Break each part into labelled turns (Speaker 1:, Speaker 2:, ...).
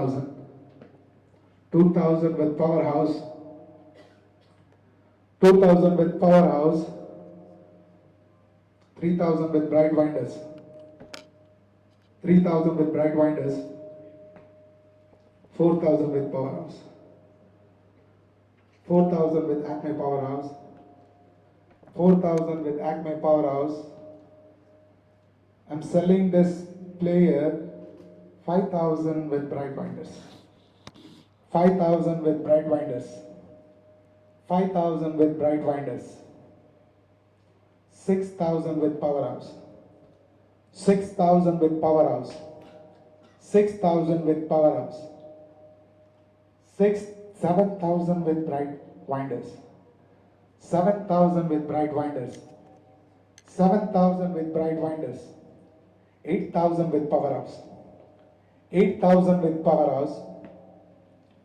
Speaker 1: 2,000. 2,000 with Powerhouse. 2,000 with Powerhouse. 3,000 with Bright Winders. 3,000 with Bright Winders. 4,000 with Powerhouse. 4,000 with Acme Powerhouse. 4,000 with Acme Powerhouse. I'm selling this player 5,000 with Bright Winders. 5,000 with Bright Winders. 5,000 with Bright Winders. 6,000 with Powerhouse. 6,000 with Powerhouse. 6,000 with Powerhouse. 7,000 with Bright Winders. 7,000 with Bright Winders. 7,000 with Bright Winders. 8,000 with Powerhouse. 8,000 with Powerhouse.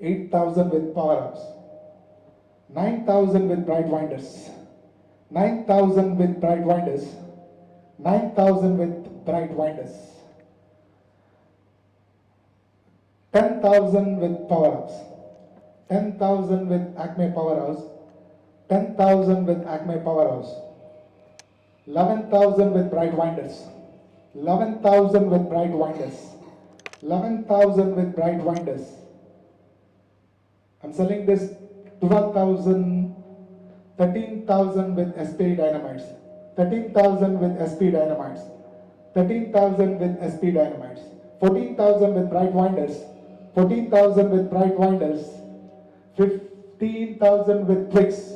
Speaker 1: 8,000 with Powerhouse. 9,000 with Bright Winders. 9,000 with Bright Winders. 9,000 with Bright Winders. 10,000 with Powerhouse. 10,000 with Acme Powerhouse. 10,000 with Acme Powerhouse. 11,000 with Bright Winders. 11,000 with Bright Winders. 11,000 with Bright Winders. I'm selling this 12,000, 13,000 with SP Dynamites. 13,000 with SP Dynamites. 13,000 with SP Dynamites. 14,000 with Bright Winders. 14,000 with Bright Winders. 15,000 with Twix.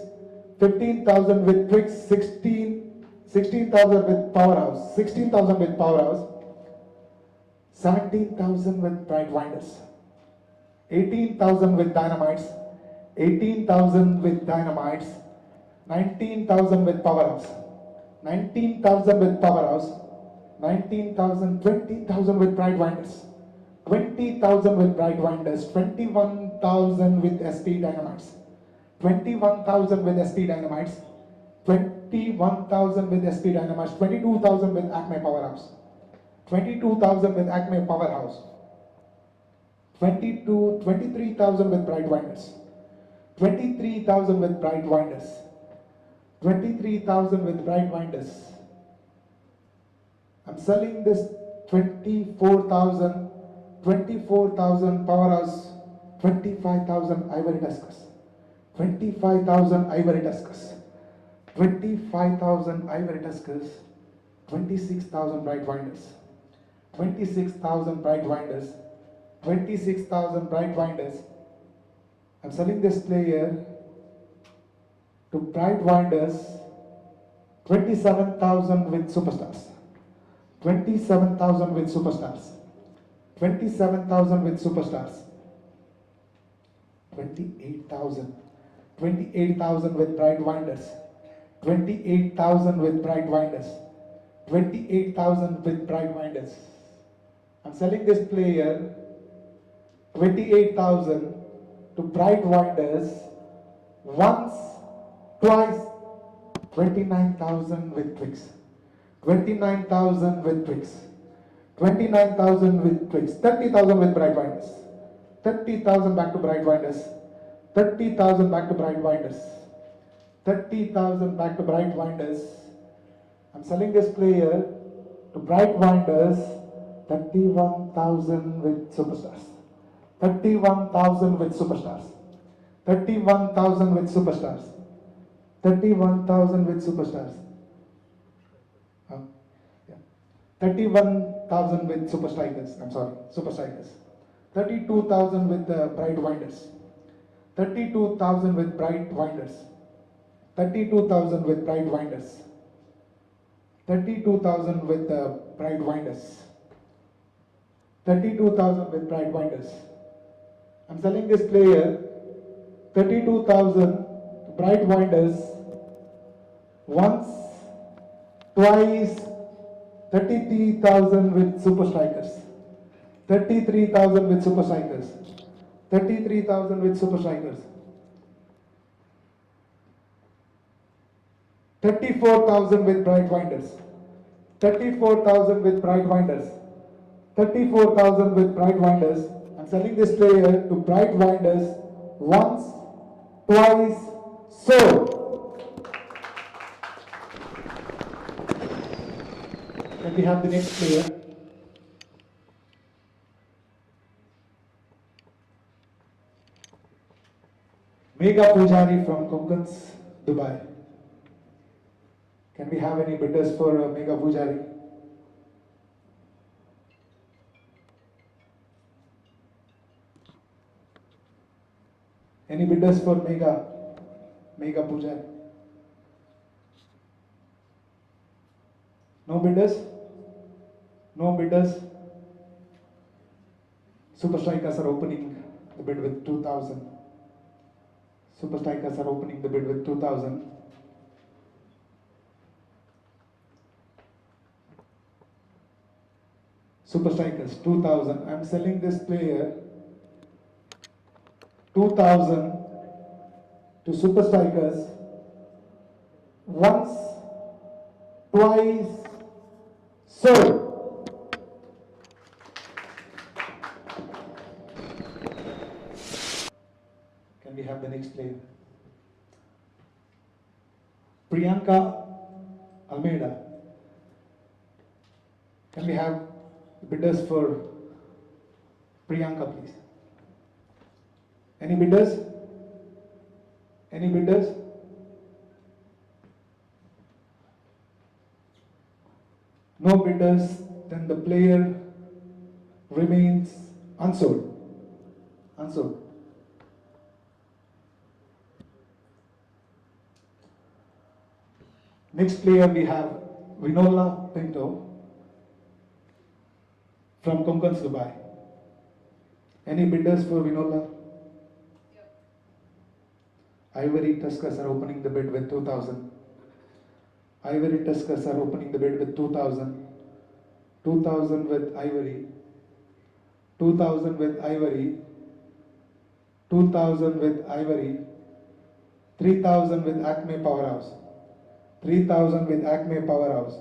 Speaker 1: 15,000 with Twix. 16,000 with Powerhouse. 16,000 with Powerhouse. 17,000 with Bright Winders. 18,000 with Dynamites. 18,000 with Dynamites. 19,000 with Powerhouse. 19,000 with Powerhouse. 19,000, 20,000 with Bright Winders. 20,000 with Bright Winders. 21,000 with SP Dynamites. 21,000 with SP Dynamites. 21,000 with SP Dynamites. 22,000 with Acme Powerhouse. 22,000 with Acme Powerhouse. 23,000 with Bright Winders. 23,000 with Bright Winders. 23,000 with Bright Winders. I'm selling this 24,000. 24,000 Powerhouse. 25,000 Ivory Tuskers. 25,000 Ivory Tuskers. 25,000 Ivory Tuskers. 26,000 Bright Winders. 26,000 Bright Winders. 26,000 Bright Winders. I'm selling this player to Bright Winders 27,000 with Superstars. 27,000 with Superstars. 27,000 with Superstars. 28,000. 28,000 with Bright Winders. 28,000 with Bright Winders. 28,000 with Bright Winders. I'm selling this player 28,000 to Bright Winders once, twice. 29,000 with Twix. 29,000 with Twix. 29,000 with Twix. 30,000 with Bright Winders. 30,000 back to Bright Winders. 30,000 back to Bright Winders. 30,000 back to Bright Winders. I'm selling this player to Bright Winders 31,000 with Superstars. 31,000 with Superstars. 31,000 with Superstars. 31,000 with Superstars. 31,000 with Super Strikers. I'm sorry, Super Strikers. 32,000 with Bright Winders. 32,000 with Bright Winders. 32,000 with Bright Winders. 32,000 with Bright Winders. 32,000 with Bright Winders. I'm selling this player 32,000 Bright Winders once, twice. 33,000 with Super Strikers. 33,000 with Super Strikers. 33,000 with Super Strikers. 34,000 with Bright Winders. 34,000 with Bright Winders. 34,000 with Bright Winders. I'm I'm selling this player to Bright Winders once, twice, sold. Can we have the next player? Mega Pujari from Konkans, Dubai. Can we have any bidders for Mega Pujari? Any bidders for Mega Pujari? No bidders? No bidders? Super Strikers are opening the bid with 2,000. Super Strikers are opening the bid with 2,000. Super Strikers, 2,000. I'm selling this player 2,000 to Super Strikers once, twice, sold. Can we have the next player? Priyanka Almeida. Can we have bidders for Priyanka, please? Any bidders? Any bidders? No bidders, then the player remains unsold. Unsold. Next player we have Mavis Pinto from Konkans, Dubai. Any bidders for Vinola? Ivory Tuskers are opening the bid with 2,000. Ivory Tuskers are opening the bid with 2,000. 2,000 with Ivory. 2,000 with Ivory. 2,000 with Ivory. 3,000 with Acme Powerhouse. 3,000 with Acme Powerhouse.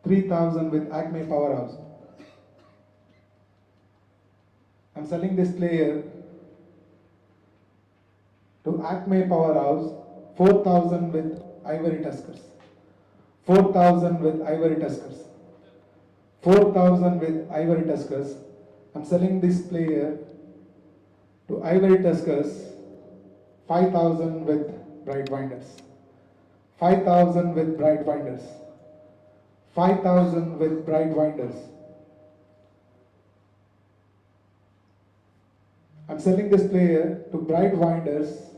Speaker 1: 3,000 with Acme Powerhouse. I'm selling this player to Acme Powerhouse, 4,000 with Ivory Tuskers. 4,000 with Ivory Tuskers. 4,000 with Ivory Tuskers. I'm selling this player to Ivory Tuskers, 5,000 with Bright Winders. 5,000 with Bright Winders. 5,000 with Bright Winders. I'm selling this player to Bright Winders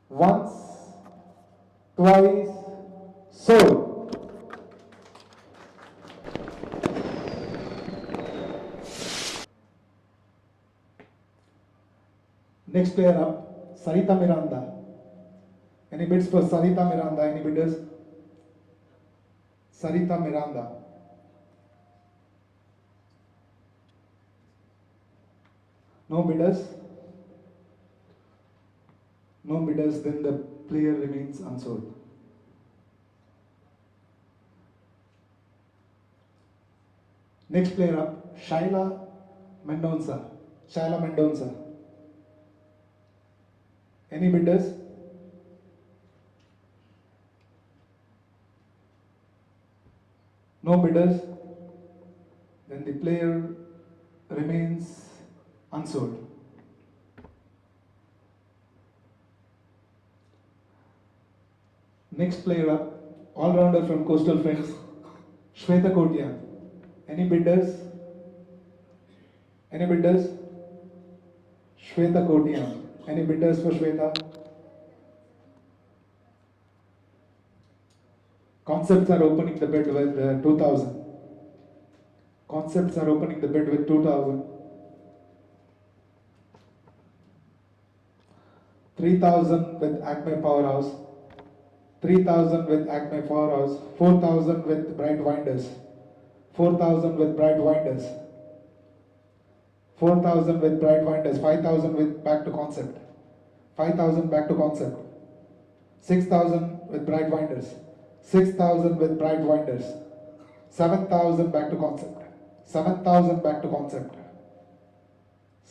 Speaker 1: once, twice, sold. Next player up, Sarita Miranda. Any bids for Sarita Miranda? Any bidders? Sarita Miranda. No bidders? No bidders, then the player remains unsold. Next player up, Shaila Mendonça. Shaila Mendonça. Any bidders? No bidders, then the player remains unsold. Next player up, all-rounder from Coastal Friends, Shweta Kotian. Any bidders? Any bidders? Shweta Kotian. Any bidders for Shweta? Concepts are opening the bid with 2,000. Concepts are opening the bid with 2,000. 3,000 with Acme Powerhouse. 3,000 with Acme Powerhouse. 4,000 with Bright Winders. 4,000 with Bright Winders. 4,000 with Bright Winders. 5,000 with back to Concept. 5,000 back to Concept. 6,000 with Bright Winders. 6,000 with Bright Winders. 7,000 back to Concept. 7,000 back to Concept.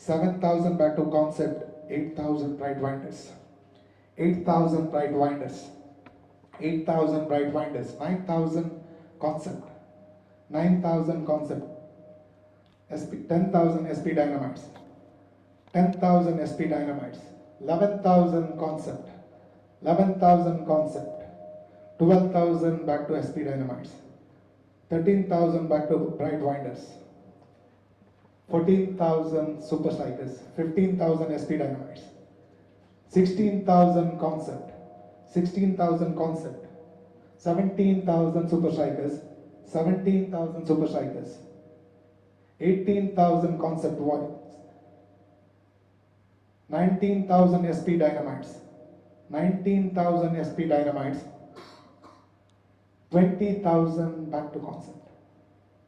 Speaker 1: 7,000 back to concept, 8,000 bright winders. 8,000 bright winders. 8,000 bright winders. 9,000 concept. 9,000 concept. 10,000 SP dynamites. 10,000 SP dynamites. 11,000 concept. 11,000 concept. 12,000 back to SP dynamites. 13,000 back to bright winders. 14,000 super strikers. 15,000 SP dynamites. 16,000 concept. 16,000 concept. 17,000 super strikers. 17,000 super strikers. 18,000 concept warriors. 19,000 SP dynamites. 19,000 SP dynamites. 20,000 back to concept.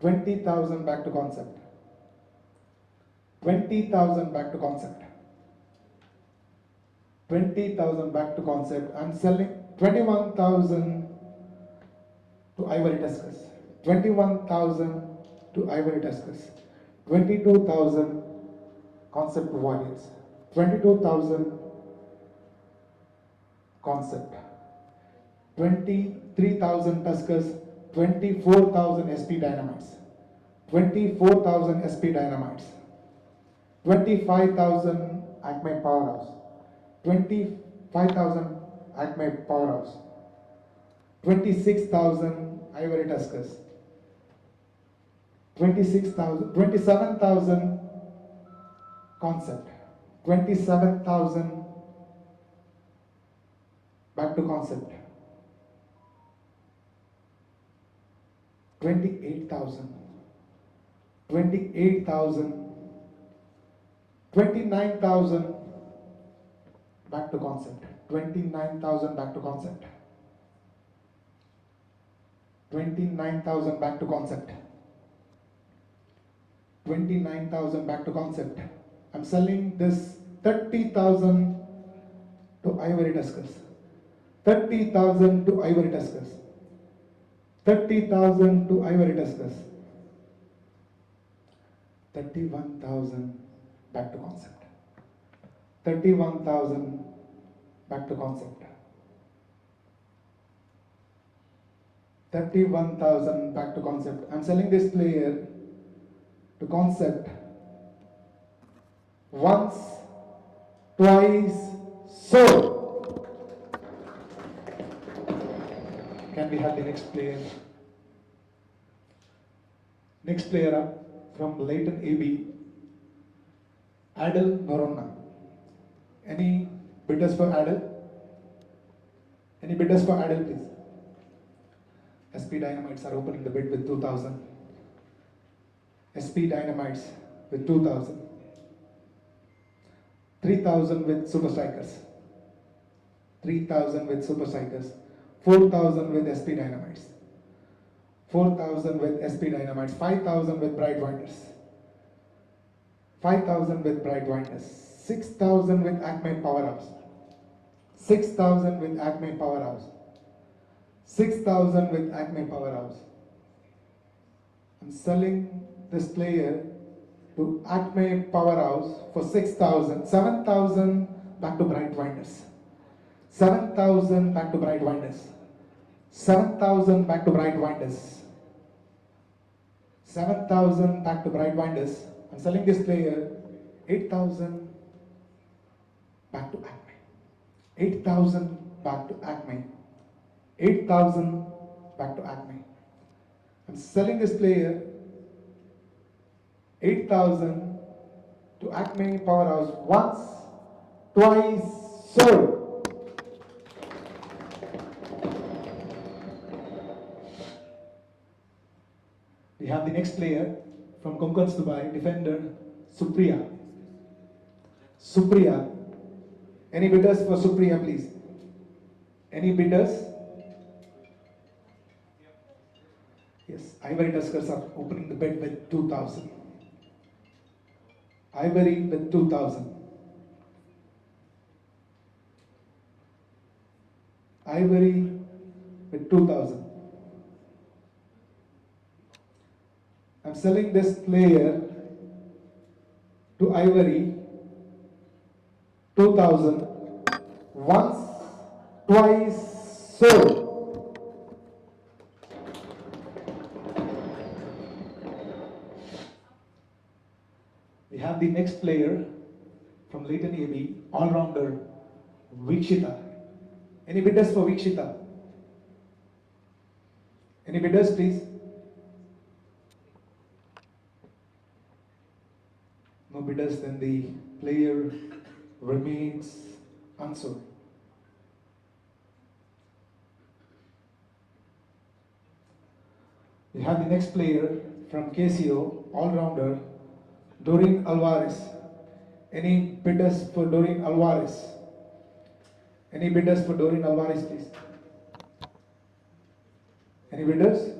Speaker 1: 20,000 back to concept. 20,000 back to concept. 20,000 back to concept. I'm selling 21,000 to Ivory Tuskers. 21,000 to Ivory Tuskers. 22,000 concept warriors. 22,000 concept. 23,000 Tuskers. 24,000 SP dynamites. 24,000 SP dynamites. 25,000 Acme Powerhouse. 25,000 Acme Powerhouse. 26,000 Ivory Tuskers. 27,000 concept. 27,000 back to concept. 28,000. 28,000. 29,000 back to concept. 29,000 back to concept. 29,000 back to concept. 29,000 back to concept. I'm selling this 30,000 to Ivory Tuskers. 30,000 to Ivory Tuskers. 30,000 to Ivory Tuskers. 31,000 back to concept. 31,000 back to concept. 31,000 back to concept. I'm selling this player to concept once, twice, sold. Can we have the next player? Next player up from Leighton AB, Adel Noronna. Any bidders for Adel? Any bidders for Adel, please? SP Dynamites are opening the bid with 2,000. SP Dynamites with 2,000. 3,000 with Super Strikers. 3,000 with Super Strikers. 4,000 with SP Dynamites. 4,000 with SP Dynamites. 5,000 with Bright Winders. 5,000 with Bright Winders. 6,000 with Acme Powerhouse. 6,000 with Acme Powerhouse. 6,000 with Acme Powerhouse. I'm selling this player to Acme Powerhouse for 6,000. 7,000 back to Bright Winders. 7,000 back to Bright Winders. 7,000 back to Bright Winders. 7,000 back to Bright Winders. I'm selling this player 8,000 back to Acme. 8,000 back to Acme. 8,000 back to Acme. I'm selling this player 8,000 to Acme Powerhouse once, twice, sold. We have the next player from Konkans Dubai, defender Supriya. Supriya. Any bidders for Supriya, please? Any bidders? Yes, Ivory Tuskers are opening the bid with 2,000. Ivory with 2,000. Ivory with 2,000. I'm selling this player to Ivory, 2000, once, twice, sold. We have the next player from Leighton AB, all-rounder, Vikshita. Any bidders for Vikshita? Any bidders, please? No bidders, then the player remains unsold. We have the next player from KCO, all-rounder, Dorian Alvarez. Any bidders for Dorian Alvarez? Any bidders for Dorian Alvarez, please? Any bidders?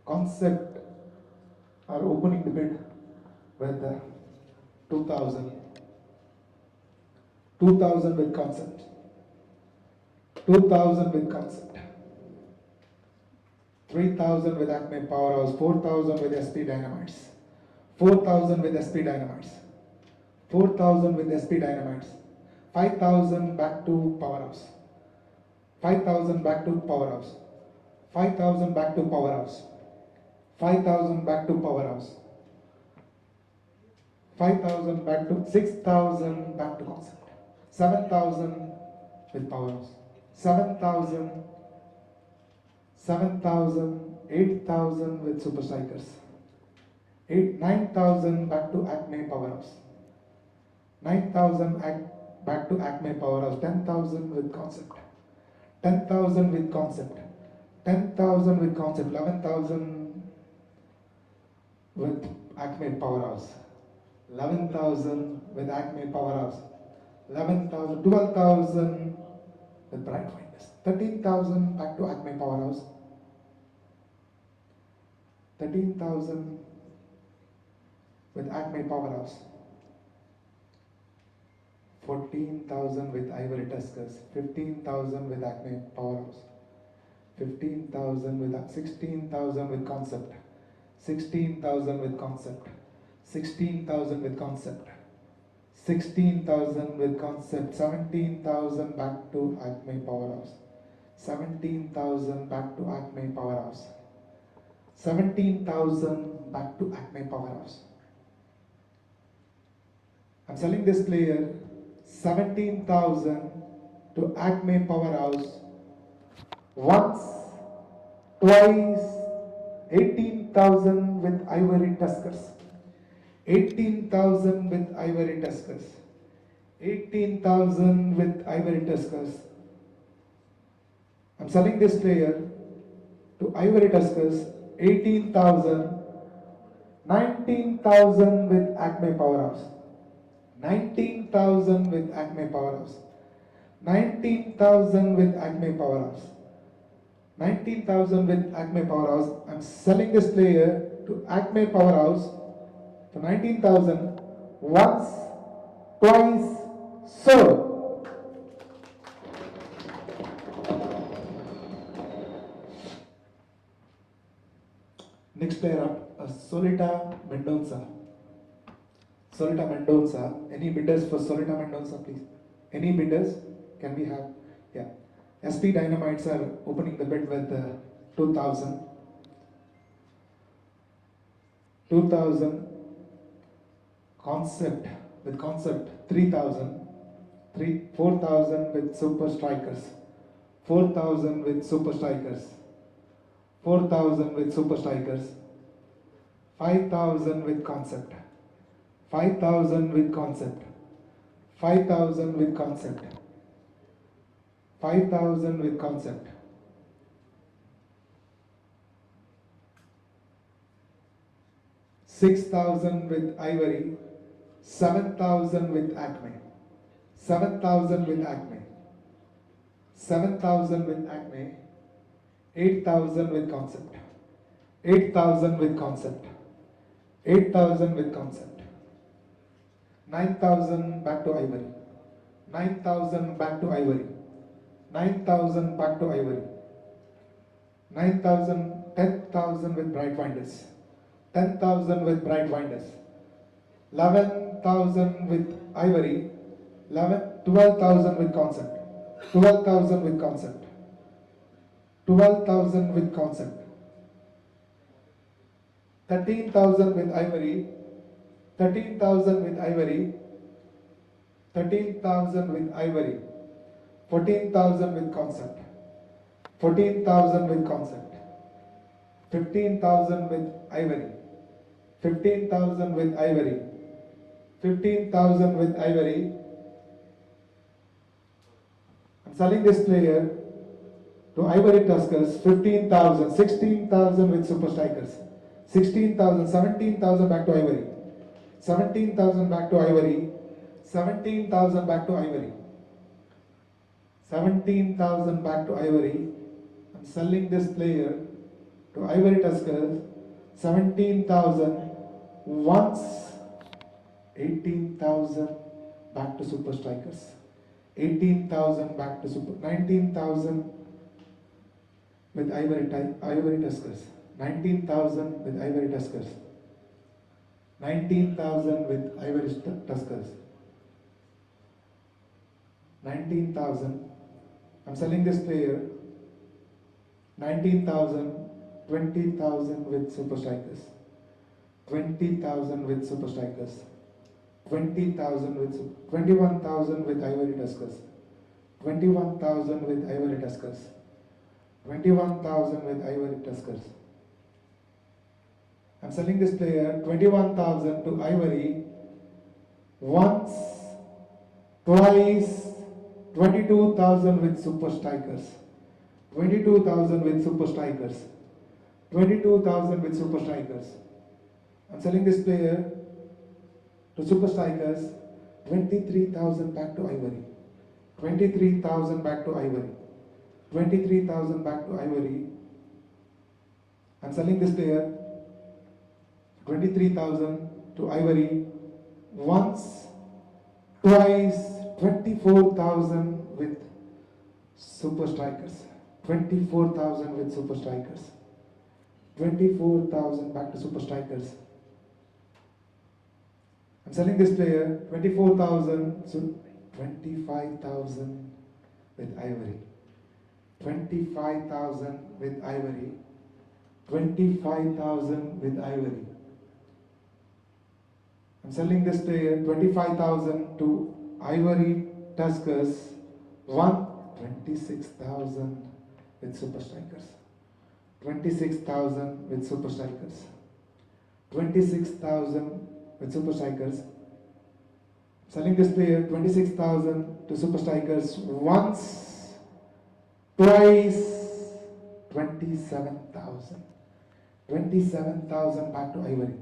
Speaker 1: Concept are opening the bid with 2000. 2000 with concept. 2000 with concept. 3000 with Acme Powerhouse. 4000 with SP Dynamites. 4000 with SP Dynamites. 4000 with SP Dynamites. 5000 back to Powerhouse. 5000 back to Powerhouse. 5000 back to Powerhouse. 5000 back to Powerhouse. 5000 back to 6000 back to concept. 7000 with Powerhouse. 7000, 7000, 8000 with Super Strikers. 9000 back to Acme Powerhouse. 9000 back to Acme Powerhouse. 10,000 with concept. 10,000 with concept. 10,000 with concept. 11,000 with Acme Powerhouse. 11,000 with Acme Powerhouse. 11,000, 12,000 with Bright Finders. 13,000 back to Acme Powerhouse. 13,000 with Acme Powerhouse. 14,000 with Ivory Tuskers. 15,000 with Acme Powerhouse. 15,000 with 16,000 with concept. 16,000 with concept. 16,000 with concept. 16,000 with concept. 17,000 back to Acme Powerhouse. 17,000 back to Acme Powerhouse. 17,000 back to Acme Powerhouse. I'm selling this player 17,000 to Acme Powerhouse. Once, twice, 18,000 with Ivory Tuskers. 18,000 with Ivory Tuskers. 18,000 with Ivory Tuskers. I'm selling this player to Ivory Tuskers. 18,000. 19,000 with Acme Powerhouse. 19,000 with Acme Powerhouse. 19,000 with Acme Powerhouse. 19,000 with Acme Powerhouse. I'm selling this player to Acme Powerhouse for 19,000. Once, twice, sold. Next player up, Solita Mendonça. Solita Mendonça. Any bidders for Solita Mendonça, please? Any bidders? Can we have? Yeah. SP Dynamites are opening the bid with 2,000. 2,000. Concept, with concept, 3,000. 4,000 with Super Strikers. 4,000 with Super Strikers. 4,000 with Super Strikers. 5,000 with concept. 5,000 with concept. 5,000 with concept. 5,000 with concept. 6,000 with Ivory. 7,000 with Acme. 7,000 with Acme. 7,000 with Acme. 8,000 with concept. 8,000 with concept. 8,000 with concept. 9,000 back to Ivory. 9,000 back to Ivory. 9,000 back to Ivory. 9,000, 10,000 with Bright Finders. 10,000 with Bright Finders. 11,000 with Ivory, 12,000 with concept, 12,000 with concept, 12,000 with concept, 13,000 with Ivory, 13,000 with Ivory, 13,000 with Ivory, 14,000 with concept, 14,000 with concept, 15,000 with Ivory, 15,000 with Ivory, 15,000 with Ivory. I'm selling this player to Ivory Tuskers, 15,000, 16,000 with Super Strikers, 16,000, 17,000 back to Ivory, 17,000 back to Ivory, 17,000 back to Ivory, 17,000 back to Ivory. I'm selling this player to Ivory Tuskers, 17,000 once, 18,000 back to Super Strikers, 18,000 back to Super, 19,000 with Ivory Tuskers, 19,000 with Ivory Tuskers, 19,000 with Ivory Tuskers, 19,000. I'm selling this player, 19,000, 20,000 with Super Strikers, 20,000 with Super Strikers, 20,000 with 21,000 with Ivory Tuskers, 21,000 with Ivory Tuskers, 21,000 with Ivory Tuskers. I'm selling this player 21,000 to Ivory once, twice, 22,000 with Super Strikers, 22,000 with Super Strikers, 22,000 with Super Strikers. I'm selling this player to Super Strikers, 23,000 back to Ivory, 23,000 back to Ivory, 23,000 back to Ivory. I'm selling this player, 23,000 to Ivory once, twice, 24,000 with Super Strikers, 24,000 with Super Strikers, 24,000 back to Super Strikers. I'm selling this player 24,000, so 25,000 with Ivory, 25,000 with Ivory, 25,000 with Ivory. I'm selling this player 25,000 to Ivory Tuskers, 26,000 with Super Strikers, 26,000 with Super Strikers, 26,000 with Super Strikers. Selling this player 26,000 to Super Strikers once, twice, 27,000, 27,000 back to Ivory,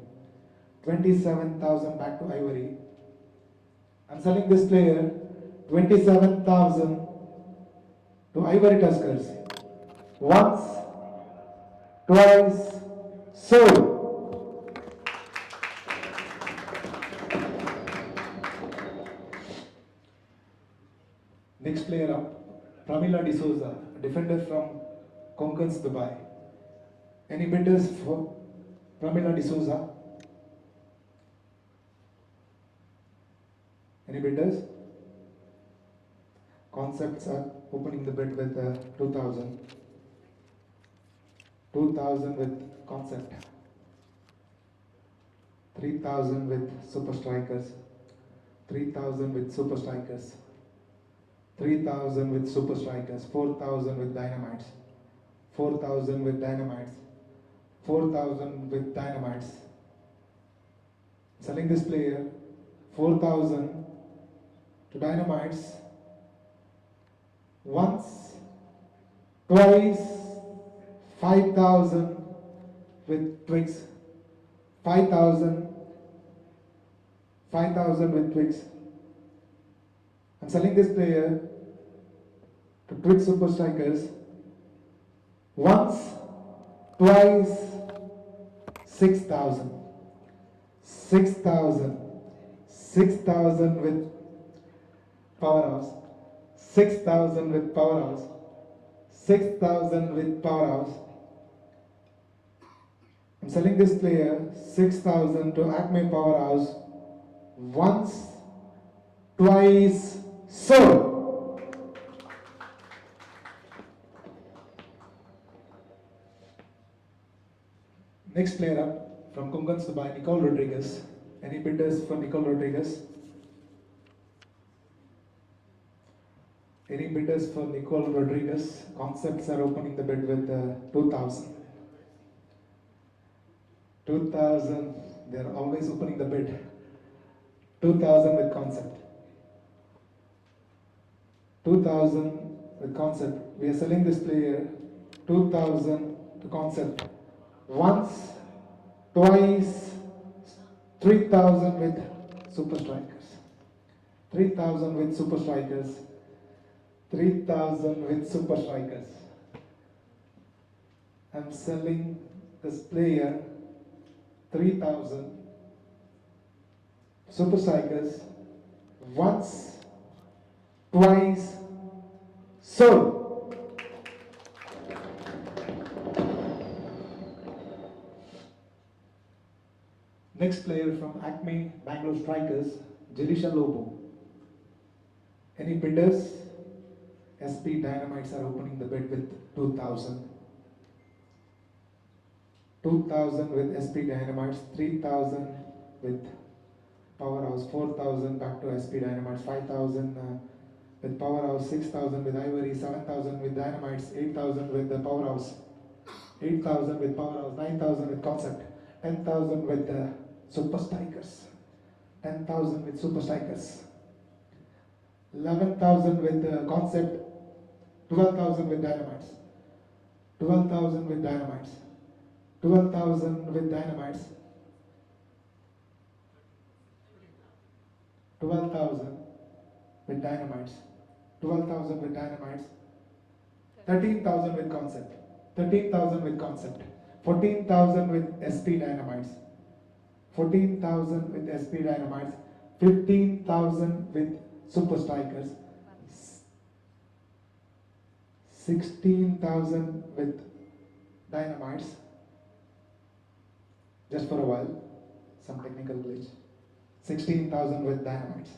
Speaker 1: 27,000 back to Ivory. I'm selling this player 27,000 to Ivory Tuskers once, twice, sold. Next player up, Pramila D'Souza, a defender from Konkans, Dubai. Any bidders for Pramila D'Souza? Any bidders? Concepts are opening the bid with 2,000. 2,000 with concept. 3,000 with Super Strikers. 3,000 with Super Strikers. 3,000 with Super Strikers. 4,000 with Dynamites. 4,000 with Dynamites. 4,000 with Dynamites. Selling this player 4,000 to Dynamites once, twice, 5,000 with Twigs, 5,000, 5,000 with Twigs. I'm selling this player to Twigs Super Strikers once, twice, 6,000, 6,000, 6,000 with Powerhouse, 6,000 with Powerhouse, 6,000 with Powerhouse. I'm selling this player 6,000 to Acme Powerhouse once, twice, sold. Next player up from Kungans Dubai, Nicole Rodriguez. Any bidders for Nicole Rodriguez? Any bidders for Nicole Rodriguez? Concepts are opening the bid with 2,000. 2,000, they are always opening the bid. 2,000 with concept. 2,000 with concept. We are selling this player 2,000 to concept. Once, twice, 3,000 with super strikers. 3,000 with super strikers. 3,000 with super strikers. I'm selling this player 3,000 super strikers. Once, twice, sold. Next player from Acme Bangalore Strikers, Jilisha Lobo. Any bidders? SP Dynamites are opening the bid with 2,000. 2,000 with SP Dynamites, 3,000 with Powerhouse, 4,000 back to SP Dynamites, 5,000 with Powerhouse, 6,000 with Ivory, 7,000 with Dynamites, 8,000 with the Powerhouse, 8,000 with Powerhouse, 9,000 with Concept, 10,000 with Super Strikers, 10,000 with Super Strikers, 11,000 with Concept, 12,000 with Dynamites, 12,000 with Dynamites, 12,000 with Dynamites, 12,000 with Dynamites, 12,000 with Dynamites, 13,000 with Concept, 13,000 with Concept, 14,000 with SP Dynamites, 14,000 with SP Dynamites, 15,000 with Super Strikers, 16,000 with Dynamites, just for a while, some technical glitch, 16,000 with Dynamites.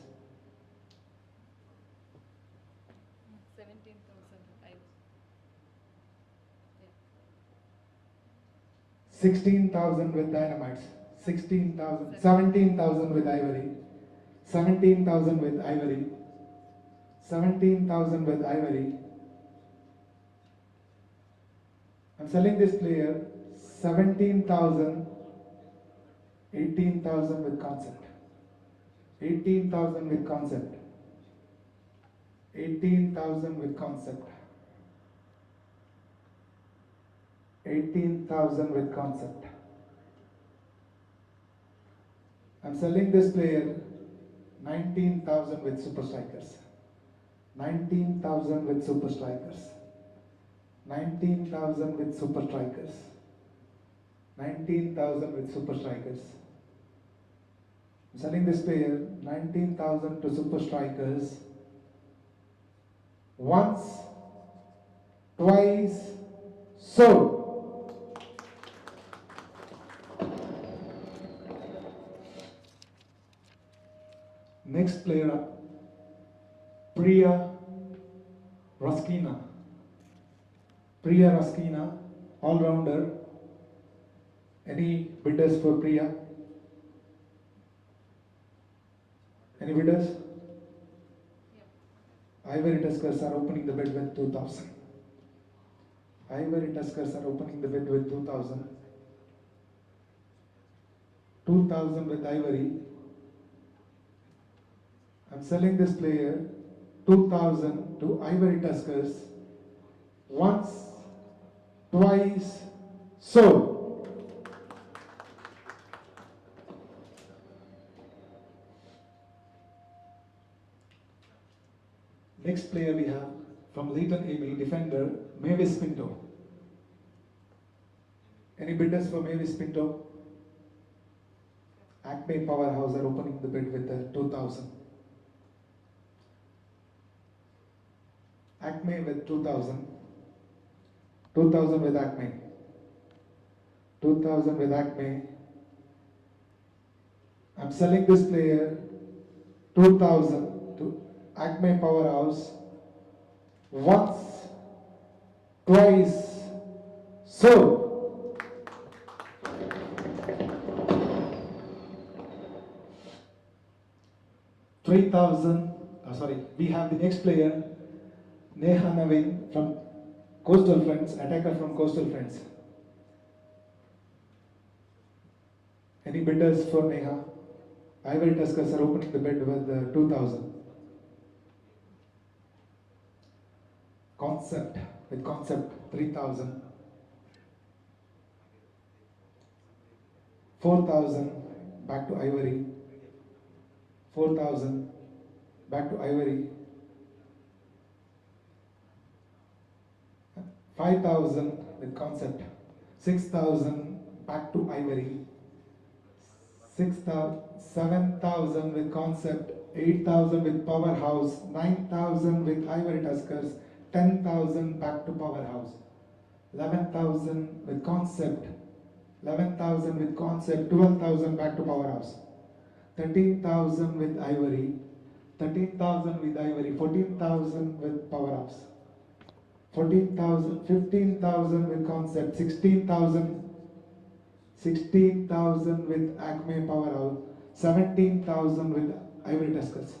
Speaker 1: 16,000 with Dynamites, 16,000, 17,000 with Ivory, 17,000 with Ivory, 17,000 with Ivory. I'm selling this player 17,000, 18,000 with Concept, 18,000 with Concept, 18,000 with Concept, 18,000 with Concept. I'm selling this player 19,000 with Super Strikers, 19,000 with Super Strikers, 19,000 with Super Strikers, 19,000 with Super Strikers. I'm selling this player 19,000 to Super Strikers. Once, twice, sold. Next player up, Priya Raskina. Priya Raskina, all-rounder. Any bidders for Priya? Any bidders? Yeah. Ivory Tuskers are opening the bid with 2,000. Ivory Tuskers are opening the bid with 2,000. 2,000 with Ivory. I'm selling this player 2,000 to Ivory Tuskers. Once, twice, sold. Next player we have from Leighton Amy, defender, Mavis Pinto. Any bidders for Mavis Pinto? Acme Powerhouse are opening the bid with 2,000. Acme with 2,000. 2,000 with Acme. 2,000 with Acme. I'm selling this player 2,000 to Acme Powerhouse. Once, twice, so. 3,000, we have the next player, Neha Naveen from Coastal Friends, attacker from Coastal Friends. Any bidders for Neha? Ivory Tuskers are opening the bid with 2,000. Concept, with Concept, 3,000. 4,000, back to Ivory. 4,000, back to Ivory. 5,000 with Concept. 6,000, back to Ivory. 7,000 with Concept. 8,000 with Powerhouse. 9,000 with Ivory Tuskers. 10,000 back to Powerhouse. 11,000 with Concept. 11,000 with Concept. 12,000 back to Powerhouse. 13,000 with Ivory. 13,000 with Ivory. 14,000 with Powerhouse. 14,000, 15,000 with Concept. 16,000 with Acme Powerhouse. 17,000 with Ivory Tuskers.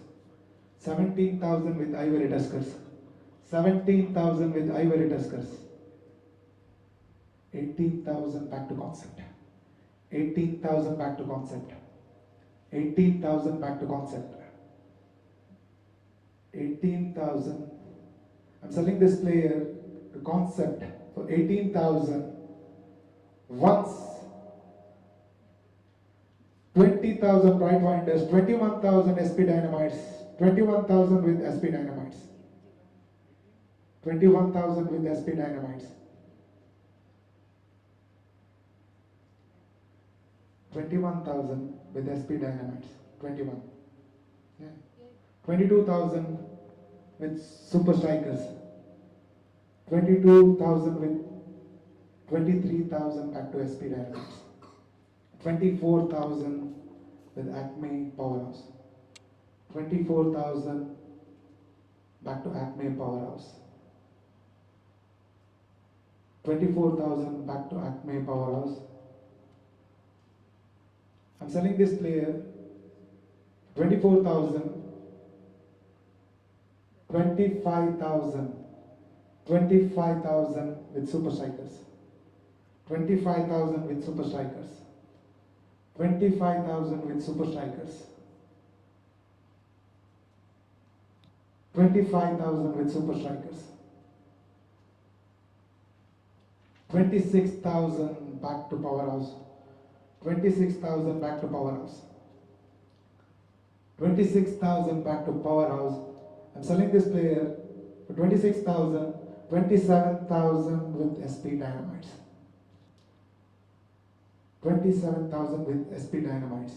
Speaker 1: 17,000 with Ivory Tuskers. 17,000 with Ivory Tuskers. 18,000 back to Concept. 18,000 back to Concept. 18,000 back to Concept. 18,000. I'm selling this player to Concept for 18,000. Once. 20,000 Bright Winders. 21,000 SP Dynamites. 21,000 with SP Dynamites. 21,000 with SP Dynamites. 21,000 with SP Dynamites. 21. Yeah. 22,000 with Super Strikers. 22,000 with 23,000 back to SP Dynamites. 24,000 with Acme Powerhouse. 24,000 back to Acme Powerhouse. 24,000 back to Acme Powerhouse. I'm selling this player 24,000, 25,000, 25,000 with Super Strikers. 25,000 with Super Strikers. 25,000 with Super Strikers. 25,000 with Super Strikers. 26,000 back to Powerhouse. 26,000 back to Powerhouse. 26,000 back to Powerhouse. I'm selling this player for 26,000, 27,000 with SP Dynamites. 27,000 with SP Dynamites.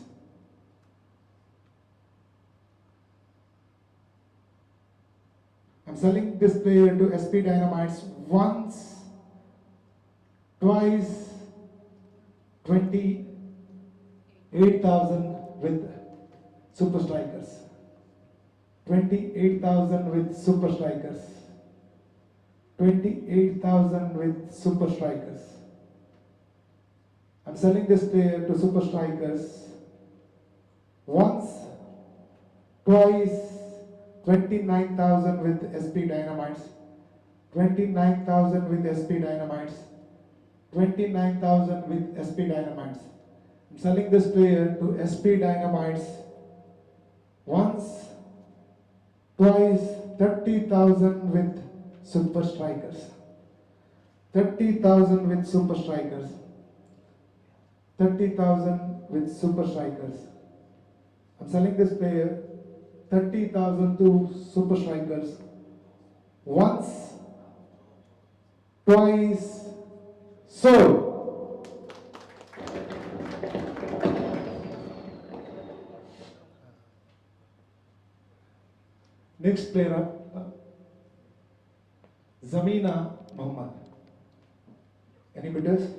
Speaker 1: I'm selling this player to SP Dynamites once, twice, 28,000 with Super Strikers. 28,000 with Super Strikers. 28,000 with Super Strikers. I'm selling this player to Super Strikers once, twice, 29,000 with SP Dynamites. 29,000 with SP Dynamites. 29,000 with SP Dynamites. I'm selling this player to SP Dynamites once, twice, 30,000 with Super Strikers. 30,000 with Super Strikers. 30,000 with Super Strikers. I'm selling this player 30,000 to Super Strikers once, twice, sold. Next player up, Zamina Muhammad. Any bidders?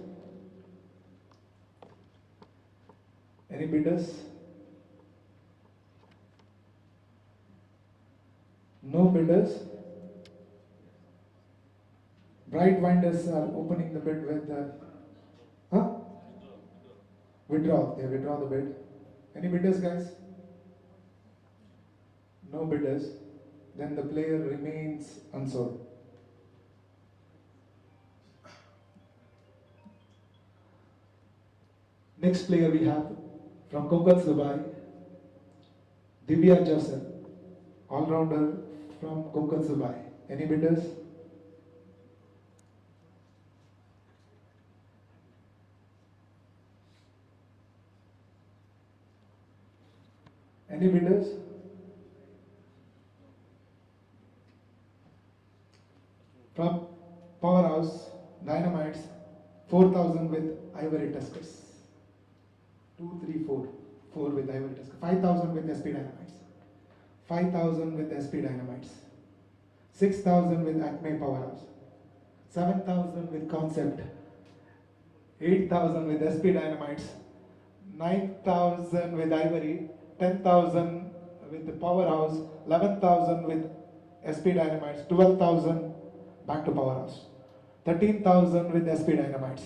Speaker 1: Any bidders? No bidders. Bright Winders are opening the bid with withdraw. They withdraw the bid. Any bidders, guys? No bidders. Then the player remains unsold. Next player we have from Konkan, Dubai, Divya Joseph, all-rounder from Konkan, Dubai. Any bidders? Any bidders? From Powerhouse Dynamites, 4,000 with Ivory Tuskers. 2, 3, 4. 4 with Ivory Tuskers. 5,000 with SP Dynamites. 5,000 with SP Dynamites. 6,000 with Acme Powerhouse. 7,000 with Concept. 8,000 with SP Dynamites. 9,000 with Ivory. 10,000 with the Powerhouse. 11,000 with SP Dynamites. 12,000 back to Powerhouse. 13,000 with SP Dynamites.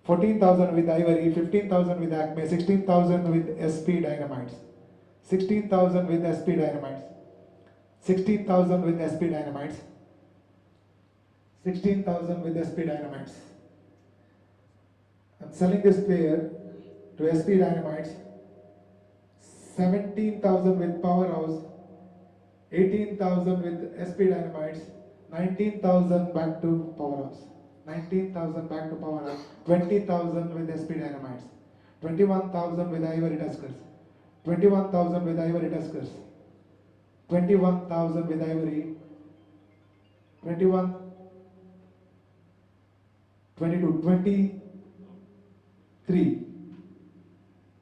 Speaker 1: 14,000 with Ivory, 15,000 with Acme, 16,000 with SP Dynamites, 16,000 with SP Dynamites, 16,000 with SP Dynamites, 16,000 with SP Dynamites. I'm selling this player to SP Dynamites, 17,000 with Powerhouse, 18,000 with SP Dynamites, 19,000 back to Powerhouse. 19,000 back to Powerhouse, 20,000 with SP Dynamites, 21,000 with Ivory Tuskers, 21,000 with Ivory Tuskers, 21,000 with Ivory, 21, 22, 23,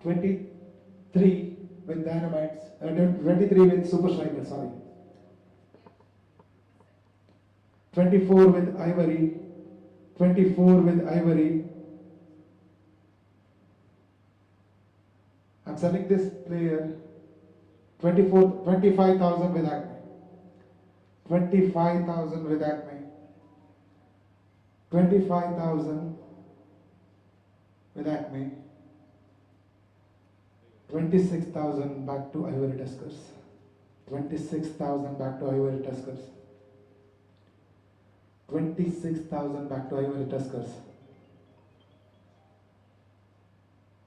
Speaker 1: 23 with Dynamites, 23 with Super Strikers, sorry, 24 with Ivory, 24 with Ivory. I'm selling this player 25,000 with Acme. 25,000 with Acme. 25,000 with Acme. 26,000 back to Ivory Tuskers. 26,000 back to Ivory Tuskers. 26,000 back to Ivory Tuskers.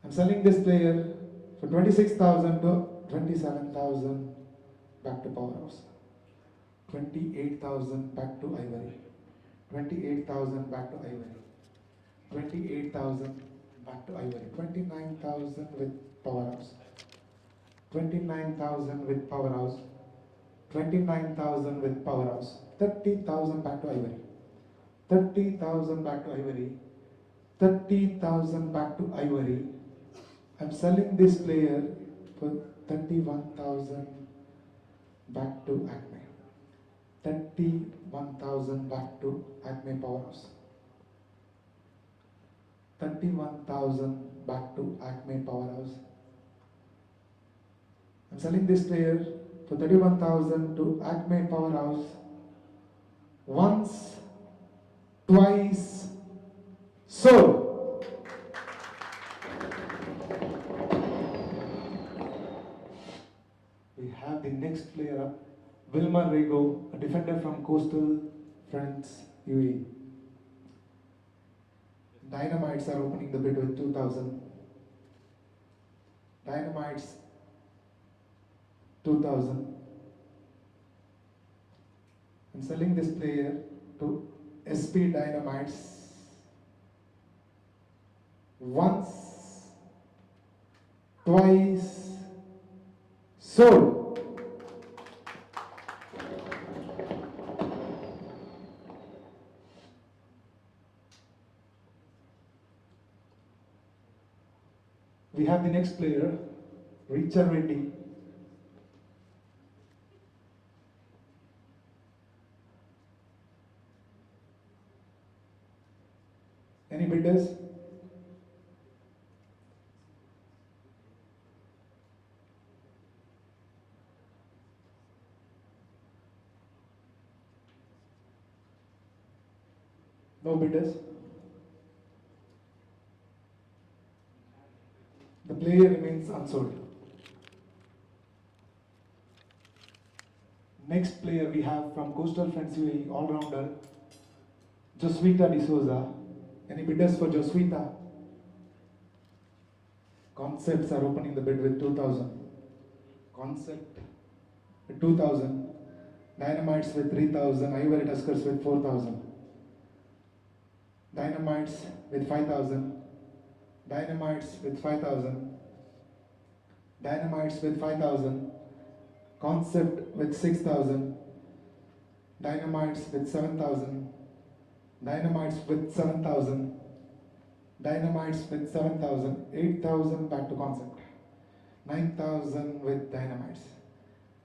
Speaker 1: I'm selling this player for 26,000 to 27,000 back to Powerhouse. 28,000 back to Ivory. 28,000 back to Ivory. 28,000 back to Ivory. 29,000 with Powerhouse. 29,000 with Powerhouse. 29,000 with Powerhouse. 30,000 back to Ivory. 30,000 back to Ivory. 30,000 back to Ivory. I'm selling this player for 31,000 back to Acme. 31,000 back to Acme Powerhouse. 31,000 back to Acme Powerhouse. I'm selling this player for 31,000 to Acme Powerhouse. Once, twice, sold. We have the next player up, Wilma Rego, a defender from Coastal France, UAE. Dynamites are opening the bid with 2,000. Dynamites, 2,000. I'm selling this player to SP Dynamites. Once, twice, sold. We have the next player, Richa Reddy. Any bidders? No bidders. The player remains unsold. Next player we have from Coastal Friends UAE, all-rounder, Joswita D'Souza. Any bidders for Joswita? Concepts are opening the bid with 2,000. Concept with 2,000. Dynamites with 3,000. Ivory Tuskers with 4,000. Dynamites with 5,000. Dynamites with 5,000. Dynamites with 5,000. Concept with 6,000. Dynamites with 7,000. Dynamites with 7,000. Dynamites with 7,000. 8,000 back to Concept. 9,000 with Dynamites.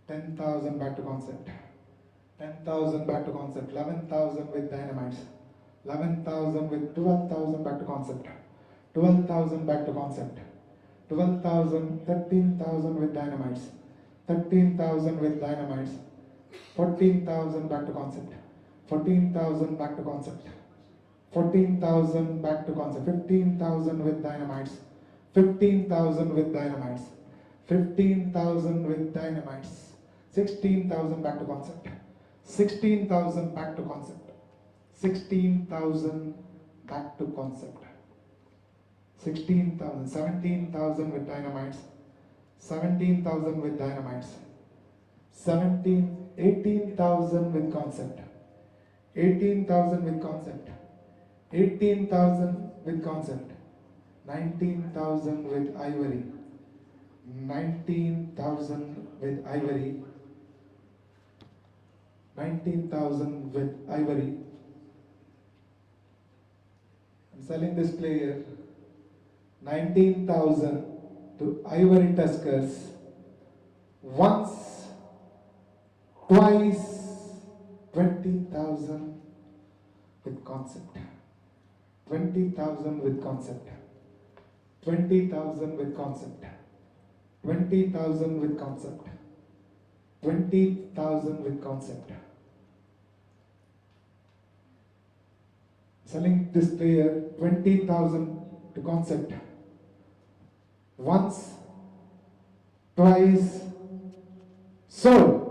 Speaker 1: 10,000 back to Concept. 10,000 back to Concept. 11,000 with Dynamites. 11,000 with 12,000 back to Concept. 12,000 back to Concept. 12,000, 13,000 with Dynamites. 13,000 with Dynamites. 14,000 back to Concept. 14,000 back to Concept. 14,000 back to Concept. 15,000 with Dynamites. 15,000 with Dynamites. 15,000 with Dynamites. 16,000 back to Concept. 16,000 back to Concept. 16,000 back to Concept. 16,000, 17,000 with Dynamites. 17,000 with Dynamites. 18,000 with Concept. 18,000 with Concept. 18,000 with Concept. 19,000 with Ivory. 19,000 with Ivory. 19,000 with Ivory. I'm selling this player 19,000 to Ivory Tuskers. Once, twice, 20,000 with Concept. 20,000 with Concept. 20,000 with Concept. 20,000 with Concept. 20,000 with Concept. Selling this player 20,000 to Concept. Once, twice, sold.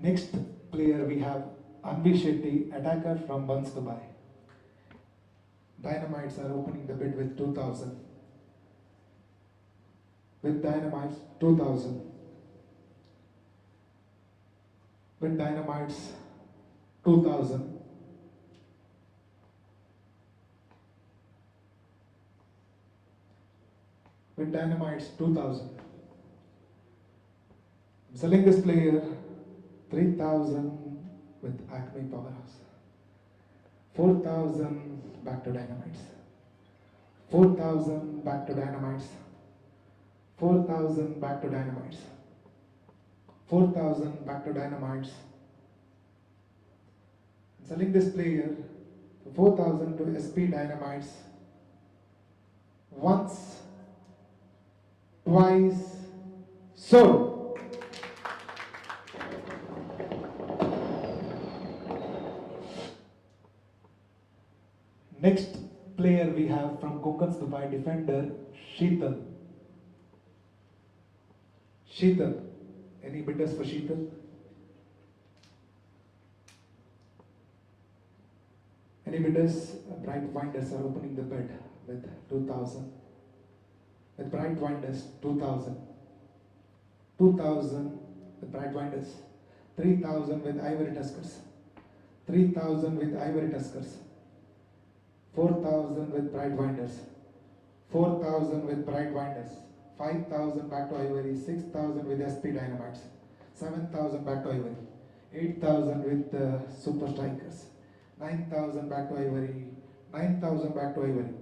Speaker 1: Next player we have Anvi Shetty, attacker from Buns, Dubai. Dynamites are opening the bid with 2,000. With Dynamites, 2,000. With Dynamites, 2,000. With Dynamites, 2,000. I'm selling this player 3,000 with Acme Powerhouse. 4,000 back to Dynamites. 4,000 back to Dynamites. 4,000 back to Dynamites. 4,000 back to Dynamites. I'm selling this player 4,000 to SP Dynamites. Once, twice, sold. Next player we have from Konkans Dubai, defender Sheetal. Sheetal. Any bidders for Sheetal? Any bidders? Bright Winders are opening the bid with 2,000. With Bright Winders, 2,000. 2,000 with Bright Winders. 3,000 with Ivory Tuskers. 3,000 with Ivory Tuskers. 4,000 with Bright Winders. 4,000 with Bright Winders. 5,000 back to Ivory. 6,000 with SP Dynamites. 7,000 back to Ivory. 8,000 with the Super Strikers. 9,000 back to Ivory. 9,000 back to Ivory.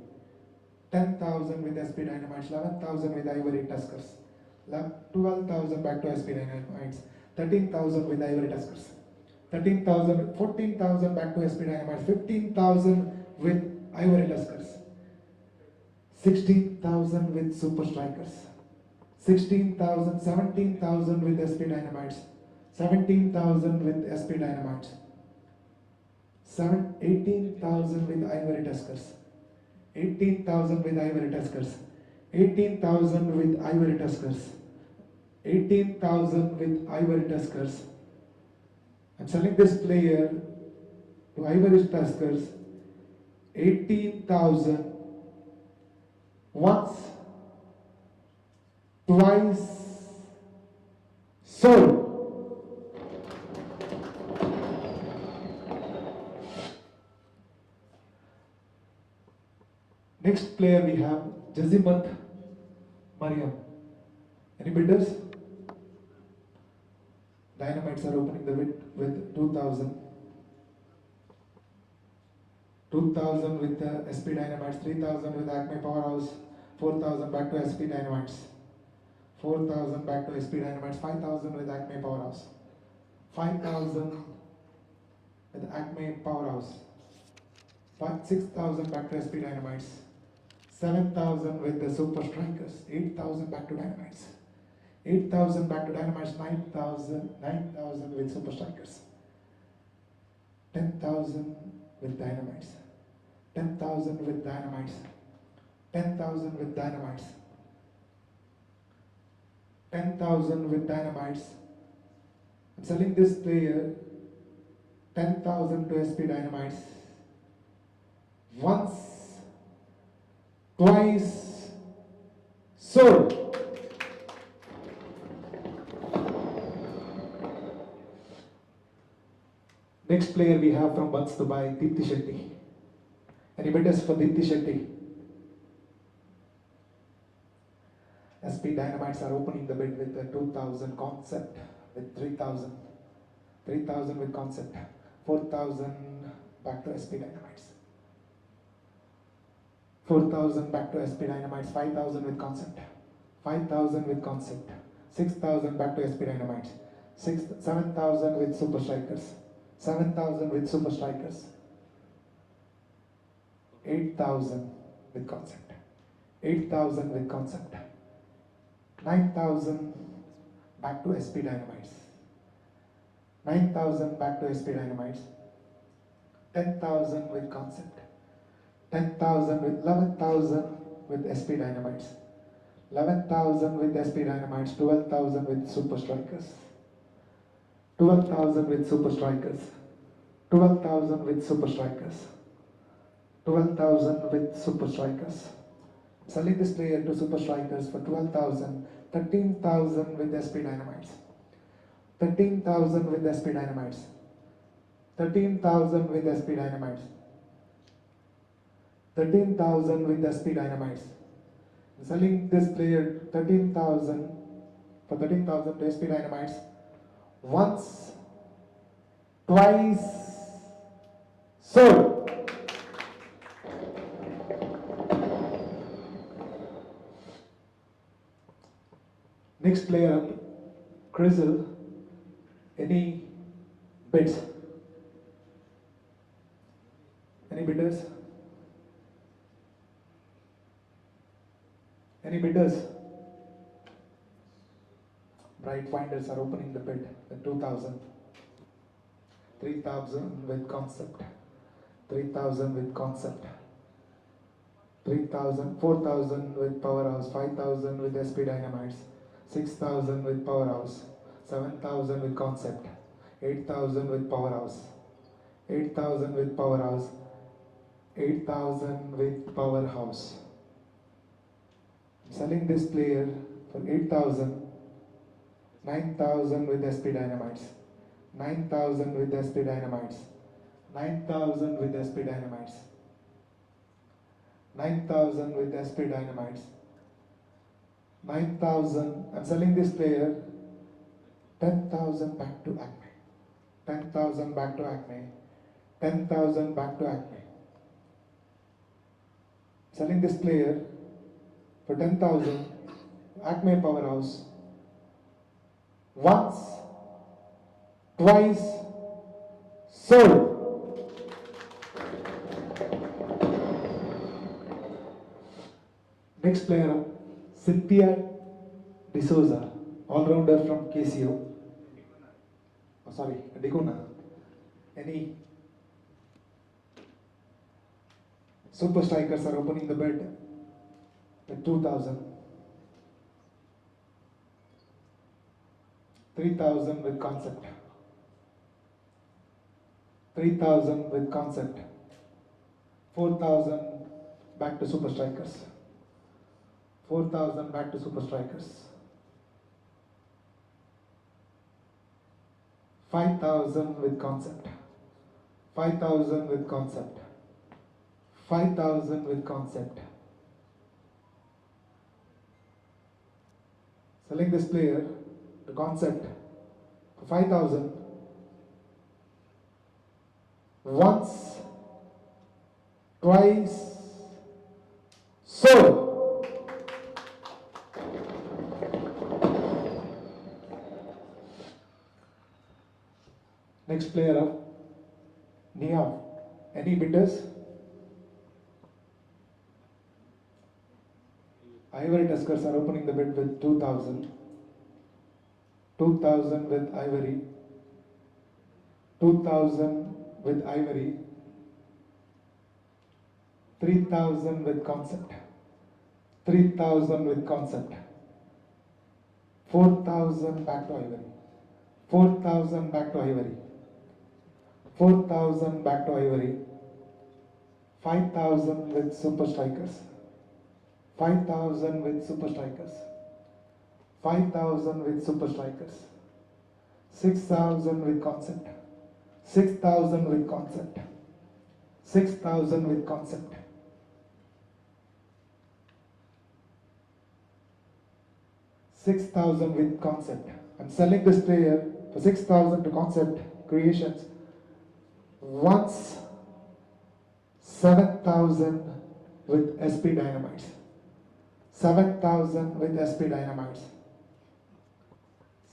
Speaker 1: 10,000 with SP Dynamites. 11,000 with Ivory Tuskers. 12,000 back to SP Dynamites. 13,000 with Ivory Tuskers. 13,000, 14,000 back to SP Dynamites. 15,000 with Ivory Tuskers. 16,000 with Super Strikers. 16,000, 17,000 with SP Dynamites. 17,000 with SP Dynamites. 18,000 with Ivory Tuskers. 18,000 with Ivory Tuskers. 18,000 with Ivory Tuskers. 18,000 with Ivory Tuskers. I'm selling this player to Ivory Tuskers. 18,000 once, twice, sold. Next player we have Mariam. Any bidders? Dynamites are opening the bid with 2,000. 2,000 with SP Dynamites, 3,000 with Acme Powerhouse, 4,000 back to SP Dynamites, 4,000 back to SP Dynamites, 5,000 with Acme Powerhouse, 5,000 with Acme Powerhouse, 6,000 back to SP Dynamites, 7,000 with the Super Strikers, 8,000 back to Dynamites, 8,000 back to Dynamites, 9,000 with Super Strikers, 10,000 with Dynamites, 10,000 with Dynamites, 10,000 with Dynamites, 10,000 with Dynamites. I'm selling this player 10,000 to SP Dynamites. Once, twice, sold. Next player we have from Buns Dubai, Deepthi Shetty. Any bidders for Deepthi Shetty? SP Dynamites are opening the bid with the 2,000 concept, with 3,000. 3,000 with concept. 4,000 back to SP Dynamites. 4,000 back to SP Dynamites. 5,000 with concept. 5,000 with concept. 6,000 back to SP Dynamites. 7,000 with Super Strikers. 7,000 with Super Strikers. 8,000 with concept. 8,000 with concept. 9,000 back to SP Dynamites. 9,000 back to SP Dynamites. 10,000 with concept. 10,000 with 11,000 with SP Dynamites. 11,000 with SP Dynamites. 12,000 with Super Strikers. 12,000 with Super Strikers. 12,000 with Super Strikers. 12,000 with Super Strikers. Selling this player to Super Strikers for 12,000. 13,000 with SP Dynamites. 13,000 with SP Dynamites. 13,000 with SP Dynamites. 13,000 with SP Dynamites. Selling this player 13,000 for 13,000 to SP Dynamites. Once, twice, sold. Next player up, CHisle. Any bids? Any bidders? Any bidders? Bright Finders are opening the bid with 2,000. 3,000 with concept. 3,000 with concept. 3,000, 4,000 with Powerhouse. 5,000 with SP Dynamites. 6,000 with Powerhouse. 7,000 with concept. 8,000 with Powerhouse. 8,000 with Powerhouse. 8,000 with Powerhouse. Selling this player for 8,000. 9,000 with SP Dynamites. 9,000 with SP Dynamites. 9,000 with SP Dynamites. 9,000 with SP Dynamites. 9,000. I'm selling this player 10,000 back to Acme. 10,000 back to Acme. 10,000 back to Acme. Selling this player for 10,000 Acme Powerhouse. Once, twice, sold. Next player up, Cynthia D'Souza, all-rounder from KCO. sorry, Diguna. Any super strikers are opening the bid with 2,000. 3,000 with concept. 3,000 with concept. 4,000 back to super strikers. 4,000 back to super strikers. 5,000 with concept. 5,000 with concept. 5,000 with concept. Selling this player, the concept, for 5,000. Once, twice, sold. Next player up, Nia. Any bidders? Ivory Tuskers are opening the bid with 2,000. 2,000 with Ivory. 2,000 with Ivory. 3,000 with concept. 3,000 with concept. 4,000 back to Ivory. 4,000 back to Ivory. 4,000 back to Ivory. 5,000 with super strikers. 5,000 with super strikers. 5,000 with super strikers. 6,000 with concept. 6,000 with concept. 6,000 with concept. 6,000 with concept. I'm selling this player for 6,000 to Concept Creations. Once 7,000 with SP Dynamites. 7,000 with SP Dynamites.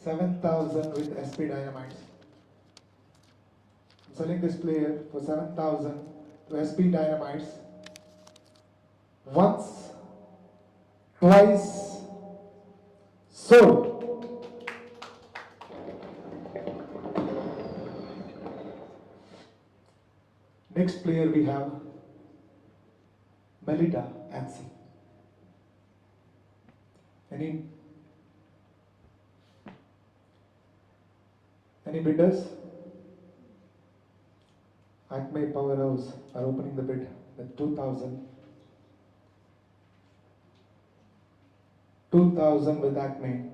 Speaker 1: 7,000 with SP Dynamites. I'm selling this player for 7,000 to SP Dynamites. Once, twice, sold. Next player we have Melita Antti. Any bidders? Acme Powerhouse are opening the bid with 2,000. 2,000 with Acme.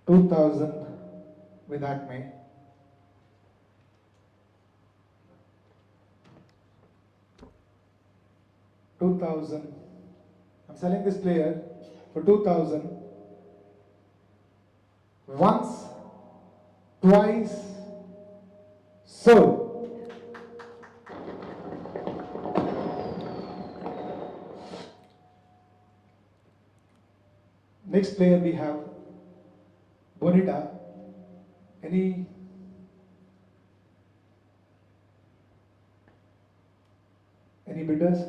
Speaker 1: 2,000 with Acme. 2,000. I'm selling this player for 2,000. Once, twice, sold. Next player we have Bonita. Any bidders?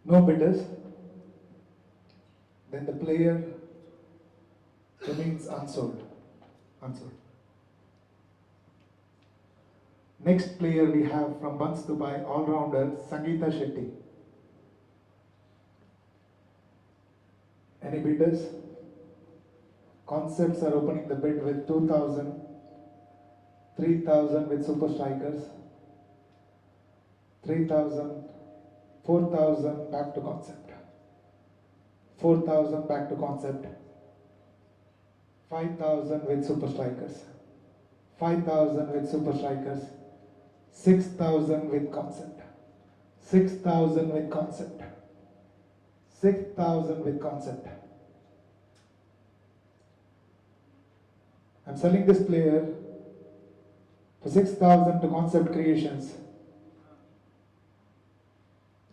Speaker 1: No bidders. Then the player remains unsold. Next player we have from Buns Dubai, all-rounder Sangita Shetty. Any bidders? Concepts are opening the bid with 2,000, 3,000 with super strikers, 3,000, 4,000 back to concept, 4,000 back to concept, 5,000 with super strikers, 5,000 with super strikers, 6,000 with concept, 6,000 with concept, 6,000 with concept. I'm selling this player for 6,000 to Concept Creations.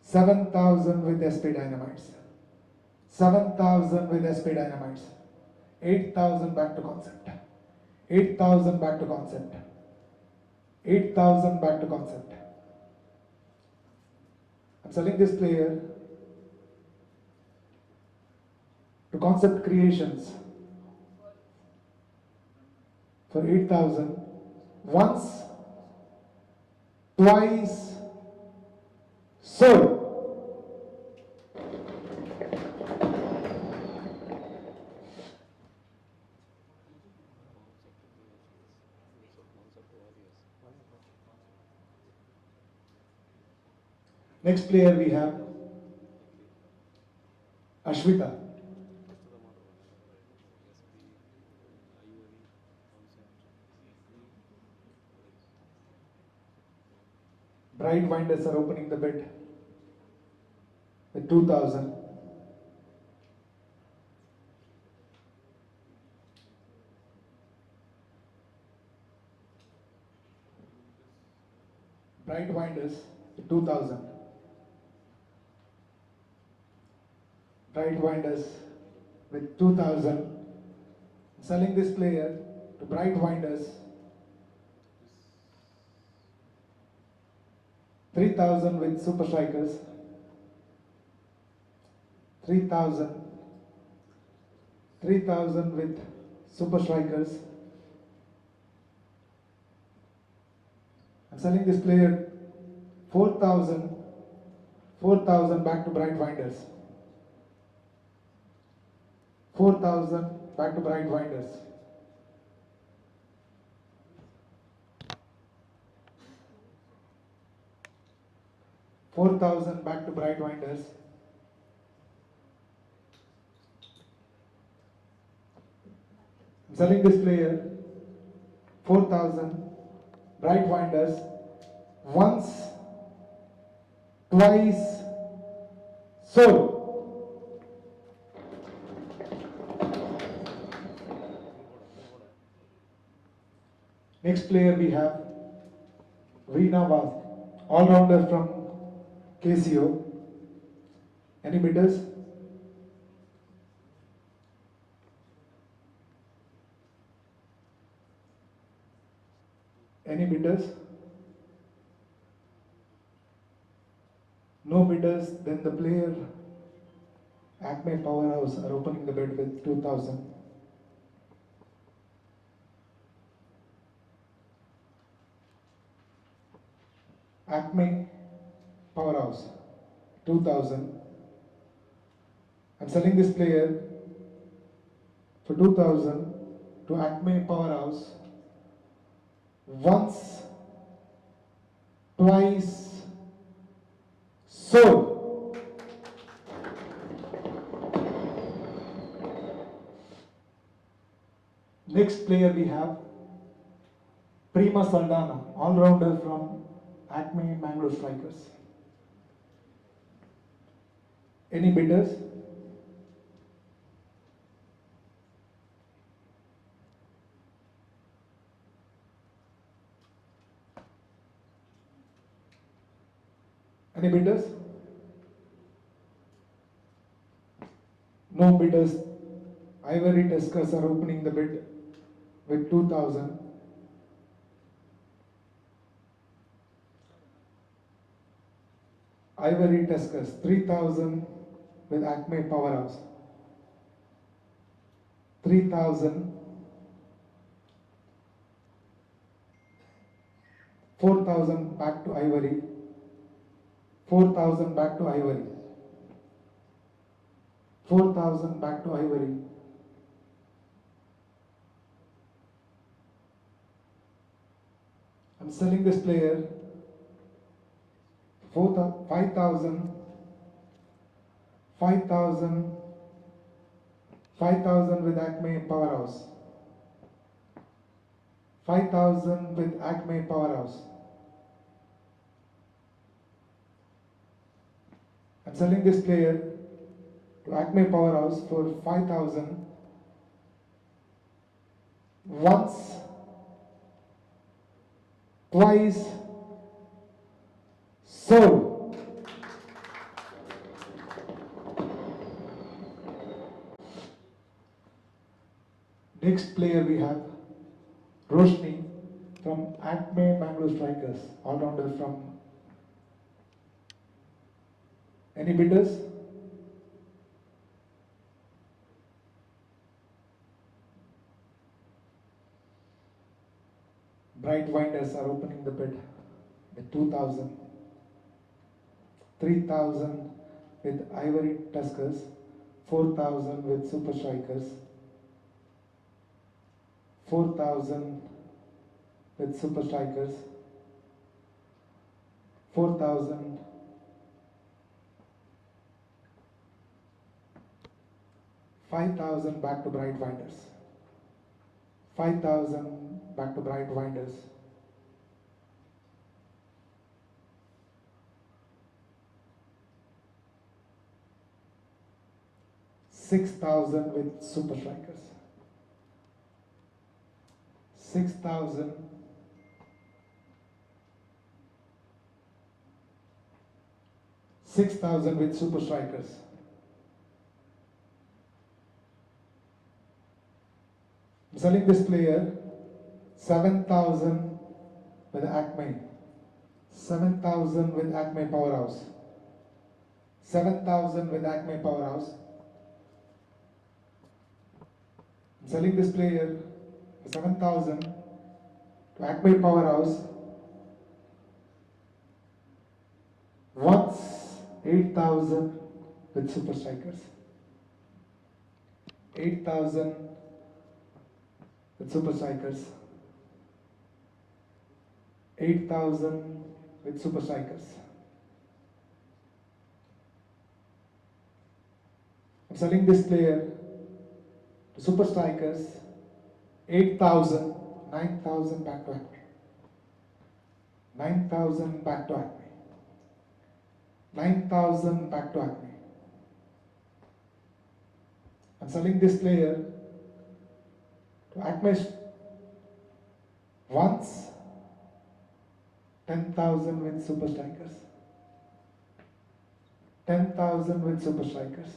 Speaker 1: 7,000 with SP Dynamites. 7,000 with SP Dynamites. 8,000 back to Concept. 8,000 back to Concept. 8,000 back to Concept. I'm selling this player to Concept Creations for 8,000. Once, twice, sold. Next player we have Ashita. Bright Winders are opening the bid with 2,000. Bright Winders with 2,000. Bright Winders with 2,000. Selling this player to Bright Winders 3,000 with Super Strikers. 3,000. 3,000 with Super Strikers. I'm selling this player 4,000. 4,000 back to Bright Winders. 4,000 back to Bright Winders. $4,000 back to Bright Winders. I'm selling this player 4,000 Bright Winders. Once, twice, sold. Next player we have Veena Vaz, all-rounder from KCO. Any bidders? Any bidders? No bidders, then the player Acme Powerhouse are opening the bid with 2,000. Acme Powerhouse 2,000. I'm selling this player for 2,000 to Acme Powerhouse. Once, twice, sold. Next player we have Prima Saldana, all-rounder from Acme Bangalore Strikers. Any bidders? Any bidders? No bidders. Ivory Tuskers are opening the bid with 2,000. Ivory Tuskers 3,000 with Acme Powerhouse. 3,000. 4,000 back to Ivory. 4,000 back to Ivory. 4,000 back to Ivory. I'm selling this player 5,000. 5,000. 5,000 with Acme Powerhouse. 5,000 with Acme Powerhouse. I'm selling this player to Acme Powerhouse for 5,000. Once, twice, sold. Next player we have Roshni from Acme Bangalore Strikers, all-rounder from. Any bidders? Bright Winders are opening the bid with 2,000. 3,000 with Ivory Tuskers. 4,000 with Super Strikers. 4,000 with Super Strikers. 4,000. 5,000 back to Bright Winders. 5,000 back to Bright Winders. 6,000 with Super Strikers. 6,000. 6,000 with Super Strikers. I'm selling this player 7,000 with Acme. 7,000 with Acme Powerhouse. 7,000 with Acme Powerhouse. I'm selling this player 7,000 to Acme Powerhouse. Once 8,000 with Super Strikers. 8,000 with Super Strikers. 8,000 with Super Strikers. I'm selling this player to Super Strikers. 8,000, 9,000 back to Acme. 9,000 back to Acme. 9,000 back to Acme. I'm selling this player to Acme once. 10,000 with Super Strikers. 10,000 with Super Strikers.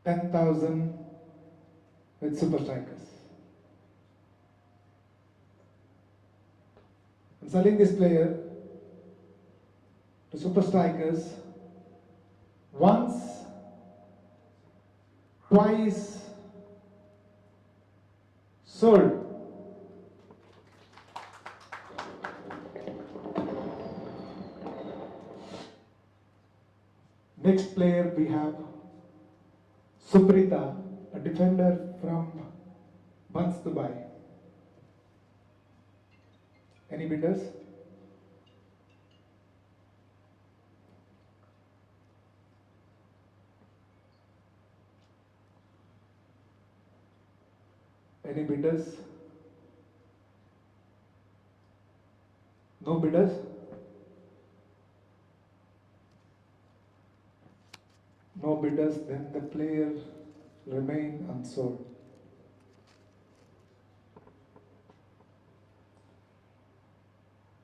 Speaker 1: 10,000 with Super Strikers. I'm selling this player to Super Strikers once, twice, sold. Next player we have Suprita, a defender from Buns, Dubai. Any bidders? Any bidders? No bidders? No bidders, then the player remain unsold.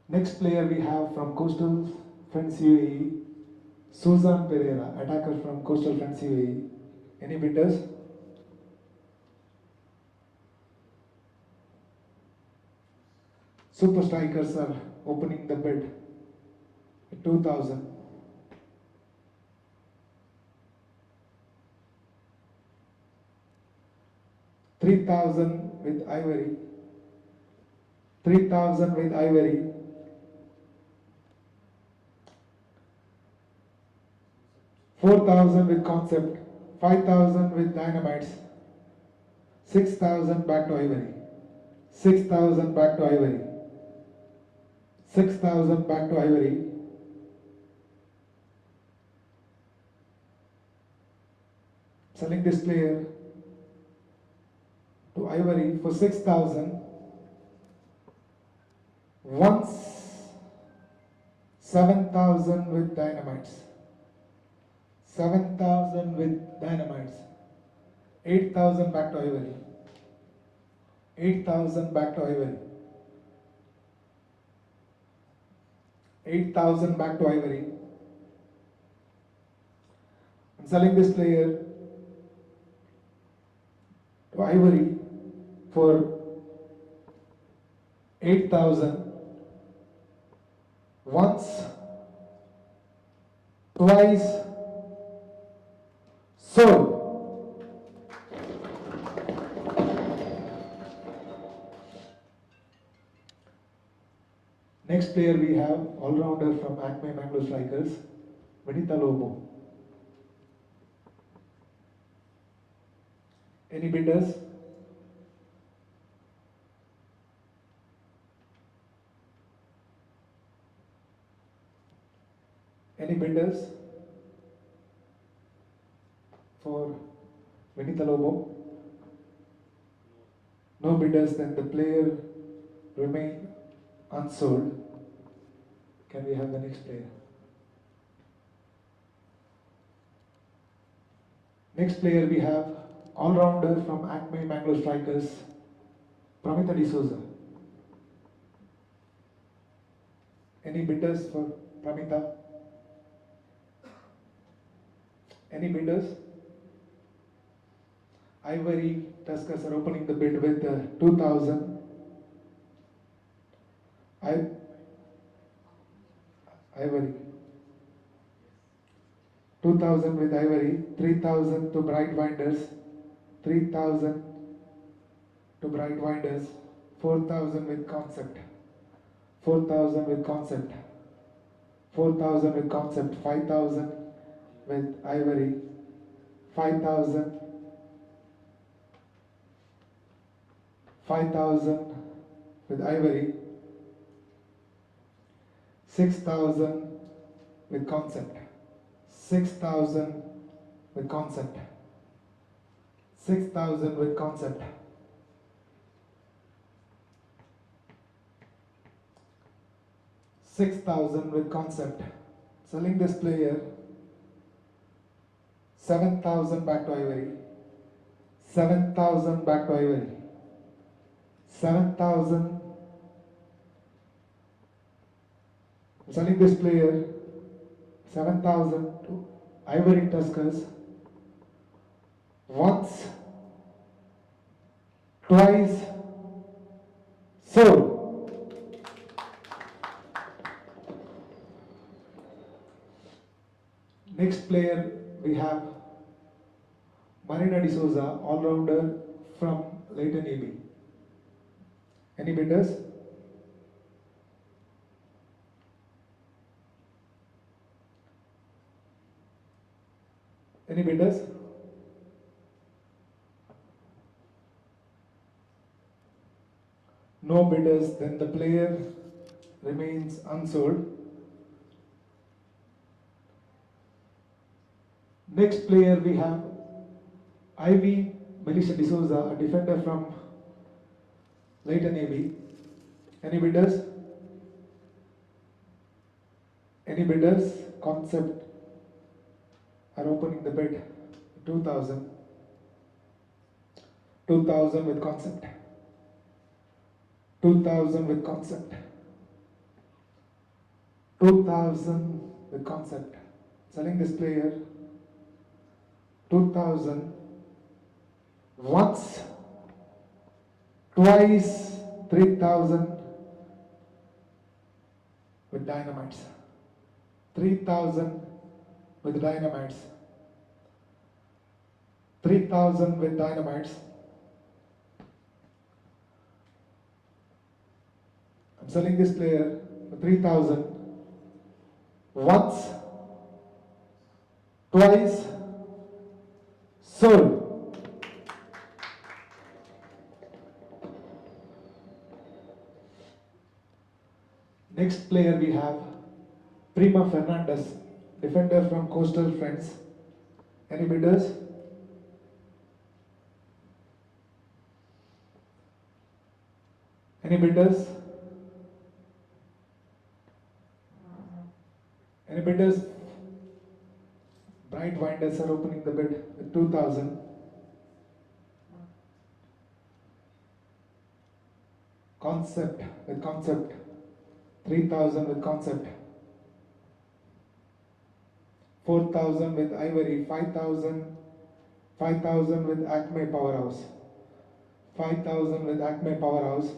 Speaker 1: Next player we have from Coastal Friends UAE, Susan Pereira, attacker from Coastal Friends UAE. Any bidders? Super Strikers are opening the bid at 2,000. 3,000 with Ivory. 3,000 with Ivory. 4,000 with Concept. 5,000 with Dynamites. 6,000 back to Ivory. 6,000 back to Ivory. 6,000 back to Ivory. Selling this player to Ivory for 6,000. Once 7,000 with Dynamites. 7,000 with Dynamites. 8,000 back to Ivory. 8,000 back to Ivory. 8,000 back to Ivory. I'm selling this player to Ivory for 8,000. Once, twice, sold. Next player we have all-rounder from Acme Bangalore Strikers, Melita. Any bidders? Any bidders for Melita? No bidders, then the player remain unsold. Can we have the next player? Next player we have all-rounder from Acme Bangalore Strikers, Pramita D'Souza. Any bidders for Pramita? Any bidders? Ivory Tuskers are opening the bid with 2,000. Ivory. 2,000 with Ivory, 3,000 to Bright Winders, 3,000 to Bright Winders, 4,000 with Concept, 4,000 with Concept, 4,000 with Concept, 5,000 with Ivory, 5,000, 5,000 with Ivory, 6,000 with Concept, 6,000 with Concept, 6,000 with Concept, 6,000 with Concept. Selling this player, 7,000 back to Ivory, 7,000 back to Ivory, 7,000. Selling this player, 7,000 to Ivory Tuskers. Once, twice, sold. Next player we have Marina D'Souza, all-rounder from Leighton EB. Any bidders? Any bidders? No bidders, then the player remains unsold. Next player we have Ivy Melissa D'Souza, a defender from Leighton AB. Any bidders? Any bidders? Concept are opening the bid. 2,000. 2,000 with Concept. 2,000 with Concept. 2,000 with Concept. Selling this player, 2,000. Once, twice, 3,000 with Dynamites. 3,000 with Dynamites. 3,000 with Dynamites. I'm selling this player for 3,000. Once, twice, sold. Next player we have Prima Fernandez, defender from Coastal Friends. Any bidders? Any bidders? Any bidders? Bright Winders are opening the bid with 2,000. Concept with Concept. 3,000 with Concept. 4,000 with Ivory. 5,000. 5,000 with Acme Powerhouse. 5,000 with Acme Powerhouse.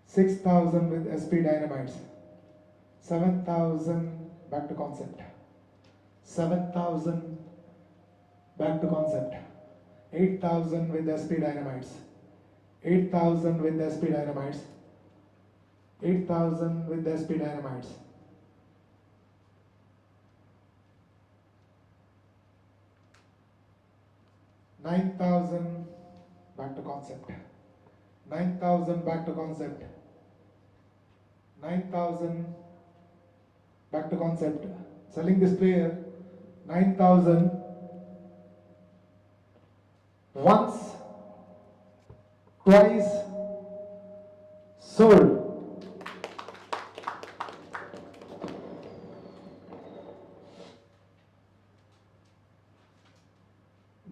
Speaker 1: 6,000 with SP Dynamites. 7,000 back to Concept. 7,000 back to Concept. 8,000 with SP Dynamites. 8,000 with SP Dynamites. 8,000 with SP Dynamites. 9,000 back to concept. 9,000 back to concept. 9,000 back to concept. Selling this player 9,000 once, twice, sold.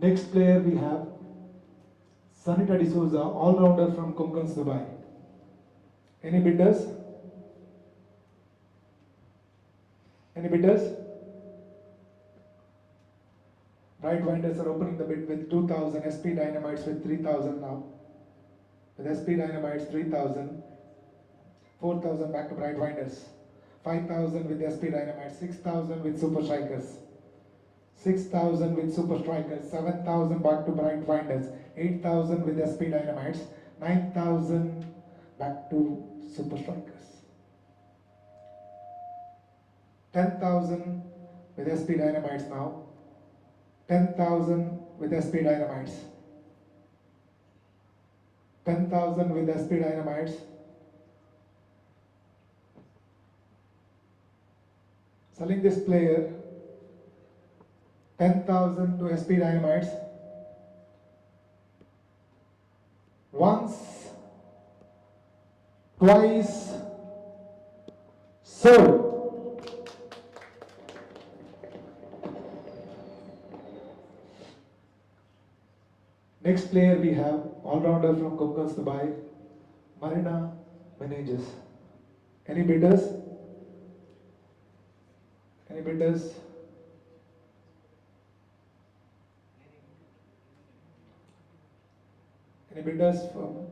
Speaker 1: Next player we have Sangita D'Souza, all-rounder from Konkans, Dubai. Any bidders? Any bidders? Right winders are opening the bid with 2,000, SP Dynamites with 3,000 now. With SP Dynamites 3,000, 4,000 back to Bright Winders, 5,000 with SP Dynamites, 6,000 with Super Strikers, 6,000 with Super Strikers, 7,000 back to Bright Winders, 8,000 with SP Dynamites, 9,000 back to Super Strikers, 10,000 with SP Dynamites now, 10,000 with SP Dynamites, 10,000 with SP Dynamites, selling this player 10,000 to SP Dynamites, once, twice, sold. Next player we have all-rounder from Konkans, Dubai, Marina Meneges. Any bidders? Any bidders? Any bidders from?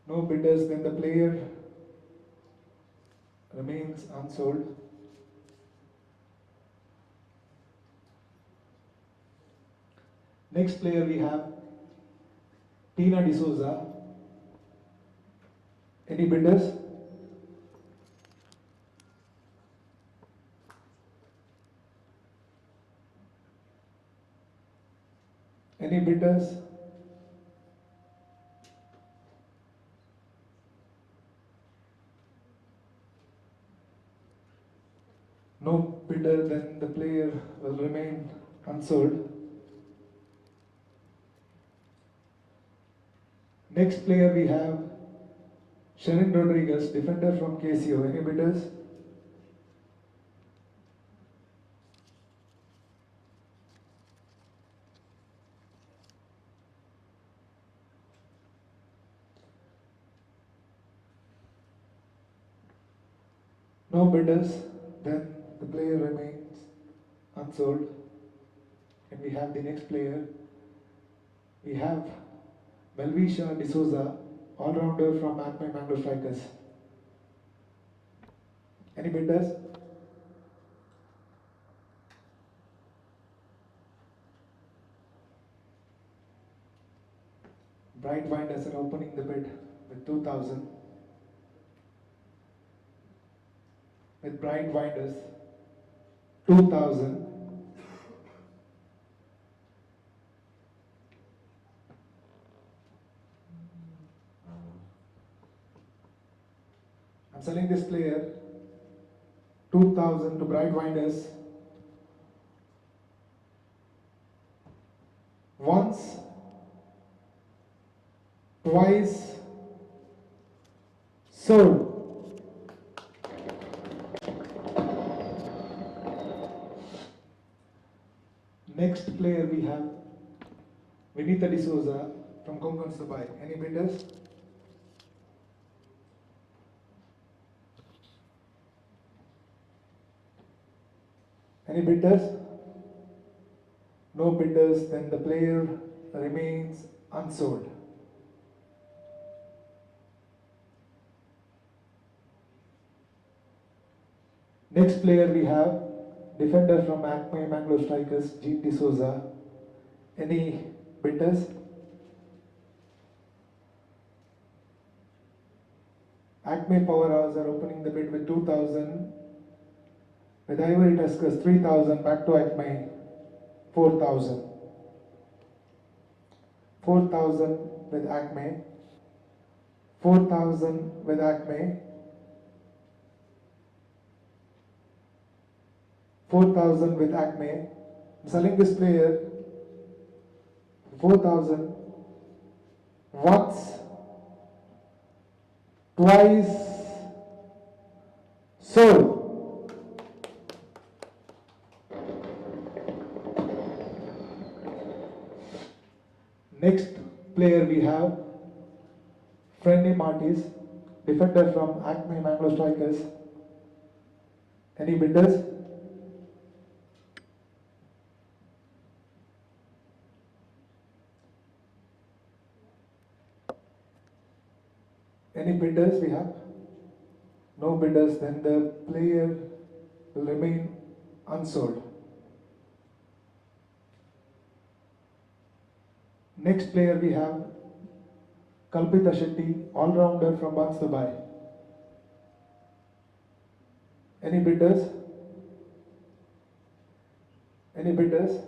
Speaker 1: No bidders, then the player remains unsold. Next player we have Tina D'Souza. Any bidders? Any bidders? No bidder, then the player will remain unsold. Next player we have Sharon Rodriguez, defender from KCO. Any bidders? No bidders, then the player remains unsold. And we have the next player. We have Mavis D'Souza, all-rounder from Bangalore Strikers. Any bidders? Bright Winders are opening the bid with 2,000. With Bright Winders, 2,000. I'm selling this player 2,000 to Bright Winders. Once, twice, sold. Next player we have Vinita D'Souza from Konkans, Dubai. Any bidders? Any bidders? No bidders, then the player remains unsold. Next player we have Defender from Acme Bangalore Strikers, Jita Souza. Any bidders? Acme Powerhouse are opening the bid with 2,000. With Ivory Tuskers 3,000. Back to Acme 4,000. 4,000 with Acme. 4,000 with Acme. 4,000 with Acme. I'm selling this player 4,000 once, twice, sold. Next player we have Friendly Martis, defender from Acme Bangalore Strikers. Any bidders? Any bidders we have? No bidders, then the player will remain unsold. Next player we have Kalpita Shetty, all-rounder from Bans Dubai. Any bidders? Any bidders?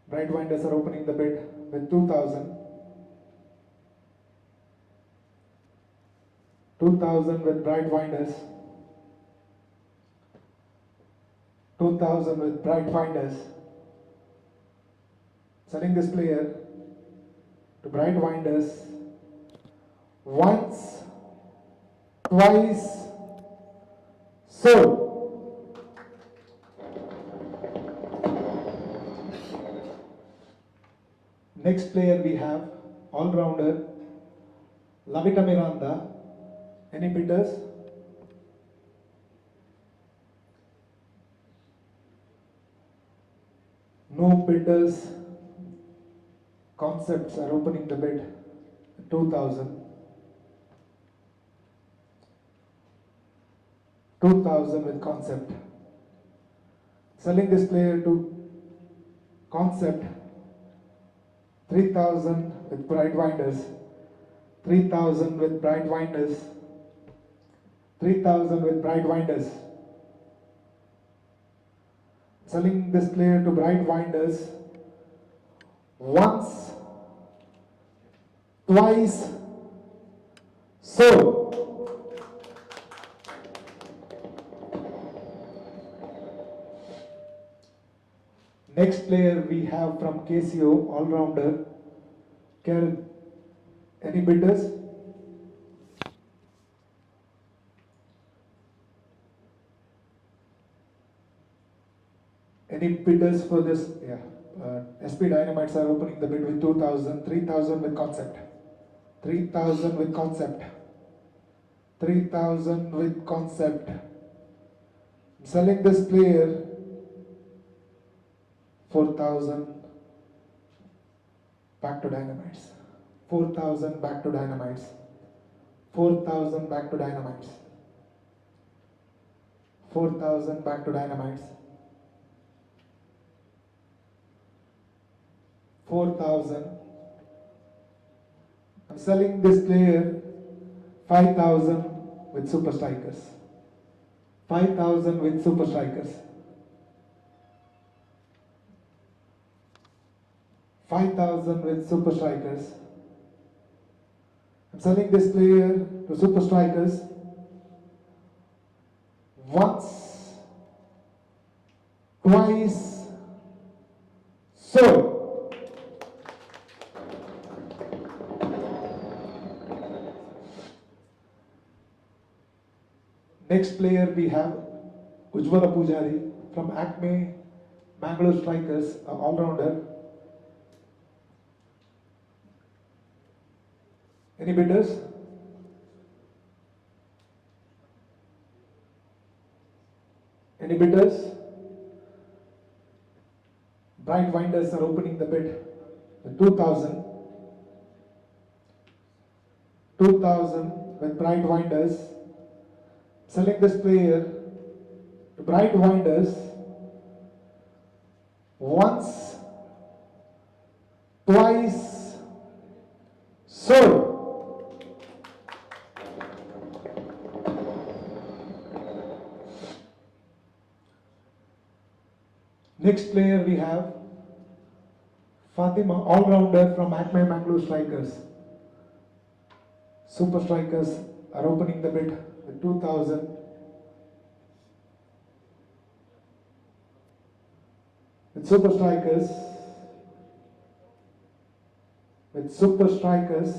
Speaker 1: Bright Winders are opening the bid with 2,000. 2,000 with Bright Winders. 2,000 with Bright Winders. Selling this player to Bright Winders once, twice, sold. Next player we have all-rounder Lavita Miranda. Any bidders? No bidders. Concepts are opening the bid 2,000. 2,000 with Concept. Selling this player to Concept 3,000 with Bright Winders. 3,000 with Bright Winders. 3,000 with Bright Winders. Selling this player to Bright Winders once, twice, sold. Next player we have from KCO, all-rounder Karen. Any bidders? Any bidders for this? Yeah. SP Dynamites are opening the bid with 2,000, 3,000 with Concept. 3,000 with Concept. 3,000 with Concept. I'm selling this player 4,000 back to Dynamites. 4,000 back to Dynamites. 4,000 back to Dynamites. 4,000 back to Dynamites. 4,000. I'm selling this player 5,000 with Super Strikers. 5,000 with Super Strikers. 5,000 with Super Strikers. I'm selling this player to Super Strikers once, twice, sold. Next player we have Ujjwala Pujari from Acme Bangalore Strikers, all-rounder. Any bidders? Any bidders? Bright Winders are opening the bid. 2,000. 2,000 with Bright Winders. Select this player to Bright Winders. Once, twice, sold. Next player we have Fatima, all-rounder from Bangalore Strikers. Super Strikers are opening the bid with 2,000. With Super Strikers,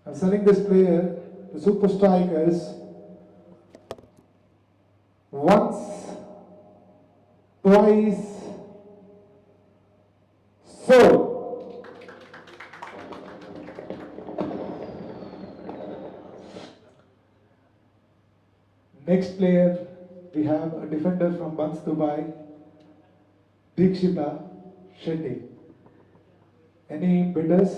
Speaker 1: I'm selling this player to Super Strikers once, twice, sold. Next player, we have a defender from Buns Dubai, Jita, Shetty. Any bidders?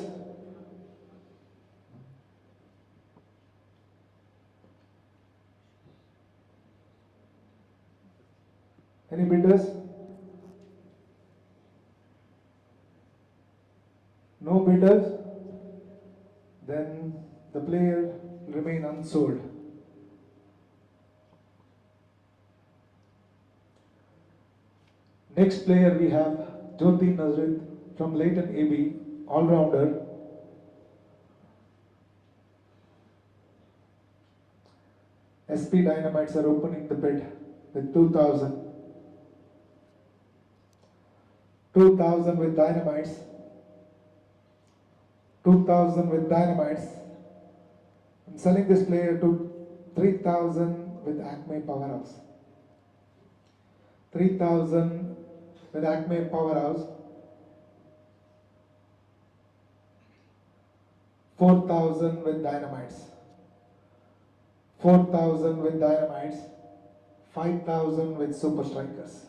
Speaker 1: Any bidders? No bidders? Then the player will remain unsold. Next player we have Jyoti Nazrit from Leighton AB, all-rounder. SP Dynamites are opening the bid with 2,000. 2,000 with Dynamites. 2,000 with Dynamites. I'm selling this player to 3,000 with Acme Powerhouse. 3,000 with Acme Powerhouse. 4,000 with Dynamites. 4,000 with Dynamites. 5,000 with Super Strikers.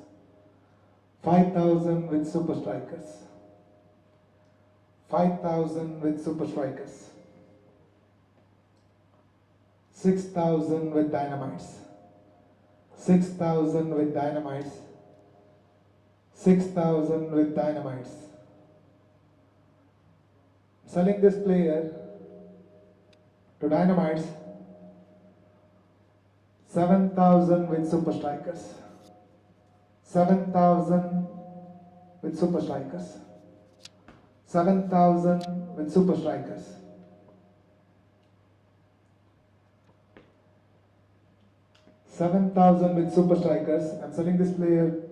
Speaker 1: 5,000 with Super Strikers. 5,000 with Super Strikers. 6,000 with Dynamites. 6,000 with Dynamites. 6,000 with Dynamites. Selling this player to Dynamites. 7,000 with Super Strikers. 7,000 with Super Strikers. 7,000 with Super Strikers. 7,000 with Super Strikers. I'm selling this player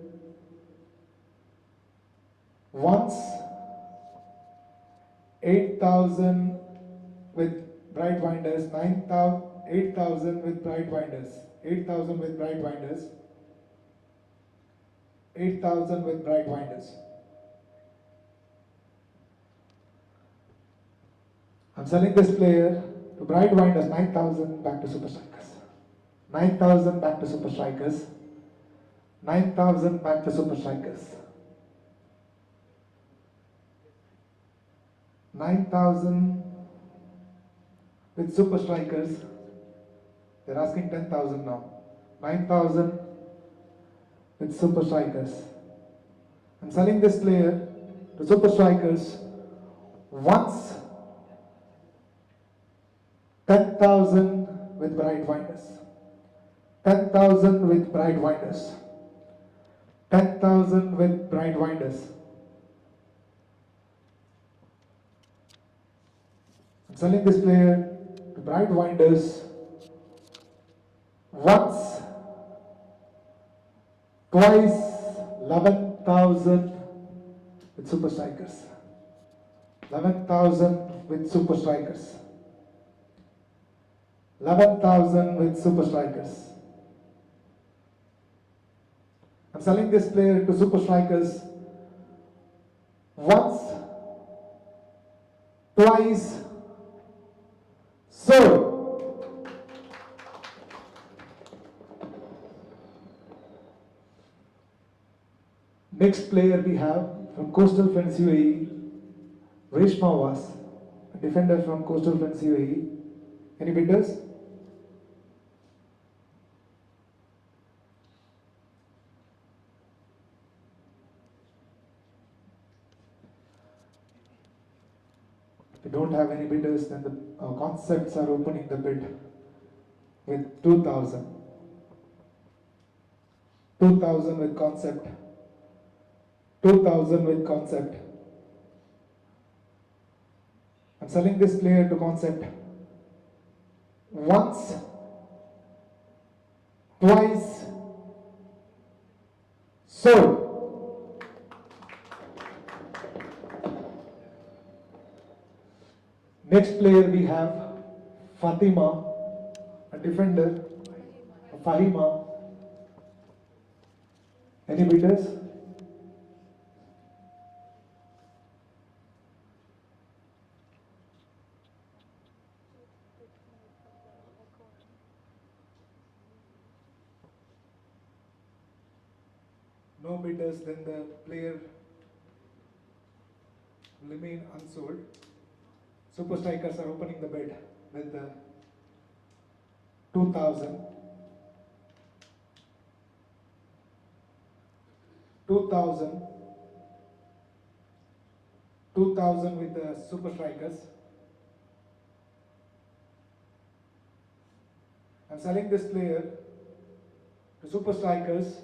Speaker 1: once. 8,000 with Bright Winders. 8,000 with Bright Winders. 8,000 with Bright Winders. 8,000 with Bright Winders. I'm selling this player to Bright Winders. 9,000 back to Super Strikers. 9,000 back to Super Strikers. 9,000 back to Super Strikers. 9,000 with Super Strikers. They're asking 10,000 now. 9,000 with Super Strikers. I'm selling this player to Super Strikers once. 10,000 with Bright Winders. 10,000 with Bright Winders. 10,000 with Bright Winders. I'm selling this player to Bright Winders once, twice. 11,000 with Super Strikers. 11,000 with Super Strikers. 11,000 with Super Strikers. I'm selling this player to Super Strikers once, twice, sold. Next player we have from Coastal Friends UAE, Reshma Was, a defender from Coastal Friends UAE. Any bidders? don't have any bidders, then the concepts are opening the bid with 2,000. 2,000 with concept. 2,000 with concept. I'm selling this player to concept. Once, twice, sold. Next player we have Fatima, a defender, Fahima. Any bidders? No bidders, then the player will remain unsold. Super Strikers are opening the bid with 2,000. 2,000. 2,000 with the Super Strikers. I'm selling this player to Super Strikers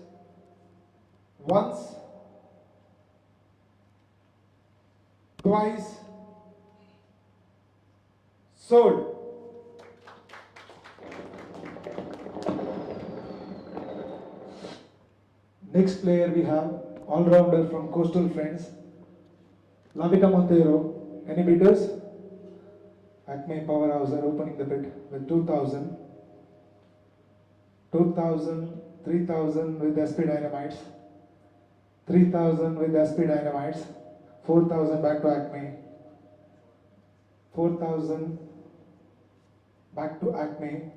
Speaker 1: once, twice, sold. Next player we have all-rounder from Coastal Friends, Lavita Montero. Any bidders? Acme Powerhouse are opening the bid with 2,000. 2,000, 3,000 with SP Dynamites. 3,000 with SP Dynamites. 4,000 back to Acme. 4,000 back to Acme.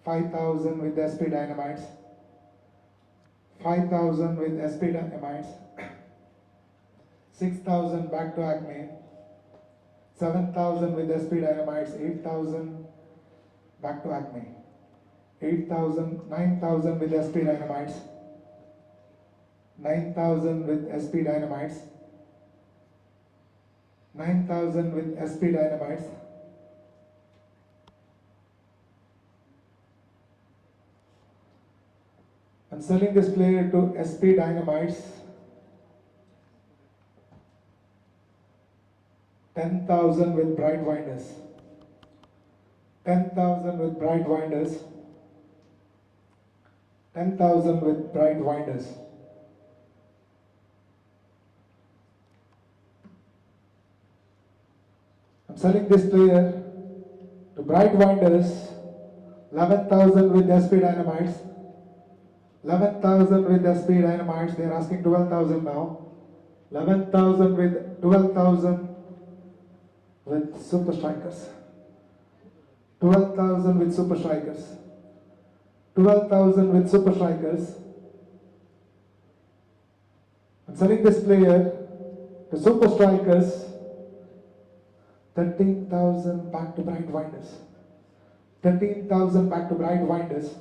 Speaker 1: 5,000 with SP Dynamites. 5,000 with SP Dynamites. 6,000 back to Acme. 7,000 with SP Dynamites. 8,000 back to Acme. 8,000, 9,000 with SP Dynamites. 9,000 with SP Dynamites. 9,000 with SP Dynamites. I'm selling this player to SP Dynamites. 10,000 with Bright Winders. 10,000 with Bright Winders. 10,000 with Bright Winders. I'm selling this player to Bright Winders. 11,000 with SP Dynamites. 11,000 with SP Dynamites. They are asking 12,000 now. 11,000 with 12,000 with Super Strikers. 12,000 with Super Strikers. 12,000 with Super Strikers. I'm selling this player to Super Strikers. 13,000 back to Bright Winders. 13,000 back to Bright Winders.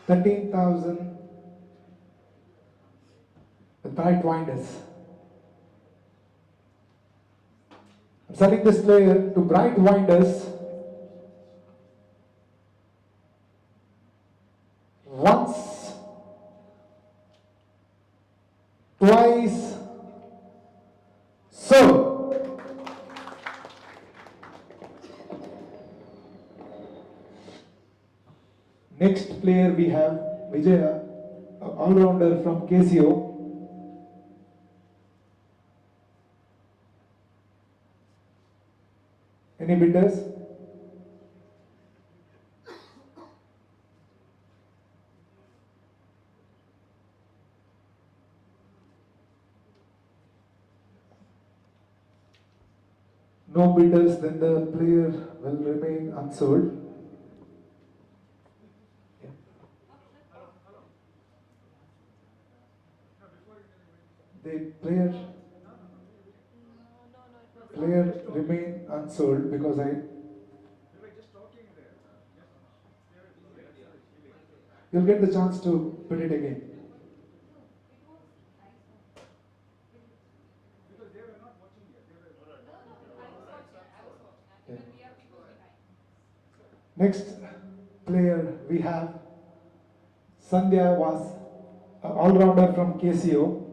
Speaker 1: 13,000 with Bright Winders. I'm selling this player to Bright Winders. Once, twice, so. Next player we have Vijaya, all-rounder from KCO. Any bidders? No bidders, then the player will remain unsold. The player remain unsold because you'll get the chance to put it again. Next player we have Sandhya was an all-rounder from KCO.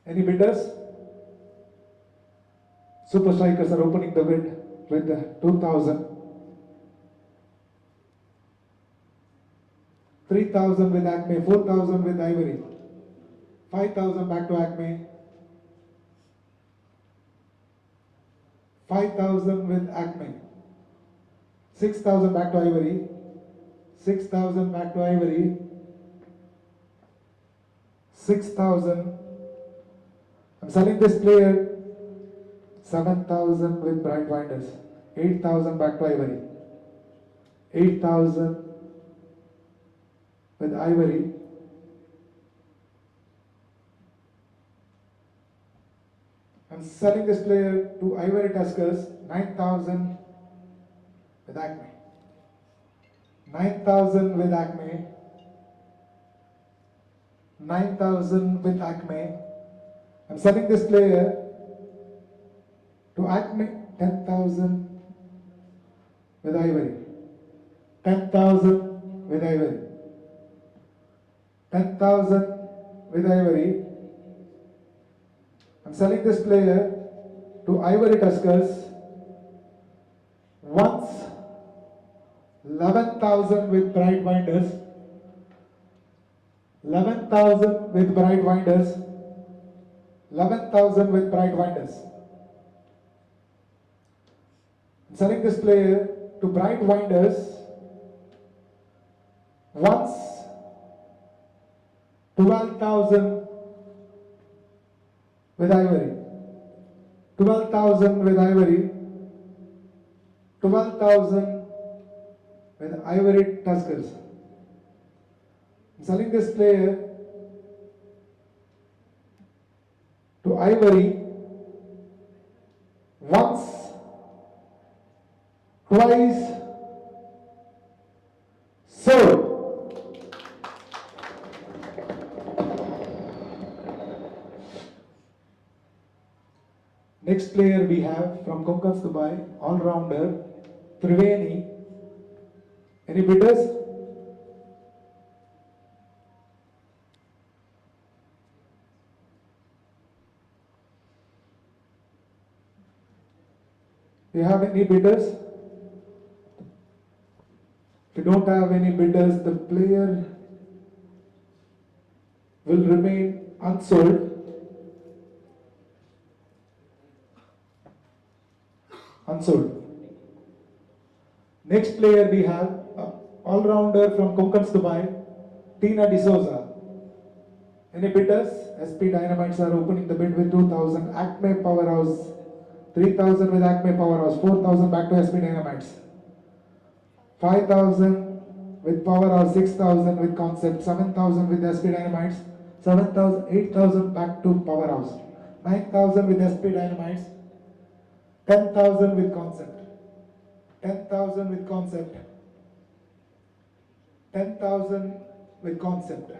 Speaker 1: Any bidders? Super Strikers are opening the bid with 2,000. 3,000 with Acme, 4,000 with Ivory. 5,000 back to Acme. 5,000 with Acme. 6,000 back to Ivory. 6,000 back to Ivory. 6,000. I'm selling this player 7,000 with Bright Winders. 8,000 back to Ivory. 8,000 with Ivory. I'm selling this player to Ivory Tuskers. 9,000 with Acme. 9,000 with Acme. 9,000 with Acme. I'm selling this player to Acme. 10,000 with Ivory. 10,000 with Ivory. 10,000 with Ivory. I'm selling this player to Ivory Tuskers. Once 11,000 with Bright Winders. 11,000 with Bright Winders. 11,000 with Bright Winders. I'm selling this player to Bright Winders. Once 12,000 with Ivory. 12,000 with Ivory. 12,000 with Ivory Tuskers. I'm selling this player to Ivory once, twice, sold. Next player we have from Konkans Dubai, all-rounder, Triveni. Any bidders? Do you have any bidders? If you don't have any bidders, the player will remain unsold. Unsold. Next player we have all-rounder from Konkans Dubai, Tina D'Souza. Any bidders? SP Dynamites are opening the bid with 2,000. Acme Powerhouse, 3,000 with Acme Powerhouse. 4,000 back to SP Dynamites. 5,000 with Powerhouse. 6,000 with Concept. 7,000 with SP Dynamites. 7,000, 8,000 back to Powerhouse. 9,000 with SP Dynamites. 10,000 with Concept. 10,000 with Concept. 10,000 with Concept.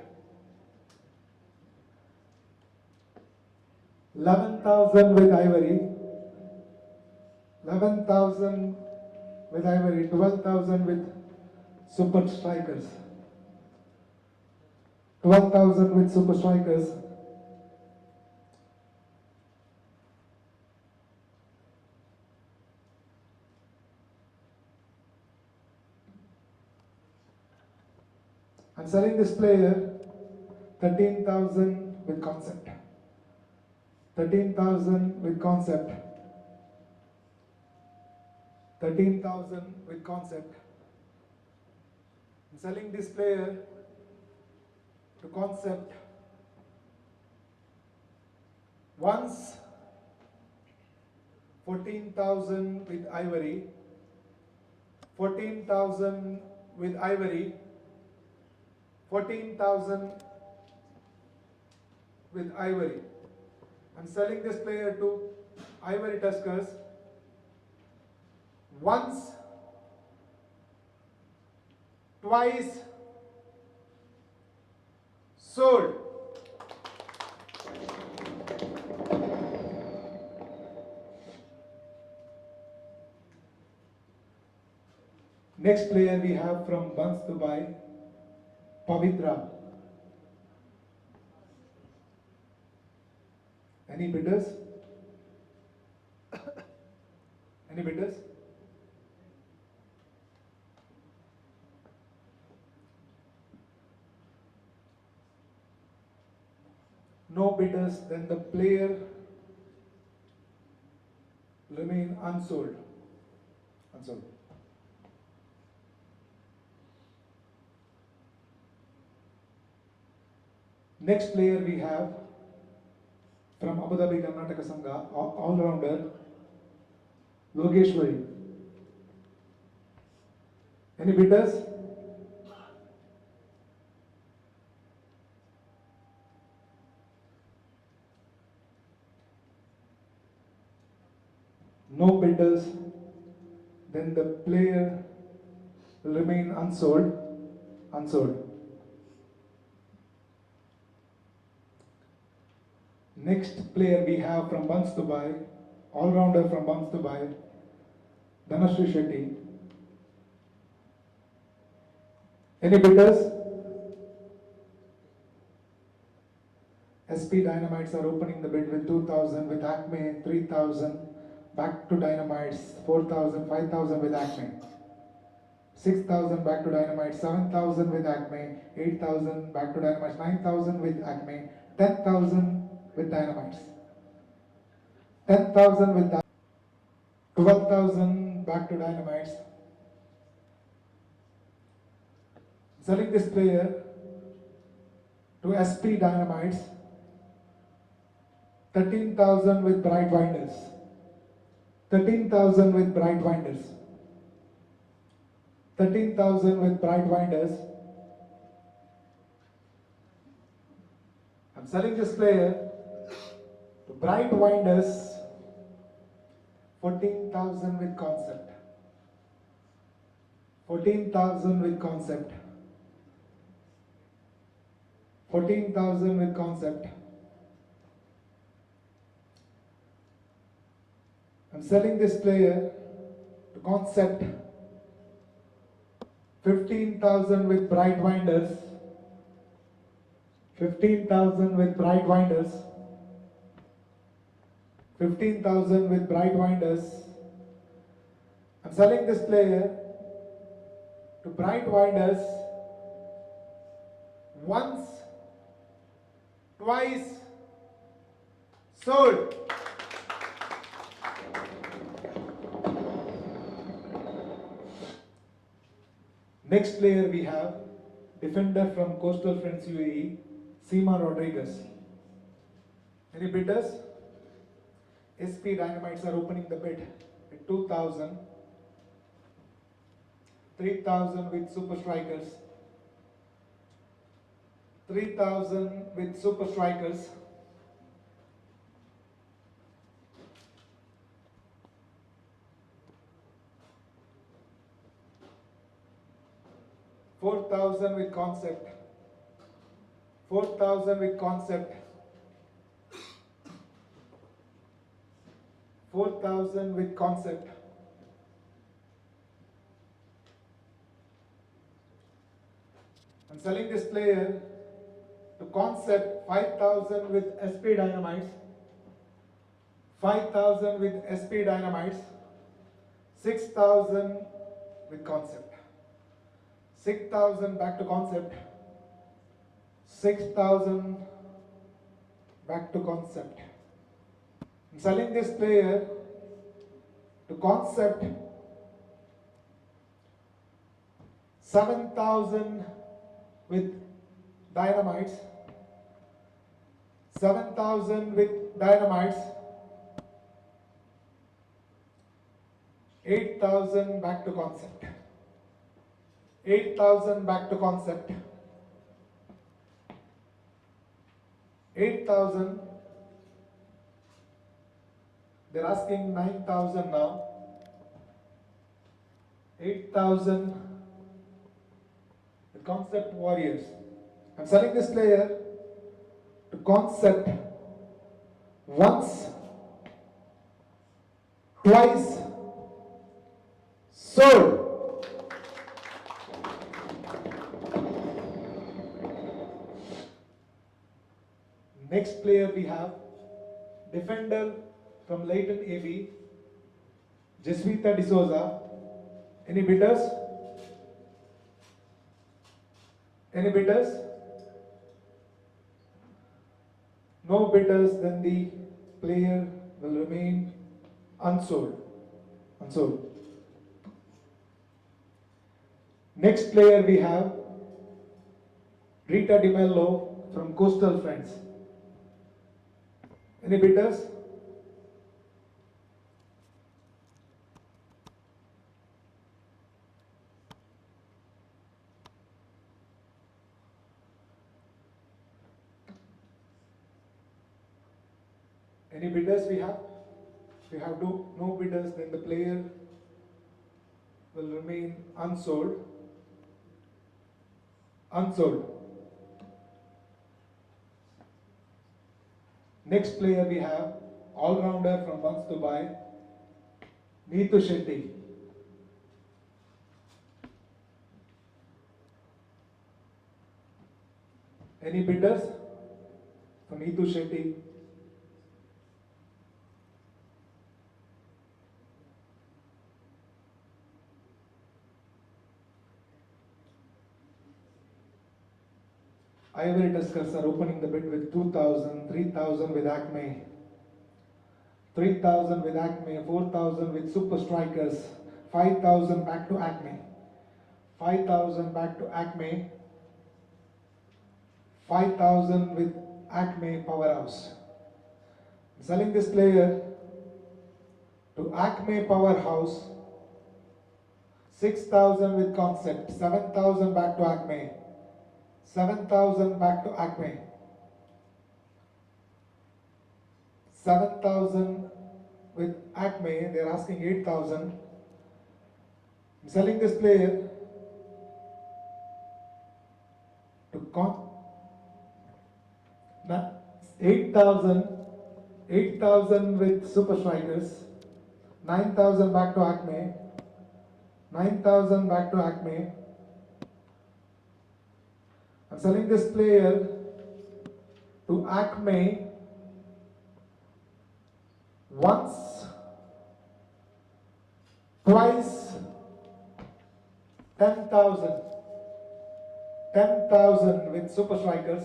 Speaker 1: 11,000 with Ivory. 11,000 with Ivory. 12,000 with Super Strikers. 12,000 with Super Strikers. I'm selling this player 13,000 with Concept. 13,000 with Concept. 13,000 with Concept. I'm selling this player to Concept once, 14,000 with Ivory. 14,000 with Ivory. 14,000 with Ivory. I'm selling this player to Ivory Tuskers once, twice, sold. Next player we have from Buns Dubai, Pavitra. Any bidders? Any bidders? No bidders, then the player remain unsold. Unsold. Next player we have from Abu Dhabi Karnataka Sangha, all-rounder, Logeshwari. Any bidders? No bidders, then the player will remain unsold. Unsold. Next player we have from Buns Dubai, all-rounder from Buns Dubai, Dhanashree Shetty. Any bidders? SP Dynamites are opening the bid with 2,000, with Acme 3,000, back to Dynamites 4,000, 5,000 with Acme, 6,000 back to Dynamites, 7,000 with Acme, 8,000 back to Dynamites, 9,000 with Acme, 10,000 with Dynamites, 10,000 with 12,000 back to Dynamites. Selling this player to SP Dynamites, 13,000 with Bright Winders, 13,000 with Bright Winders, 13,000 with Bright Winders. I'm selling this player to Bright Winders, 14,000 with Concept, 14,000 with Concept, 14,000 with Concept. I'm selling this player to Concept, 15,000 with Bright Winders, 15,000 with Bright Winders, 15,000 with Bright Winders. I'm selling this player to Bright Winders once, twice, sold. Next player we have defender from Coastal Friends UAE, Seema Rodriguez. Any bidders? SP Dynamites are opening the bid at 2,000, 3,000 with Super Strikers, 3,000 with Super Strikers, 4,000 with Concept, 4,000 with Concept, 4,000 with Concept. I'm selling this player to Concept, 5,000 with SP Dynamites, 5,000 with SP Dynamites, 6,000 with Concept, 6,000 back to Concept, 6,000 back to Concept. I'm selling this player to Concept, 7,000 with Dynamites, 7,000 with Dynamites, 8,000 back to Concept, 8,000 back to Concept, 8,000. They're asking 9,000 now. 8,000 the Concept Warriors. I'm selling this player to Concept once, twice, sold. Next player we have defender from Leighton AV, Jesvita D'Souza. Any bidders? Any bidders? No bidders, then the player will remain unsold. Unsold. Next player we have Rita Di Mello from Coastal Friends. Any bidders? Any bidders we have? We have no bidders, then the player will remain unsold. Unsold. Next player we have all-rounder from Wants to Buy, Neetu Shetty. Any bidders for Neetu Shetty? Ivory Tuskers are opening the bid with 2,000, 3,000 with Acme, 3,000 with Acme, 4,000 with Super Strikers, 5,000 back to Acme, 5,000 back to Acme, 5,000 with Acme Powerhouse. Selling this player to Acme Powerhouse, 6,000 with Concept, 7,000 back to Acme, 7,000 back to Acme, 7,000 with Acme, they are asking 8,000. I'm selling this player to 8,000, 8,000 with Super Strikers, 9,000 back to Acme, 9,000 back to Acme. I'm selling this player to Acme once, twice, 10,000. 10,000 with Super Strikers,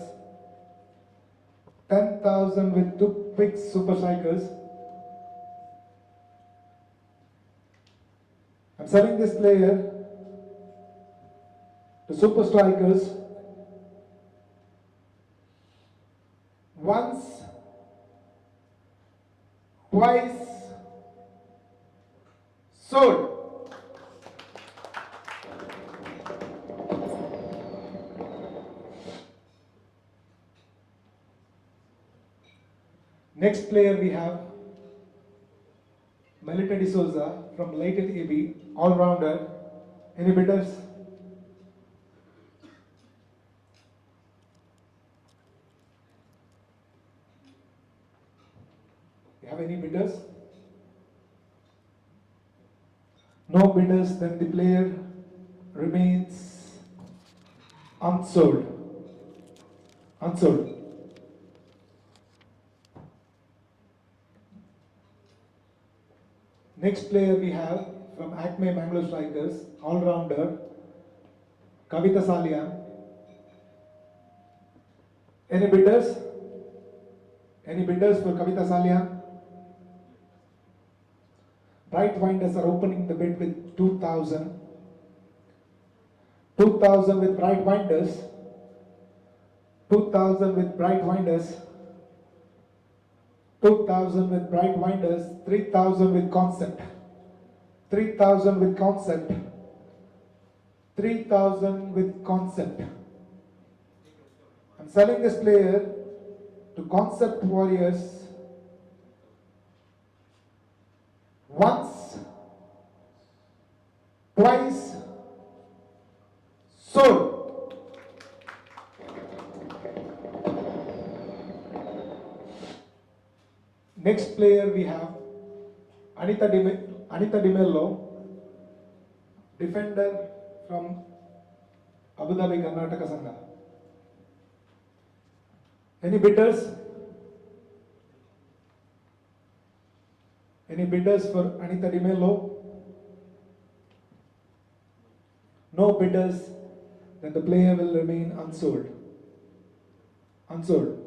Speaker 1: 10,000 with two big Super Strikers. I'm selling this player to Super Strikers once, twice, sold. Next player we have Melita D'Souza from Leighton AB, all-rounder. Any bidders? You have any bidders? No bidders, then the player remains unsold. Unsold. Next player we have from Acme Bangalore Strikers, all-rounder, Kavita Salia. Any bidders? Any bidders for Kavita Salia? Bright Winders are opening the bid with 2,000. 2,000 with Bright Winders. 2,000 with Bright Winders. 2,000 with Bright Winders, 3,000 with Concept, 3,000 with Concept, 3,000 with Concept. I'm selling this player to Concept Warriors once, twice, sold. Next player we have Anita Di Mello, defender from Abu Dhabi, Karnataka Sangha. Any bidders? Any bidders for Anita Di Mello? No bidders, then the player will remain unsold. Unsold.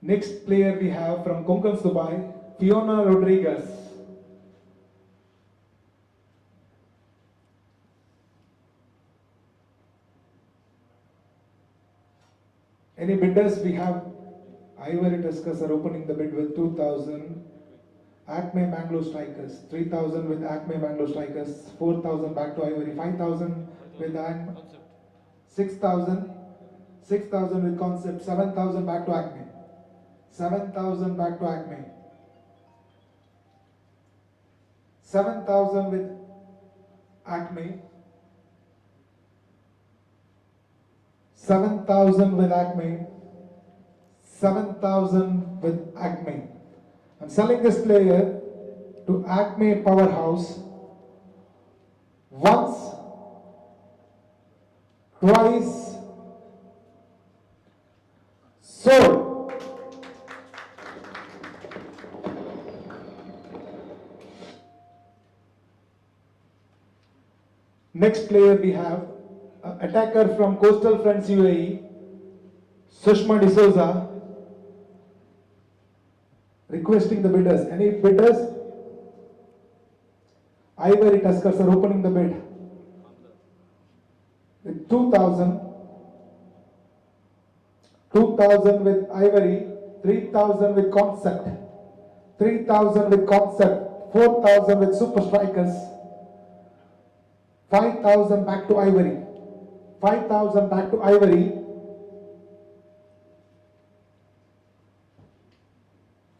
Speaker 1: Next player we have from Konkan, Dubai, Fiona Rodriguez. Any bidders? We have Ivory Tuskers are opening the bid with 2,000. Acme Bangalore Strikers, 3,000 with Acme Bangalore Strikers, 4,000 back to Ivory, 5,000 with Acme, 6,000, 6,000 with Concept, 7,000 back to Acme, 7,000 back to Acme, 7,000 with Acme, 7,000 with Acme, 7,000 with Acme. I'm selling this player to Acme Powerhouse once, twice, sold. Next player we have attacker from Coastal Friends UAE, Sushma D'Souza. Requesting the bidders. Any bidders? Ivory Tuskers are opening the bid with 2,000. 2,000 with Ivory, 3,000 with Concept, 3,000 with Concept, 4,000 with Super Strikers, 5,000 back to Ivory, 5,000 back to Ivory,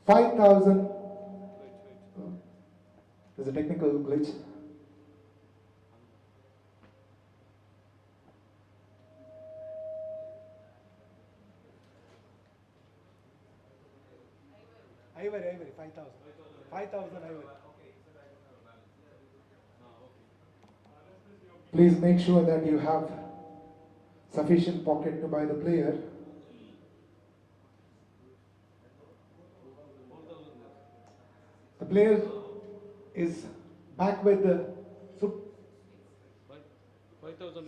Speaker 1: 5,000. There's a technical glitch. Ivory, 5,000. 5,000 Ivory. Please make sure that you have sufficient pocket to buy the player. The player is back with the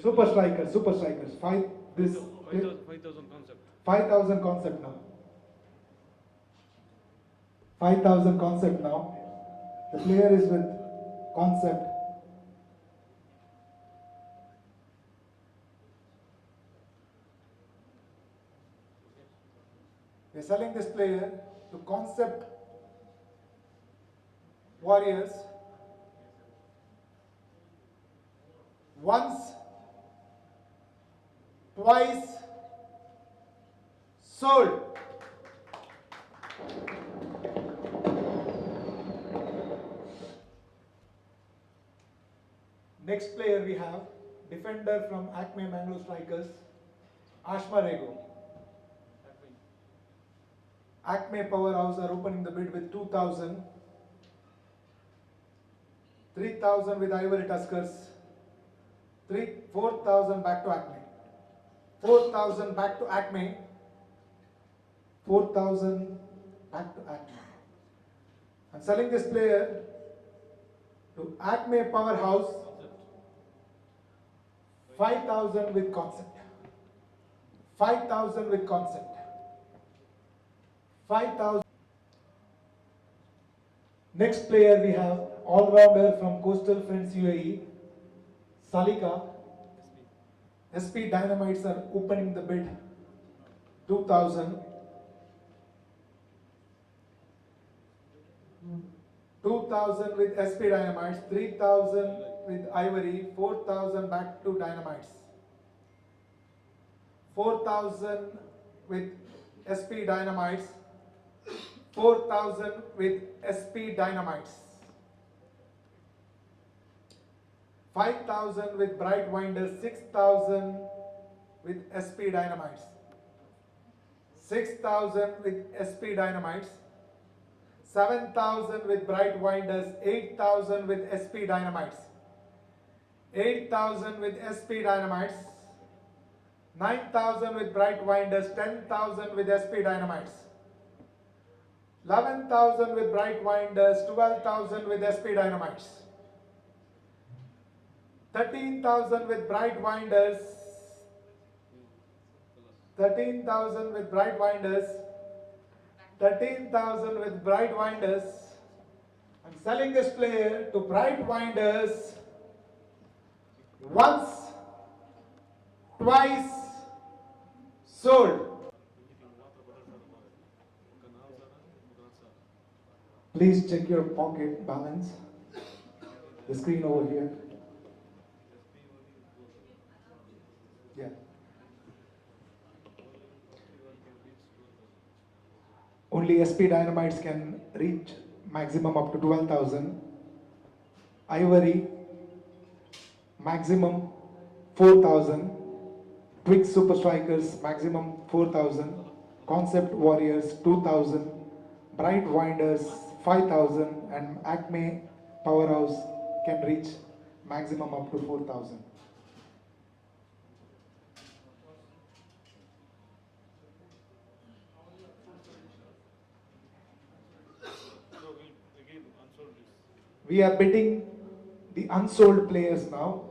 Speaker 1: Super Strikers. Super Strikers. 5,000 concept. 5,000 concept now. 5,000 concept now. The player is with Concept. We are selling this player to Concept Warriors once, twice, sold. Next player we have defender from Acme Bangalore Strikers, Ashma Rego. Acme Powerhouse are opening the bid with 2,000. 3,000 with Ivory Tuskers, 4,000 back to Acme, 4,000 back to Acme, 4,000 back to Acme. I'm selling this player to Acme Powerhouse, 5,000 with Concept, 5,000 with Concept, 5,000. Next player we have all-rounder from Coastal Friends UAE, Salika. SP Dynamites are opening the bid, 2,000. 2,000 with SP Dynamites, 3,000 with Ivory, 4,000 back to Dynamites. 4,000 with SP Dynamites, 4,000 with SP Dynamites, 5,000 with Bright Winders, 6,000 with SP Dynamites, 6,000 with SP Dynamites, 7,000 with Bright Winders, 8,000 with SP Dynamites, 8,000 with SP Dynamites, 9,000 with Bright Winders, 10,000 with SP Dynamites. 11,000 with Bright Winders, 12,000 with SP Dynamites. 13,000 with Bright Winders, 13,000 with Bright Winders, 13,000 with Bright Winders. I'm selling this player to Bright Winders once, twice, sold. Please check your pocket balance. The screen over here. Yeah. Only SP Dynamites can reach maximum up to 12,000. Ivory, maximum 4,000. Twix Super Strikers, maximum 4,000. Concept Warriors, 2,000. Bright Winders, 5,000. And Acme Powerhouse can reach maximum up to 4,000. We are bidding the unsold players now.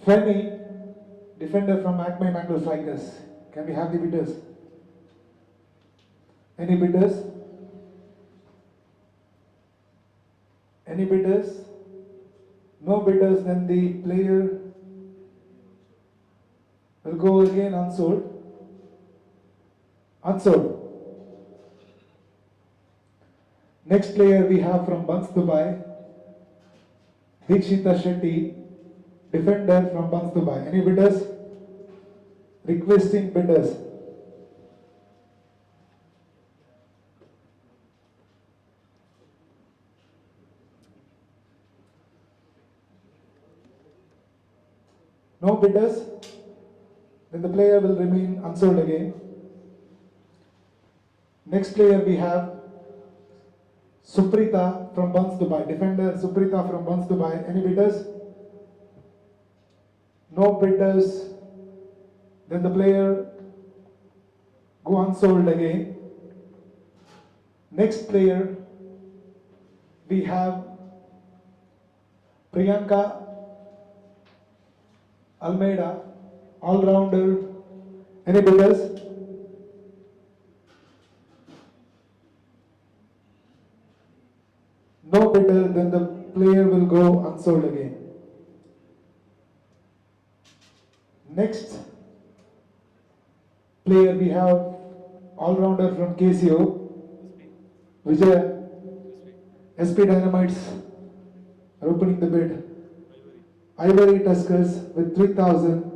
Speaker 1: Femi, defender from Acme Bangalore Strikers. Can we have the bidders? Any bidders? Any bidders? No bidders, then the player will go again unsold. Unsold. Next player we have from Buns Dubai, Jita Shetty, defender from Buns Dubai. Any bidders? Requesting bidders. No bidders? Then the player will remain unsold again. Next player we have Suprita from Buns Dubai. Defender Suprita from Buns Dubai. Any bidders? No bidders. Then the player go unsold again. Next player we have Priyanka Almeida, all-rounder. Any bidders? No bidder, then the player will go unsold again. Next player we have all-rounder from KCO, Vijay. SP Dynamites are opening the bid. Ivory Tuskers with 3,000.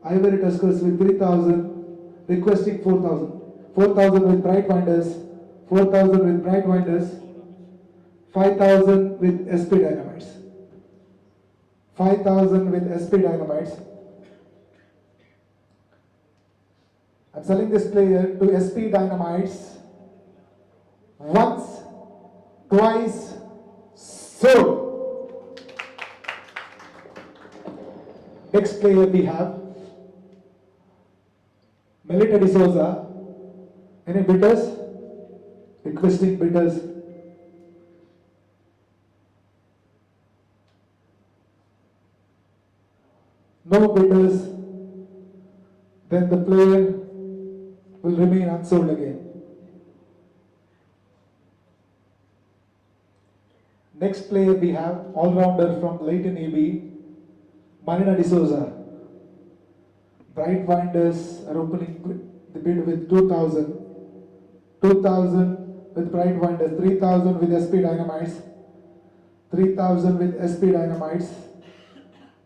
Speaker 1: Ivory Tuskers with 3,000, requesting 4,000. 4,000 with Bright Winders. 4,000 with Bright Winders. 5,000 with SP Dynamites. 5,000 with SP Dynamites. I'm selling this player to SP Dynamites once, twice, sold. Next player we have Melita D'Souza. Any bidders? Requesting bidders. No bidders. Then the player will remain unsold again. Next player we have all-rounder from Leighton AB, Marina D'Souza. Bright Winders are opening the bid with 2,000. 2,000 with Bright Winders, 3,000 with SP Dynamites, 3,000 with SP Dynamites,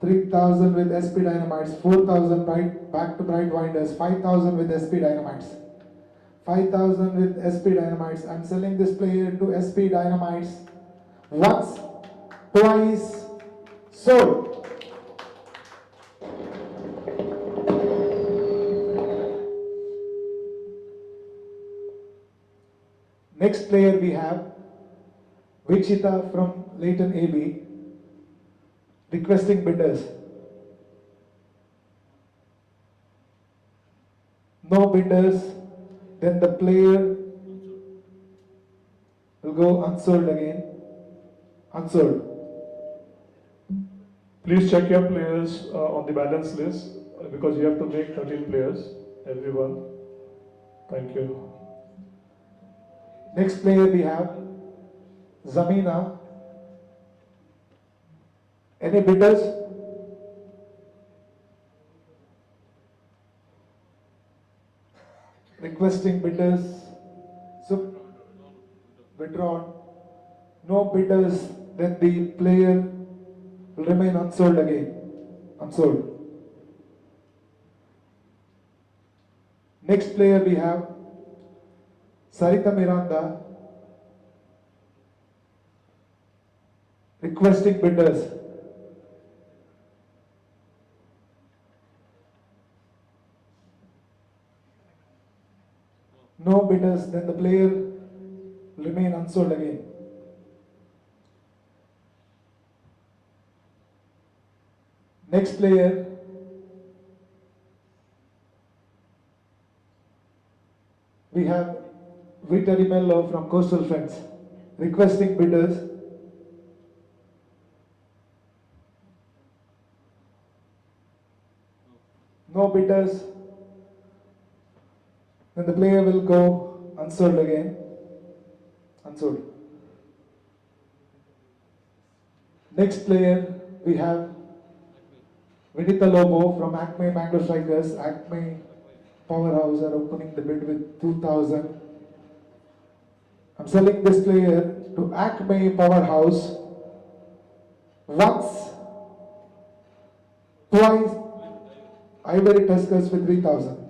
Speaker 1: 3,000 with SP Dynamites, 4,000 back to Bright Winders, 5,000 with SP Dynamites, 5,000 with SP Dynamites. I'm selling this player to SP Dynamites once, twice, sold. Next player we have Jita from Leighton AB, requesting bidders. No bidders, then the player will go unsold again. Unsold.
Speaker 2: Please check your players on the balance list because you have to make 13 players, everyone. Thank you.
Speaker 1: Next player we have Zamina. Any bidders? Requesting bidders. So withdrawn. No bidders, then the player will remain unsold again. Unsold. Next player we have Sarita Miranda, requesting bidders. No bidders, then the player will remain unsold again. Next player we have Vita Di Mello from Coastal Friends, requesting bidders. No bidders, then the player will go unsold again. Unsold. Next player we have Vinita Lobo from Acme Bangalore Strikers. Acme Powerhouse are opening the bid with 2,000. I'm selling this player to Acme Powerhouse once, twice, Ivory Tuskers with 3,000.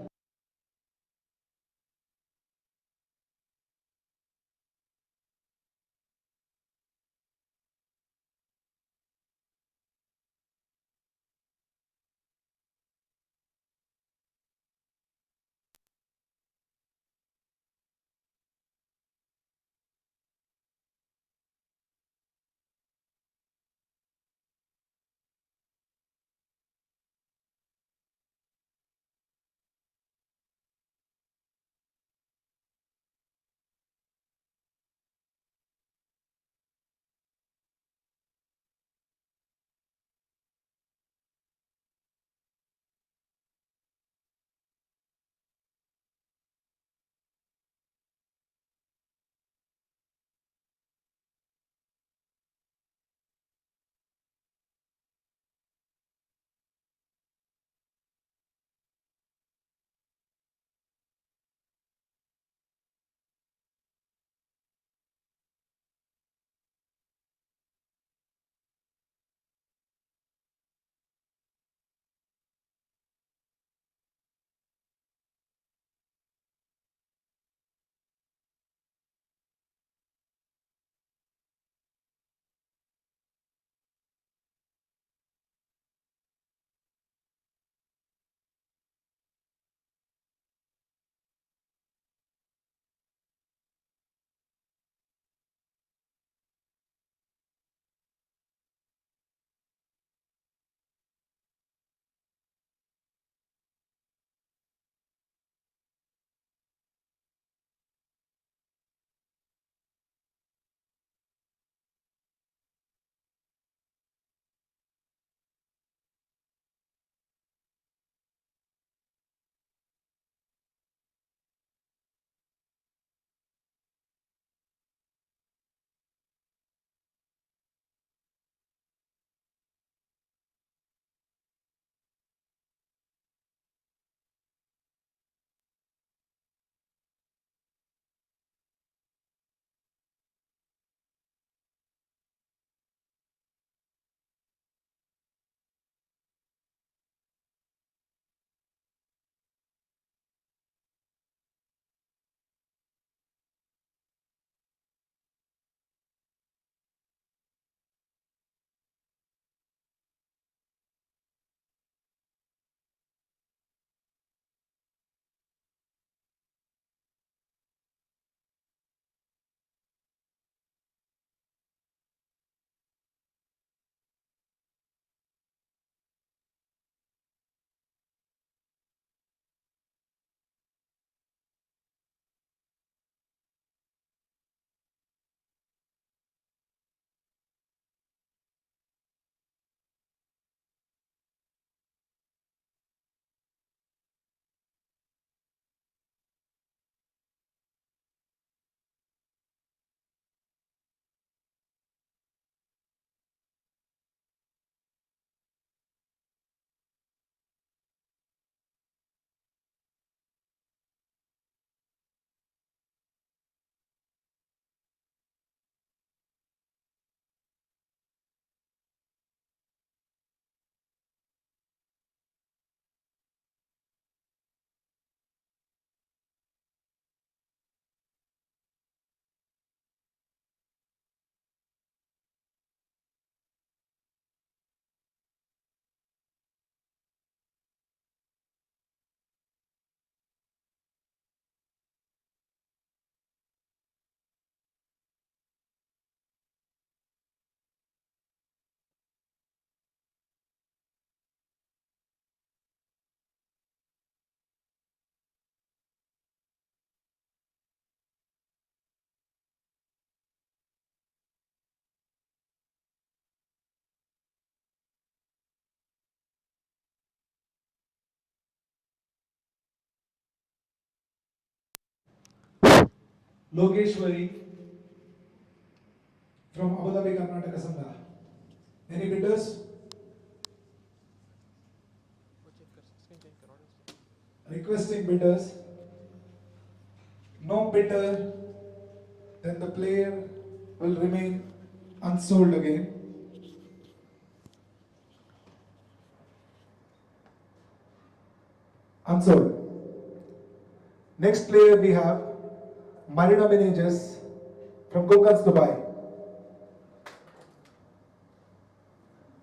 Speaker 1: Lokeshwari from Abu Dhabi, Karnataka Sangha. Any bidders? Requesting bidders. No bidder, then the player will remain unsold again. Unsold. Next player we have Mariam from Kokans, Dubai.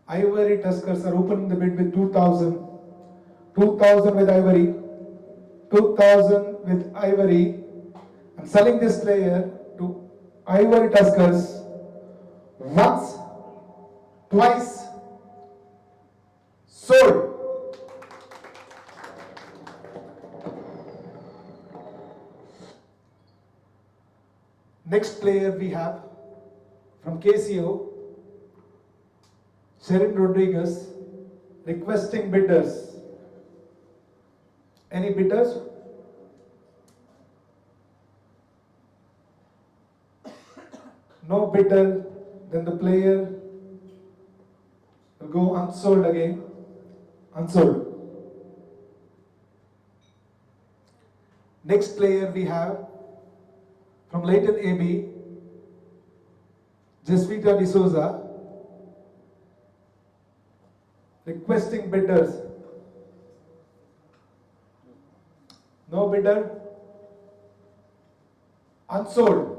Speaker 1: Ivory Tuskers are opening the bid with 2,000. 2,000 with Ivory. 2,000 with Ivory. I'm selling this player to Ivory Tuskers once, twice, sold. Next player we have from KCO, Sherin Rodriguez, requesting bidders. Any bidders? No bidder, then the player will go unsold again. Unsold. Next player we have from Leighton AB, Jasvita D'Souza, requesting bidders. No bidder, unsold.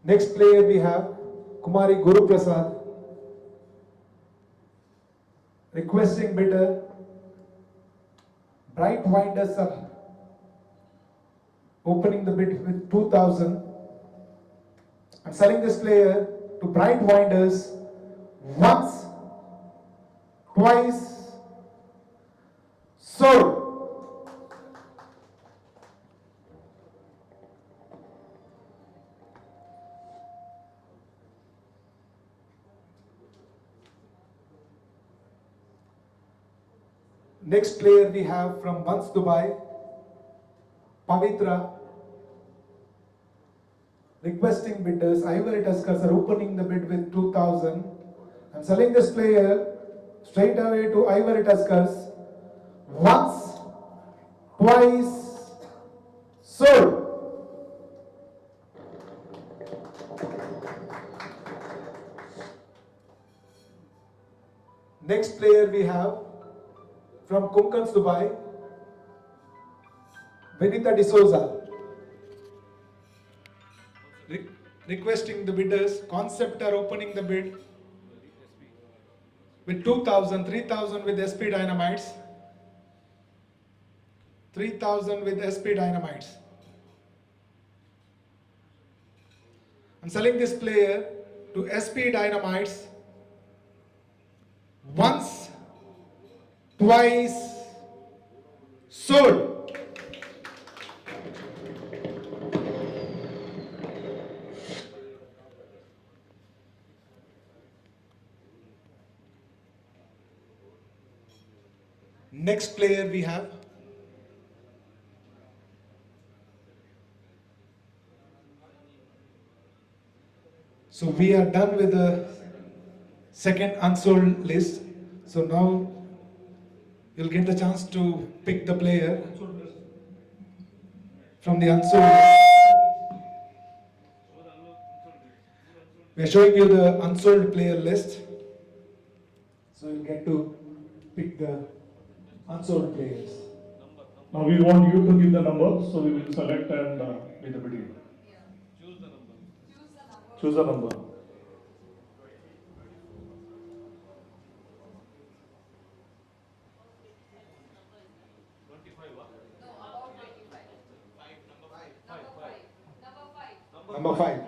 Speaker 1: Next player we have Kumari Guru Prasad, requesting bidder. Bright Winders are opening the bid with 2,000. I'm selling this player to Bright Winders once, twice, sold. Next player we have from Bans Dubai, Pavitra, requesting bidders. Ivory Tuskers are opening the bid with 2,000. I'm selling this player straight away to Ivory Tuskers once, twice, sold. Next player we have from Konkans, Dubai, Benita D'Souza, requesting the bidders. Concept are opening the bid with 2,000, 3,000 with SP Dynamites, 3,000 with SP Dynamites. I'm selling this player to SP Dynamites once, twice, sold. Next player we have so we are done with the second unsold list. So now you'll get the chance to pick the player from the unsold list. We are showing you the unsold player list. So you'll get to pick the unsold players.
Speaker 2: Now we want you to give the number, so we will select and be the bidding. Choose the number. Choose the number.
Speaker 1: Number 5.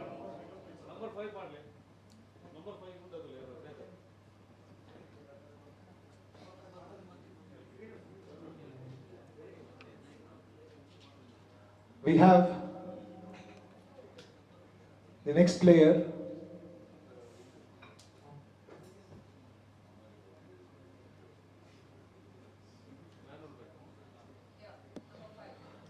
Speaker 1: We have the next player.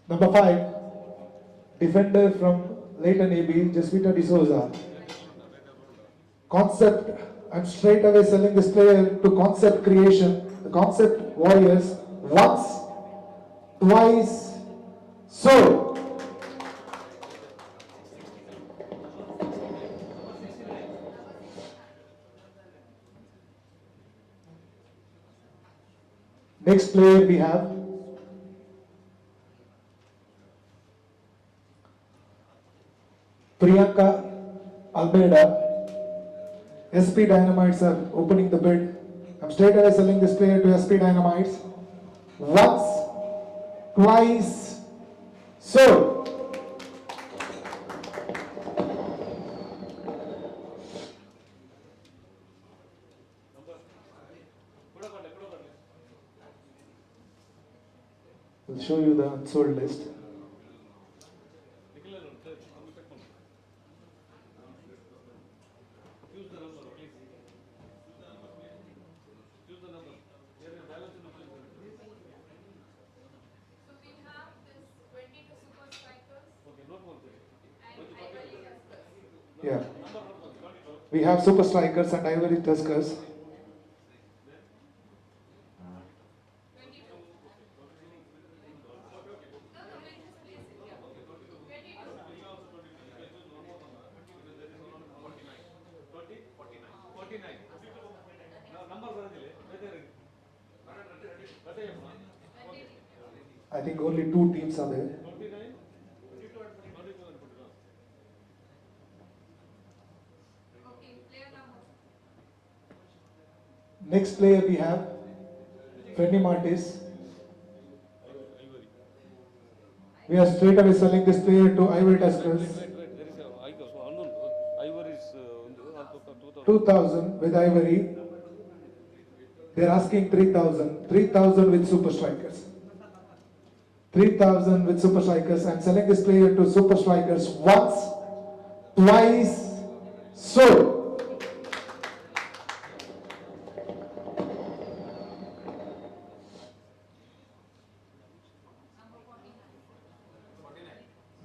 Speaker 1: Number 5, defender from Leighton AB, Jespita D'Souza. Concept, I'm straight away selling this player to Concept Creation, the Concept Warriors, once, twice, so. Next player we have Priyanka Almeida. SP Dynamites are opening the bid. I'm straight away selling this player to SP Dynamites. Once, twice, so. We'll show you the unsold list. Yeah. We have Super Strikers and Ivory Tuskers. I think only 2 teams are there. Next player we have Freddy Martis. We are straight away selling this player to Ivory Tuskers. 2,000 with Ivory. They are asking 3,000. 3,000 with Super Strikers. 3,000 with Super Strikers. I am selling this player to Super Strikers once, twice, so.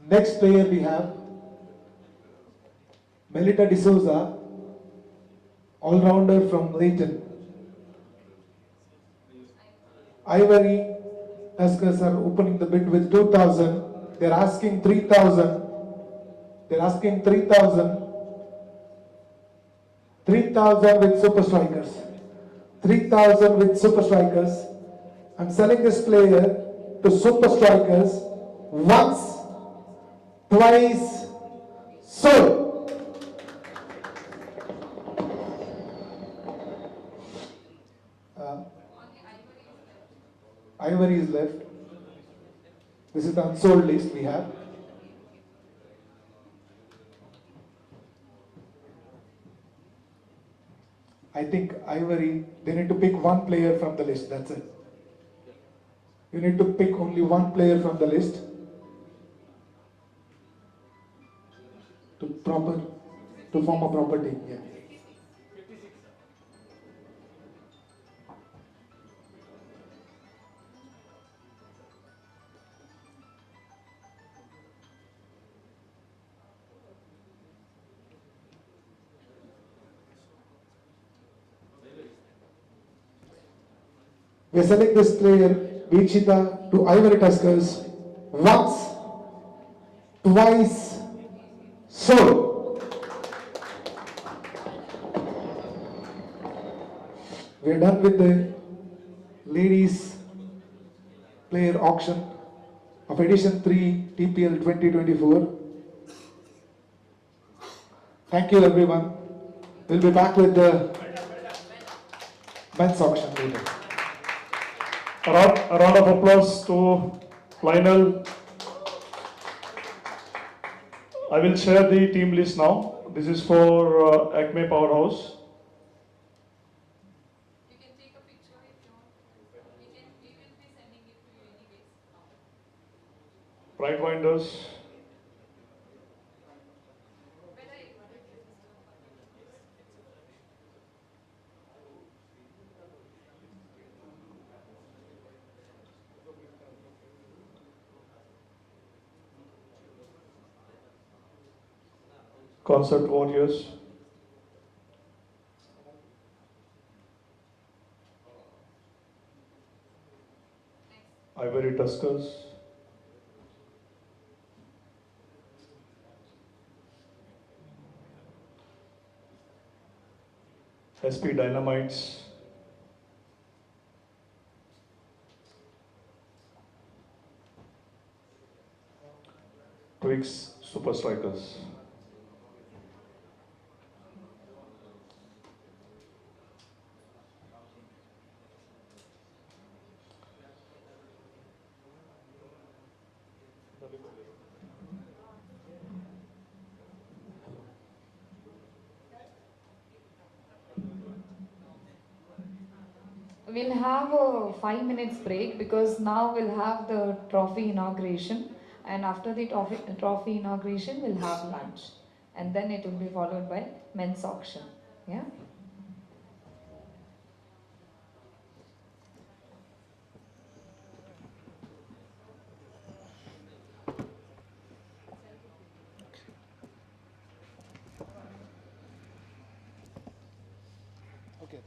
Speaker 1: Next player we have Melita D'Souza, all-rounder from Leighton. Ivory Tuskers are opening the bid with 2,000. They're asking 3,000. They're asking 3,000. 3,000 with Super Strikers. 3,000 with Super Strikers. I'm selling this player to Super Strikers once, twice, so. Ivory is left. This is the unsold list we have. I think Ivory, they need to pick one player from the list, that's it. You need to pick only one player from the list to form a proper team. Yeah. We are selling this player, Jita, to Ivory Tuskers once, twice, so. We are done with the ladies player auction of edition 3 TPL 2024. Thank you everyone. We'll be back with the men's auction later.
Speaker 2: A round of applause to Lionel. I will share the team list now. This is for Acme Powerhouse.
Speaker 3: You can take a picture if you want. We will be sending it to you anyways.
Speaker 2: Pride Winders. Concert Warriors, Ivory Tuskers, SP Dynamites, Twix Super Strikers.
Speaker 4: We'll have a 5 minutes break because now we'll have the trophy inauguration, and after the trophy inauguration, we'll have lunch, and then it will be followed by men's auction. Yeah.
Speaker 1: Okay.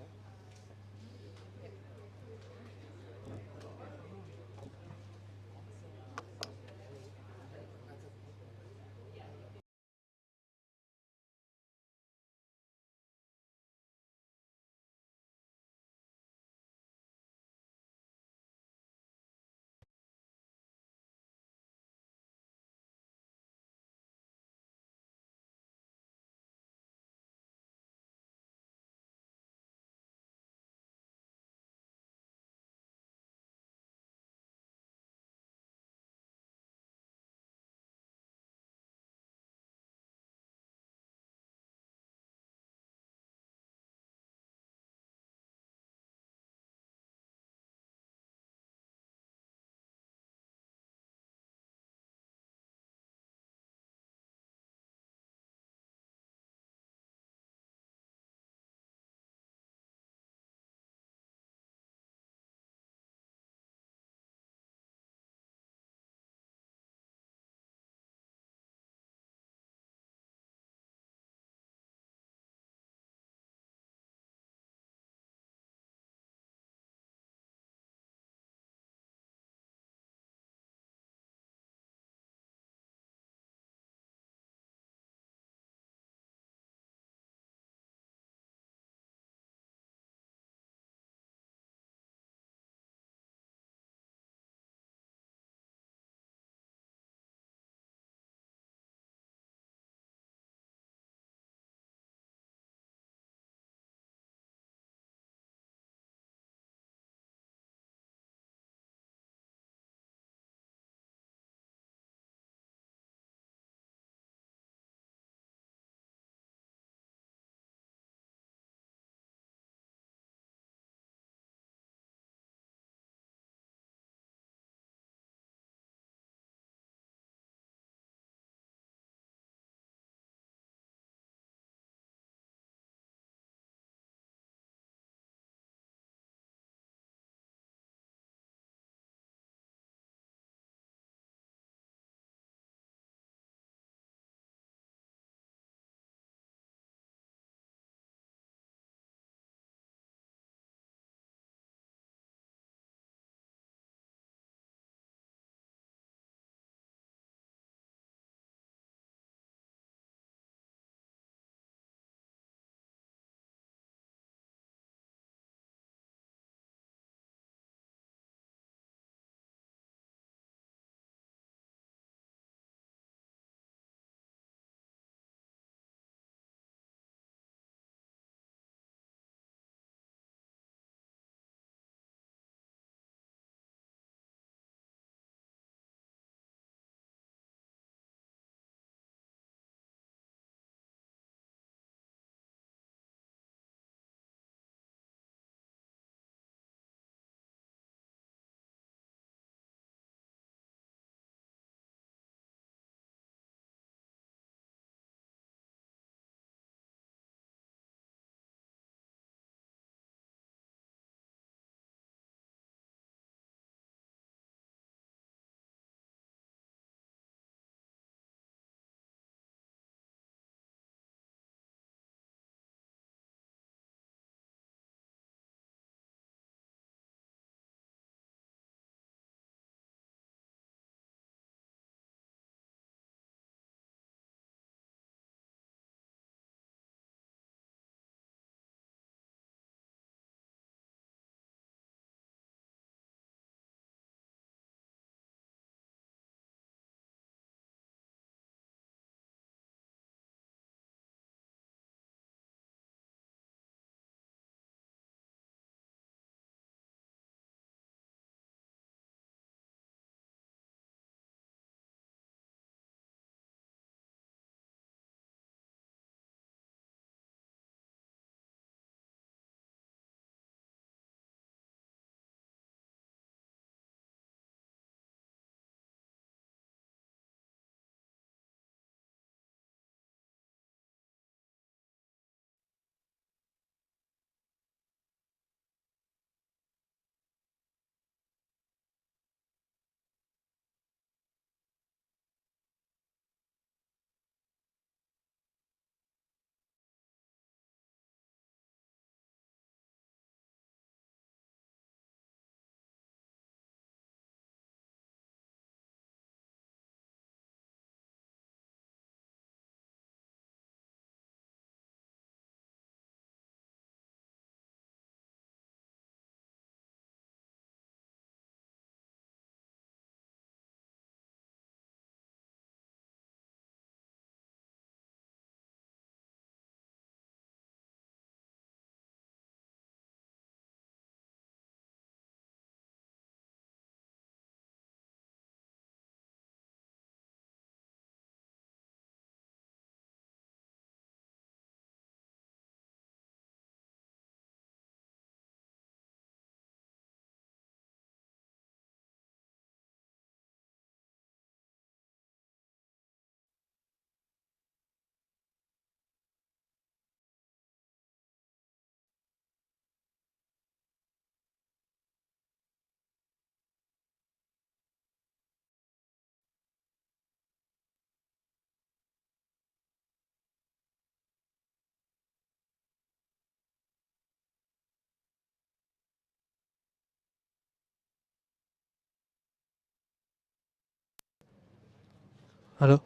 Speaker 5: Hello.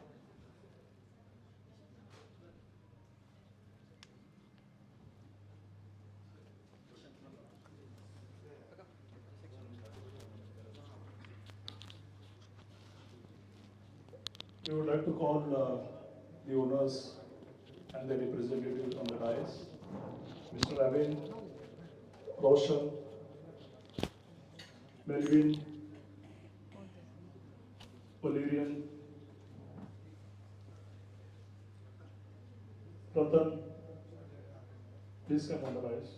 Speaker 2: We would like to call the owners and the representatives on the dais. Mr. Ravin, Roshan, Melvin, Valerian, Ratan, please come on the dais.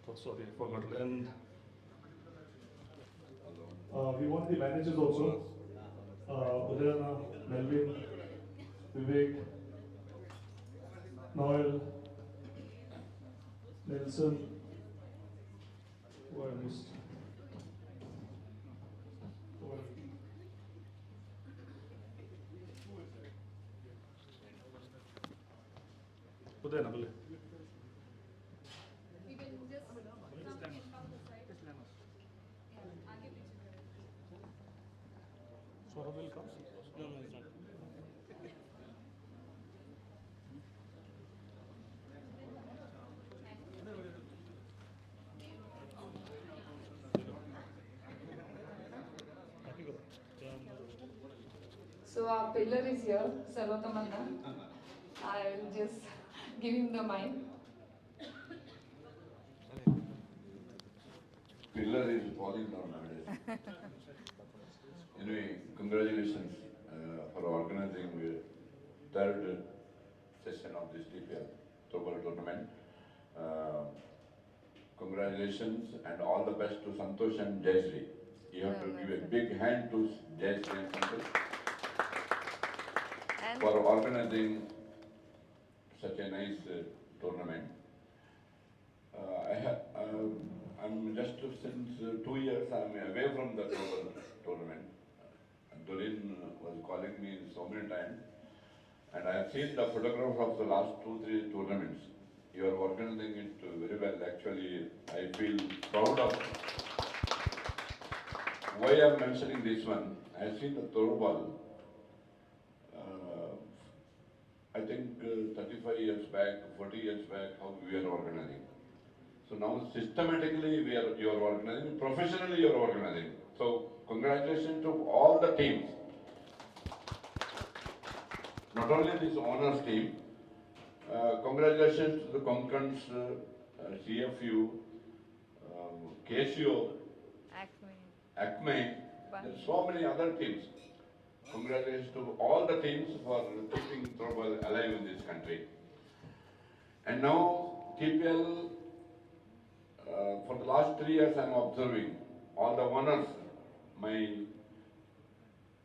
Speaker 2: Oh, sorry, I forgot. And we want the managers also. Udayana, Melvin, Vivek, Noel, Nelson, who I missed. Udayana, bole.
Speaker 3: You can just come in from the side. Yeah, आगे पीछे करें.
Speaker 2: Saurabh will come? No, no, he's not.
Speaker 4: So our pillar is here, Sarvatamanna. I will just give him the mic.
Speaker 6: Pillar is falling down nowadays. Anyway, congratulations for organizing third session of this TPL Throwball tournament. Congratulations and all the best to Santosh and Jayashree. You have to give a big hand to Jayashree and Santosh for organizing such a nice tournament. I'm just since 2 years I'm away from the tournament. Dorian was calling me so many times, and I have seen the photographs of the last 2-3 tournaments. You are organizing it very well. Actually, I feel proud of. Why I'm mentioning this one? I have seen the Throwball. I think 35 years back, 40 years back, how we are organizing. So now systematically you are organizing, professionally you are organizing. So congratulations to all the teams. Not only this honors team, congratulations to the Konkans, CFU, KCO, ACME, there are so many other teams. Congratulations to all the teams for keeping Throwball alive in this country. And now TPL, for the last 3 years I am observing all the owners, my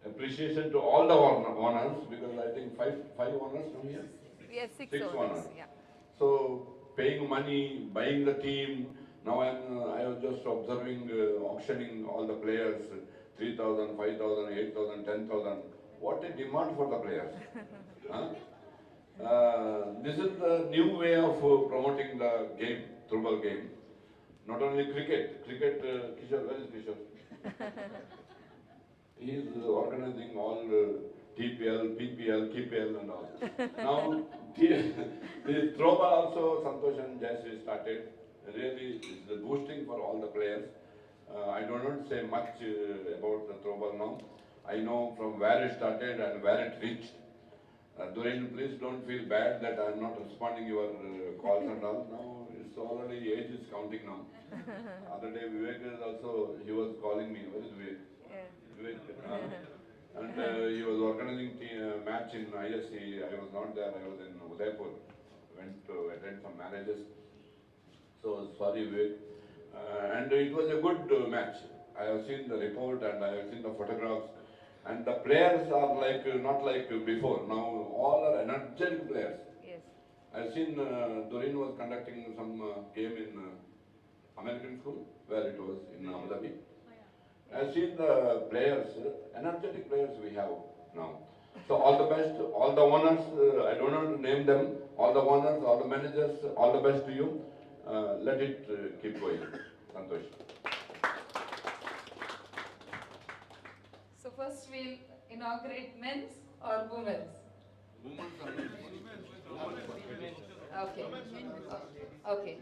Speaker 6: appreciation to all the owners, because I think five owners from here?
Speaker 7: We have six
Speaker 6: Six
Speaker 7: owners.
Speaker 6: owners.
Speaker 7: Yeah.
Speaker 6: So paying money, buying the team, now I was just observing auctioning all the players, 3,000, 5,000, 8,000, 10,000. What a demand for the players. Huh? This is the new way of promoting the game, Throwball game. Not only cricket, Kishore, where is Kishore? He is organizing all TPL, PPL, KPL and all. Now, the Throwball also, Santosh and Jayashree started. Really, it's boosting for all the players. I do not say much about the Throwball now. I know from where it started and where it reached. Dorian, please don't feel bad that I am not responding your calls and all. Now it's already age is counting now. Other day Vivek is also, he was calling me. Where is Vivek?
Speaker 7: Yeah.
Speaker 6: And he was organizing match in ISC. I was not there. I was in Udaipur. Went to attend some marriages. So sorry, Vivek. And it was a good match. I have seen the report and I have seen the photographs. And the players are like not like before. Now all are energetic players.
Speaker 7: Yes.
Speaker 6: I've seen Dorian was conducting some game in American school, where it was in Abu Dhabi. I've seen the players, energetic players we have now. So all the best, all the owners, I don't know to name them, all the owners, all the managers, all the best to you. Let it keep going. Santosh.
Speaker 4: So first we'll inaugurate men's or women's? Okay. Okay.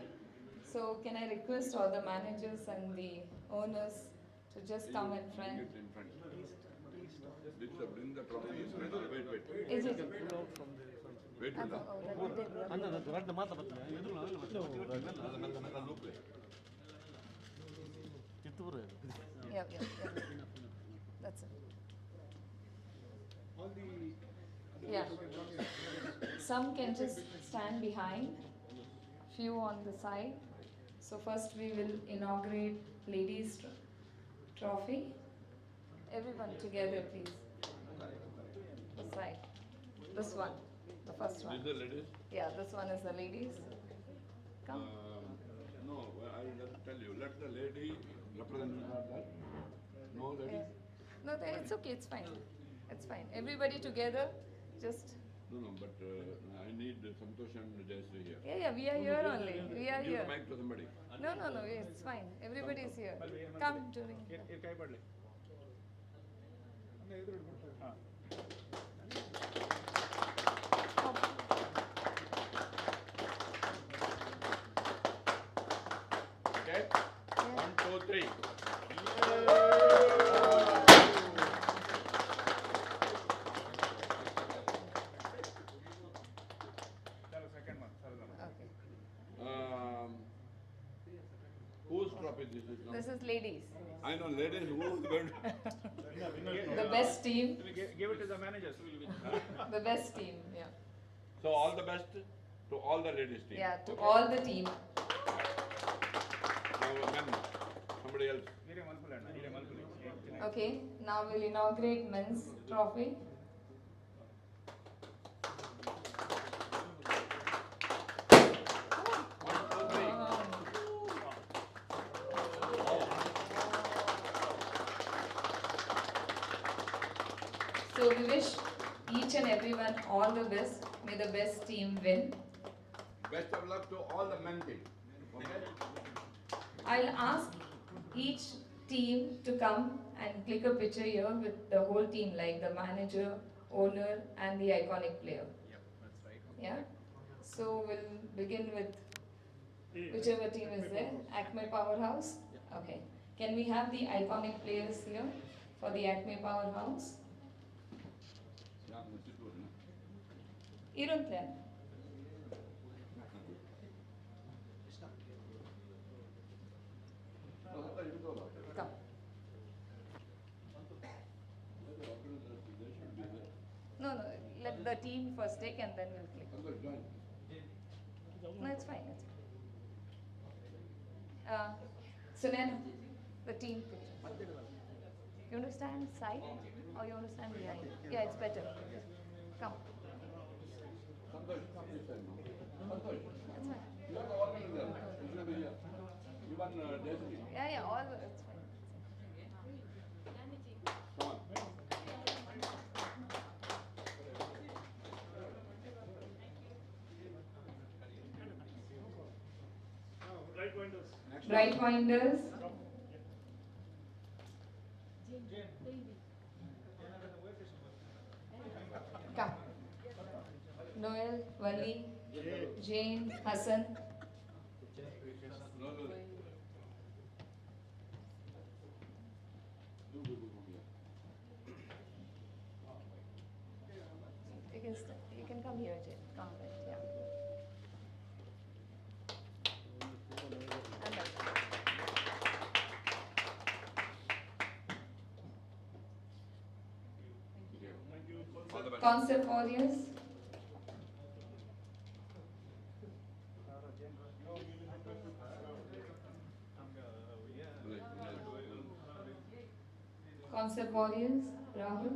Speaker 4: So can I request all the managers and the owners to just come in front?
Speaker 6: Bring the trophy. Wait.
Speaker 4: Is it?
Speaker 6: Wait.
Speaker 4: Yeah. That's it. Yeah. Some can just stand behind, few on the side. So first we will inaugurate ladies trophy. Everyone together, please. This side. This one. The first one.
Speaker 6: Is the ladies?
Speaker 4: Yeah, this one is the ladies. Come.
Speaker 6: No, I will tell you. Let the lady represent that. No, ladies.
Speaker 4: Yeah. No, it's okay. It's fine. It's fine. Everybody together. Just.
Speaker 6: No, but I need Santosh and Jayashree here.
Speaker 4: Yeah. We are here only. We are
Speaker 6: Give
Speaker 4: here.
Speaker 6: the mic to somebody.
Speaker 4: No. It's fine. Everybody is here. Come during.
Speaker 6: Okay? 1, 2, 3. Whose trophy this is now?
Speaker 4: This is ladies.
Speaker 6: I know ladies who is going to...
Speaker 4: The best team.
Speaker 5: Give it to the managers.
Speaker 4: The best team. Yeah.
Speaker 6: So all the best to all the ladies team.
Speaker 4: Yeah. To
Speaker 6: Okay?
Speaker 4: all the team.
Speaker 6: Now men, somebody else.
Speaker 4: Okay. Now we'll inaugurate men's trophy. So we wish each and everyone all the best. May the best team win.
Speaker 6: Best of luck to all the men team. Okay?
Speaker 4: I'll ask each team to come and click a picture here with the whole team, like the manager, owner, and the iconic player.
Speaker 5: Yep, that's right.
Speaker 4: Yeah. So we'll begin with whichever team is there. Acme Powerhouse. Okay. Can we have the iconic players here for the Acme Powerhouse? Irundlen. Come. No, let the team first take and then we'll click. No, it's fine. So then, the team picture. You want to stand side or you want to stand behind? Yeah, it's better. Come.
Speaker 6: Santosh, come this side now. Santosh,
Speaker 4: That's fine.
Speaker 6: you are the organizer. You should be here. Even Jayashree.
Speaker 4: Yeah, all it's fine.
Speaker 6: Come on.
Speaker 4: Bright Winders. Come. Noel, Wali, Jane, Hassan.
Speaker 6: No.
Speaker 4: You can come here, Jane. Come, right, yeah. And back.
Speaker 6: All the best.
Speaker 4: Concept Warriors. Concept Warriors. Rahul,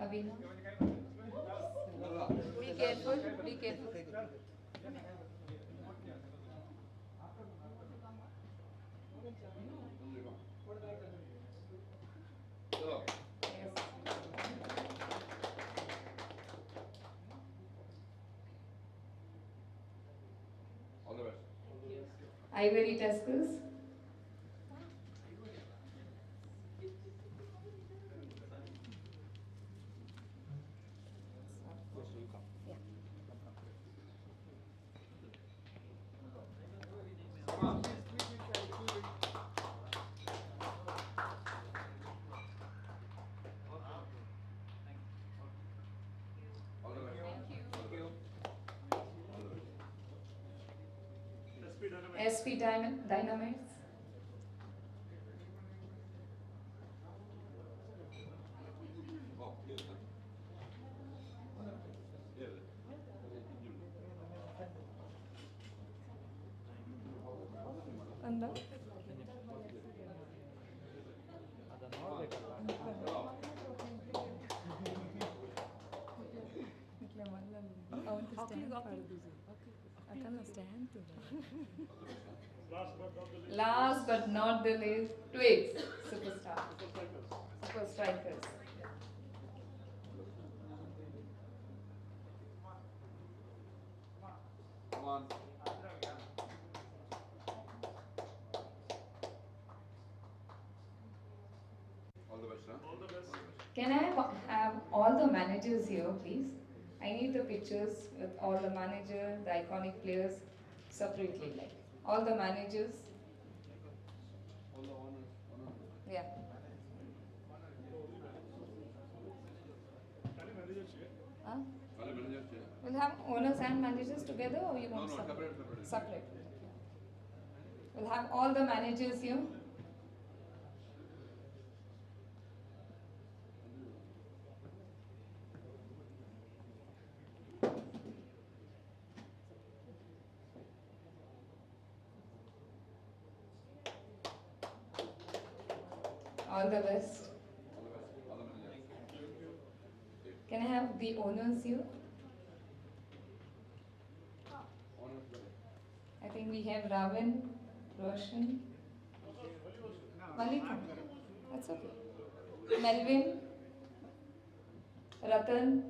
Speaker 4: Avina. Be careful.
Speaker 6: Hello. All the best.
Speaker 4: Ivory Tuskers.
Speaker 6: Come on. All the best.
Speaker 4: SP Dynamites.
Speaker 6: Oh, yes, sir. Yes.
Speaker 4: Anda. Last but not the least, Twigs, superstar, super strikers.
Speaker 6: Come on. All the best, huh? All the best.
Speaker 4: Can I have all the managers here, please? I need the pictures with all the managers, the iconic players, separately, like all the managers.
Speaker 6: All the honors.
Speaker 4: Yeah. Huh?
Speaker 6: All the managers, yeah.
Speaker 4: We'll have owners and managers together, or you want
Speaker 6: No,
Speaker 4: separate?
Speaker 6: separate.
Speaker 4: Separate. We'll have all the managers here. All the best.
Speaker 6: All the managers.
Speaker 4: Can I have the owners here?
Speaker 6: Honors.
Speaker 4: I think we have Ravan, Roshan, Malika. That's okay. Melvin, Ratan,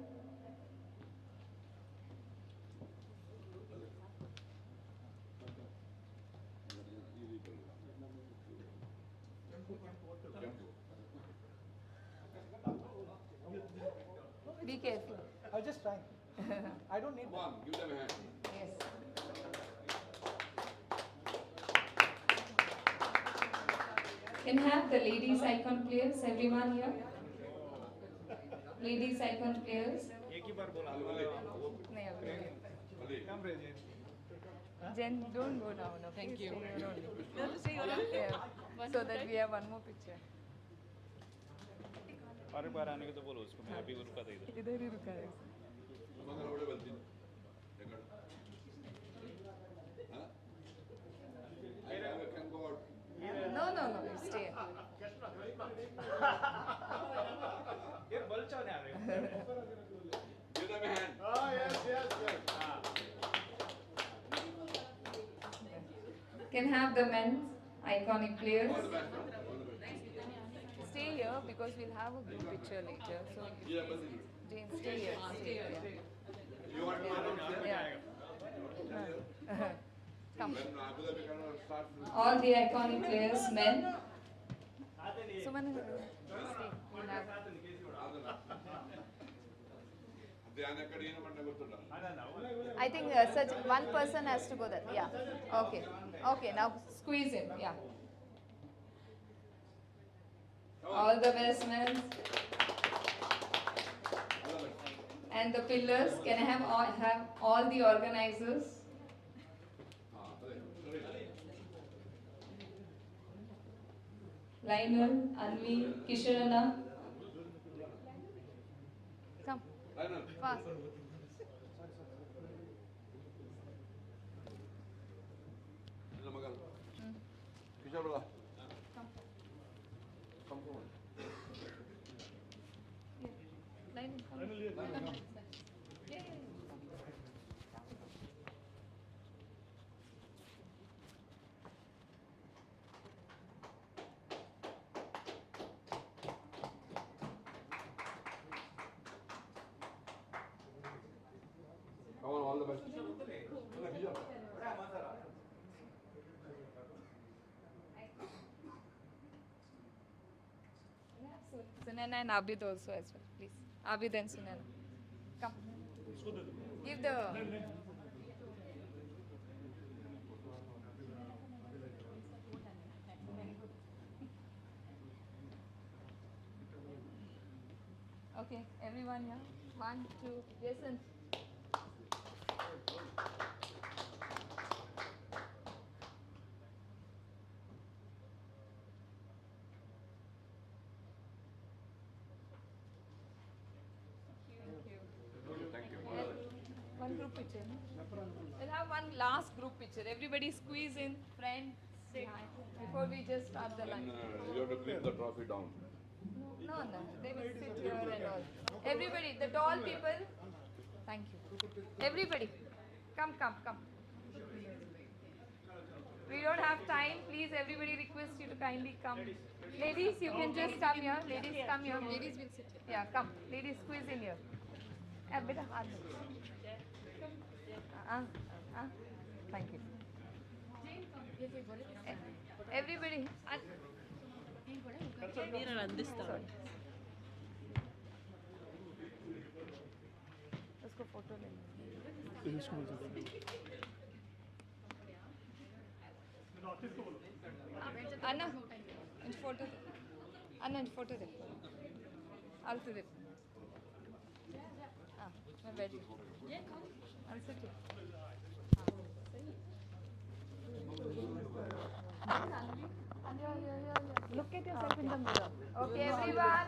Speaker 4: be careful.
Speaker 7: I was just trying. I don't need
Speaker 6: Come on, give them a hand.
Speaker 4: Yes. Can I have the ladies icon players, everyone here? Ladies icon players.
Speaker 5: एक ही बार बोला
Speaker 4: नहीं, अभी नहीं.
Speaker 7: Come, Bridget.
Speaker 4: Jen, don't go now. No, thank you. Yeah. So that we have one more picture.
Speaker 5: और एक बार आने को तो बोलो उसको मैं अभी रुका था इधर
Speaker 4: इधर ही रुका है.
Speaker 6: मंगल बड़े बनती हैं. हाँ? I can go out.
Speaker 4: No. Stay.
Speaker 5: ये बलचा नहीं आ रहे
Speaker 6: Give them a hand.
Speaker 7: Oh, yes.
Speaker 4: Can have the men's iconic players.
Speaker 6: All the best. All the best.
Speaker 4: Stay here because we'll have a group picture later. So,
Speaker 6: Yeah, but
Speaker 4: Jane, stay here.
Speaker 6: you want to announce them?
Speaker 4: Yeah. Come.
Speaker 6: When Abu Dhabi can start.
Speaker 4: All the iconic players, men. So, man, stay. We'll have.
Speaker 6: ಧ್ಯಾನ ಕಡೆ ಏನು ಮಾಡನೆ ಗೊತ್ತುಂಟ
Speaker 4: I think such one person has to go there. Yeah. Okay. Now squeeze in. Yeah. All the best, men. And the pillars. Can I have all the organizers? Lionel, Anvi, Kishorana. Come.
Speaker 6: Lionel.
Speaker 4: Fast.
Speaker 6: ಇಲ್ಲ ಮಗ ಕಿಶೋರ್ ಬಲ
Speaker 4: Come.
Speaker 6: Come come
Speaker 4: Lionel, come. Yeah.
Speaker 6: all the best.
Speaker 4: Sunana and Abid also as well, please. Abid and Sunana. Come. Give the. Okay, everyone here. 1, 2, Jason.
Speaker 6: Thank you.
Speaker 4: One group picture. No? We'll have one last group picture. Everybody squeeze in, friend, behind, before we just start the lunch.
Speaker 6: You have to clip the trophy down.
Speaker 4: No, they will sit here and all. Everybody, the tall people. Thank you. Everybody, come. We don't have time. Please, everybody request you to kindly come. Ladies, you can just come here. Ladies, come here. Ladies will sit here. Yeah, come. Ladies, squeeze in here. Beta, thank you. Everybody. Sorry. उसको photo ले अन्ना inch photo दे अन्ना inch photo दे आलतू दे हाँ मैं बैठी आलतू दे Look at yourself in the mirror. Okay, everyone.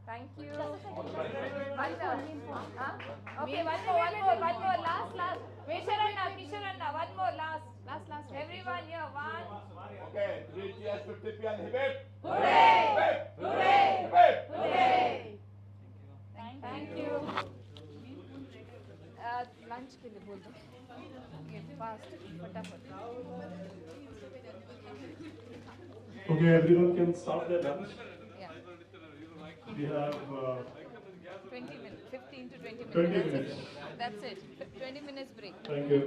Speaker 4: Thank you. One more. Huh? Okay, one more. Last. Kisharanna, one more, last. Everyone here, one.
Speaker 6: Okay, 3 cheers to Tippy and Hibit.
Speaker 4: Hooray!
Speaker 6: Hooray! Hooray!
Speaker 4: Hooray! Thank you. Lunch के लिए बोल दो. Okay, fast, फटाफट.
Speaker 2: Okay, everyone can start their lunch.
Speaker 4: Yeah.
Speaker 2: We have
Speaker 4: 20 minutes, 15 to 20 minutes.
Speaker 2: 20 minutes.
Speaker 4: That's it. 20 minutes break.
Speaker 2: Thank you.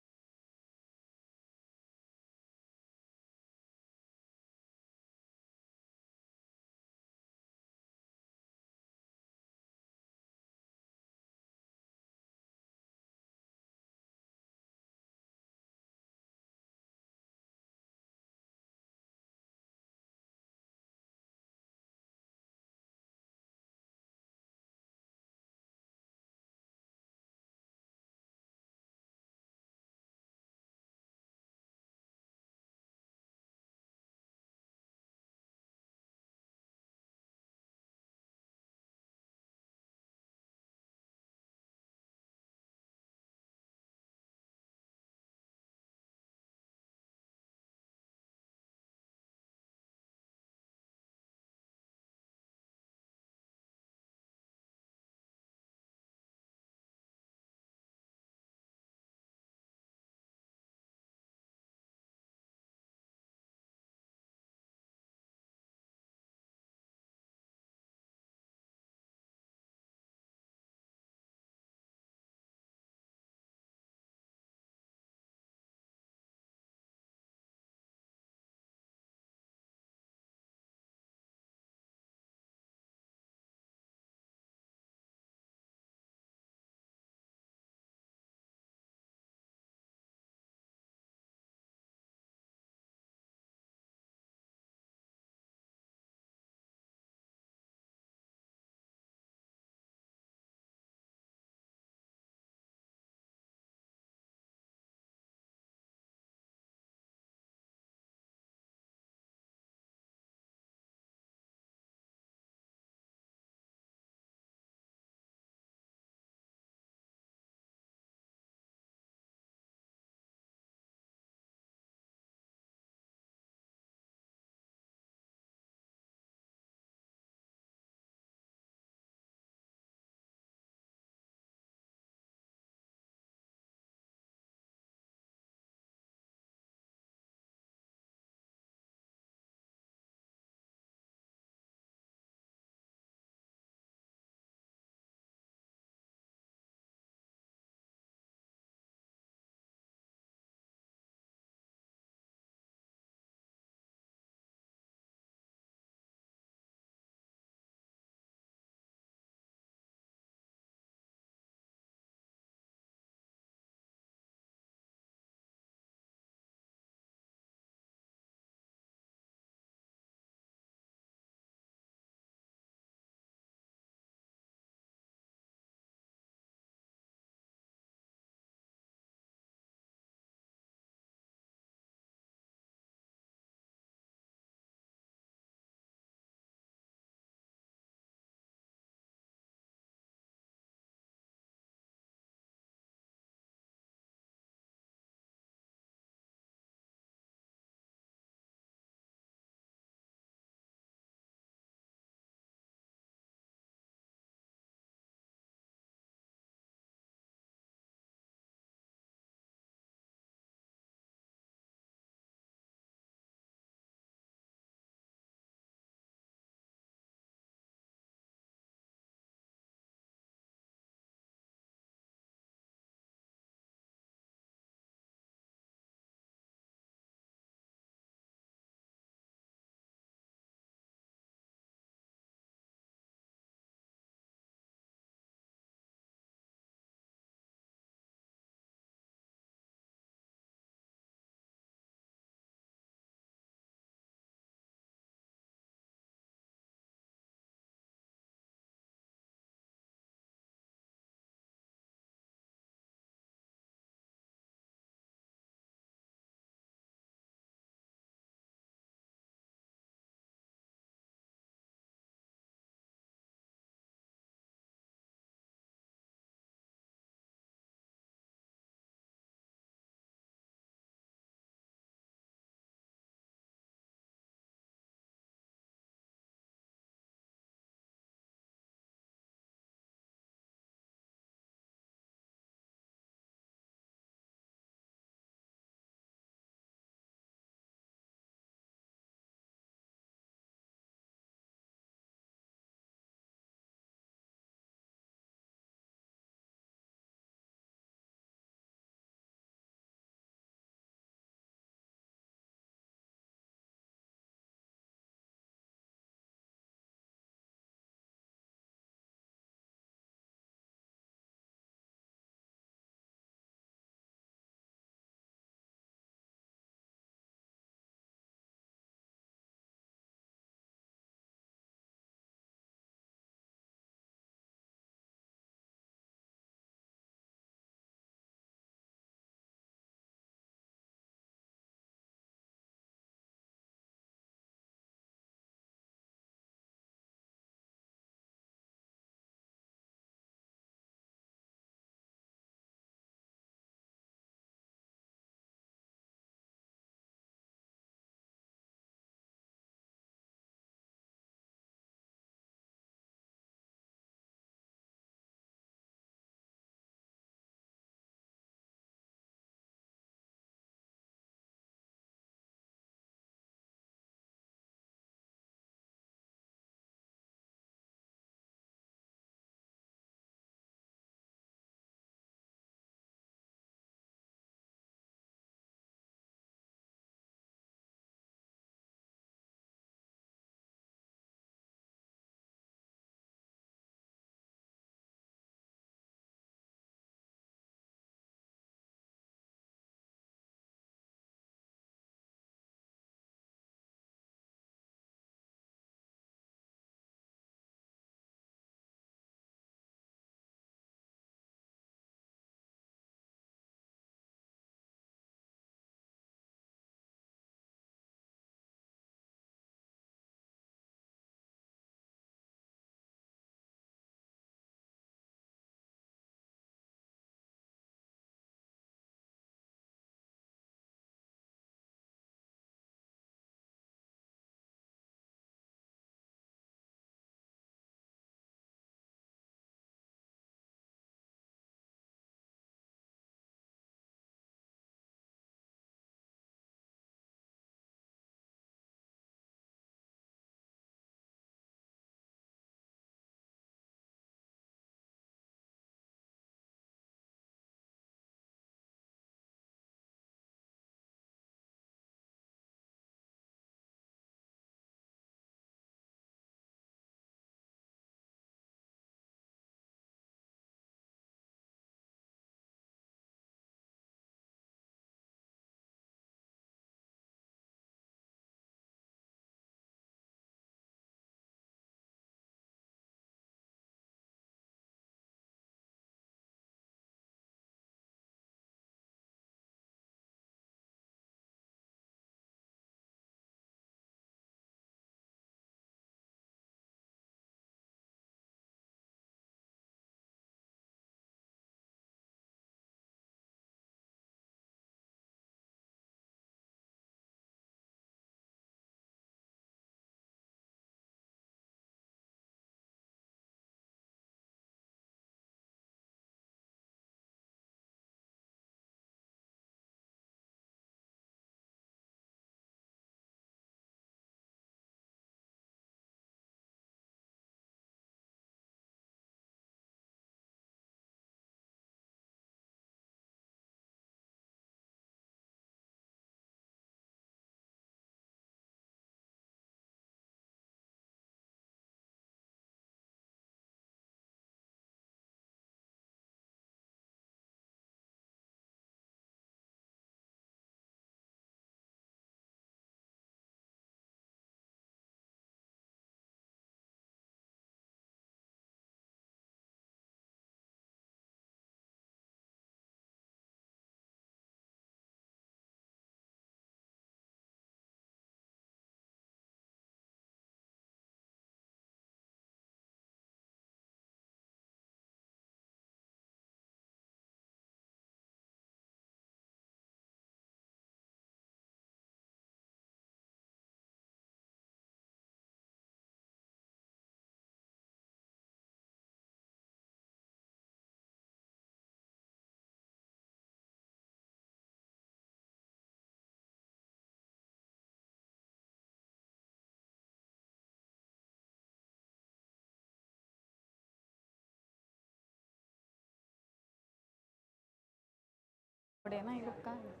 Speaker 8: पड़े ना ये लोग कहाँ हैं?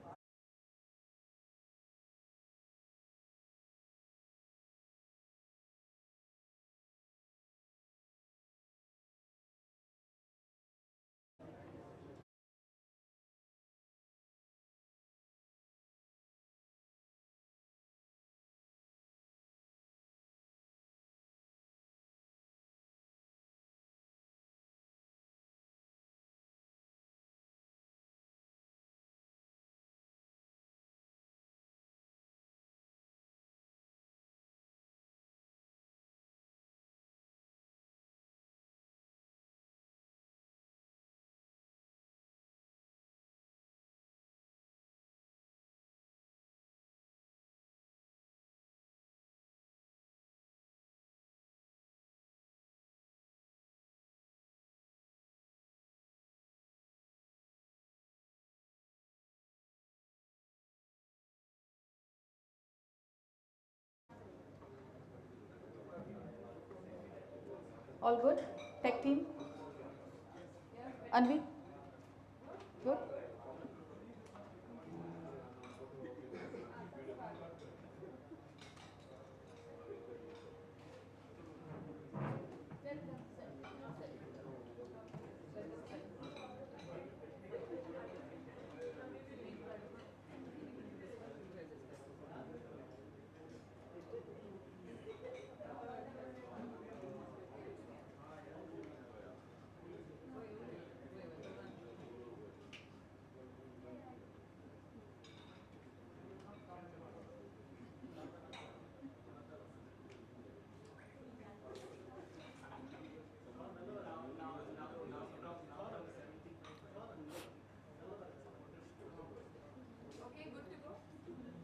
Speaker 8: All good? Tech team? Anvi? Good?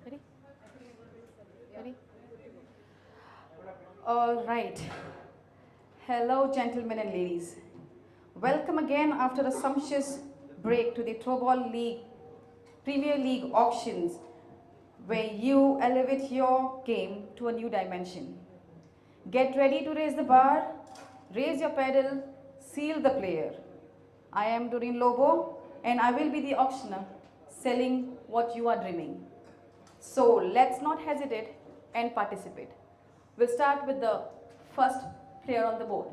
Speaker 8: Ready? Ready? All right. Hello, gentlemen and ladies. Welcome again after a sumptuous break to the Throwball League Premier League auctions, where you elevate your game to a new dimension. Get ready to raise the bar, raise your pedal, seal the player. I am Dorian Lobo, and I will be the auctioneer selling what you are dreaming. So let's not hesitate and participate. We'll start with the first player on the board.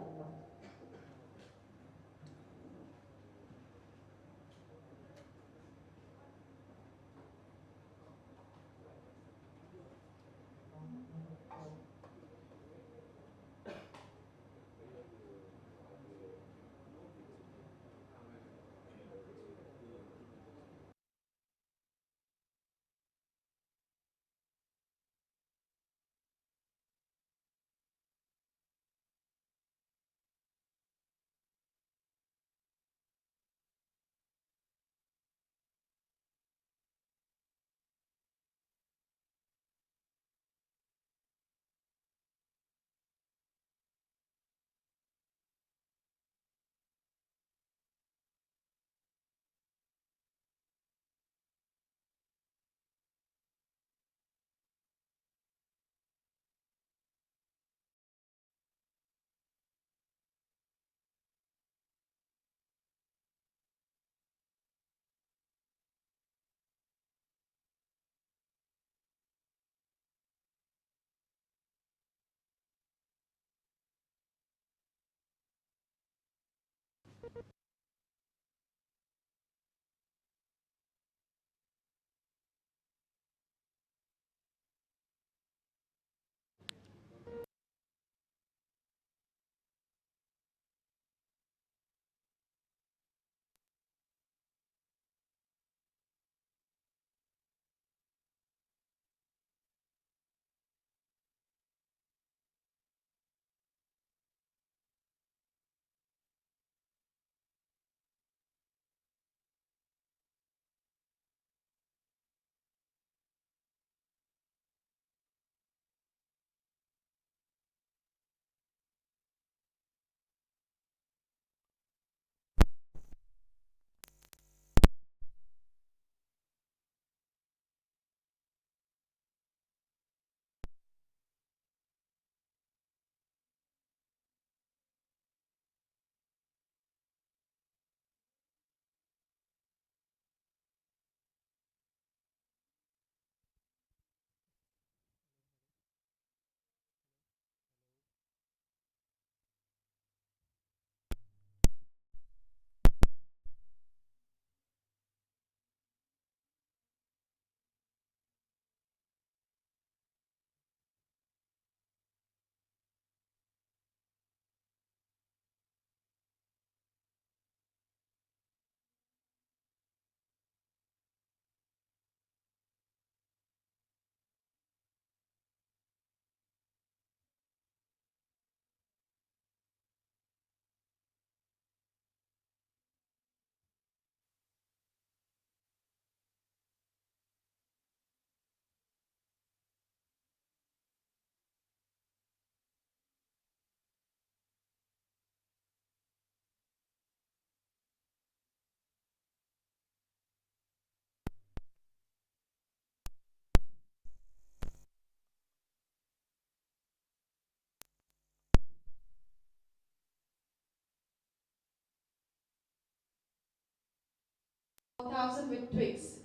Speaker 8: 4,000 with twigs.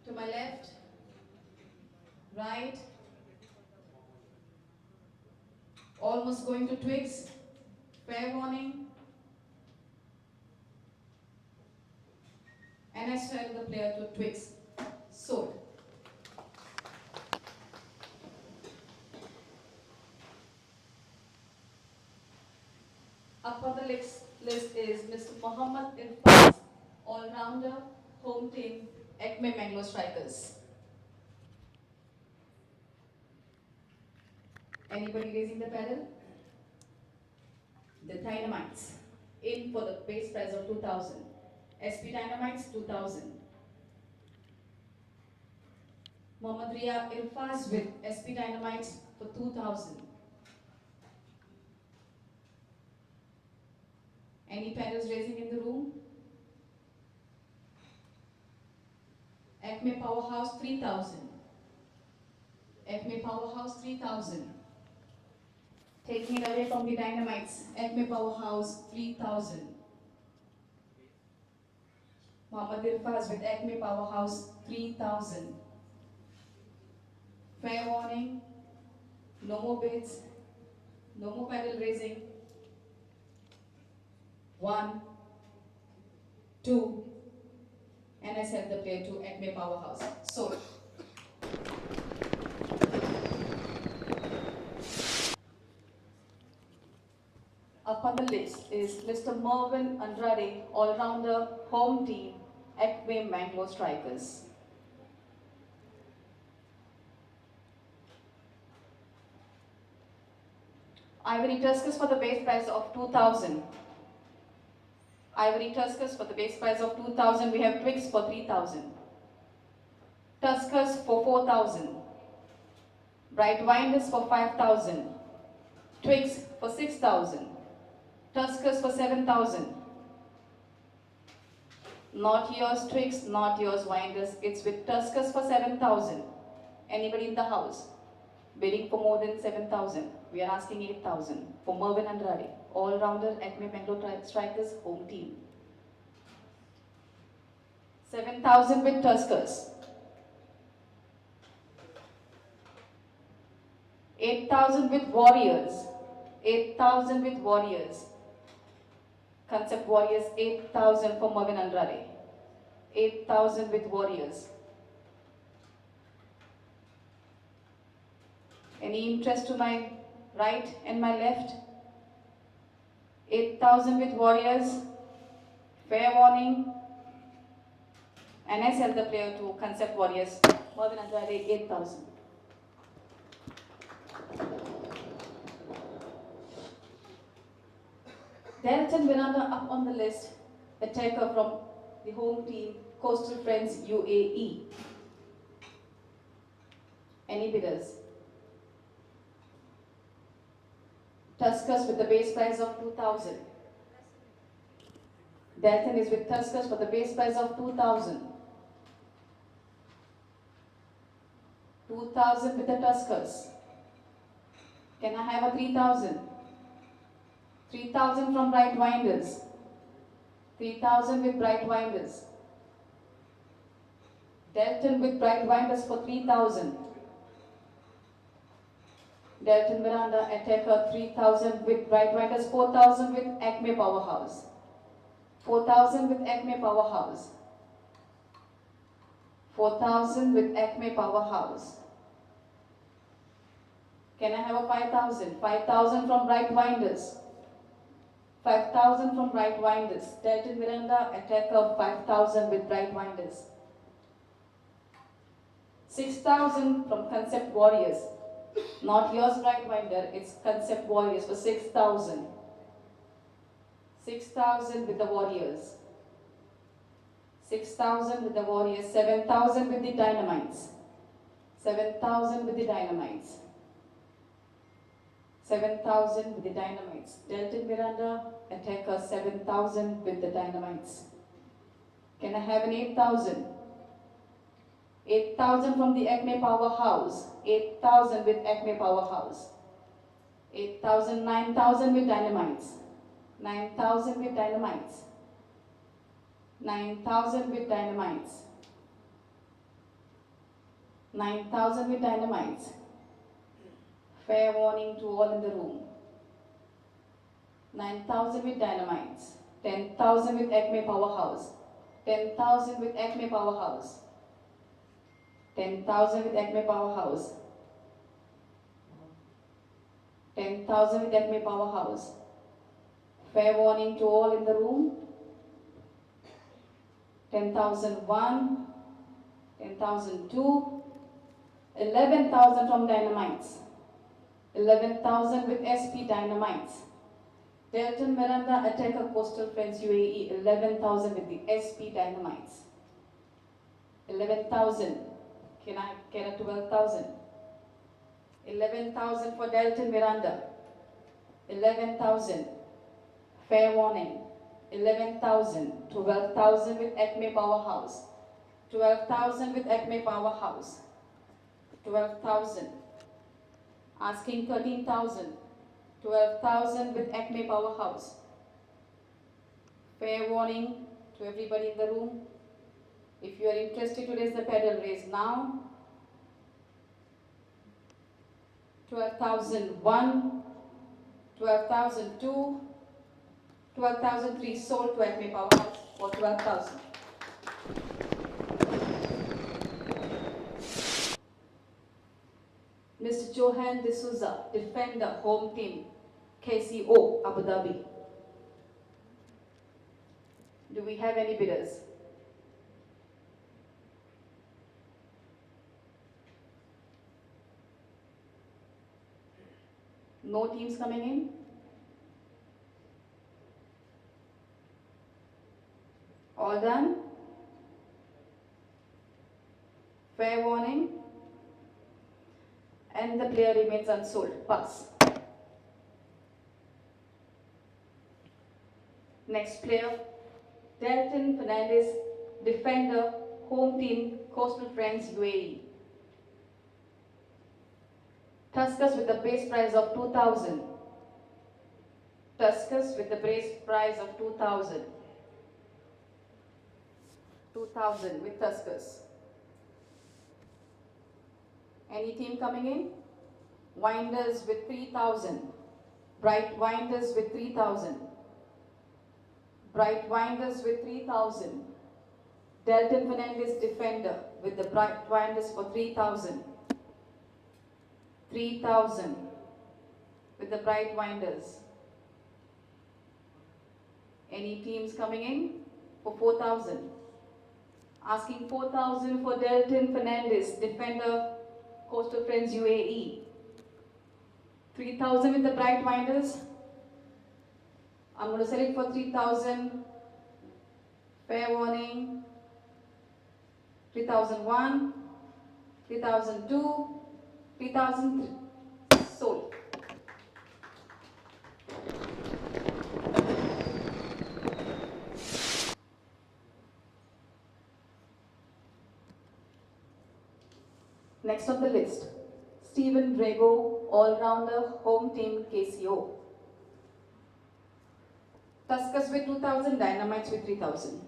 Speaker 8: To my left, right, almost going to twigs. Fair warning. And I tell the player to twigs. Sword. Up on the list is Mr. Mohammad Irfan, all-rounder, home team, Bangalore Strikers. Anybody raising the paddle? The Dynamites, in for the base prize of 2,000. SP Dynamites, 2,000. Mohammad Ria Irfaz with SP Dynamites for 2,000. Any paddles raising in the room? Acme Powerhouse, 3,000. Acme Powerhouse, 3,000. Taking it away from the Dynamites, Acme Powerhouse, 3,000. Mohammad Irfaz with Acme Powerhouse, 3,000. Fair warning, no more bids, no more paddle raising. 1, 2, and I send the player to Acme Powerhouse. So, up on the list is Mr. Mervin Andrade, all-rounder, home team, Acme Bangalore Strikers. Ivory Tuskers for the base prize of 2,000. Ivory Tuskers for the base prize of 2,000. We have twigs for 3,000. Tuskers for 4,000. Bright Winders for 5,000. Twigs for 6,000. Tuskers for 7,000. Not yours twigs, not yours winders. It's with Tuskers for 7,000. Anybody in the house bidding for more than 7,000? We are asking 8,000 for Mervin Andrade, all-rounder Acme Bangalore Strikers home team. 7,000 with Tuskers. 8,000 with Warriors. 8,000 with Warriors. Concept Warriors, 8,000 for Mervin Andrade. 8,000 with Warriors. Any interest to my right and my left? 8,000 with Warriors. Fair warning. And I sell the player to Concept Warriors. Mervin Andrade, 8,000. Delton Miranda up on the list, attacker from the home team, Coastal Friends UAE. Any bidders? Tuskers with the base price of 2,000. Delton is with Tuskers for the base price of 2,000. 2,000 with the Tuskers. Can I have a 3,000? 3,000 from Bright Winders. 3,000 with Bright Winders. Delton with Bright Winders for 3,000. Delton Miranda, attacker, 3,000 with Bright Winders. 4,000 with Acme Powerhouse. 4,000 with Acme Powerhouse. 4,000 with Acme Powerhouse. Can I have a 5,000? 5,000 from Bright Winders. 5,000 from Bright Winders. Delton Miranda, attacker, 5,000 with Bright Winders. 6,000 from Concept Warriors. Not yours, Bright Winder, it's Concept Warriors for 6,000. 6,000 with the Warriors. 6,000 with the Warriors. 7,000 with the Dynamites. 7,000 with the Dynamites. 7,000 with the Dynamites. Delton Miranda, attacker, 7,000 with the Dynamites. Can I have an 8,000? 8,000 from the Acme Powerhouse. 8,000 with Acme Powerhouse. 8,000, 9,000 with Dynamites. 9,000 with Dynamites. 9,000 with Dynamites. 9,000 with Dynamites. Fair warning to all in the room. 9,000 with Dynamites. 10,000 with Acme Powerhouse. 10,000 with Acme Powerhouse. 10,000 with Acme Powerhouse. 10,000 with Acme Powerhouse. Fair warning to all in the room. 10,001, 10,002, 11,000 from Dynamites. 11,000 with SP Dynamites. Delton Miranda Attacker Coastal Friends UAE, 11,000 with the SP Dynamites. 11,000. Can I get a 12,000? 11,000 for Delton Miranda. 11,000. Fair warning. 11,000. 12,000 with Acme Powerhouse. 12,000 with Acme Powerhouse. 12,000. Asking 13,000. 12,000 with Acme Powerhouse. Fair warning to everybody in the room. If you are interested to raise the pedal, raise now. 12,001, 12,002, 12,003 sold to Acme Powerhouse for 12,000. Mr. Johan D'Souza, Defender, Home Team, KCO, Abu Dhabi. Do we have any bidders? No teams coming in? All done? Fair warning? And the player remains unsold. Pass. Next player, Dalton Fernandez, Defender, Home Team, Coastal Friends, UAE. Tuskers with the base price of 2,000. Tuskers with the base price of 2,000. 2,000 with Tuskers. Any team coming in? Winders with 3,000. Bright Winders with 3,000. Bright Winders with 3,000. Dalton Fernandez Defender with the Bright Winders for 3,000. 3,000 with the Bright Winders. Any teams coming in for 4,000? Asking 4,000 for Dalton Fernandez, Defender, Coastal Friends UAE. 3,000 with the Bright Winders. I'm going to sell it for 3,000. Fair warning. 3,001, 3,002, 3,003. Sold. Next on the list, Stephen Drago, all-rounder, Home Team, KCO. Tuskers with 2,000, Dynamites with 3,000.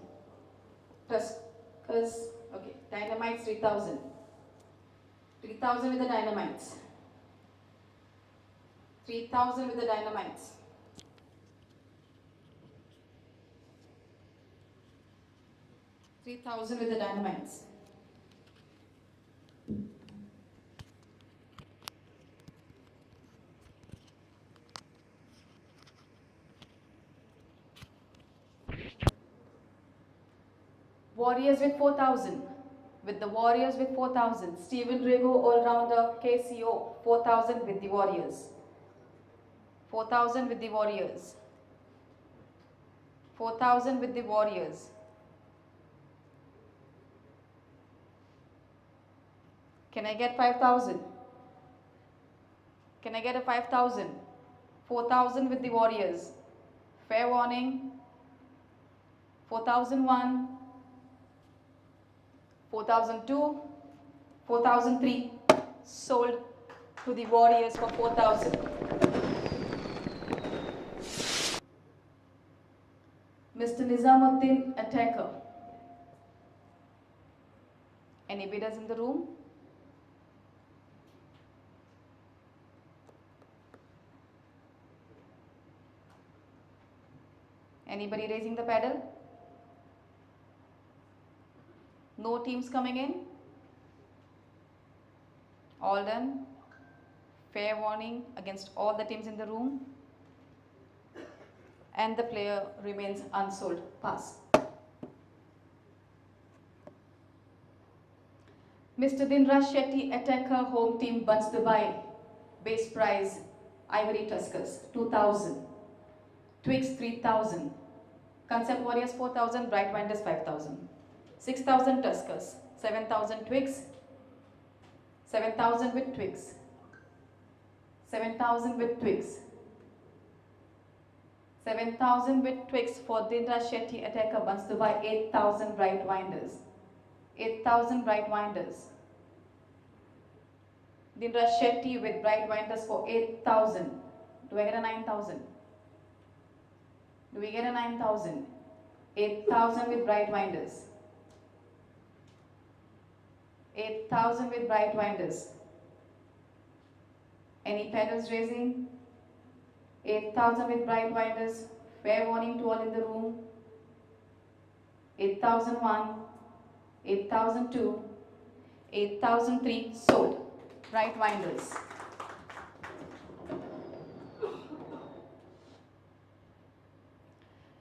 Speaker 8: Tuskers, okay, Dynamites 3,000. 3,000 with the Dynamites. 3,000 with the Dynamites. 3,000 with the Dynamites. Warriors with 4,000. With the Warriors with 4,000. Stephen Drago, all-rounder, KCO, 4,000 with the Warriors. 4,000 with the Warriors. 4,000 with the Warriors. Can I get 5,000? Can I get a 5,000? 4,000 with the Warriors. Fair warning. 4,001. 4,002, 4,003, sold to the Warriors for 4,000. Mr. Nizamuddin, Attacker, Any bidders in the room? Anybody raising the paddle? No teams coming in? All done? Fair warning against all the teams in the room. And the player remains unsold. Pass. Mr. Dinraj Shetty, attacker, home team, Buns Dubai. Base prize, Ivory Tuskers, 2,000. Twigs, 3,000. Concept Warriors, 4,000. Bright Winders, 5,000. 6,000 Tuskers. 7,000 Twigs. 7,000 with Twigs. 7,000 with Twigs. 7,000 with Twigs for Dinraj Shetty, attacker, Buns Dubai. 8,000 Bright Winders. 8,000 Bright Winders. Dinraj Shetty with Bright Winders for 8,000. Do I get a 9,000? Do we get a 9,000? 8,000 with Bright Winders. 8,000 with Bright Winders. Any paddles raising? 8,000 with Bright Winders. Fair warning to all in the room. 8,001. 8,002, 8,003 sold. Bright Winders.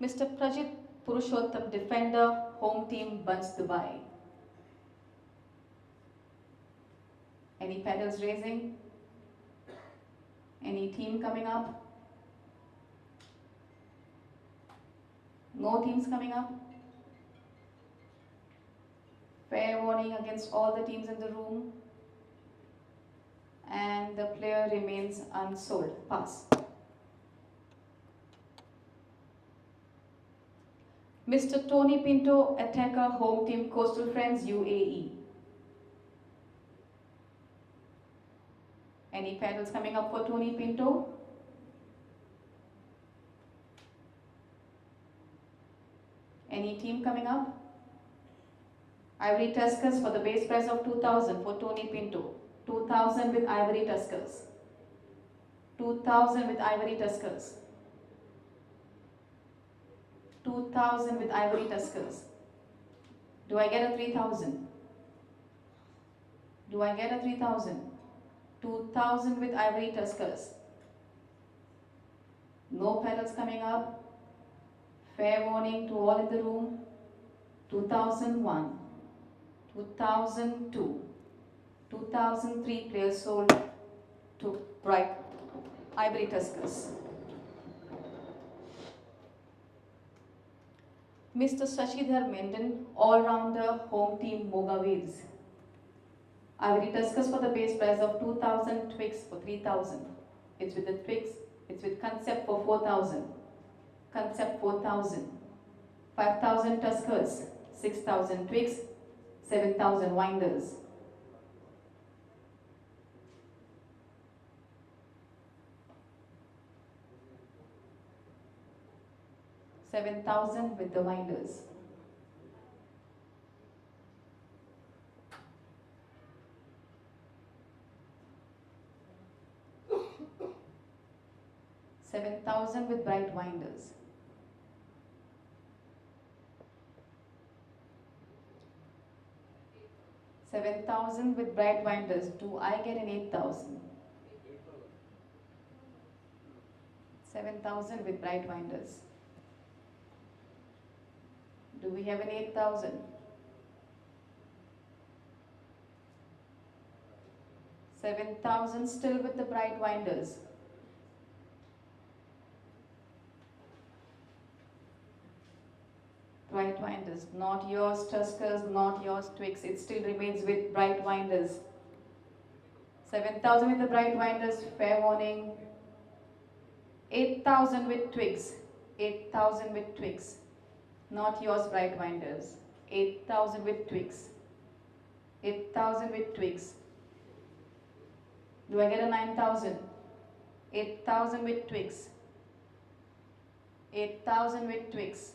Speaker 8: Mr. Prajit Purushottam, defender, home team, Buns Dubai. Any paddles raising? Any team coming up? No teams coming up? Fair warning against all the teams in the room. And the player remains unsold. Pass. Mr. Tony Pinto, attacker, home team, Coastal Friends, UAE. Any paddles coming up for Tony Pinto? Any team coming up? Ivory Tuskers for the base price of 2,000 for Tony Pinto. 2,000 with Ivory Tuskers. 2,000 with Ivory Tuskers. 2,000 with Ivory Tuskers. Do I get a 3,000? Do I get a 3,000? 2,000 with Ivory Tuskers. No paddles coming up. Fair warning to all in the room. 2001. 2002, 2003 players sold to Bright Ivory Tuskers. Mr. Shashidhar Menden, all-rounder, home team, Mogavids. Ivory Tuskers for the base price of 2,000, Twigs for 3,000. It's with the Twigs, it's with Concept for 4,000. Concept 4,000. 5,000 Tuskers, 6,000 Twigs, 7,000 Winders. $7,000 with the Winders. $7,000 with Bright Winders. 7,000 with Bright Winders. Do I get an 8,000? 7,000 with Bright Winders. Do we have an 8,000? 7,000 still with the Bright Winders. Bright Winders, not yours Tuskers, not yours Twigs. It still remains with Bright Winders. 7,000 with the Bright Winders, fair warning. 8,000 with Twigs. 8,000 with Twigs. Not yours Bright Winders. 8,000 with Twigs. 8,000 with Twigs. Do I get a 9,000? 8,000 with Twigs. 8,000 with Twigs.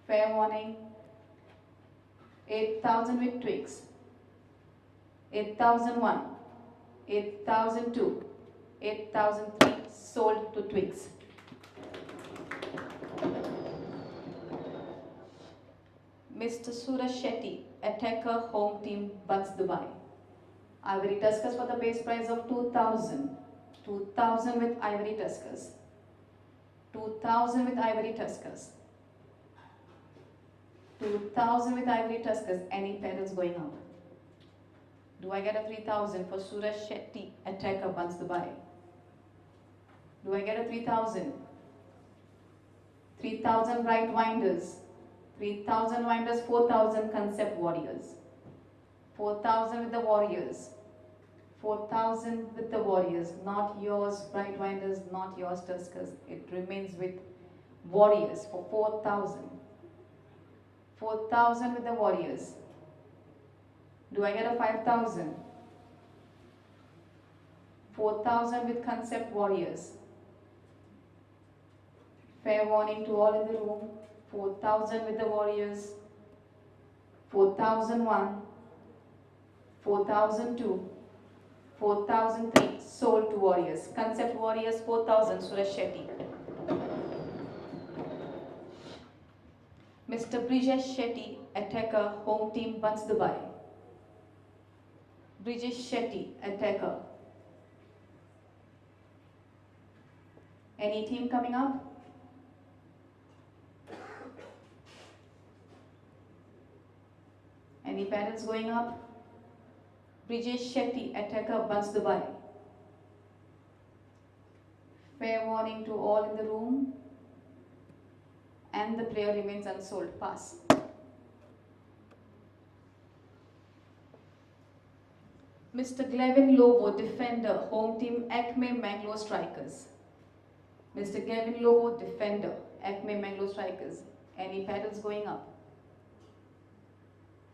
Speaker 8: Fair warning. 8,000 with Twix. 8,001, 8,002, 8,003 sold to Twix. Mr. Suraj Shetty, attacker, home team, Bucks Dubai. Ivory Tuskers for the base price of 2,000. 2,000 with Ivory Tuskers. 2,000 with Ivory Tuskers. 2,000 with Ivory Tuskers. Any pedals going up? Do I get a 3,000 for Suraj Shetty, attacker, Bucks Dubai? Do I get a 3,000? 3,000 Bright Winders. 3,000 Winders, 4,000 Concept Warriors. 4,000 with the Warriors. 4,000 with the Warriors. Not yours, Bright Winders, not yours, Tuskers. It remains with Warriors for 4,000. 4,000 with the Warriors. Do I get a 5,000? 4,000 with Concept Warriors. Fair warning to all in the room. 4,000 with the Warriors. 4,001. 4,002. 4,003 sold to Warriors. Concept Warriors 4,000 Suraj Shetty. Mr. Brijesh Shetty, attacker, home team, Bucks Dubai. Brijesh Shetty, attacker. Any team coming up? Any paddles going up? Brijesh Shetty, attacker, Bucks Dubai. Fair warning to all in the room. And the player remains unsold. Pass. Mr. Gavin Lobo, defender, home team, Acme Bangalore Strikers. Mr. Gavin Lobo, defender, Acme Bangalore Strikers. Any paddles going up?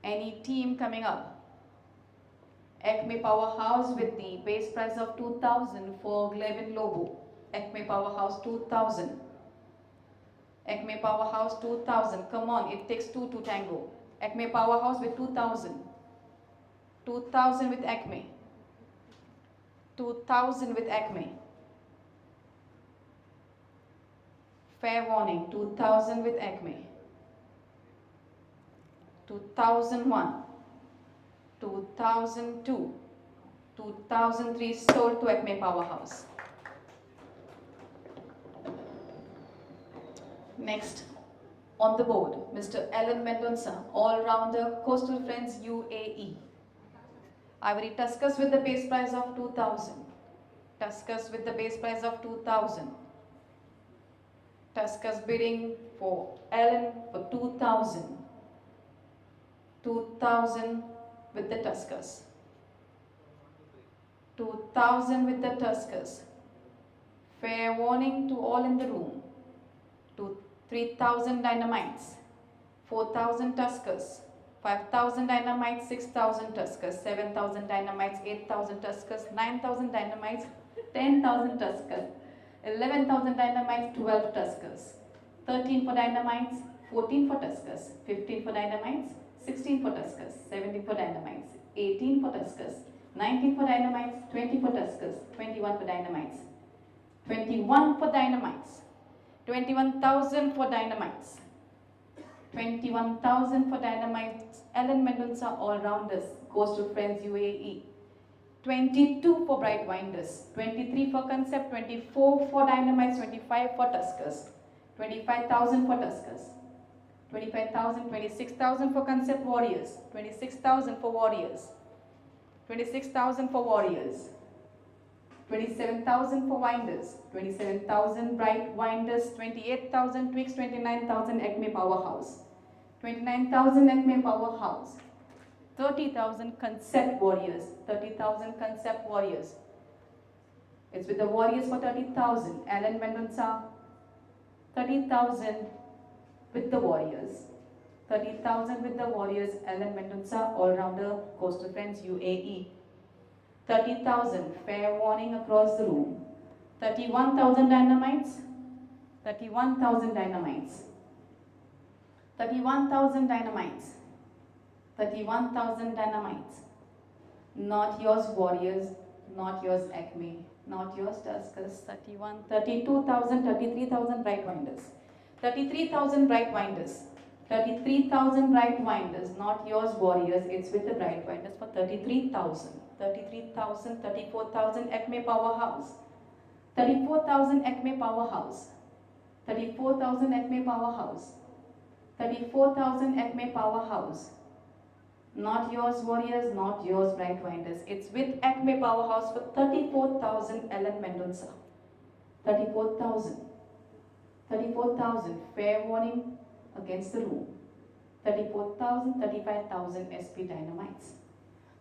Speaker 8: Any team coming up? Acme Powerhouse with the base price of 2,000 for Gavin Lobo. Acme Powerhouse 2,000. Acme Powerhouse 2,000. Come on, it takes two to tango. Acme Powerhouse with 2,000. 2,000 with Acme. 2,000 with Acme. Fair warning, 2,000 with Acme. 2001. 2002. 2003 sold to Acme Powerhouse. Next on the board, Mr. Alan Mendonça, all-rounder, Coastal Friends UAE. Ivory Tuskers with the base price of 2,000. Tuskers with the base price of 2,000. Tuskers bidding for Alan for 2,000. 2,000 with the Tuskers. 2,000 with the Tuskers. Fair warning to all in the room. 3,000 Dynamites. 4,000 Tuskers. 5,000 Dynamites, 6,000 Tuskers. 7,000 Dynamites, 8,000 Tuskers. 9,000 Dynamites, 10,000 Tuskers. 11,000 Dynamites, 12 Tuskers. 13 for Dynamites, 14 for Tuskers. 15 for Dynamites, 16 for Tuskers. 17 for Dynamites, 18 for Tuskers. 19 for Dynamites, 20 for Tuskers. 21 for Dynamites. 21 for Dynamites. 21,000 for Dynamites. 21,000 for Dynamites. Alan Mendonça, all-rounders, Coastal Friends UAE. 22 for Bright Winders. 23 for Concept. 24 for Dynamites. 25 for Tuskers. 25,000 for Tuskers. 25,000, 26,000 for Concept Warriors. 26,000 for Warriors. 26,000 for Warriors. 27,000 for Winders. 27,000 Bright Winders. 28,000 Twix. 29,000 Acme Powerhouse. 29,000 Acme Powerhouse. 30,000 Concept Warriors. 30,000 Concept Warriors. It's with the Warriors for 30,000. Alan Mendonça. 30,000 with the Warriors. 30,000 with the Warriors. Alan Mendonça, all-rounder, Coastal Friends UAE. 30,000, fair warning across the room. 31,000 Dynamites. 31,000 Dynamites. 31,000 Dynamites. 31,000 Dynamites. Not yours Warriors, not yours Acme, not yours Tuskers. 32,000, 33,000 Bright Winders. 33,000 Bright Winders. 33,000 Bright Winders, not yours Warriors, it's with the Bright Winders for 33,000. 33,000, 34,000 Acme Powerhouse. 34,000 Acme Powerhouse. 34,000 Acme Powerhouse. 34,000 Acme Powerhouse. Not yours Warriors, not yours Bright Winders. It's with Acme Powerhouse for 34,000 Ellen Mendonça. 34,000. 34,000. Fair warning against the room. 34,000, 35,000 SP Dynamites.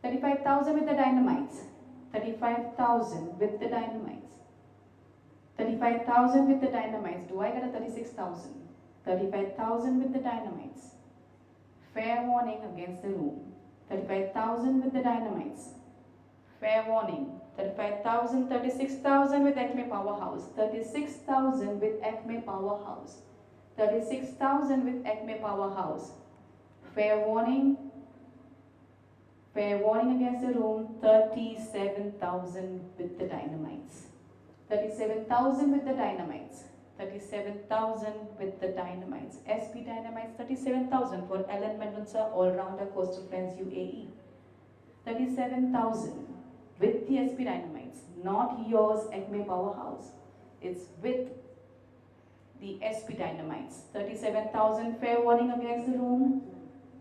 Speaker 8: 35,000 with the Dynamites. 35,000 with the Dynamites. 35,000 with the Dynamites. Do I get a 36,000? 35,000 with the Dynamites. Fair warning against the room. 35,000 with the Dynamites. Fair warning. 35,000, 36,000 with Acme Powerhouse. 36,000 with Acme Powerhouse. 36,000 with Acme Powerhouse. Fair warning. Fair warning against the room. 37,000 with the Dynamites. 37,000 with the Dynamites. 37,000 with the Dynamites. SP Dynamites 37,000 for Ellen Mendonça, all-rounder, Coastal Friends UAE. 37,000 with the SP Dynamites, not yours Acme Powerhouse. It's with the SP Dynamites. 37,000 fair warning against the room.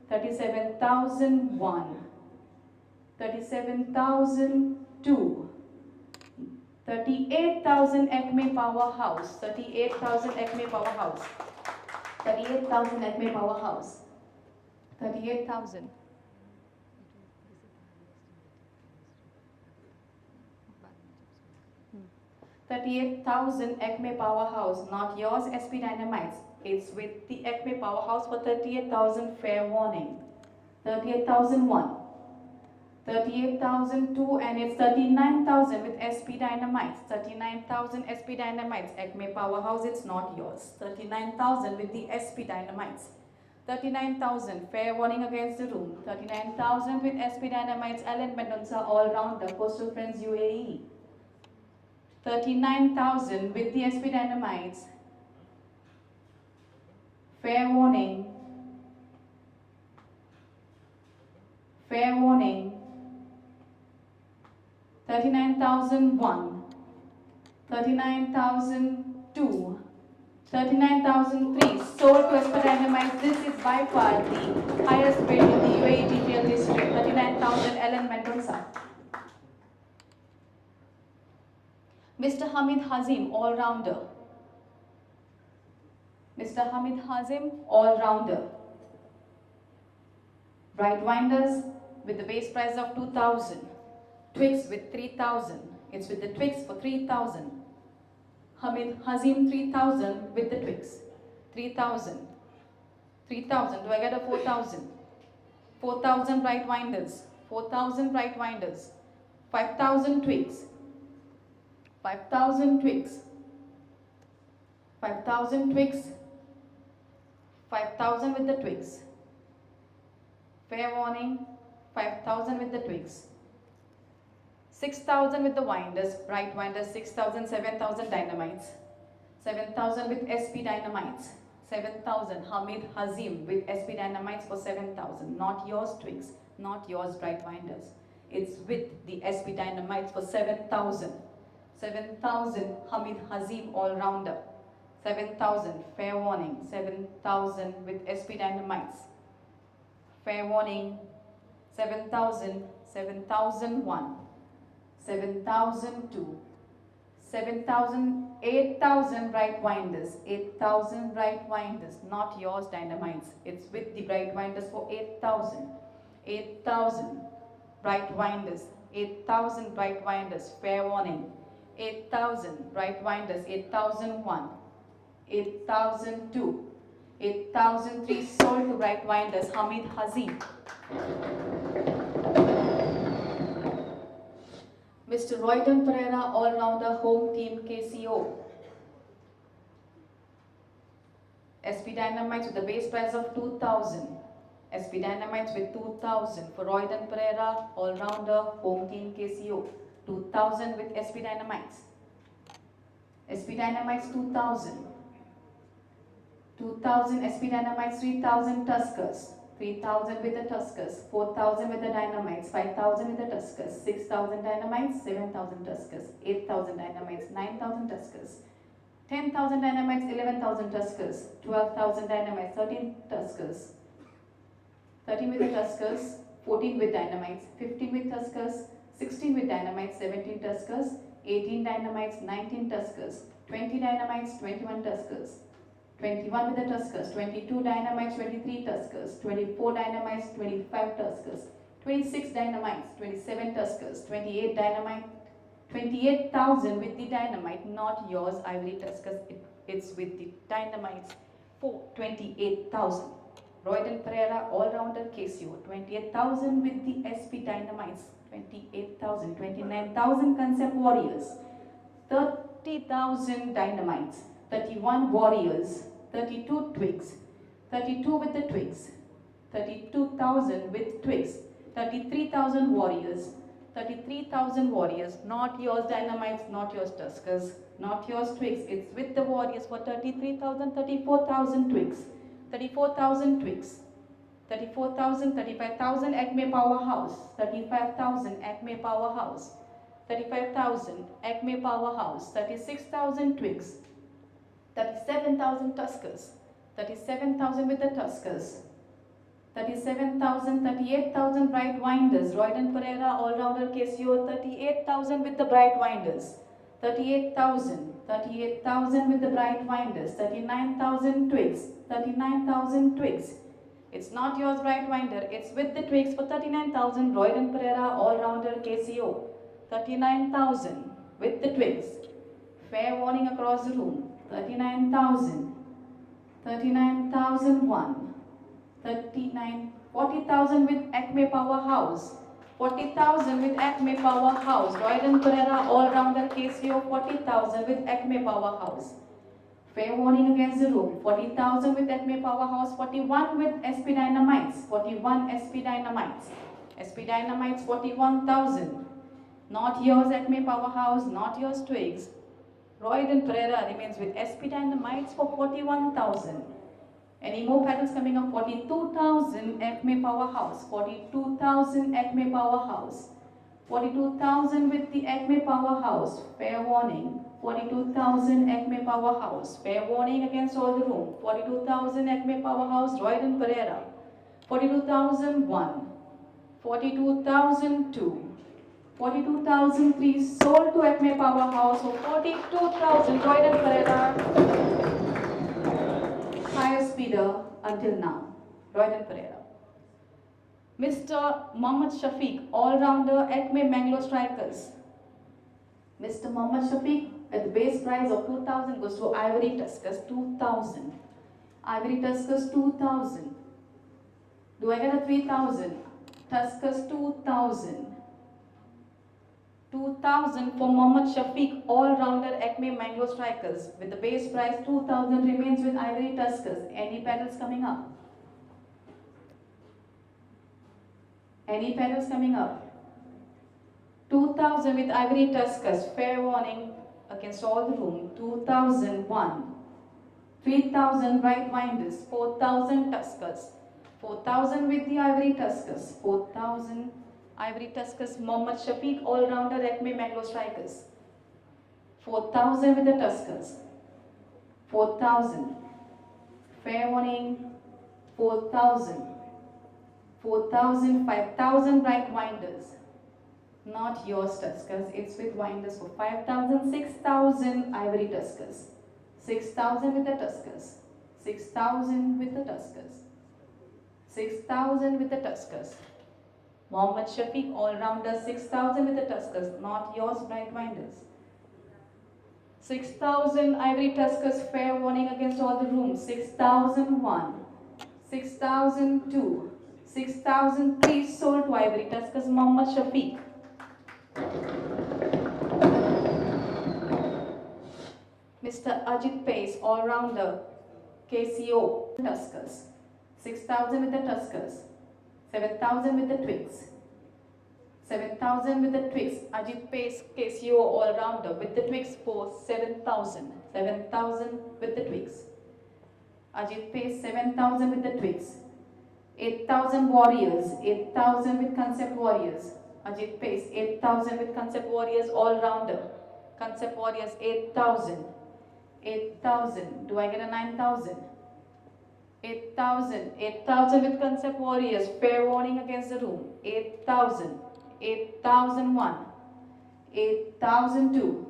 Speaker 8: 37,001. 37,002. 38,000 Acme Powerhouse. 38,000 Acme Powerhouse. 38,000 Acme Powerhouse. 38,000. 38,000 Acme Powerhouse, not yours SP Dynamites. It's with the Acme Powerhouse for 38,000 fair warning. 38,001. 38,002 and it's 39,000 with SP Dynamites. 39,000 SP Dynamites. Acme Powerhouse, it's not yours. 39,000 with the SP Dynamites. 39,000 fair warning against the room. 39,000 with SP Dynamites. Ellen Mendonça, all-rounder, Coastal Friends UAE. 39,000 with the SP Dynamites. Fair warning. Fair warning. 39,001. 39,002. 39,003. Sold to SP Dynamites. This is by far the highest bid in the UAE TPL history. 39,000 Ellen Mendonça. Mr. Hamid Hazim, all-rounder. Mr. Hamid Hazim, all-rounder. Bright Winders with the base price of 2,000. Twix with 3,000. It's with the Twix for 3,000. Hamid Hazim 3,000 with the Twix. 3,000. 3,000. Do I get a 4,000? 4,000 Bright Winders. 4,000 Bright Winders. 5,000 Twix. 5,000 Twix. 5,000 Twix. 5,000 with the Twix. Fair warning. 5,000 with the Twix. 6,000 with the Winders. Bright Winders 6,000. 7,000 Dynamites. 7,000 with SP Dynamites. 7,000 Hamid Hazim with SP Dynamites for 7,000. Not yours Twix. Not yours Bright Winders. It's with the SP Dynamites for 7,000. 7,000 Hamid Hazim all-rounder. 7,000 fair warning. 7,000 with SP Dynamites. Fair warning. 7,000. 7,001. 7,002. 7,000. 8,000 Bright Winders. 8,000 Bright Winders. Not yours Dynamites. It's with the Bright Winders for 8,000. 8,000 Bright Winders. 8,000 Bright Winders. Fair warning. 8,000 Bright Winders. 8,001. 8,002. 8,003 sold to Bright Winders. Hamid Hazim. Mr. Royden Pereira, all-rounder, home team KCO. SP Dynamites with the base price of 2,000. SP Dynamites with 2000 for Royden Pereira, all-rounder, home team KCO. 2000 with SP Dynamites. SP Dynamites 2000. 2000 SP Dynamites, 3000 Tuskers. 3000 with the Tuskers, 4000 with the Dynamites, 5000 with the Tuskers, 6000 Dynamites, 7000 Tuskers, 8000 Dynamites, 9000 Tuskers, 10,000 Dynamites, 11,000 Tuskers, 12,000 Dynamites, 13 Tuskers, 13 with the Tuskers, 14 with Dynamites, 15 with Tuskers, 16 with Dynamites, 17 Tuskers, 18 Dynamites, 19 Tuskers, 20 Dynamites, 21 Tuskers, 21 with the Tuskers, 22 Dynamites, 23 Tuskers, 24 Dynamites, 25 Tuskers, 26 Dynamites, 27 Tuskers, 28 Dynamite, 28,000 with the Dynamite, not yours, Ivory Tuskers, it's with the Dynamites for 28,000. Royden Pereira, all-rounder KCO, 28,000 with the SP Dynamites, 28,000, 29,000 Concept Warriors, 30,000 Dynamites, 31 Warriors, 32 Twigs, 32 with the Twigs, 32,000 with Twigs, 33,000 Warriors, 33,000 Warriors, not yours Dynamites, not yours Tuskers, not yours Twigs, it's with the Warriors for 33,000, 34,000 Twigs, 34,000 Twigs, 34,000, 35,000 Acme Powerhouse, 35,000 Acme Powerhouse, 35,000 Acme Powerhouse, 36,000 Twigs, 37,000 Tuskers, 37,000 with the Tuskers, 37,000, 38,000 Bright Winders, Royden Pereira, all-rounder KCO, 38,000 with the Bright Winders, 38,000, 38,000 with the Bright Winders, 39,000 Twigs, 39,000 Twigs. It's not yours Bright Winder, it's with the Twigs for 39,000, Royden Pereira, all-rounder KCO, 39,000 with the Twigs. Fair warning across the room, 39,000, 39,001, 40,000 with Acme Powerhouse, 40,000 with Acme Powerhouse, Royden Pereira, all-rounder KCO, 40,000 with Acme Powerhouse. Fair warning against the room, 40,000 with Acme Powerhouse, 41 with SP Dynamites, 41 SP Dynamites, SP Dynamites 41,000, not yours Acme Powerhouse, not yours Twigs. Royden Pereira remains with SP Dynamites for 41,000. Any more paddles coming up? 42,000 Acme Powerhouse, 42,000 Acme Powerhouse, 42,000 with the Acme Powerhouse, fair warning, 42,000 Acme Powerhouse, fair warning against all the room, 42,000 Acme Powerhouse, Royden Pereira, 42,001, 42,002, 42,003 sold to Acme Powerhouse for 42,000, Royden Pereira, highest bidder until now, Royden Pereira. Mr. Mohammad Shafiq, all-rounder Acme Bangalore Strikers. Mr. Mohammad Shafiq at the base price of 2,000 goes to Ivory Tuskers, 2,000. Ivory Tuskers 2,000. Do I get a 3,000? Tuskers 2,000. 2,000 for Mohammad Shafiq, all-rounder Acme Bangalore Strikers. With the base price 2,000 remains with Ivory Tuskers. Any paddles coming up? Any paddles coming up? 2,000 with Ivory Tuskers. Fair warning against all the room. 2,001. 3,000 Bright Winders. 4,000 Tuskers. 4,000 with the Ivory Tuskers. 4,000 Ivory Tuskers. Mohammad Shafiq, all-rounder Acme Bangalore Strikers. 4,000 with the Tuskers. 4,000. Fair warning. 4,000. 4,000, 5,000 Bright Winders. Not yours Tuskers, it's with Winders for 5,000, 6,000 Ivory Tuskers. 6,000 with the Tuskers. 6,000 with the Tuskers. 6,000 with the Tuskers. Mohammad Shafiq, all-rounder, 6,000 with the Tuskers. Not yours Bright Winders. 6,000 Ivory Tuskers, fair warning against all the rooms. 6,001. 6,002. 6,003 sold to Ivory Tuskers, Mohammad Shafiq. Mr. Ajit Pace, all-rounder, KCO, Tuskers. 6,000 with the Tuskers. 7,000 with the Twigs. 7,000 with the Twigs. Ajit Pace, KCO all-rounder with the Twigs for 7,000. 7,000 with the Twigs. Ajit Pace, 7,000 with the Twigs. 8,000 Warriors. 8,000 with Concept Warriors. Ajit Pace, 8,000 with Concept Warriors all-rounder. Concept Warriors, 8,000. 8,000. Do I get a 9,000? 8,000. 8,000 with Concept Warriors. Fair warning against the room. 8,000. 8,001. 8,002.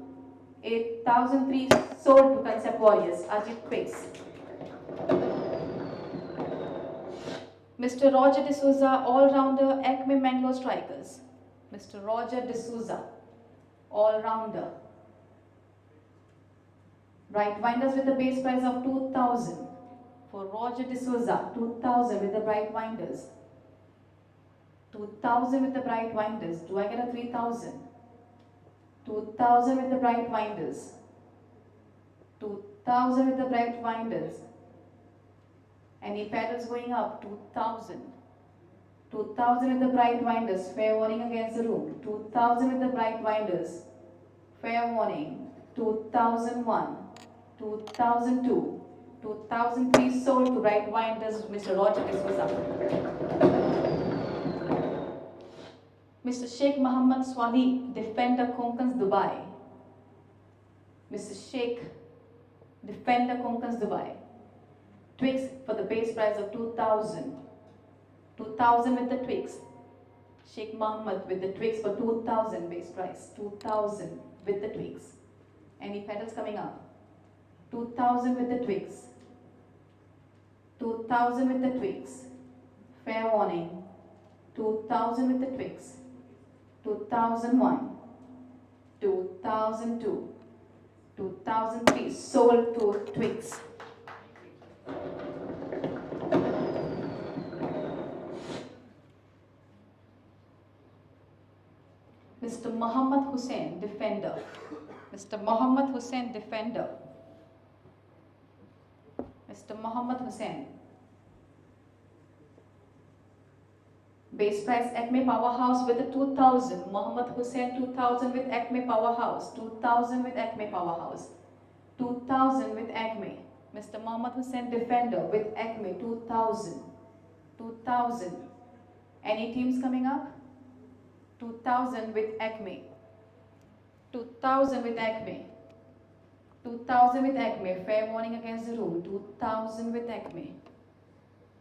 Speaker 8: 8,003 sold to Concept Warriors. Ajit Pace. Mr. Roger D'Souza, all-rounder, Acme Bangalore Strikers. Mr. Roger D'Souza, all-rounder. Bright Winders with the base price of 2,000. For Roger D'Souza, 2,000 with the Bright Winders. 2,000 with the Bright Winders. Do I get a 3,000? 2,000 with the Bright Winders. 2,000 with the Bright Winders. Any paddles going up? 2,000. 2,000 with the Bright Winders. Fair warning against the room. 2,000 with the Bright Winders. Fair warning. 2,001. 2002. 2003 sold to Bright Winders, Mr. Roger D'Souza. Mr. Sheikh Muhammad Swani, Defender Konkans Dubai. Mr. Sheikh, Defender Konkans Dubai. Twigs for the base price of 2,000. 2,000 with the Twigs. Sheikh Muhammad with the Twigs for 2,000 base price. 2,000 with the Twigs. Any pedals coming up? 2,000 with the Twigs. 2,000 with the Twigs. Fair warning. 2,000 with the Twigs. 2001. 2002. 2003 sold to Twigs. Mr. Muhammad Hussain, Defender. Mr. Muhammad Hussain, Defender. Mr. Muhammad Hussain. Base price Acme Powerhouse with the 2,000. Muhammad Hussain 2,000 with Acme Powerhouse. 2,000 with Acme Powerhouse. 2,000 with Acme. Mr. Muhammad Hussain Defender with Acme 2,000. 2,000. Any teams coming up? 2,000 with Acme. 2,000 with Acme. 2,000 with Acme. Fair warning against the rule. 2,000 with Acme.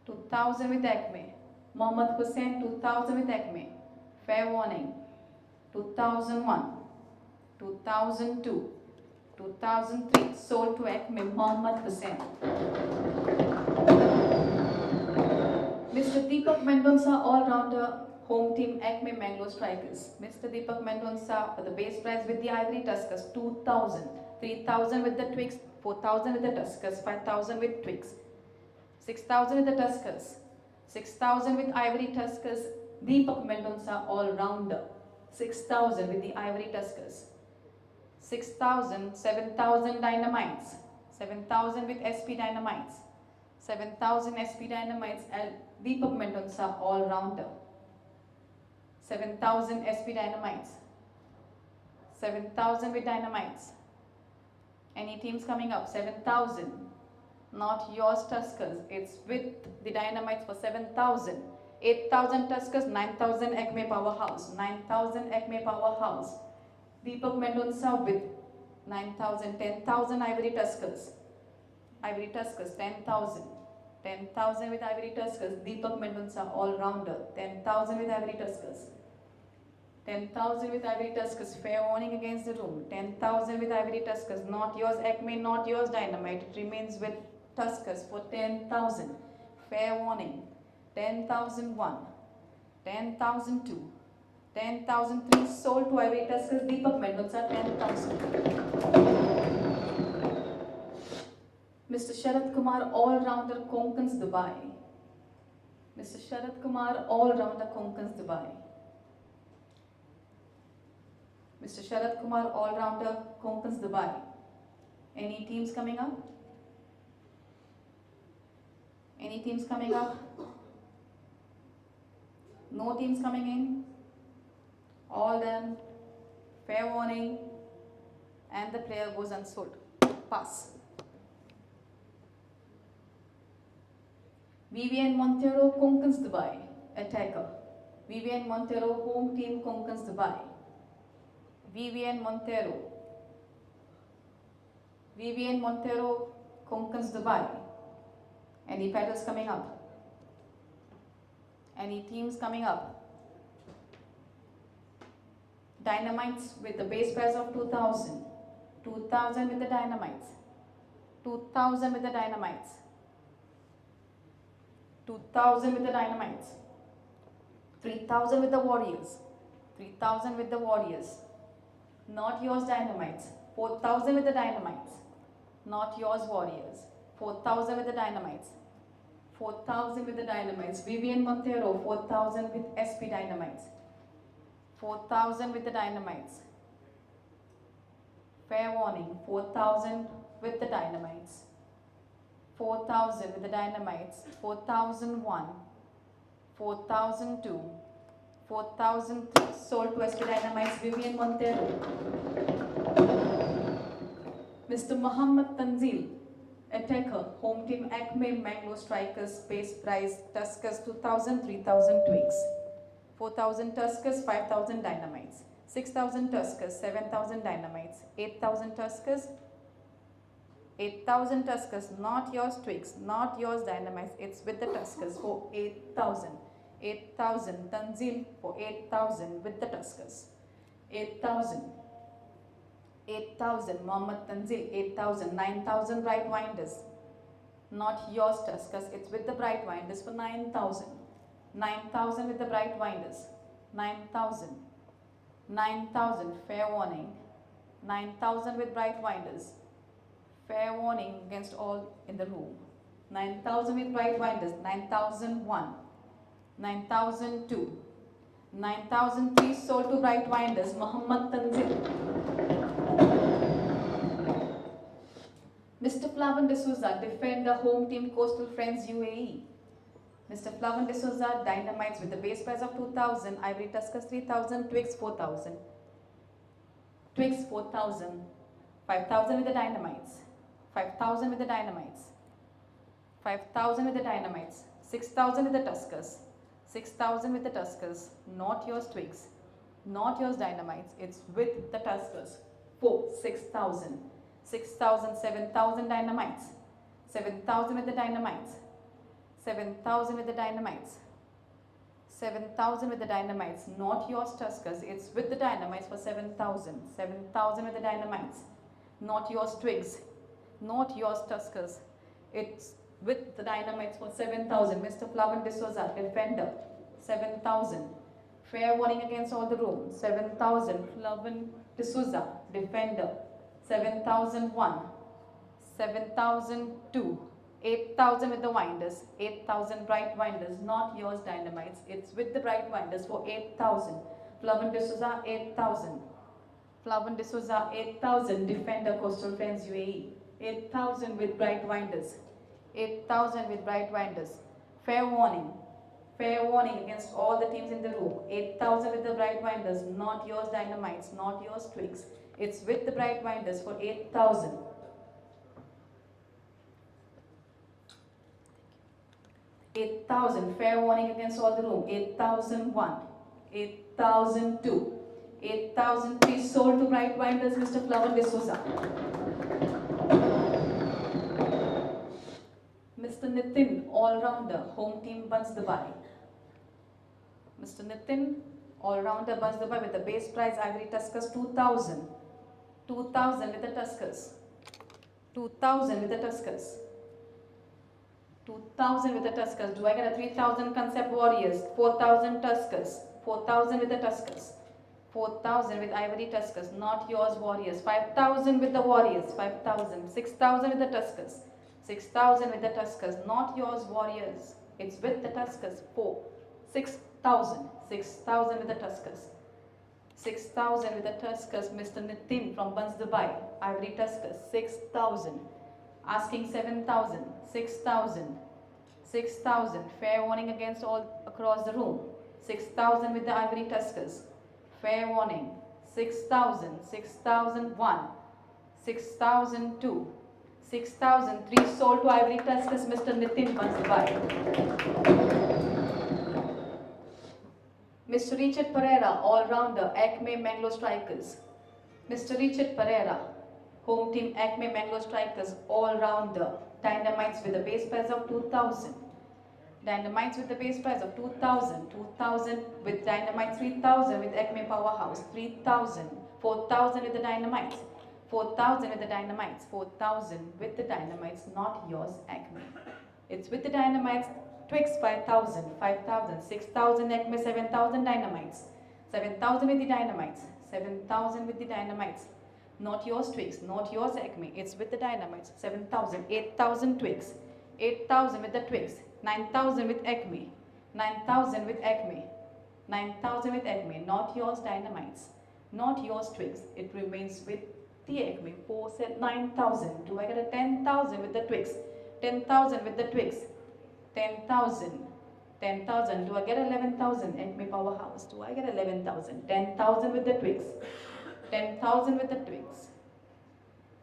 Speaker 8: 2,000 with Acme. Muhammad Hussain 2,000 with Acme. Fair warning. 2001. 2002. 2003 sold to Acme Muhammad Hussain. Mr. Deepak Mendonca, all-rounder, home team Acme Bangalore Strikers. Mr. Deepak Mendonca for the base price with the Ivory Tuskers 2,000. 3,000 with the Twigs, 4,000 with the Tuskers, 5,000 with Twigs. 6,000 with the Tuskers. 6,000 with Ivory Tuskers. Deepak Mendonca, all-rounder. 6,000 with the Ivory Tuskers. 6,000, 7,000 Dynamites. 7,000 with SP Dynamites. 7,000 SP Dynamites and Deepak Mendonca, all-rounder. 7,000 SP Dynamites. 7,000 with Dynamites. Any teams coming up? 7,000. Not yours Tuskers. It's with the Dynamites for 7,000. 8,000 Tuskers, 9,000 Acme Powerhouse. 9,000 Acme Powerhouse. Deepak Mendonca with 9,000. 10,000 Ivory Tuskers. Ivory Tuskers, 10,000. 10,000 with Ivory Tuskers. Deepak Mendonca, all-rounder. 10,000 with Ivory Tuskers. 10,000 with Ivory Tuskers. Fair warning against the rule. 10,000 with Ivory Tuskers. Not yours Acme, not yours Dynamite. It remains with Tuskers for 10,000. Fair warning. 10,001. 10,002. 10,003 sold to Ivory Tuskers. Deepak Mendonca, 10,000. Mr. Sharad Kumar, all-rounder, Konkans, Dubai. Mr. Sharad Kumar, all-rounder, Konkans, Dubai. Mr. Sharad Kumar, all-rounder, Konkans, Dubai. Any teams coming up? Any teams coming up? No teams coming in? All done. Fair warning. And the player goes unsold. Pass. Vivian Montero, Konkans Dubai. Attacker. Vivian Montero, home team, Konkans Dubai. Vivian Montero. Vivian Montero, Konkans Dubai. Any paddles coming up? Any teams coming up? Dynamites with the base price of 2000. 2000 with the Dynamites. 2000 with the Dynamites. 2000 with the Dynamites. 3000 with the Warriors. 3000 with the Warriors. Not yours Dynamites. 4000 with the Dynamites. Not yours Warriors. 4000 with the Dynamites. 4000 with the Dynamites. Vivian Montero, 4000 with SP Dynamites. 4000 with the Dynamites. Fair warning, 4000 with the Dynamites. 4000 with the Dynamites. 4001. 4002. 4003. Sold to SP Dynamites. Vivian Montero. Mr. Muhammad Tanzil. Attacker, home team Acme Bangalore Strikers, base price Tuskers 2000, 3000 twigs. 4000 Tuskers, 5000 Dynamites. 6000 Tuskers, 7000 Dynamites. 8000 Tuskers, 8000 Tuskers, not yours twigs, not yours Dynamites, it's with the Tuskers for 8000. 8000 Tanzil for 8000 with the Tuskers. 8000. 8,000, Mohammed Tanzil, 8,000, 9,000 Bright Winders. Not yours Tuskers, it's with the Bright Winders for 9,000. 9,000 with the Bright Winders. 9,000. 9,000, fair warning. 9,000 with Bright Winders. Fair warning against all in the room. 9,000 with Bright Winders. 9,001. 9,002. 9,003 sold to Bright Winders. Mohammed Tanzil. Mr. Flavan D'Souza, defender, home team, Coastal Friends, UAE. Mr. Flavan D'Souza, Dynamites with the base price of 2,000, Ivory Tuskers 3,000, Twigs 4,000. Twigs 4,000. 5,000 with the Dynamites. 5,000 with the Dynamites. 5,000 with the Dynamites. 6,000 with the Tuskers. 6,000 with the Tuskers. Not yours Twigs. Not yours Dynamites. It's with the Tuskers. 6,000. 6,000, 7,000 Dynamites. 7,000 with the Dynamites. 7,000 with the Dynamites. 7,000 with the Dynamites. Not yours Tuskers. It's with the Dynamites for 7,000. 7,000 with the Dynamites. Not yours Twigs. Not yours Tuskers. It's with the Dynamites for 7,000. Mr. Flavan D'Souza, defender. 7,000. Fair warning against all the room. 7,000. Flavan D'Souza, defender. 7,001. 7,002. 8,000 with the Winders. 8,000 Bright Winders. Not yours Dynamites. It's with the Bright Winders for 8,000. Flavan D'Souza, 8,000. Flavan D'Souza, 8,000. Defender, Coastal Friends, UAE. 8,000 with Bright Winders. 8,000 with Bright Winders. Fair warning. Fair warning against all the teams in the room. 8,000 with the Bright Winders. Not yours Dynamites. Not yours Twigs. It's with the Bright Winders for 8,000. 8,000. Fair warning against all the room. 8,001. 8,002. 8,003 sold to Bright Winders, Mr. Flavan D'Souza. Mr. Nitin, all-rounder, home team Buns Dubai. Mr. Nitin, all-rounder Buns Dubai with the base price Ivory Tuskers 2,000. 2,000 with the Tuskers. 2,000 with the Tuskers. 2,000 with the Tuskers. Do I get a 3,000 Concept Warriors? 4,000 Tuskers. 4,000 with the Tuskers. 4,000 with Ivory Tuskers. Not yours Warriors. 5,000 with the Warriors. 5,000. 6,000 with the Tuskers. 6,000 with the Tuskers. Not yours Warriors. It's with the Tuskers. 6,000. 6,000 with the Tuskers. 6,000 with the Tuskers. Mr. Nitin from Buns Dubai. Ivory Tuskers. 6,000. Asking 7,000. 6,000. 6,000. Fair warning against all across the room. 6,000 with the Ivory Tuskers. Fair warning. 6,000, 6,001, 6,002, 6,003 sold to Ivory Tuskers, Mr. Nitin Bansal. Mr. Richard Pereira, all-rounder, Acme Bangalore Strikers. Mr. Richard Pereira, home team Acme Bangalore Strikers, all-rounder, Dynamites with a base price of 2,000. Dynamites with the base price of 2,000, 2,000 with Dynamites, 3,000 with Acme Powerhouse, 3,000, 4,000 with the Dynamites, 4,000 with the Dynamites, 4,000 with the Dynamites, not yours Acme. It's with the Dynamites, Twix 5,000, 5,000, 6,000 Acme, 7,000 Dynamites, 7,000 with the Dynamites, 7,000 with the Dynamites, not yours Twix, not yours Acme, it's with the Dynamites, 7,000, 8,000 Twix, 8,000 with the Twix, 9,000 with Acme, 9,000 with Acme, 9,000 with Acme, not yours Dynamites, not yours Twix, it remains with the Acme, 9,000, do I get a 10,000 with the Twix, 10,000 with the Twix, 10,000, 10,000, do I get 11,000, Acme Powerhouse, do I get 11,000, 10,000 with the Twix, 10,000 with the Twix,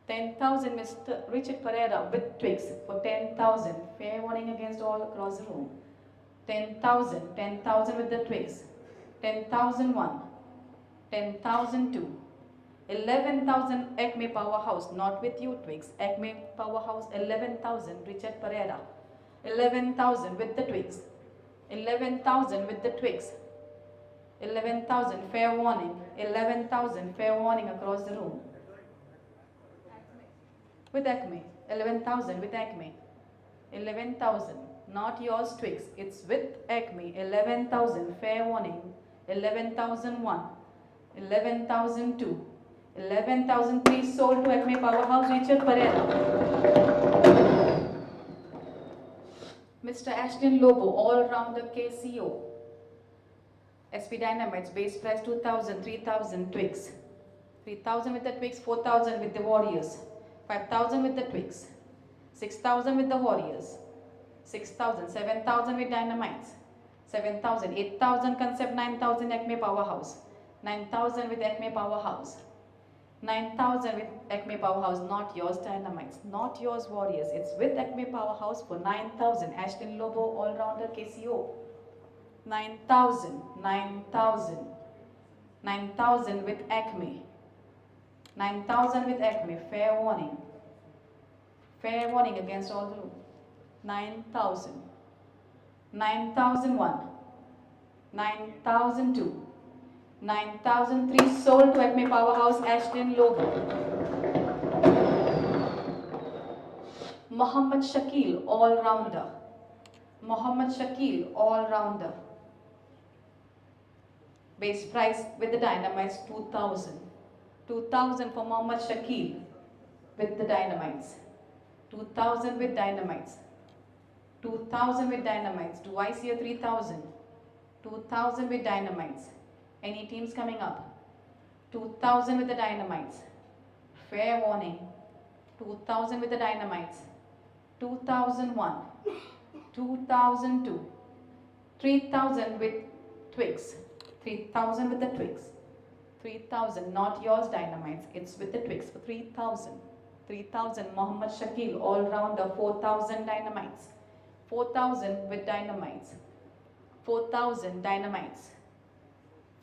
Speaker 8: 10,000 Mr. Richard Pereira with Twix for 10,000, fair warning against all across the room, 10,000, 10,000 with the Twix, 10,001, 10,002, 11,000 Acme Powerhouse, not with you Twix, Acme Powerhouse 11,000 Richard Pereira, 11,000 with the Twix, 11,000 with the Twix, 11,000 fair warning, 11,000 fair warning across the room. With Acme, 11,000 with Acme, 11,000, not yours Twix, it's with Acme, 11,000 fair warning, 11,001, 11,002, 11,003 sold to Acme Powerhouse Richard Pereira. Mr. Ashton Lobo, all-rounder KCO. SP Dynamites, base price 2,000, 3,000 Twix. 3,000 with the Twix, 4,000 with the Warriors. 5,000 with the Twix. 6,000 with the Warriors. 6,000, 7,000 with Dynamites. 7,000, 8,000 Concept, 9,000 Acme Powerhouse. 9,000 with Acme Powerhouse. 9,000 with Acme Powerhouse, not yours Dynamites, not yours Warriors. It's with Acme Powerhouse for 9,000. Ashton Lobo, all-rounder KCO. 9,000, 9,000. 9,000 with Acme. 9,000 with Acme, fair warning. Fair warning against all the room. 9,000. 9,001. 9,002. 9,003 sold to Acme Powerhouse Ashton Lobo. Mohammed Shakil, all-rounder. Mohammed Shakil, all-rounder. Base price with the Dynamites 2,000. 2,000 for Mohammed Shakil with the Dynamites. 2,000 with Dynamites. 2,000 with Dynamites. Do I see a 3,000? 2,000 with Dynamites. Any teams coming up? 2,000 with the Dynamites. Fair warning. 2,000 with the Dynamites. 2,001. 2,002. 3,000 with Twix. 3,000 with the Twix. 3,000, not yours Dynamites, it's with the Twix for 3,000. 3,000 Mohammed Shakil, all-rounder, 4,000 Dynamites. 4,000 with Dynamites. 4,000 Dynamites.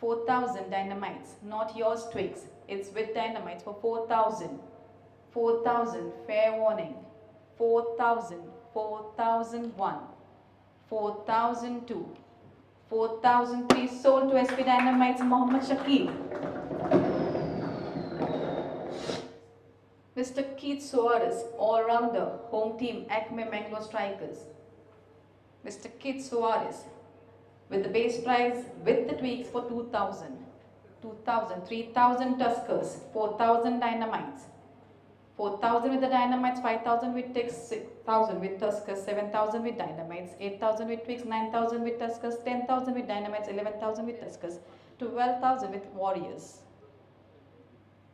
Speaker 8: 4,000 Dynamites, not yours Twix, it's with Dynamites for 4,000. 4,000, fair warning. 4,000, 4,001. 4,002. 4,003 sold to SP Dynamites Mohammed Shakil. Mr. Keith Suarez, all-rounder, home team Acme Bangalore Strikers. Mr. Keith Suarez, with the base price with the tweaks for 2,000. 2,000, 3,000 Tuskers, 4,000 Dynamites. 4,000 with the Dynamites, 5,000 with Twix, 6,000 with Tuskers, 7,000 with Dynamites, 8,000 with Twix, 9,000 with Tuskers, 10,000 with Dynamites, 11,000 with Tuskers, 12,000 with Warriors.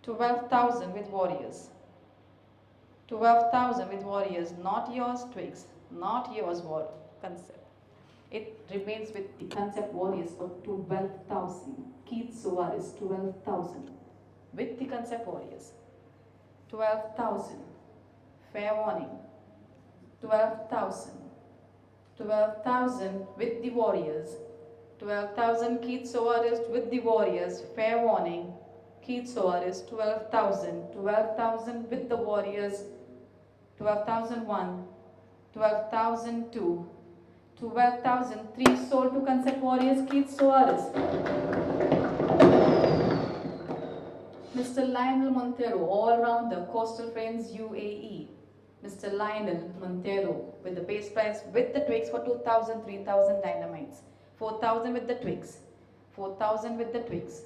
Speaker 8: 12,000 with Warriors. 12,000 with Warriors, not yours Twix, not yours concept. It remains with the concept warriors for 12,000. Keith Suarez, 12,000. With the concept warriors, 12,000. Fair warning, 12,000. 12,000 with the warriors, 12,000 Keith Suarez with the warriors. Fair warning, Keith Suarez, 12,000. 12,000 with the warriors, 12,001. 12,002. 12,003 sold to concept warriors, Keith Suarez. Mr. Lionel Montero, all-rounder, Coastal Friends UAE. Mr. Lionel Montero with the base price with the twigs for 2,000, 3,000 dynamites. 4,000 with the twigs. 4,000 with the twigs.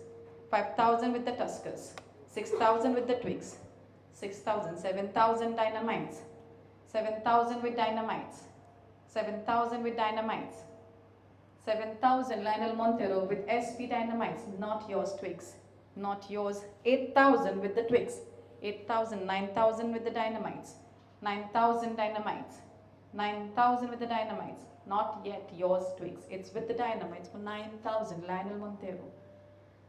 Speaker 8: 5,000 with the tuskers. 6,000 with the twigs. 6,000, 7,000 dynamites. 7,000 with dynamites. 7,000 with dynamites. 7,000 Lionel Montero with SP dynamites, not yours twigs, not yours. 8,000 with the twigs. 8,000, 9,000 with the dynamites. 9,000 dynamites. 9,000 with the dynamites, not yet yours twigs. It's with the dynamites for 9,000 Lionel Montero.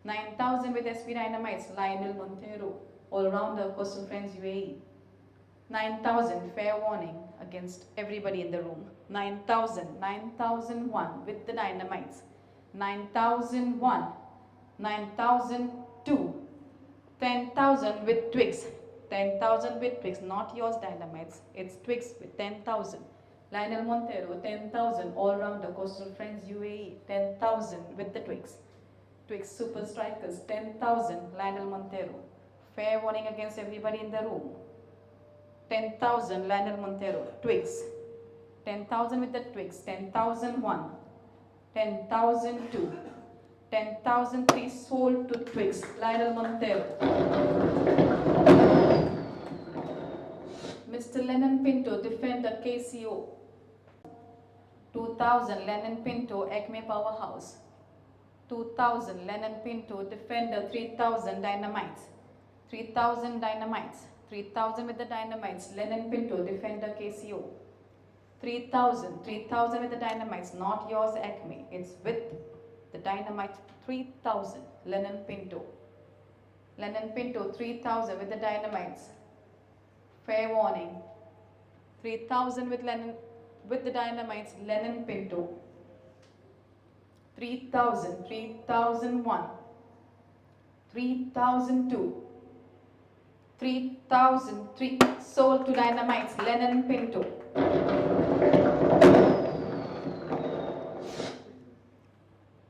Speaker 8: 9,000 with SP dynamites, Lionel Montero, all-rounder, Coastal Friends UAE. 9,000, fair warning against everybody in the room. 9,000, 9,001 with the dynamites. 9,001, 9,002. 10,000 with twigs. 10,000 with twigs, not yours dynamites. It's twigs with 10,000. Lionel Montero, 10,000, all-rounder, Coastal Friends UAE. 10,000 with the twigs. Twigs Super Strikers, 10,000, Lionel Montero. Fair warning against everybody in the room. 10,000 Lionel Montero, twigs. 10,000 with the twigs, 10,001, 10,002, 10,003 sold to twigs, Lionel Montero. Mr. Lennon Pinto, defender KCO. 2,000 Lennon Pinto, Acme Powerhouse. 2,000 Lennon Pinto, defender, 3,000 dynamites. 3,000 dynamites. 3,000 with the dynamites, Lennon Pinto, defender KCO. 3,000, 3,000 with the dynamites, not yours Acme, it's with the dynamite. 3,000, Lennon Pinto. Lennon Pinto, 3,000 with the dynamites. Fair warning. 3,000 with the dynamites, Lennon Pinto. 3,000, 3,001, 3,002. 3,003 sold to dynamites, Lennon Pinto.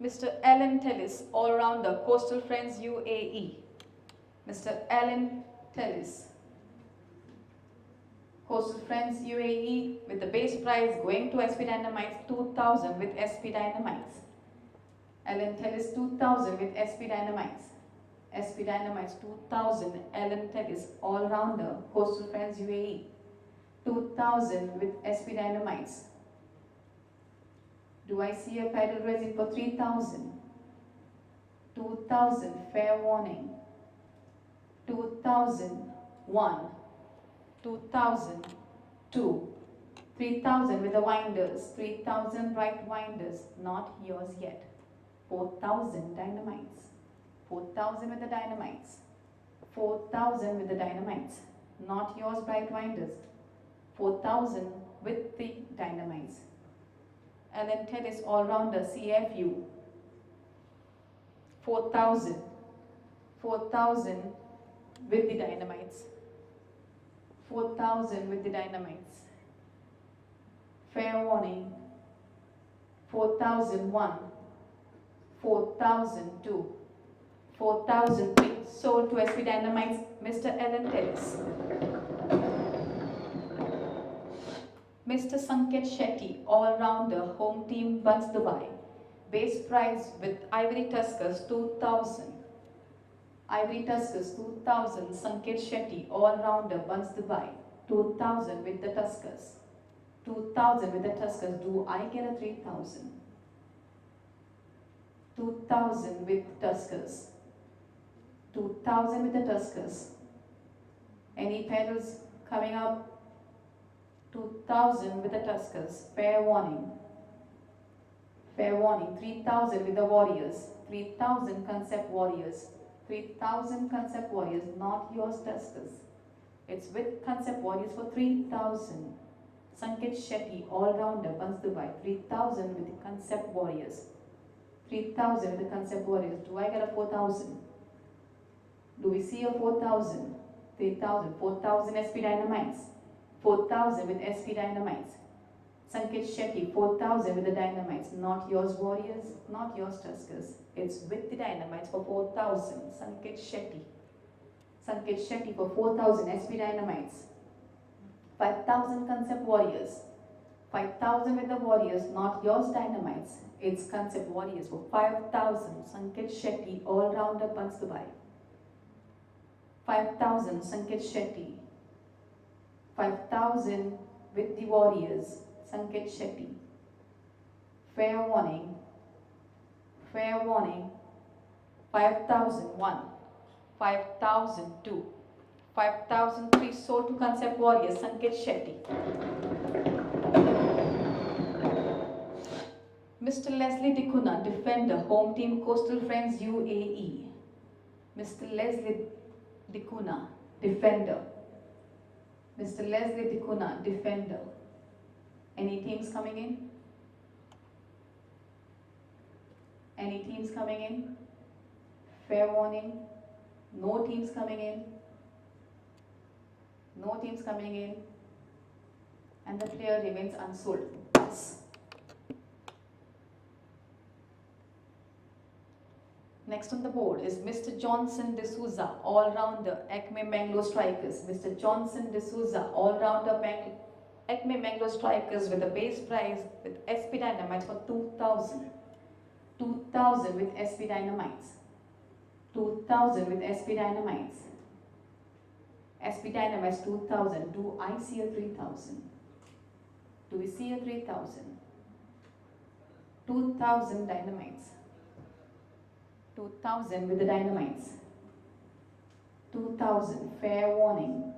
Speaker 8: Mr. Alan Tellis, all-rounder, Coastal Friends UAE. Mr. Alan Tellis, Coastal Friends UAE with the base price going to SP Dynamites, 2,000 with SP Dynamites. Alan Tellis, 2,000 with SP Dynamites. SP Dynamites, 2,000, Alan Tellis, all-rounder, Coastal Friends UAE. 2,000 with SP Dynamites. Do I see a pedal resin for 3,000? 2,000, fair warning. 2,001, 2,002, 3,000 with the winders, 3,000 bright winders, not yours yet. 4,000 dynamites. 4,000 with the dynamites. 4,000 with the dynamites, not yours bright winders. 4,000 with the dynamites. Alan Tellis, all-rounder, CFU. 4,000. 4,000 with the dynamites. 4,000 with the dynamites. Fair warning. 4,001. 4,002. 4,003 sold to SP Dynamites, Mr. Alan Tellis. Mr. Sanket Shetty, all-rounder, home team, Buns Dubai. Base price with Ivory Tuskers, 2,000. Ivory Tuskers, 2,000. Sanket Shetty, all-rounder, Buns Dubai. 2,000 with the Tuskers. 2,000 with the Tuskers. Do I get a 3,000? 2,000 with Tuskers. 2,000 with the Tuskers. Any pedals coming up? 2,000 with the Tuskers. Fair warning. Fair warning. 3,000 with the Warriors. 3,000 Concept Warriors. 3,000 Concept Warriors, not yours Tuskers. It's with Concept Warriors for 3,000. Sanket Shetty, all-rounder, Buns Dubai. 3,000 with the Concept Warriors. 3,000 with the Concept Warriors. Do I get a 4,000? Do we see a 4,000? 3,000. 4,000 SP Dynamites. 4,000 with SP Dynamites. Sanket Shetty, 4,000 with the Dynamites. Not yours Warriors, not yours Tuskers. It's with the Dynamites for 4,000. Sanket Shetty. Sanket Shetty for 4,000 SP Dynamites. 5,000 Concept Warriors. 5,000 with the Warriors, not yours Dynamites. It's Concept Warriors for 5,000. Sanket Shetty, all-rounder, Buns Dubai. 5,000 Sanket Shetty. 5,000 with the Warriors. Sanket Shetty. Fair warning. Fair warning. 5,001. 5,002. 5,003 sold to Concept Warriors. Sanket Shetty. Mr. Leslie Dikuna, defender, home team Coastal Friends UAE. Mr. Leslie Dikuna, defender. Mr. Leslie Dikuna, defender. Any teams coming in? Any teams coming in? Fair warning. No teams coming in. No teams coming in. And the player remains unsold. Pass. Next on the board is Mr. Johnson D'Souza, all-rounder, Acme Bangalore Strikers. Mr. Johnson D'Souza, all-rounder, Acme Bangalore Strikers with a base price with SP Dynamites for 2,000. 2,000 with SP Dynamites. 2,000 with SP Dynamites. SP Dynamites 2,000. Do I see a 3,000? Do we see a 3,000? 2,000 Dynamites. 2,000 with the Dynamites. 2,000. Fair warning.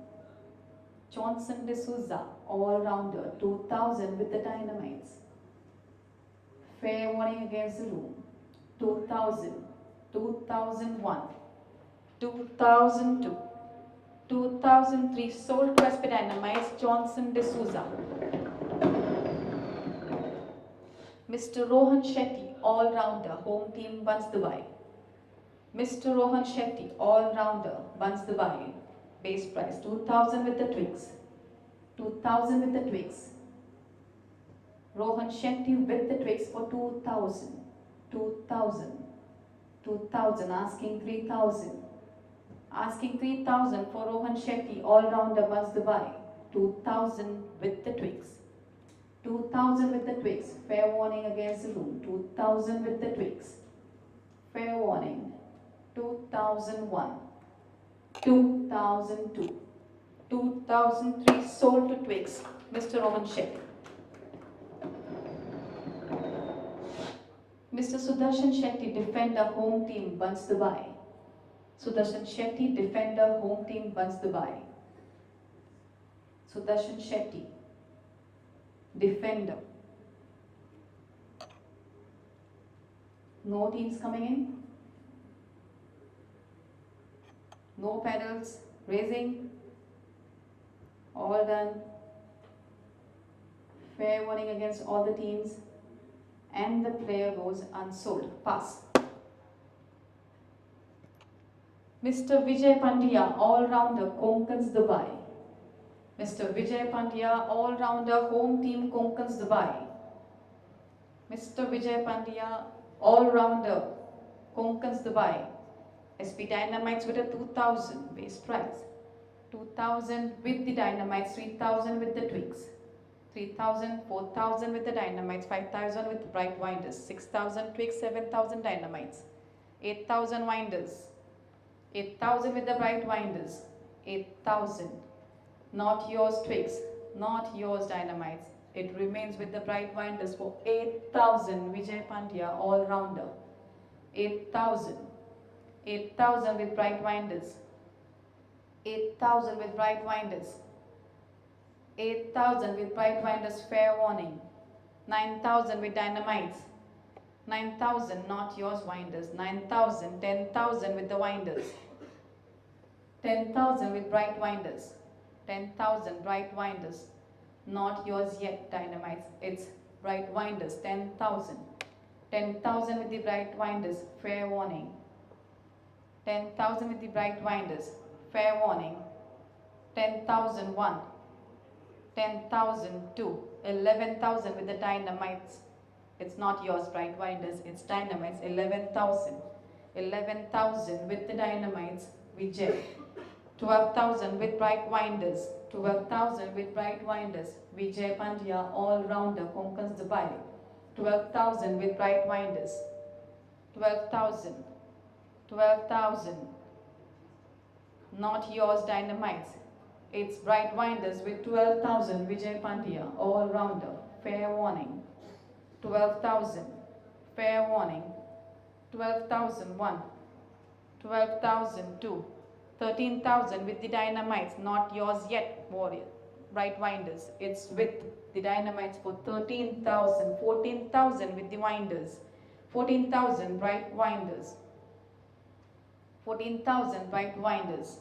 Speaker 8: Johnson D'Souza, all-rounder. 2,000 with the Dynamites. Fair warning against the room. 2,000. 2001. 2002. 2003 sold to SP Dynamites. Johnson D'Souza. Mr. Rohan Shetty, all-rounder, home team Buns Dubai. Mr. Rohan Shetty, all-rounder, Buns Dubai. Base price 2,000 with the Twigs. 2,000 with the Twigs. Rohan Shetty with the Twigs for 2,000. 2,000. 2,000, asking 3,000. Asking 3,000 for Rohan Shetty, all-rounder, Buns Dubai. 2,000 with the Twigs. 2,000 with the Twigs. Fair warning against the room. 2,000 with the Twigs. Fair warning. 2001. 2002. 2003 sold to Twigs. Mr. Rohan Shetty. Mr. Sudarshan Shetty, defender, home team, Buns Dubai. Sudarshan Shetty, defender, home team, Buns Dubai. Sudarshan Shetty, defender. No teams coming in. No pedals, raising. All done. Fair warning against all the teams. And the player goes unsold. Pass. Mr. Vijay Pandya, all-rounder, Konkans Dubai. Mr. Vijay Pandya, all-rounder, home team, Konkans Dubai. Mr. Vijay Pandya, all-rounder, Konkans Dubai. SP Dynamites with a 2,000 base price. 2,000 with the Dynamites, 3,000 with the Twigs. 3,000, 4,000 with the Dynamites, 5,000 with Bright Winders, 6,000 Twigs, 7,000 Dynamites, 8,000 Winders, 8,000 with the Bright Winders, 8,000. Not yours Twigs, not yours Dynamites. It remains with the Bright Winders for 8,000. Vijay Pandya, all-rounder. 8,000. 8,000 with Bright Winders. 8,000 with Bright Winders. 8,000 with Bright Winders, fair warning. 9,000 with Dynamites. 9,000, not yours, Winders. 9,000, 10,000 with the Winders. 10,000 with Bright Winders. 10,000, Bright Winders. Not yours yet, Dynamites. It's Bright Winders, 10,000. 10,000 with the Bright Winders, fair warning. 10,000 with the Bright Winders, fair warning. 10,001. 10,002. 11,000 with the Dynamites. It's not yours, Bright Winders, it's Dynamites. 11,000. 11,000 with the Dynamites, Vijay. 12,000 with Bright Winders. 12,000 with Bright Winders, Vijay Pandya, all-rounder, Konkans Dubai. 12,000 with Bright Winders. 12,000. 12,000. Not yours, Dynamites. It's Bright Winders with 12,000, Vijay Pandya, all-rounder, fair warning. 12,000, fair warning. 12,001. 12,002. 13,000 with the Dynamites, not yours yet, Warrior. Bright Winders. It's with the Dynamites for 13,000. 14,000 with the Winders. 14,000 Bright Winders. 14,000 Bright Winders.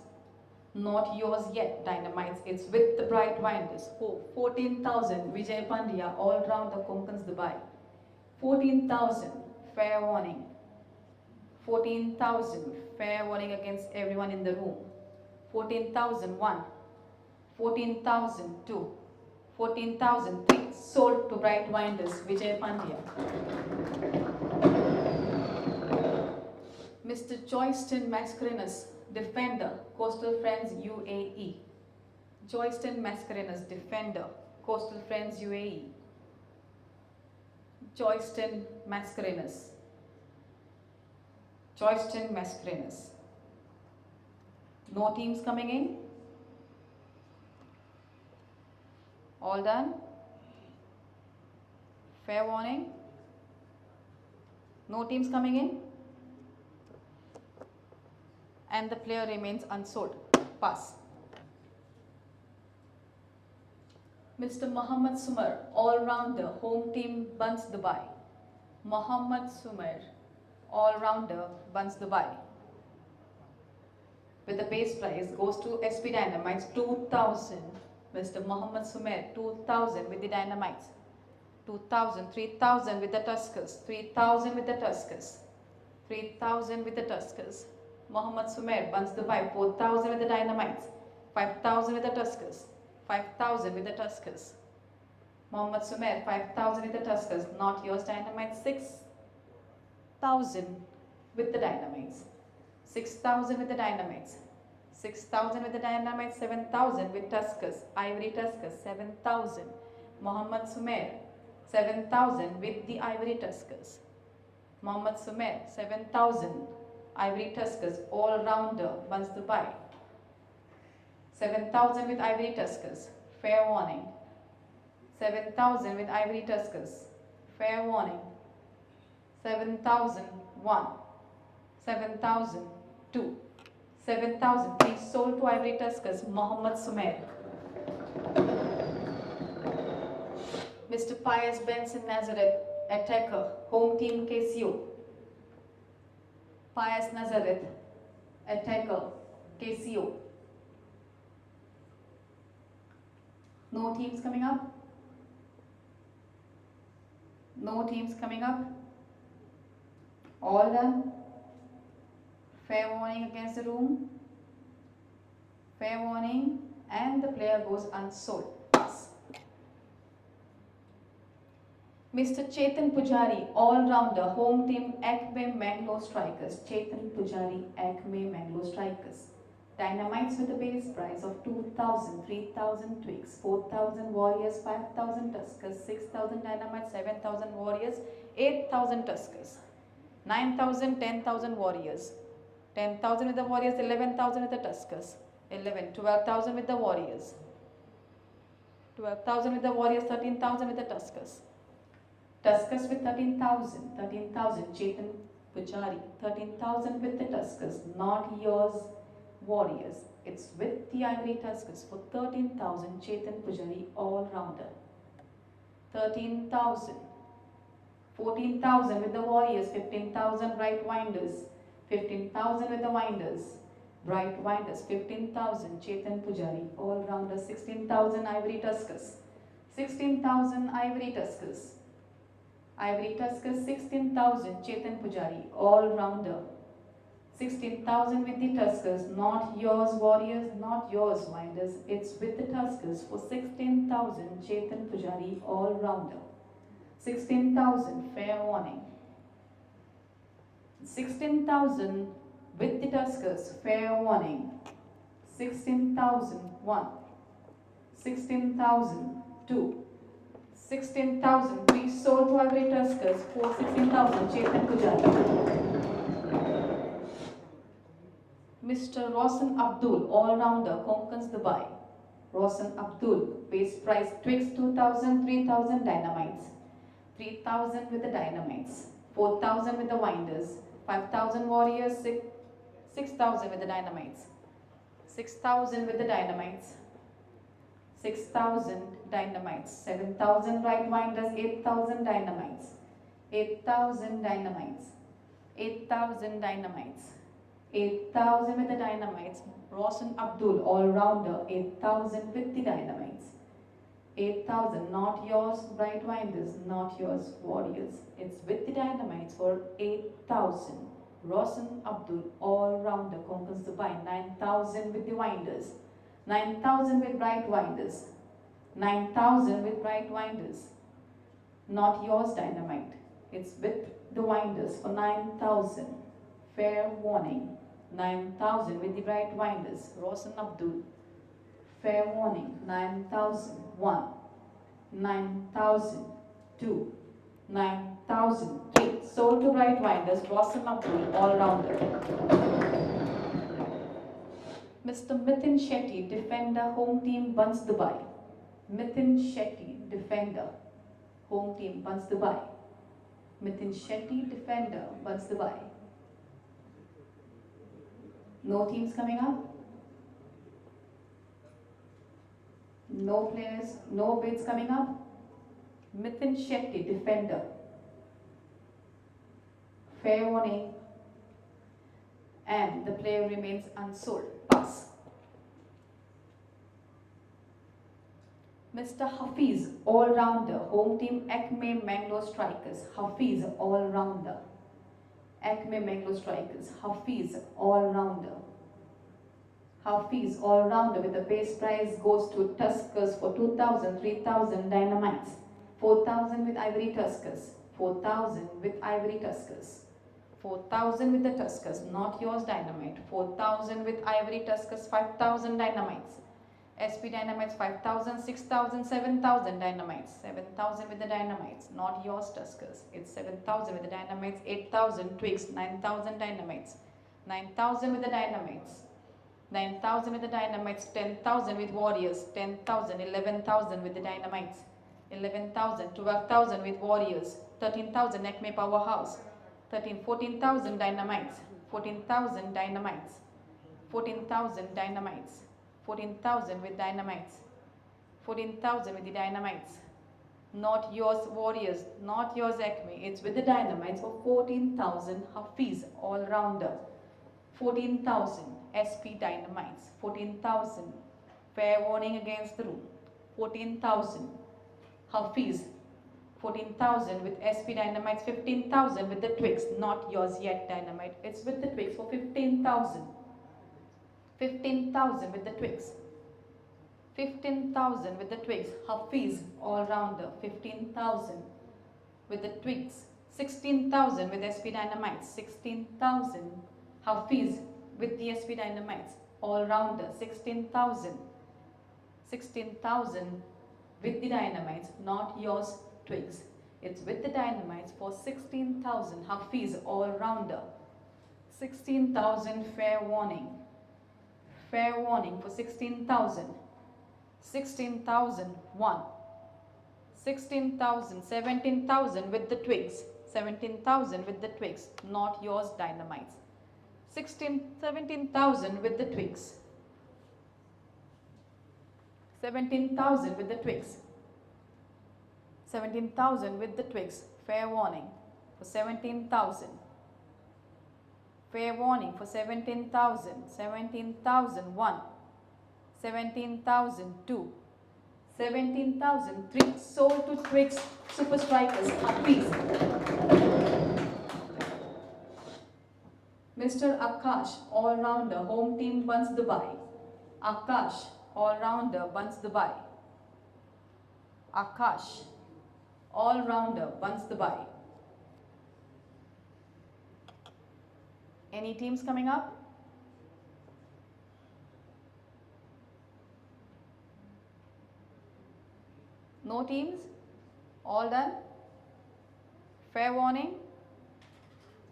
Speaker 8: Not yours yet, Dynamites. It's with the Bright Winders. 14,000 Vijay Pandya, all-rounder, Konkans Dubai. 14,000, fair warning. 14,000, fair warning against everyone in the room. 14,001. 14,002. 14,003. Sold to Bright Winders, Vijay Pandya. Mr. Joyston Mascarenhas, defender, Coastal Friends UAE. Joyston Mascarenhas, defender, Coastal Friends UAE. Joyston Mascarenhas. Joyston Mascarenhas. No teams coming in? All done? Fair warning? No teams coming in? And the player remains unsold. Pass. Mr. Muhammad Sumar, all-rounder, home team, Buns Dubai. Muhammad Sumar, all-rounder, Buns Dubai. With the base price goes to SP Dynamites, 2,000. Mr. Muhammad Sumar, 2,000 with the Dynamites. 2,000, 3,000 with the Tuskers. 3,000 with the Tuskers. 3,000 with the Tuskers. Muhammad Sumer, Buns Dubai, 4,000 with the Dynamites. 5,000 with the Tuskers. 5,000 with the Tuskers. Muhammad Sumer, 5,000 with the Tuskers. Not yours, Dynamites. 6,000 with the Dynamites. 6,000 with the Dynamites. 6,000 with the Dynamites. 7,000 with Tuskers. Ivory Tuskers, 7,000. Muhammad Sumer, 7,000 with the Ivory Tuskers. Muhammad Sumer, 7,000. Ivory Tuskers, all-rounder, Buns Dubai. 7,000 with Ivory Tuskers, fair warning. 7,000 with Ivory Tuskers, fair warning. 7,001. 7,002. 7,000, please, sold to Ivory Tuskers, Muhammad Sumer. Mr. Pius Benson Nazareth, attacker, home team KCO. Pius Nazareth, attacker, KCO. No teams coming up? No teams coming up? All done? Fair warning against the room. Fair warning, and the player goes unsold. Pass. Mr. Chetan Pujari, all-rounder, home team Acme Bangalore Strikers. Chetan Pujari, Acme Bangalore Strikers. Dynamites with a base price of 2,000, 3,000 Twigs, 4,000 Warriors, 5,000 Tuskers, 6,000 Dynamites, 7,000 Warriors, 8,000 Tuskers, 9,000, 10,000 Warriors, 10,000 with the Warriors, 11,000 with the Tuskers, 12,000 with the Warriors, 12,000 with the Warriors, 13,000 with the Tuskers. Tuskers with 13,000, 13,000, Chetan Pujari, 13,000 with the Tuskers, not yours, Warriors. It's with the Ivory Tuskers for 13,000 Chetan Pujari all-rounder. 13,000. 14,000 with the Warriors, 15,000 Bright Winders. 15,000 with the Winders. Bright Winders, 15,000 Chetan Pujari all-rounder. 16,000 Ivory Tuskers. 16,000 Ivory Tuskers. Ivory Tuskers, 16,000 Chetan Pujari all-rounder. 16,000 with the Tuskers, not yours Warriors, not yours Winders. It's with the Tuskers for 16,000 Chetan Pujari all-rounder. 16,000, fair warning. 16,000 with the Tuskers, fair warning. 16,001. 16,002. 16,003 sold to Ivory Tuskers for 16,000 Chetan Pujari. Mr. Rosan Abdul, all-rounder, Konkans Dubai. Rosan Abdul, base price Twix 2,000, 3,000 Dynamites. 3,000 with the Dynamites. 4,000 with the Winders. 5,000 Warriors, 6,000 with the Dynamites. 6,000 with the Dynamites. 6,000 Dynamites. 7,000 Right Winders, 8,000 Dynamites. 8,000 Dynamites. 8,000 Dynamites. 8,000 with the Dynamites. Rosan Abdul, all-rounder, 8,000 with the Dynamites. 8,000, not yours, Bright Winders, not yours, Warriors. It's with the Dynamites for 8,000. Rosan Abdul, all-rounder, Konkans Dubai. 9,000 with the Winders. 9,000 with Bright Winders. 9,000 with Bright Winders. Not yours, Dynamite. It's with the Winders for 9,000. Fair warning. 9,000 with the Bright Winders. Rosan Abdul. Fair warning. 9,001. 9,002. 9,003. Sold to Bright Winders. Rosan Abdul, all-rounder. Mr. Mithin Shetty, defender, home team, Buns Dubai. Mithin Shetty, defender, home team, Buns Dubai. Mithin Shetty, defender, Buns Dubai. No teams coming up? No players, no bids coming up? Mithin Shetty, defender. Fair warning. And the player remains unsold. Pass. Mr. Hafiz, all-rounder, home team Acme Bangalore Strikers. Hafiz, all-rounder. Acme Bangalore Strikers. Hafiz, all-rounder. Hafiz, all-rounder with the base price goes to Tuskers for 2,000, 3,000 Dynamites. 4,000 with Ivory Tuskers. 4,000 with Ivory Tuskers. 4,000 with the Tuskers, not yours Dynamite. 4,000 with Ivory Tuskers, 5,000 Dynamites. SP Dynamites, 5,000, 6,000, 7,000 Dynamites. 7,000 with the Dynamites, not yours Tuskers. It's 7,000 with the Dynamites, 8,000 Twigs, 9,000 Dynamites. 9,000 with the Dynamites. 9,000 with the Dynamites, 10,000 with Warriors. 10,000, 11,000 with the Dynamites. 11,000, 12,000 with Warriors. 13,000 Acme Powerhouse. 14,000 Dynamites. 14,000 Dynamites. 14,000 Dynamites. 14,000 with Dynamites. 14,000 with the Dynamites. Not yours Warriors, not yours Acme. It's with the Dynamites for 14,000 Hafiz, all-rounder. 14,000 SP Dynamites. 14,000. Fair warning against the rule. 14,000 Hafiz. 14,000 with SP Dynamites, 15,000 with the Twigs, not yours yet Dynamite. It's with the Twigs for 15,000. 15,000 with the Twigs. 15,000 with the Twigs. Hafiz, all-rounder, 15,000 with the Twigs. 16,000 with SP Dynamites. 16,000 Hafiz with the SP Dynamites, all-rounder, 16,000. 16,000 with the Dynamites, not yours Twigs. It's with the Dynamites for 16,000. Hafiz, all-rounder. 16,000, fair warning. Fair warning for 16,000. 16,001. 16,000, 17,000 with the Twigs. 17,000 with the Twigs, not yours Dynamites. 17,000 with the twigs. 17,000 with the twigs. 17,000 with the twigs. Fair warning for 17,000. Fair warning for 17,000. 17,001. 17,002. 17,003. Sold to Twigs Super Strikers. Please. Mr. Akash, all-rounder, home team Buns Dubai. Akash, all-rounder, Buns Dubai. Akash, all-rounder, Buns Dubai. Any teams coming up? No teams? All done? Fair warning?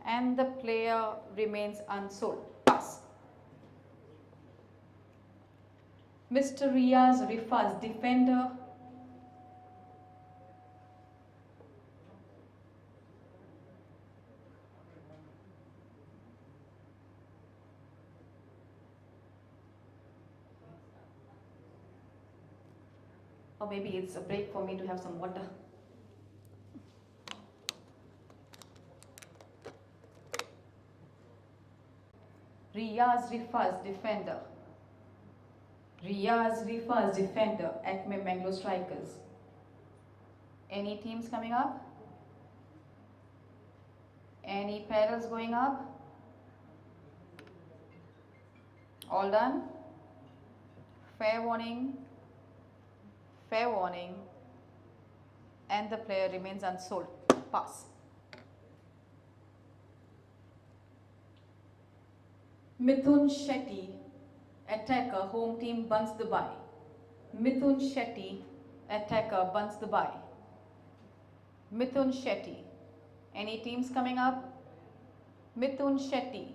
Speaker 8: And the player remains unsold. Pass. Mr. Riaz Rifaz, defender. Or maybe it's a break for me to have some water. Riaz Rifaz, defender. Riaz Rifaz, defender, Acme Bangalore Strikers. Any teams coming up? Any paddles going up? All done? Fair warning. Fair warning. And the player remains unsold. Pass. Mithun Shetty, attacker, home team Buns Dubai. Mithun Shetty, attacker, Buns Dubai. Mithun Shetty. Any teams coming up? Mithun Shetty.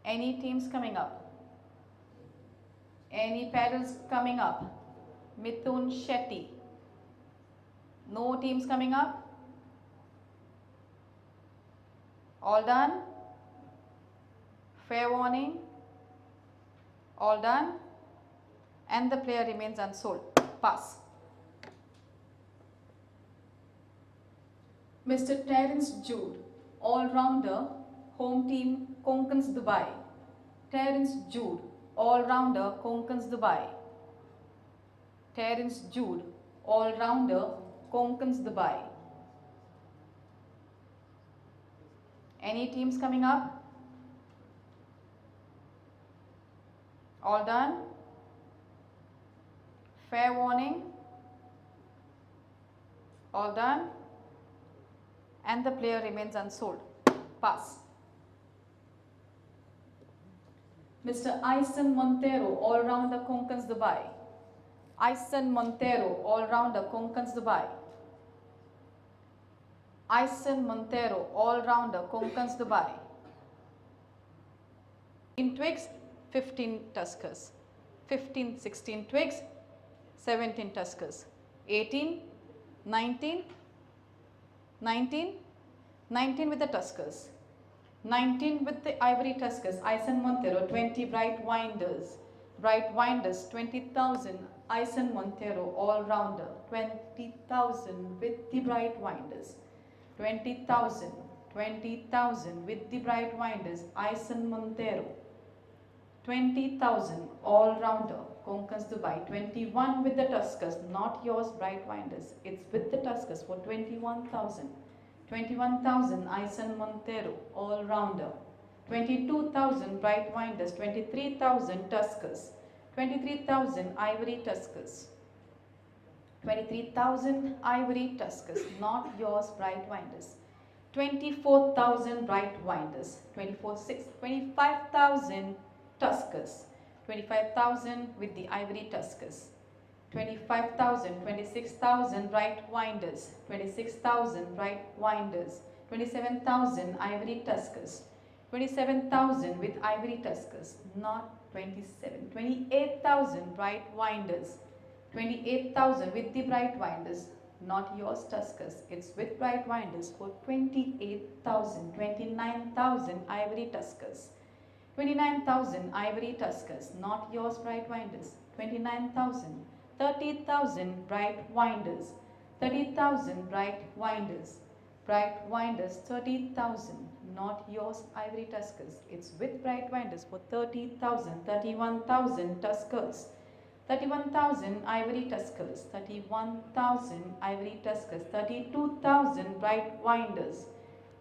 Speaker 8: Any teams coming up? Any paddles coming up? Mithun Shetty. No teams coming up? All done? Fair warning. All done? And the player remains unsold. Pass. Mr. Terence Jude, all-rounder, home team Konkans Dubai. Terence Jude, all-rounder, Konkans Dubai. Terence Jude, all-rounder, Konkans Dubai. Any teams coming up? All done? Fair warning? All done? And the player remains unsold. Pass. Mr. Ison Montero, all-rounder, Konkans Dubai. Ison Montero, all-rounder, Konkans Dubai. Ison Montero, all-rounder, Konkans Dubai. In twigs, 15 tuskers. 15, 16 twigs, 17 tuskers. 18, 19, 19, 19 with the tuskers. 19 with the ivory tuskers. Ison Montero, 20 bright winders. Bright winders, 20,000. Ison Montero, all-rounder, 20,000 with the bright winders. 20,000, 20,000 with the bright winders. Ison Montero. 20,000 all-rounder, Konkans Dubai. 21 with the tuskers, not yours bright winders. It's with the tuskers for 21,000. 21,000 Ison Montero, all-rounder. 22,000 bright winders. 23,000 tuskers. 23,000 ivory tuskers. 23,000 ivory tuskers, not yours bright winders. 24,000 bright winders. 25,000 tuskers. 25,000 with the ivory tuskers. 25,000, 26,000 bright winders. 26,000 bright winders. 27,000 ivory tuskers. 27,000 with ivory tuskers, not 27. 28,000 bright winders. 28,000 with the bright winders, not yours tuskers. It's with bright winders for 28,000. 29,000 ivory tuskers. 29,000 Ivory Tuskers, not yours Bright Winders. 29,000. 30,000 Bright Winders. 30,000 Bright Winders. Bright Winders 30,000, not yours Ivory Tuskers. It's with Bright Winders for 30,000. 31,000 Tuskers. 31,000 Ivory Tuskers. 31,000 Ivory Tuskers. 32,000 Bright Winders.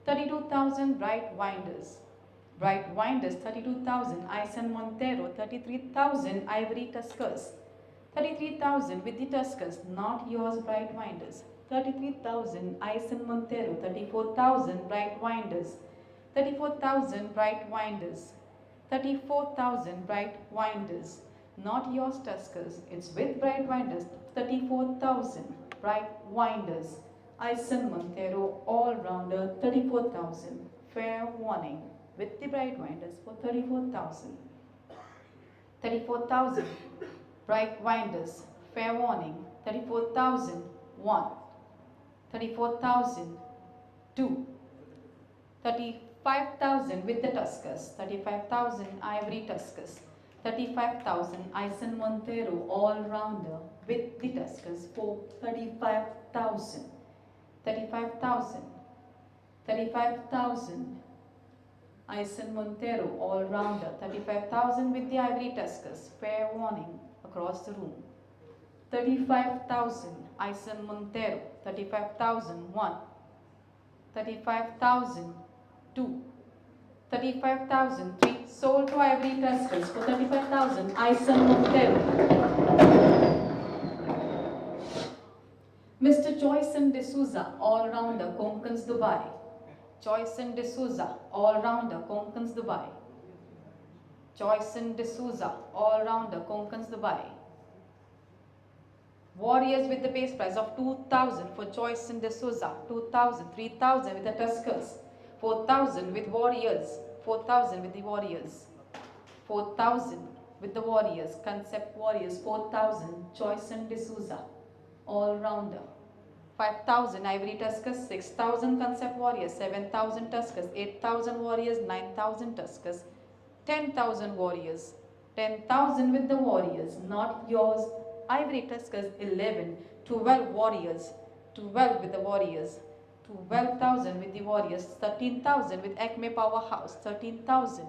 Speaker 8: 32,000 Bright Winders. Bright Winders 32,000. Ison Montero 33,000 Ivory Tuskers. 33,000 with the Tuskers, not yours Bright Winders. 33,000 Ison Montero. 34,000 Bright Winders. 34,000 Bright Winders. 34,000 Bright Winders, not yours Tuskers. It's with Bright Winders. 34,000 Bright Winders. Ison Montero all-rounder 34,000. Fair warning with the Bright Winders for 34,000. 34,000 Bright Winders. Fair warning 34,001. 34,000 2. 35,000 with the Tuskers. 35,000 Ivory Tuskers. 35,000 Ison Montero all-rounder with the Tuskers for 35,000. 35,000. 35,000 Ison Montero all-rounder. 35,000 with the Ivory Tuskers. Fair warning across the room. 35,000 Ison Montero. 35,001. 35,000 2. 35,003 sold to Ivory Tuskers for 35,000 Ison Montero. Mr. Joyson D'Souza, all-rounder, Konkans, Dubai. Joyson D'Souza, all-rounder, Konkans, Dubai. Joyson D'Souza, all-rounder, Konkans, Dubai. Warriors with the base price of 2,000 for Joyson D'Souza. 2,000, 3,000 with the Tuskers. 4,000 with Warriors. 4,000 with the Warriors. 4,000 with the Warriors. Concept Warriors. 4,000 Joyson D'Souza, all-rounder. 5,000 Ivory Tuskers. 6,000 Concept Warriors. 7,000 Tuskers. 8,000 Warriors. 9,000 Tuskers. 10,000 Warriors. 10,000 with the Warriors, not yours. Ivory Tuskers 11. 12 Warriors. 12 with the Warriors. 12,000 with the Warriors. 13,000 with Acme Powerhouse. 13,000.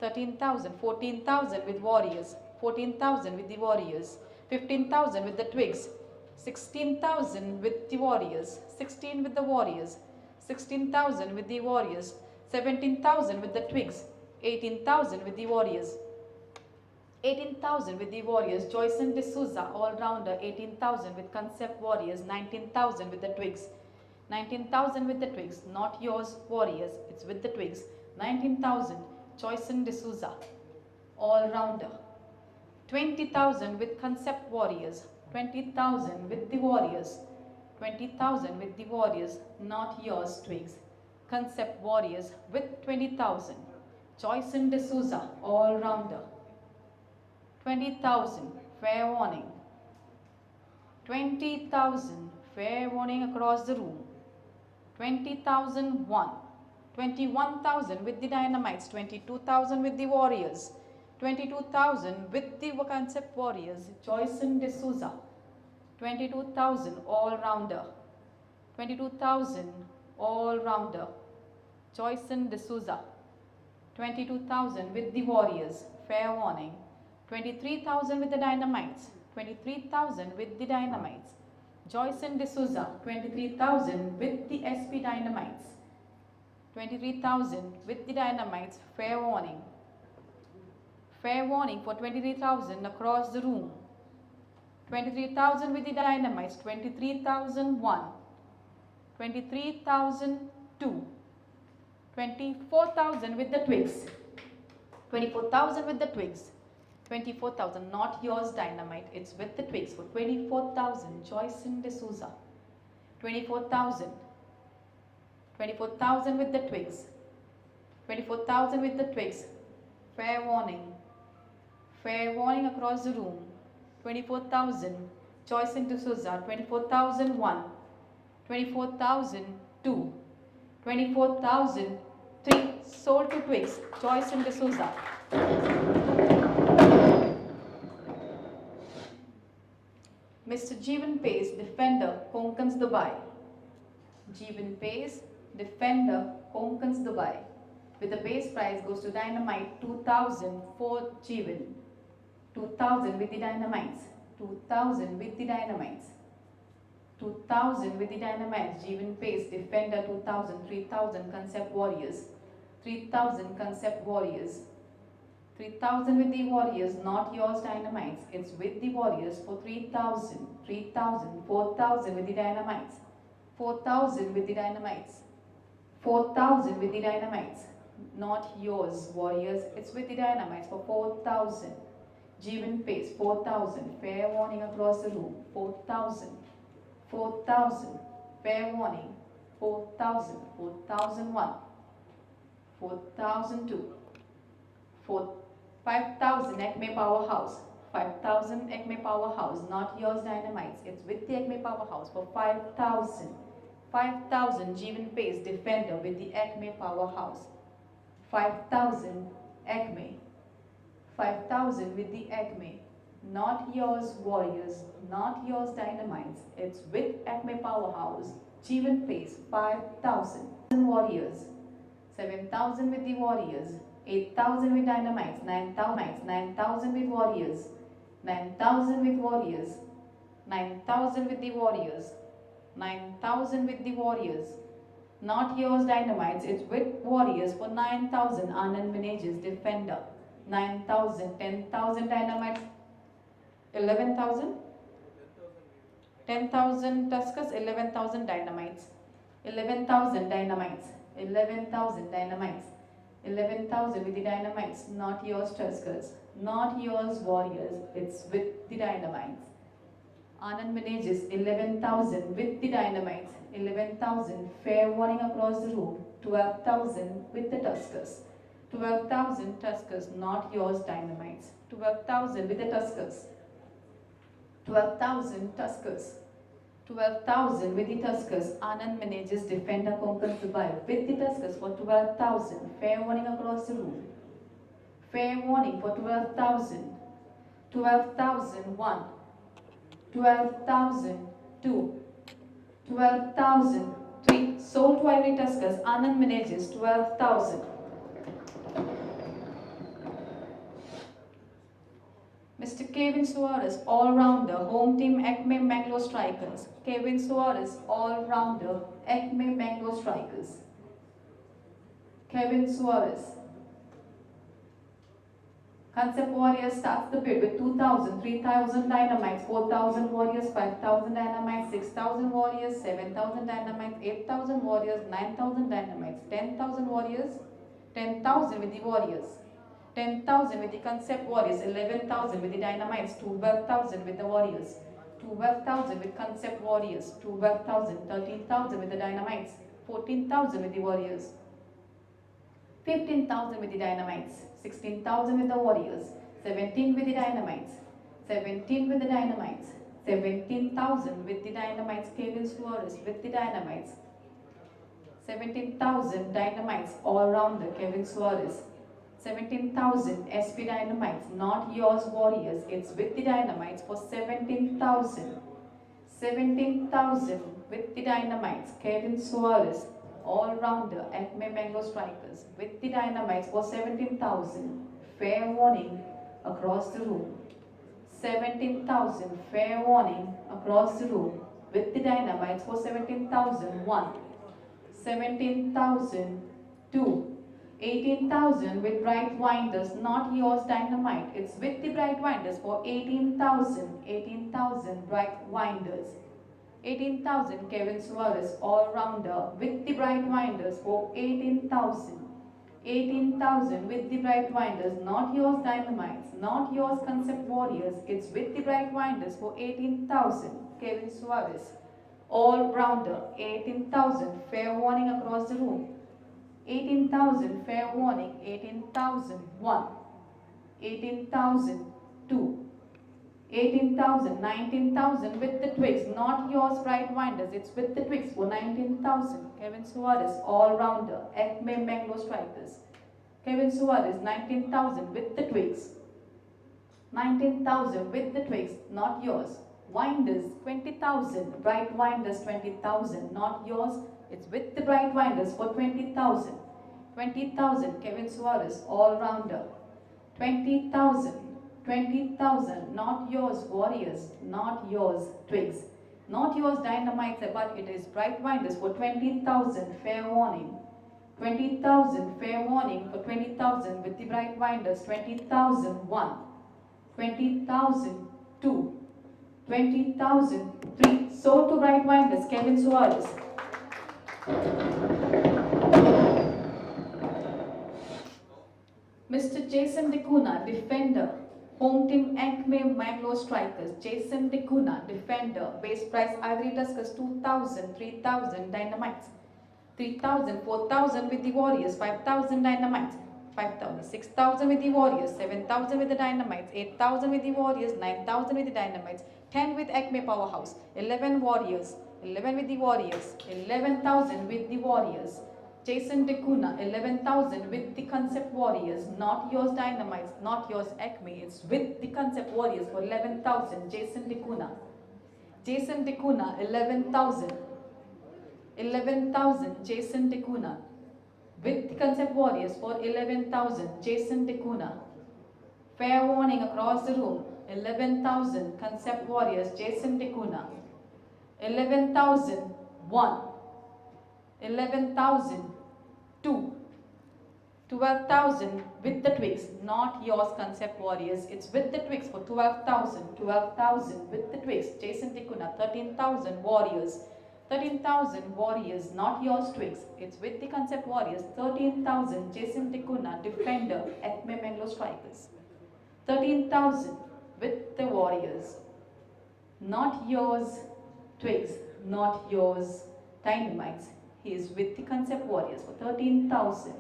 Speaker 8: 13,000. 14,000 with Warriors. 14,000 with the Warriors. 15,000 with the Twigs. 16,000 with the Warriors. 16 with the Warriors. 16,000 with the Warriors. 17,000 with the Twigs. 18,000 with the Warriors. 18,000 with the Warriors. Joyson D'Souza, all-rounder. 18,000 with Concept Warriors. 19,000 with the Twigs. 19,000 with the Twigs, not yours Warriors, it's with the Twigs. 19,000 Joyson D'Souza, all-rounder. 20,000 with Concept Warriors. 20,000 with the Warriors. 20,000 with the Warriors, not yours Twigs. Concept Warriors with 20,000. Joyson D'Souza, all-rounder. 20,000, fair warning. 20,000, fair warning across the room. 20,001. 21,000 with the Dynamites. 22,000 with the Warriors. 22,000 with the Concept Warriors. Joyson D'Souza. 22,000 all-rounder. 22,000 all-rounder. Joyson D'Souza. 22,000 with the Warriors. Fair warning. 23,000 with the Dynamites. 23,000 with the Dynamites. Joyson D'Souza. 23,000 with the SP Dynamites. 23,000 with the Dynamites. Fair warning. Fair warning for 23,000 across the room. 23,000 with the Dynamites. 23,001. 23,002. 24,000 with the Twigs. 24,000 with the Twigs. 24,000, not yours Dynamite, it's with the Twigs for 24,000. Joyson D'Souza. 24,000. 24,000 with the Twigs. 24,000 with the Twigs. Fair warning. Fair warning across the room. 24,000. Joyson D'Souza. 24,001. 24,002. 24,003. Sold to Twigs. Joyson D'Souza. Mr. Jeevan Pace, defender, Konkans Dubai. Jeevan Pace, defender, Konkans Dubai. With the base prize goes to Dynamite 2000 for Jeevan. 2000 with the Dynamites. 2000 with the Dynamites. 2000 with the Dynamites. Jeevan Pace, defender 2000. 3000 Concept Warriors. 3000 Concept Warriors. 3000 with the Warriors, not yours Dynamites. It's with the Warriors for 3000. 3000. 4000 with the Dynamites. 4000 with the Dynamites. 4000 with the Dynamites. Not yours Warriors. It's with the Dynamites for 4000. Jeevan Pace 4000. Fair warning across the room. 4000. 4000. Fair warning. 4000. 4001. 4002. 5000 Acme Powerhouse. 5000 Acme Powerhouse. Not yours Dynamites. It's with the Acme Powerhouse for 5000. 5000 Jeevan Pace, defender with the Acme Powerhouse. 5000 Acme. 5000 with the Acme. Not yours Warriors. Not yours Dynamites. It's with Acme Powerhouse. Jeevan Pace 5000. Warriors. 7000 with the Warriors. 8000 with Dynamites. 9000. 9000 with Warriors. 9000 with Warriors. 9000 with the Warriors. 9000 with the Warriors. Not yours Dynamites. It's with Warriors for 9000. Anand manages defender. 9000. 10,000 Dynamites. 11,000. 10,000 Tuskers. 11,000 Dynamites. 11,000 Dynamites. 11,000 Dynamites. 11,000 with the Dynamites. Not yours Tuskers. Not yours Warriors. It's with the Dynamites. Anand manages 11,000 with the Dynamites. 11,000. Fair warning across the room. 12,000 with the Tuskers. 12,000 Tuskers. Not yours Dynamites. 12,000 with the Tuskers. 12,000 Tuskers. 12,000 with the Tuskers. Anand manages defender Konkans Dubai with the Tuskers for 12,000. Fair warning across the room. Fair warning for 12,000. 12,001. 12,002. 12,003. Sold to Ivory Tuskers. Anand manages 12,000. Mr. Kevin Suarez, all-rounder, home team Acme Bangalore Strikers. Kevin Suarez, all-rounder, Acme Bangalore Strikers. Kevin Suarez. Concept Warriors starts the bid with 2,000, 3,000 Dynamites, 4,000 Warriors, 5,000 Dynamites, 6,000 Warriors, 7,000 Dynamites, 8,000 Warriors, 9,000 Dynamites, 10,000 Warriors, 10,000 with the Warriors. 10,000 with the Concept Warriors, 11,000 with the Dynamites, 12,000 with the Warriors, 12,000 with Concept Warriors, 12,000, 13,000 with the Dynamites, 14,000 with the Warriors, 15,000 with the Dynamites, 16,000 with the Warriors, 17 with the Dynamites, 17 with the Dynamites, 17,000 with the Dynamites, Kevin Suarez with the Dynamites, 17,000 Dynamites, all-rounder Kevin Suarez, 17,000 SP Dynamites, not yours Warriors, it's with the Dynamites for 17,000. 17,000 with the Dynamites, Kevin Suarez, all-rounder Acme Bangalore Strikers, with the Dynamites for 17,000. Fair warning across the room. 17,000, fair warning across the room, with the Dynamites for 17,001. 17,002. 18,000 with Bright Winders, not yours Dynamite. It's with the Bright Winders for 18,000. 18,000 Bright Winders. 18,000 Kevin Suarez, all-rounder, with the Bright Winders for 18,000. 18,000 with the Bright Winders, not yours Dynamites, not yours Concept Warriors. It's with the Bright Winders for 18,000. Kevin Suarez, all-rounder, 18,000. Fair warning across the room. 18,000, fair warning, 18,001, 18,002, 18,000, 19,000 with the Twigs, not yours Bright Winders, it's with the Twigs for 19,000. Kevin Suarez, all-rounder, Acme Bangalore Strikers. Kevin Suarez, 19,000 with the twigs. 19,000 with the twigs, not yours. Winders, 20,000. Bright Winders, 20,000, not yours. It's with the Bright Winders for 20,000. 20,000, Kevin Suarez, all-rounder. 20,000. 20,000, not yours, Warriors, not yours, Twigs. Not yours, Dynamites, but it is Bright Winders for 20,000, fair warning. 20,000, fair warning for 20,000 with the Bright Winders, 20,001. 20,002. 20,003. Sold to Bright Winders, Kevin Suarez. Mr. Jason DeCuna, defender. Home team Acme Bangalore Strikers. Jason DeCuna, defender. Base price Ivory Tuskers 2,000, 3,000 Dynamites. 3,000, 4,000 with the Warriors. 5,000 Dynamites. 5,000, 6,000 with the Warriors. 7,000 with the Dynamites. 8,000 with the Warriors. 9,000 with the Dynamites. 10 with Acme Powerhouse. 11 Warriors. 11 with the Warriors. 11,000 with the Warriors. Jason DeCuna, 11,000 with the Concept Warriors, not yours Dynamites, not yours Acme, it's with the Concept Warriors for 11,000, Jason DeCuna. Jason DeCuna, 11,000. 11,000, Jason DeCuna. With the Concept Warriors for 11,000, Jason DeCuna. Fair warning across the room, 11,000, Concept Warriors, Jason DeCuna. 11,001. 11,002. 12,000 with the twigs, not yours Concept Warriors, it's with the twigs for 12,000. 12,000 with the twigs, Jason DeCuna. 13,000 Warriors. 13,000 Warriors, not yours twigs, it's with the Concept Warriors. 13,000 Jason DeCuna, defender, Acme Bangalore Strikers. 13,000 with the Warriors, not yours twigs, not yours Dynamites. He is with the Concept Warriors for 13,000.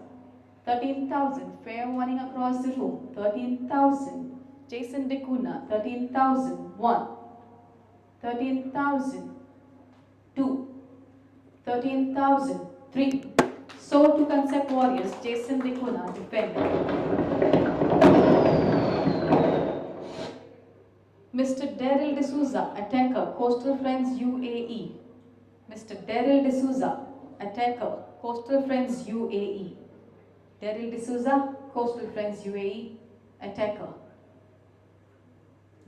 Speaker 8: 13,000, fair warning across the room. 13,000, Jason DeCuna. 13,001. 13,002. 13,003. Sold to Concept Warriors, Jason DeCuna, defender. Mr. Daryl D'Souza, attacker, Coastal Friends UAE. Mr. Daryl D'Souza, attacker, Coastal Friends UAE. Daryl D'Souza, Coastal Friends UAE, attacker.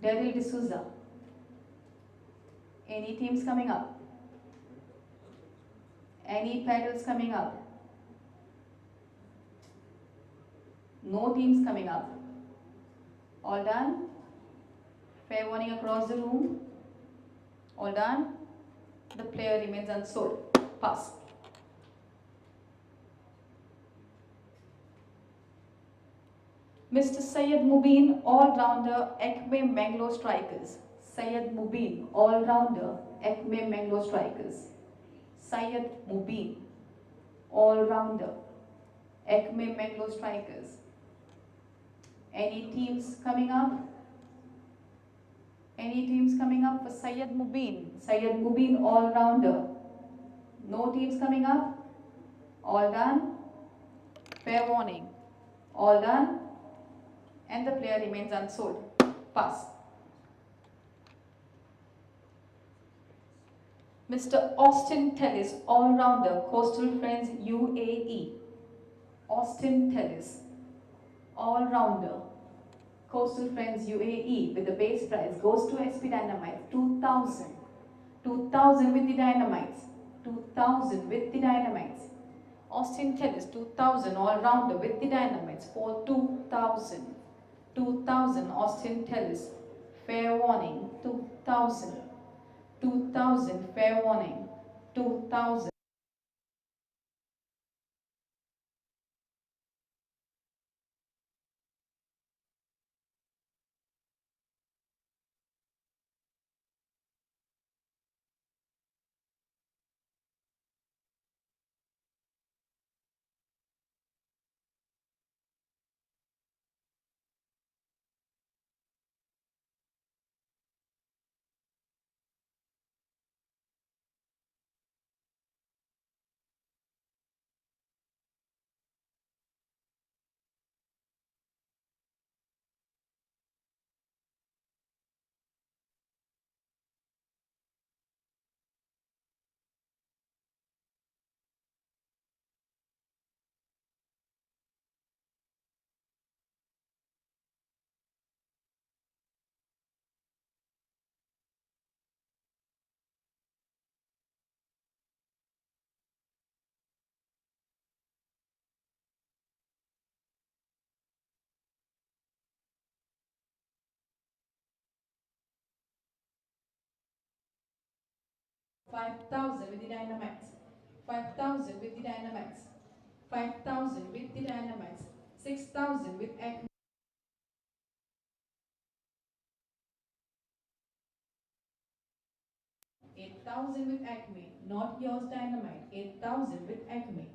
Speaker 8: Daryl D'Souza. Any teams coming up? Any paddles coming up? No teams coming up. All done? Fair warning across the room. All done? The player remains unsold. Pass. Mr. Syed Mubin, all-rounder, Acme Bangalore Strikers. Syed Mubin, all-rounder, Acme Bangalore Strikers. Syed Mubin, all-rounder, Acme Bangalore Strikers. Any teams coming up? Any teams coming up for Syed Mubin? Syed Mubin, all-rounder. No teams coming up? All done? Fair warning. All done? And the player remains unsold. Pass. Mr. Austin Tellis, all-rounder, Coastal Friends UAE. Austin Tellis, all-rounder, Coastal Friends UAE, with the base price goes to SP Dynamites, 2,000. 2,000 with the Dynamites. 2,000 with the Dynamites. Austin Tellis, 2,000, all-rounder with the Dynamites for 2,000. 2,000 Austin Tellis, fair warning, 2,000. 2,000, fair warning, 2,000. 5,000 with the Dynamites. 5,000 with the Dynamites. 5,000 with the Dynamites. 6,000 with Acme. 8,000 with Acme, not yours Dynamite. 8,000 with Acme.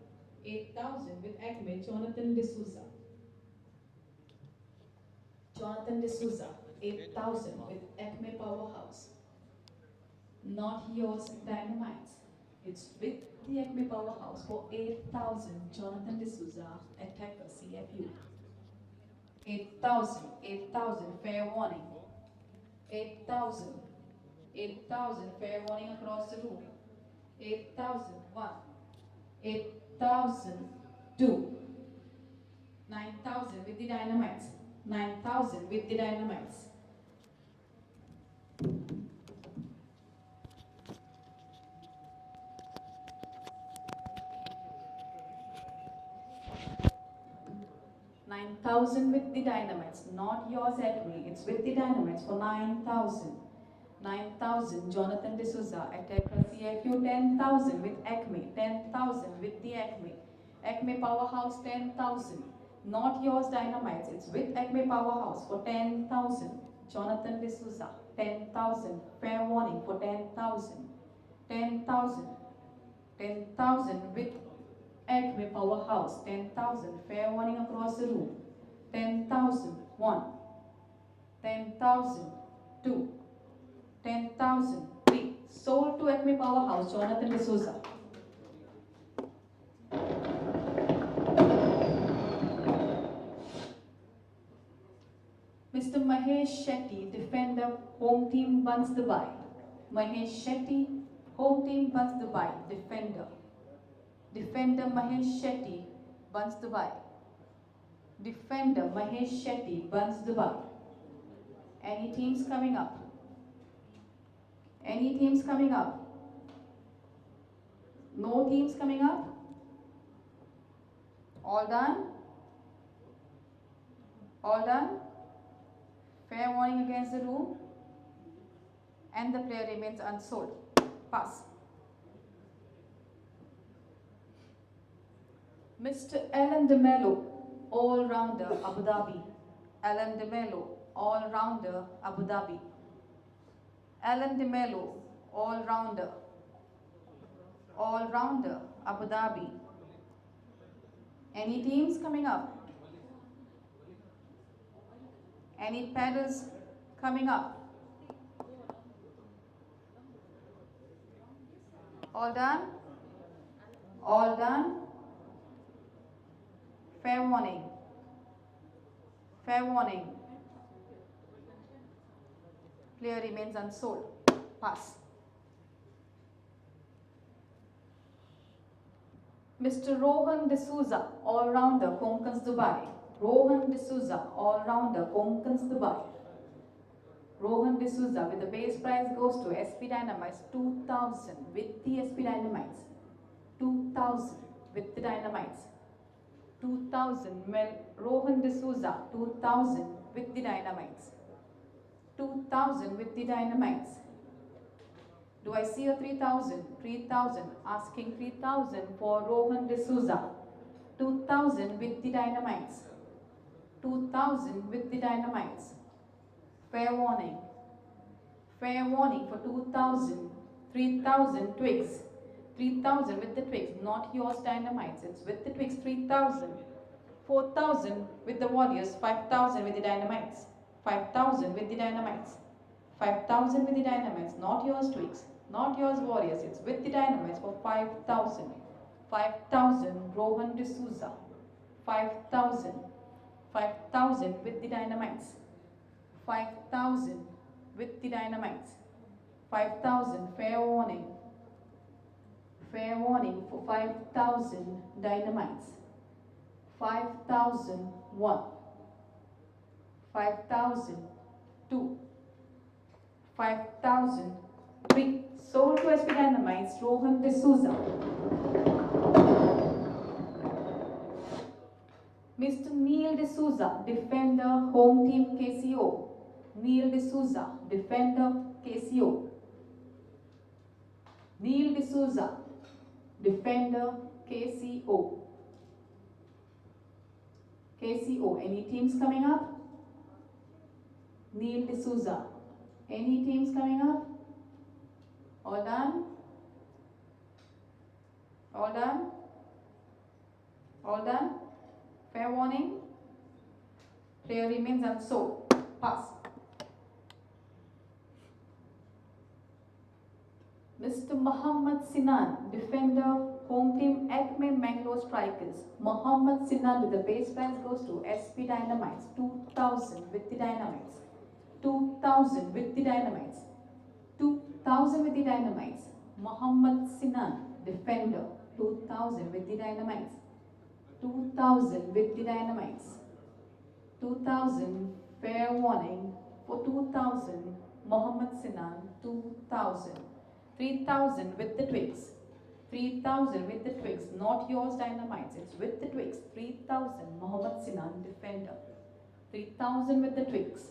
Speaker 8: 8,000 with Acme, Jonathan D'Souza. Jonathan D'Souza, 8,000 with Acme Powerhouse. Not yours Dynamite. It's with the Acme Powerhouse for 8,000, Jonathan D'Souza, attacker CFU. 8,000, 8,000, fair warning. 8,000. 8,000, fair warning across the room. 8,000, 1. 8,000, 2. 9,000 with the Dynamites. 9,000 with the Dynamites. $9,000 with the Dynamites, not yours Ivory, it's with the Dynamites for 9,000. 9,000, Jonathan D'Souza, attacker CFU. 10,000 with Acme, 10,000 with the Acme. Acme Powerhouse 10,000, not yours Dynamites, it's with Acme Powerhouse for 10,000. Jonathan D'Souza, 10,000, fair warning for 10,000. 10,000, 10,000 with Acme Powerhouse, 10,000, fair warning across the room. 10,000, 1. 10,000, 2. 10,000, 3. Sold to Acme Powerhouse, Jonathan D'Souza. Mr. Mahesh Shetty, defender, home team Buns Dubai. Mahesh Shetty, home team Buns Dubai, defender. Defender Mahesh Shetty, Buns Dubai. Defender Mahesh Shetty, Buns Dubai. Any teams coming up? Any teams coming up? No teams coming up? All done? All done? Fair warning against the room. And the player remains unsold. Pass. Mr. Alan De Mello, all-rounder, Abu Dhabi. Alan De Mello, all-rounder, Abu Dhabi. Alan De Mello, all-rounder. All-rounder, Abu Dhabi. Any teams coming up? Any paddles coming up? All done? All done? Fair warning. Fair warning. Player remains unsold. Pass. Mr. Rohan D'Souza, all-rounder, Konkans Dubai. Rohan D'Souza, all-rounder, Konkans Dubai. Rohan D'Souza with the base price goes to SP Dynamites 2,000 with the SP Dynamites. 2,000 with the Dynamites. 2,000 Rohan D'Souza, 2,000 with the Dynamites. 2,000 with the Dynamites. Do I see a 3,000? 3,000. Asking 3,000 for Rohan D'Souza. 2,000 with the Dynamites. 2,000 with the Dynamites. Fair warning. Fair warning for 2,000. 3,000 Twigs. 3,000 with the Twigs, not yours Dynamites. It's with the Twigs 3,000. 4,000 with the Warriors. 5,000 with the Dynamites. 5,000 with the Dynamites. 5,000 with the Dynamites, not yours Twigs, not yours Warriors. It's with the Dynamites for 5,000. 5,000 Rohan D'Souza. 5,000. 5,000 with the Dynamites. 5,000 with the Dynamites. 5,000 fair warning. Fair warning for 5,000 Dynamites. 5,001. 5,002. 5,003. Sold to SP Dynamites, Rohan D'Souza. Mr. Neil D'Souza, defender, home team KCO. Neil D'Souza, defender, KCO. Neil D'Souza, defender, KCO. KCO, any teams coming up? Neil D'Souza, any teams coming up? All done? All done? All done? Fair warning? Player remains unsold. Pass. Mr. Muhammad Sinan, defender, home team Acme Bangalore Strikers. Muhammad Sinan with the base prize goes to SP Dynamites, 2000 with the Dynamites. 2000 with the Dynamites. 2000 with the Dynamites. Muhammad Sinan, defender, 2000 with the Dynamites. 2000 with the Dynamites. 2000, fair warning for 2000, Muhammad Sinan, 2000. 3000 with the Twigs. 3000 with the Twigs, not yours Dynamites, it's with the Twigs. 3000, Muhammad Sinan, defender. 3000 with the Twigs.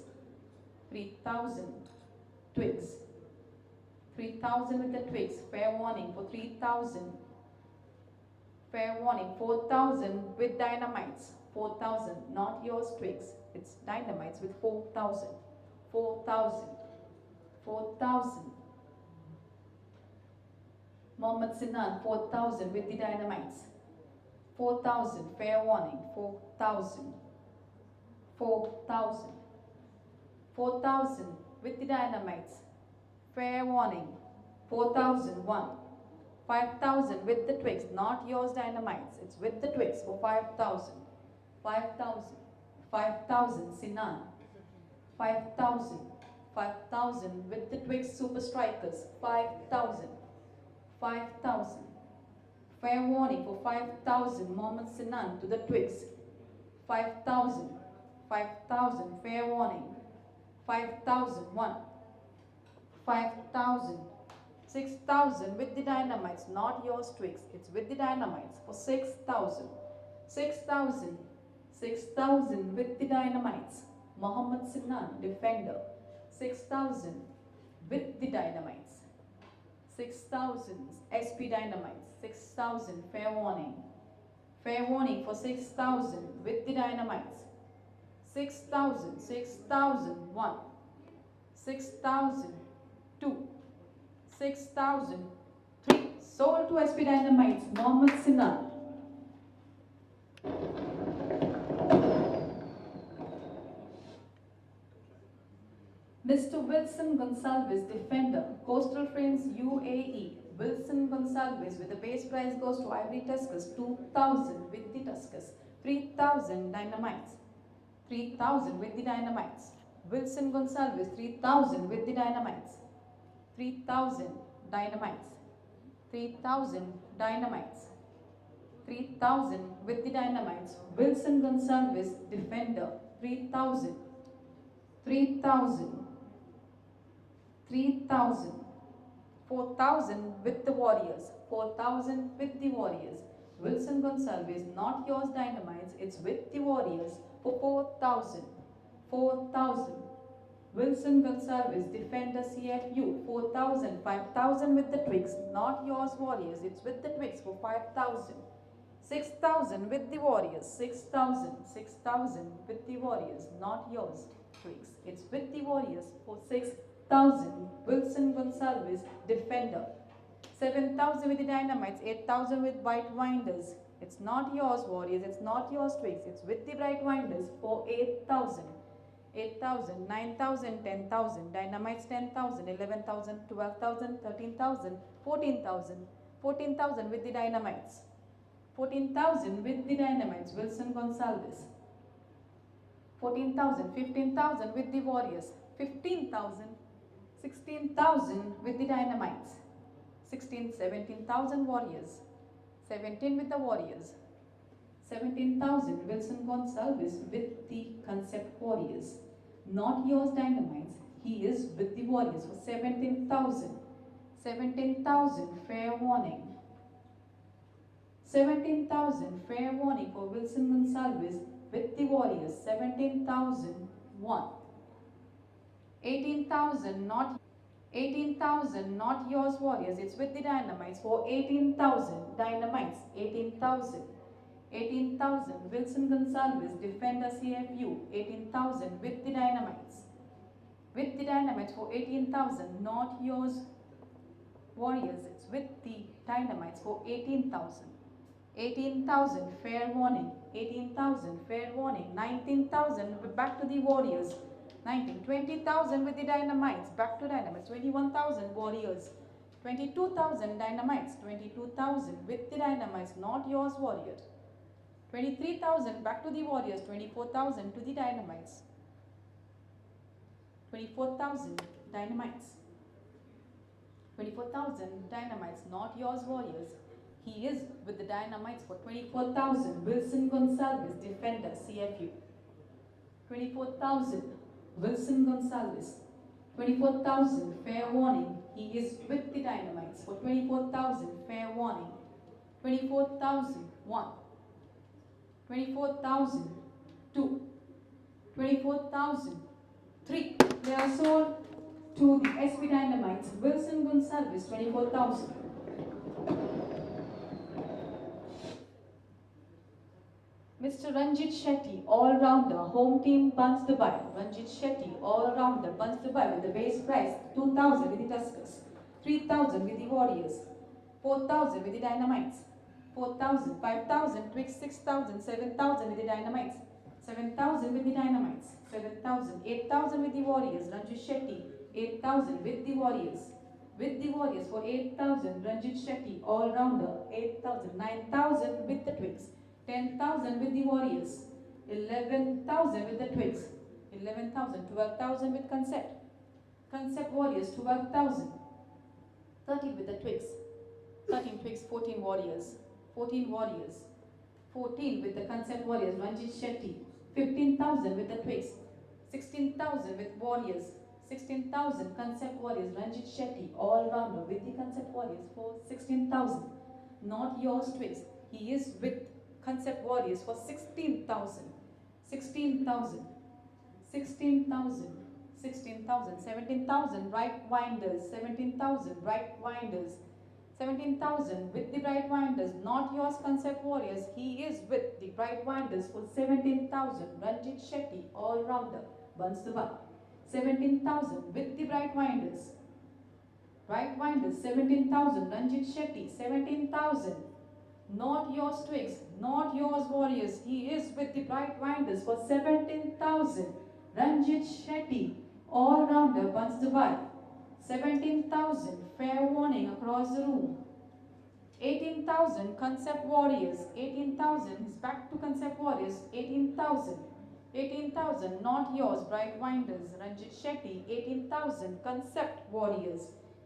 Speaker 8: 3000, Twigs. 3000 with the Twigs, fair warning for 3000. Fair warning, 4000 with Dynamites. 4000, not yours Twigs, it's Dynamites with 4000. 4000. 4000. Muhammad Sinan, 4000 with the Dynamites. 4000, fair warning, 4000. 4000. 4000 with the Dynamites. Fair warning, 4001. 5000 with the Twigs, not yours Dynamites, it's with the Twigs for 5000. 5000. 5000, Sinan. 5000. 5000 with the Twigs Super Strikers. 5000. 5000. Fair warning for 5000, Muhammad Sinan to the Twigs. 5000. 5000, fair warning. 5001. 5000. 6000 with the Dynamites, not yours Twigs, it's with the Dynamites for 6000. 6000. 6000 with the Dynamites. Muhammad Sinan, defender. 6000 with the Dynamites. 6000, SP Dynamites. 6000, fair warning. Fair warning for 6000 with the Dynamites. 6000, 6001. 6002. 6003. Sold to SP Dynamites, Muhammad Sinan. Mr. Wilson Gonsalves, defender, Coastal Frames UAE. Wilson Gonsalves with the base prize goes to Ivory Tuskers, 2000 with the Tuskers. 3000 Dynamites. 3000 with the Dynamites. Wilson Gonsalves, 3000 with the Dynamites. 3000 Dynamites. 3000 Dynamites. 3000 with the Dynamites. Wilson Gonsalves, defender, 3000. 3000. 3000. 4000 with the Warriors. 4000 with the Warriors. Wilson Gonsalves, not yours Dynamites, it's with the Warriors for 4000. 4000. Wilson Gonsalves, defender, CFU, 4000. 5000 with the Twigs, not yours Warriors, it's with the Twigs for 5000. 6000 with the Warriors. 6000. 6000 with the Warriors, not yours Twigs, it's with the Warriors for 6000. Wilson Gonsalves, defender. 7000 with the Dynamites. 8000 with Bright Winders, it's not yours Warriors, it's not yours Twigs, it's with the Bright Winders for 8000. 8000, 9000, 10,000, Dynamites 10,000, 11,000, 12,000, 13,000, 14,000, 14,000 with the Dynamites. 14,000 with the Dynamites, Wilson Gonsalves. 14,000, 15,000 with the Warriors. 15,000, 16,000 with the Dynamites. 16, 17,000 Warriors. 17 with the Warriors. 17,000 Wilson Gonsalves with the Concept Warriors. Not yours Dynamites, he is with the Warriors for 17,000. 17,000, fair warning. 17,000, fair warning for Wilson Gonsalves with the Warriors. 17,001. 18,000, not 18,000, not yours warriors, it's with the dynamites for 18,000 dynamites, 18,000. 18,000, Wilson Gonsalves, defender CFU, 18,000 with the dynamites. With the dynamites for 18,000, not yours warriors, it's with the dynamites for 18,000. 18,000, fair warning, 18,000, fair warning, 19,000, back to the warriors, 19, 20,000 with the dynamites, back to dynamites, 21,000 warriors, 22,000 dynamites, 22,000 with the dynamites, not yours warriors, 23,000 back to the warriors, 24,000 to the dynamites, 24,000 dynamites, 24,000 dynamites, not yours warriors. He is with the dynamites for 24,000, Wilson Gonsalves, defender CFU, 24,000, Wilson Gonsalves, 24,000, fair warning, he is with the dynamites for 24,000, fair warning, 24,000, 1, 24,000, 2, 24,000, 3, they are sold to the SB Dynamites, Wilson Gonsalves, 24,000. Mr. Ranjit Shetty, all-rounder, home team Buns Dubai. Ranjit Shetty, all-rounder, Buns Dubai with the base price 2,000 with the Tuskers, 3,000 with the Warriors, 4,000 with the Dynamites, 4,000, 5,000, Twix 6,000, 7,000 with the Dynamites, 7,000 with the Dynamites, 7,000, 8,000 with the Warriors. Ranjit Shetty, 8,000 with the Warriors. With the Warriors for 8,000, Ranjit Shetty, all-rounder, 8,000, 9,000 with the Twix. 10,000 with the Warriors, 11,000 with the Twigs, 11,000, 12,000 with Concept. Concept Warriors, 12,000, 13 with the Twigs, 13 Twigs, 14 Warriors, 14 Warriors, 14 with the Concept Warriors, Ranjit Shetty, 15,000 with the Twigs, 16,000 with Warriors, 16,000 Concept Warriors, Ranjit Shetty, all-rounder with the Concept Warriors for 16,000, not yours Twigs, he is with Concept Warriors for 16,000, 16,000, 16,000, 16,000, 17,000 Bright Winders, 17,000 Bright Winders, 17,000 with the Bright Winders, not yours Concept Warriors, he is with the Bright Winders for 17,000, Ranjit Shetty, all-rounder, Buns Dubai, 17,000 with the Bright Winders, Bright Winders, 17,000, Ranjit Shetty, 17,000, not yours Twigs, not yours Warriors, he is with the Bright Winders for 17,000, Ranjit Shetty, all-rounder, Buns Dubai, 17,000, fair warning across the room, 18,000, Concept Warriors, 18,000, he's back to Concept Warriors, 18,000, 18,000, not yours, Bright Winders, Ranjit Shetty, 18,000, Concept Warriors,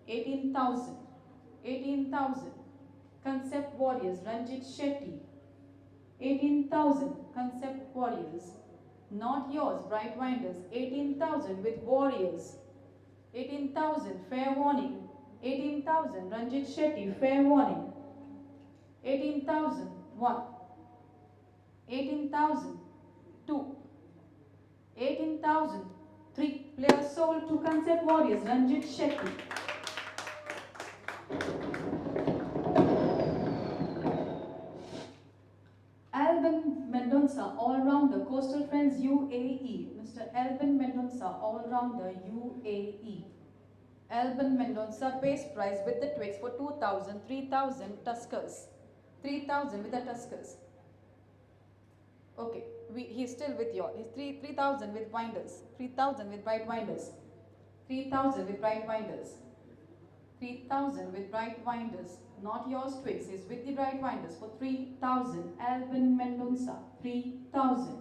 Speaker 8: 18,000, 18,000, Concept Warriors, Ranjit Shetty, 18,000, Concept Warriors, not yours, Bright Winders, 18,000 with Warriors, 18,000, fair warning, 18,000, Ranjit Shetty, fair warning, 18,000, 1, 18,000, 2, 18,000, 3, players sold to Concept Warriors, Ranjit Shetty. Alban Mendonça, all-rounder, Coastal Friends UAE. Mr. Alban Mendonça, all-rounder UAE. Alban Mendonça, base price with the Twix for 2,000, 3,000 Tuskers. 3,000 with the Tuskers. Okay, he's still with you all. He's 3,000 with Winders. 3,000 with Bright Winders. 3,000 with Bright Winders. 3,000 with Bright Winders. Not yours Twix, is with the Bright Winders for 3,000. Alban Mendonça, 3,000.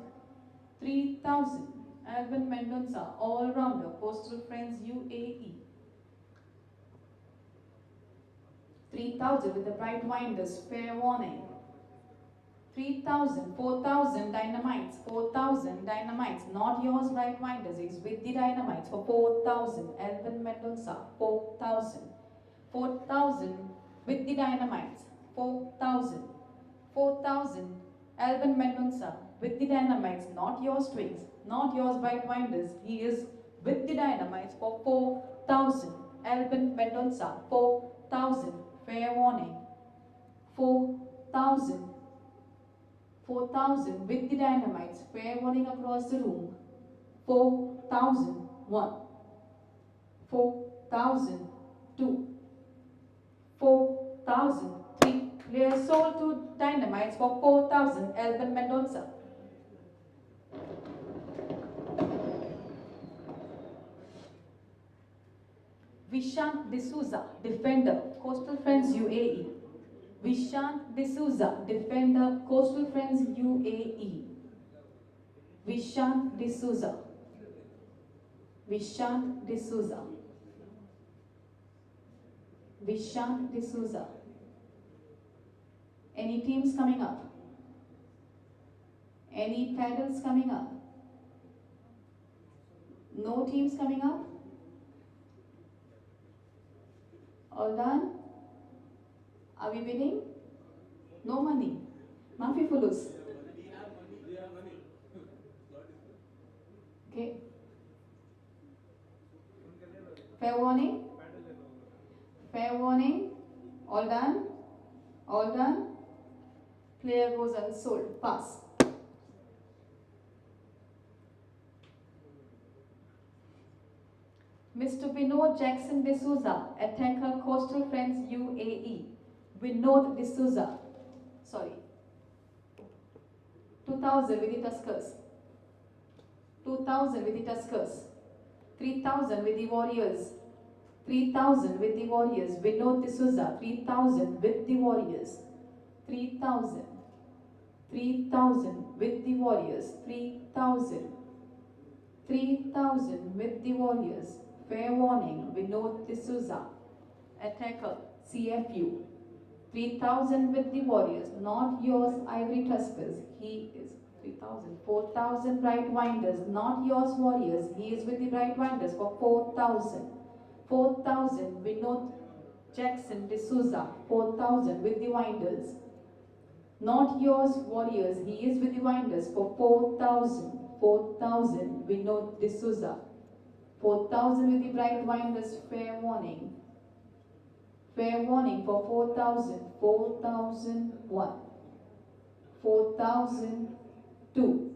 Speaker 8: 3,000. Alban Mendonça, all-rounder, Coastal Friends UAE. 3,000 with the Bright Winders, fair warning. 3,000, 4,000 Dynamites, 4,000 Dynamites, not yours Bright Winders, is with the Dynamites for 4,000. Alban Mendonça, 4,000. 4,000 with the Dynamites, 4,000. 4,000, Alban Mendonça with the Dynamites, not yours Twins, not yours Bright Winders, he is with the Dynamites for 4,000. Alban Mendonça. 4,000. Fair warning. 4,000. 4,000 with the Dynamites. Fair warning across the room. 4,000. 1. 4,000. 2. 4,000. 3. Players sold to Dynamites for 4,000. Alban Mendonça. Vishant D'Souza, defender, Coastal Friends UAE. Vishant D'Souza, defender, Coastal Friends UAE. Vishant D'Souza. Vishant D'Souza. Vishant D'Souza. Any teams coming up? Any paddles coming up? No teams coming up? All done? Are we winning? No money. Mafi fulus. Okay. Fair warning? Fair warning? All done? All done? Player goes unsold. Pass. Mr. Vinod Jackson D'Souza, attacker, Coastal Friends UAE. Vinod D'Souza. Sorry. 2,000 with the Tuskers. 2,000 with the Tuskers. 3,000 with the Warriors. 3,000 with the Warriors. Vinod D'Souza. 3,000 with the Warriors. 3,000. 3,000 with the Warriors. 3,000. 3,000 with the Warriors. Fair warning, Vinod D'Souza. Attacker, CFU. 3,000 with the Warriors, not yours, Ivory Tuskers. He is 3,000. 4,000 Bright Winders, not yours, Warriors. He is with the Bright Winders for 4,000. 4,000, Vinod Jackson D'Souza. 4,000 with the Winders. Not yours, Warriors. He is with the Winders for 4,000. 4,000, Vinod D'Souza. 4,000 with the Bright Winders. Fair warning. Fair warning for 4,000. 4,001. 4,002.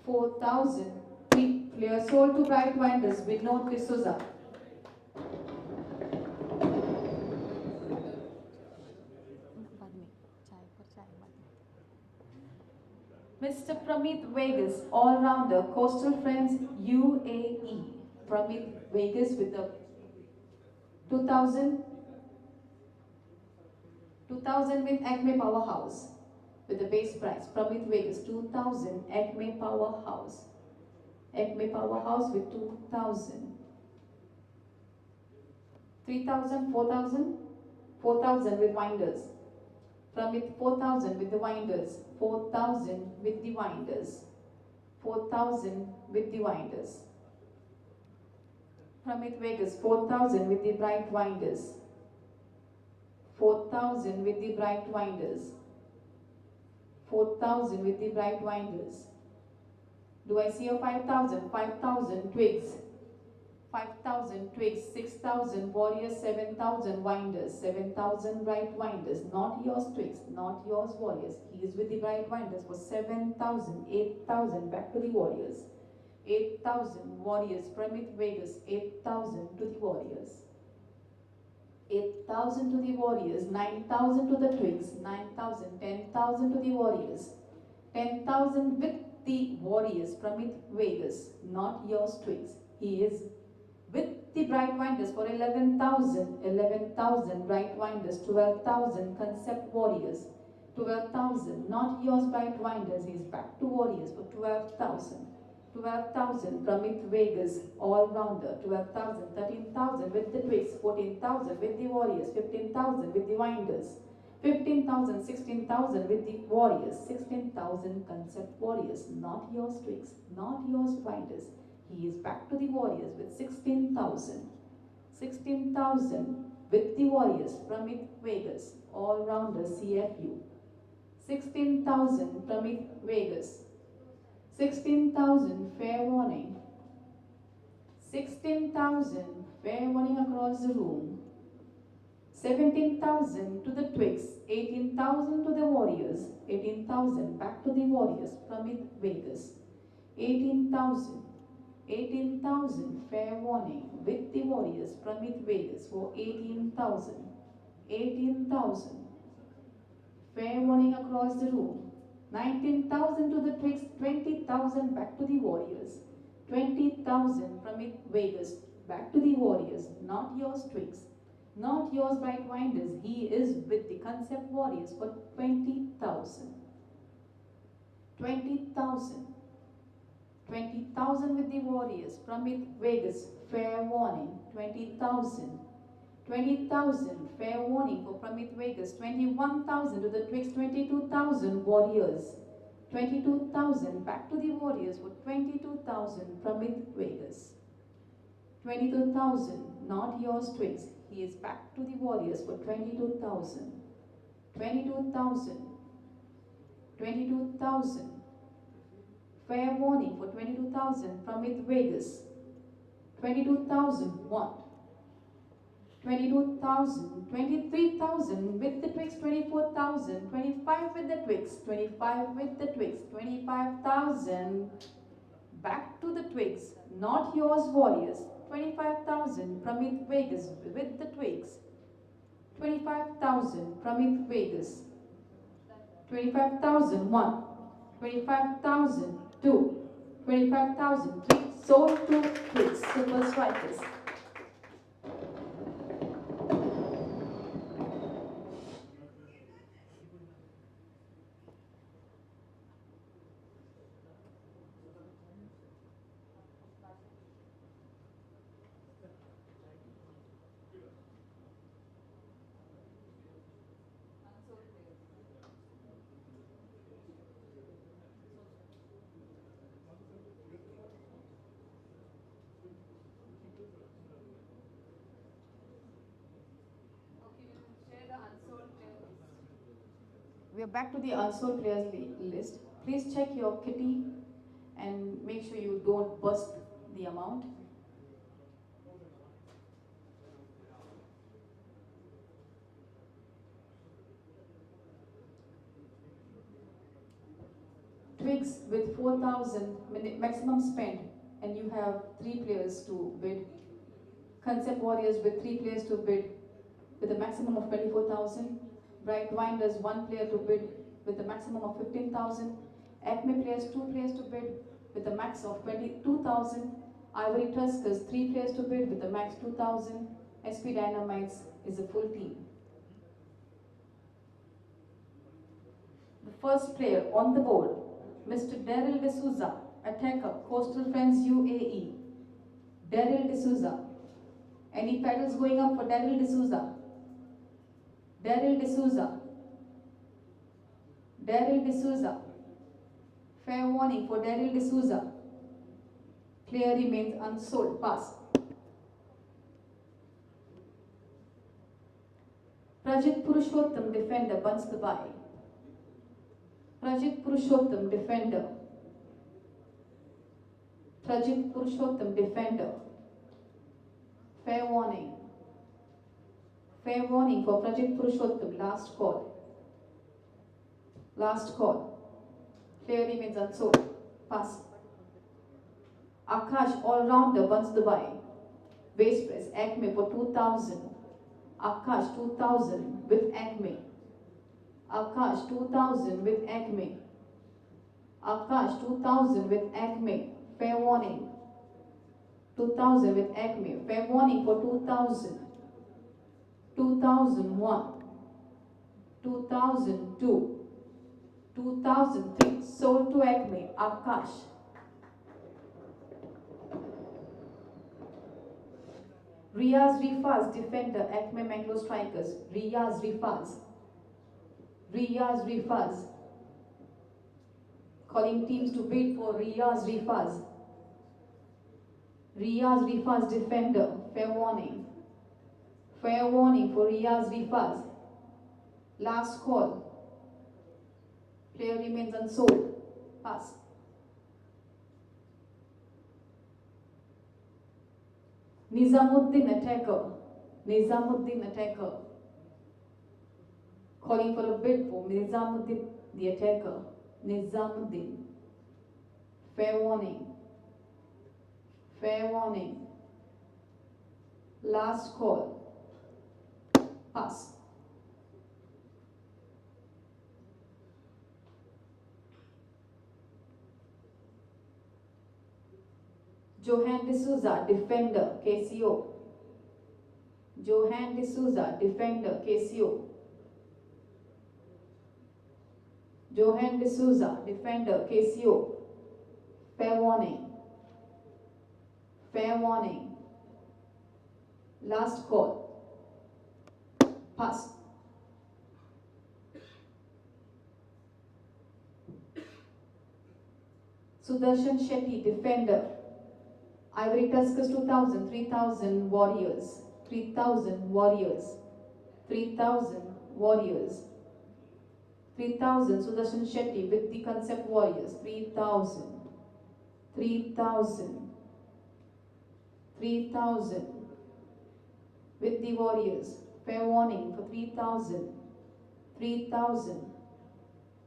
Speaker 8: 4,003. Players sold to Bright Winders. Vinod D'Souza. Mr. Pramit Vegas, all-rounder, Coastal Friends UAE. Pramit Vegas with the 2,000. 2,000 with Acme Powerhouse with the base price. Pramit Vegas, 2,000. Acme Powerhouse. Acme Powerhouse with 2,000. 3,000, 4,000. 4,000 with Winders. Pramit 4,000 with the Winders. 4,000 with the Winders. 4,000 with the Winders. Pramit Vegas, 4,000 with the Bright Winders. 4,000 with the Bright Winders. 4,000 with the Bright Winders. Do I see a 5,000? 5,000 Twigs. 5,000 Twigs. 6,000 Warriors. 7,000 Winders. 7,000 Bright Winders. Not yours Twigs. Not yours Warriors. He is with the Bright Winders for 7,000. 8,000 back to the Warriors. 8,000 Warriors. Pramit Vegas. 8,000 to the Warriors. 8,000 to the Warriors. 9,000 to the Twigs. 9,000. 10,000 to the Warriors. 10,000 with the Warriors. Pramit Vegas. Not yours Twigs. He is with the Bright Winders for 11,000. 11,000 Bright Winders. 12,000 Concept Warriors. 12,000. Not yours Bright Winders. He is back to Warriors for 12,000. 12,000 Pramit Vegas, all-rounder. 12,000. 13,000 with the Twigs. 14,000 with the Warriors. 15,000 with the Winders. 15,000. 16,000 with the Warriors. 16,000 Concept Warriors. Not yours Twigs. Not yours Winders. He is back to the Warriors with 16,000. 16,000 with the Warriors. Pramit Vegas, all-rounder, CFU. 16,000 Pramit Vegas. 16,000 fair warning. 16,000 Fair warning across the room. 17,000 to the Twigs, 18,000 to the Warriors, 18,000 back to the Warriors from Vegas. 18,000, 18,000, fair warning with the Warriors from Vegas for 18,000, 18,000, fair warning across the room. 19,000 to the Twigs, 20,000 back to the Warriors, 20,000 from Vegas back to the Warriors, not yours Twigs. Not yours, Bright Winders. He is with the Concept Warriors for 20,000. 20,000. 20,000 with the Warriors from Vegas. Fair warning. 20,000. 20,000. Fair warning for from Vegas. 21,000 to the Twigs. 22,000 Warriors. 22,000 back to the Warriors for 22,000 from Vegas. 22,000. Not yours, Twigs. He is back to the Warriors for 22,000. 22,000. 22,000. Fair warning for 22,000 from Vegas. 22,001. 22,000. 23,000 with the Twigs. 24,000. 25 with the Twigs. 25 with the Twigs. 25,000 back to the Twigs. Not yours, Warriors. 25,000 from Vegas with the Twigs. 25,000 from Vegas. 25,001. 25,002. 25,003. Sold to Twigs. Super Strikers. We are back to the unsold players list. Please check your kitty and make sure you don't bust the amount. Twigs with 4,000 maximum spend, and you have 3 players to bid. Concept Warriors with 3 players to bid with a maximum of 24,000. Bright Winders 1 player to bid with a maximum of 15,000. Acme players 2 players to bid with a max of 22,000. Ivory Tuskers 3 players to bid with a max 2,000. SP Dynamites is a full team. The first player on the board, Mr. Daryl D'Souza, attacker, Coastal Friends UAE. Daryl D'Souza. Any titles going up for Daryl D'Souza? Daryl D'Souza. Daryl D'Souza. Fair warning for Daryl D'Souza. Player remains unsold. Pass. Prajit Purushottam, defender, bunts the bye. Prajit Purushottam, defender. Prajit Purushottam, defender. Fair warning. Fair warning for Prajit Purushottam. Last call. Last call. Player remains unsold. Pass. Akash, all-rounder, bunts the bye. Base press, Acme for 2,000. Akash, 2,000 with Acme. Akash, 2,000 with Acme. Akash, 2,000 with Acme. Fair warning. 2,000 with Acme. Fair warning for 2,000. 2001. 2002. 2003. Sold to Acme. Akash. Riyaz Rifaz, defender, Acme Bangalore Strikers. Riyaz Rifaz. Riyaz Rifaz. Calling teams to bid for Riyaz Rifaz. Riyaz Rifaz, defender. Fair warning. Fair warning for Riyaz Rifaz. Last call. Player remains unsold. Pass. Nizamuddin attacker. Nizamuddin attacker. Calling for a bid for Nizamuddin the attacker. Nizamuddin. Fair warning. Fair warning. Last call. Pass. Johan D'Souza, defender, KCO. Johan D'Souza, defender, KCO. Johan D'Souza, defender, KCO. Fair warning. Fair warning. Last call. Pass. Sudarshan Shetty, defender. Ivory Tuskers 2000, 3000 warriors. 3000 warriors. 3000 warriors. 3000 Sudarshan Shetty with the concept warriors. 3000. 3000. 3000 with the warriors. Fair warning for 3000. 3000.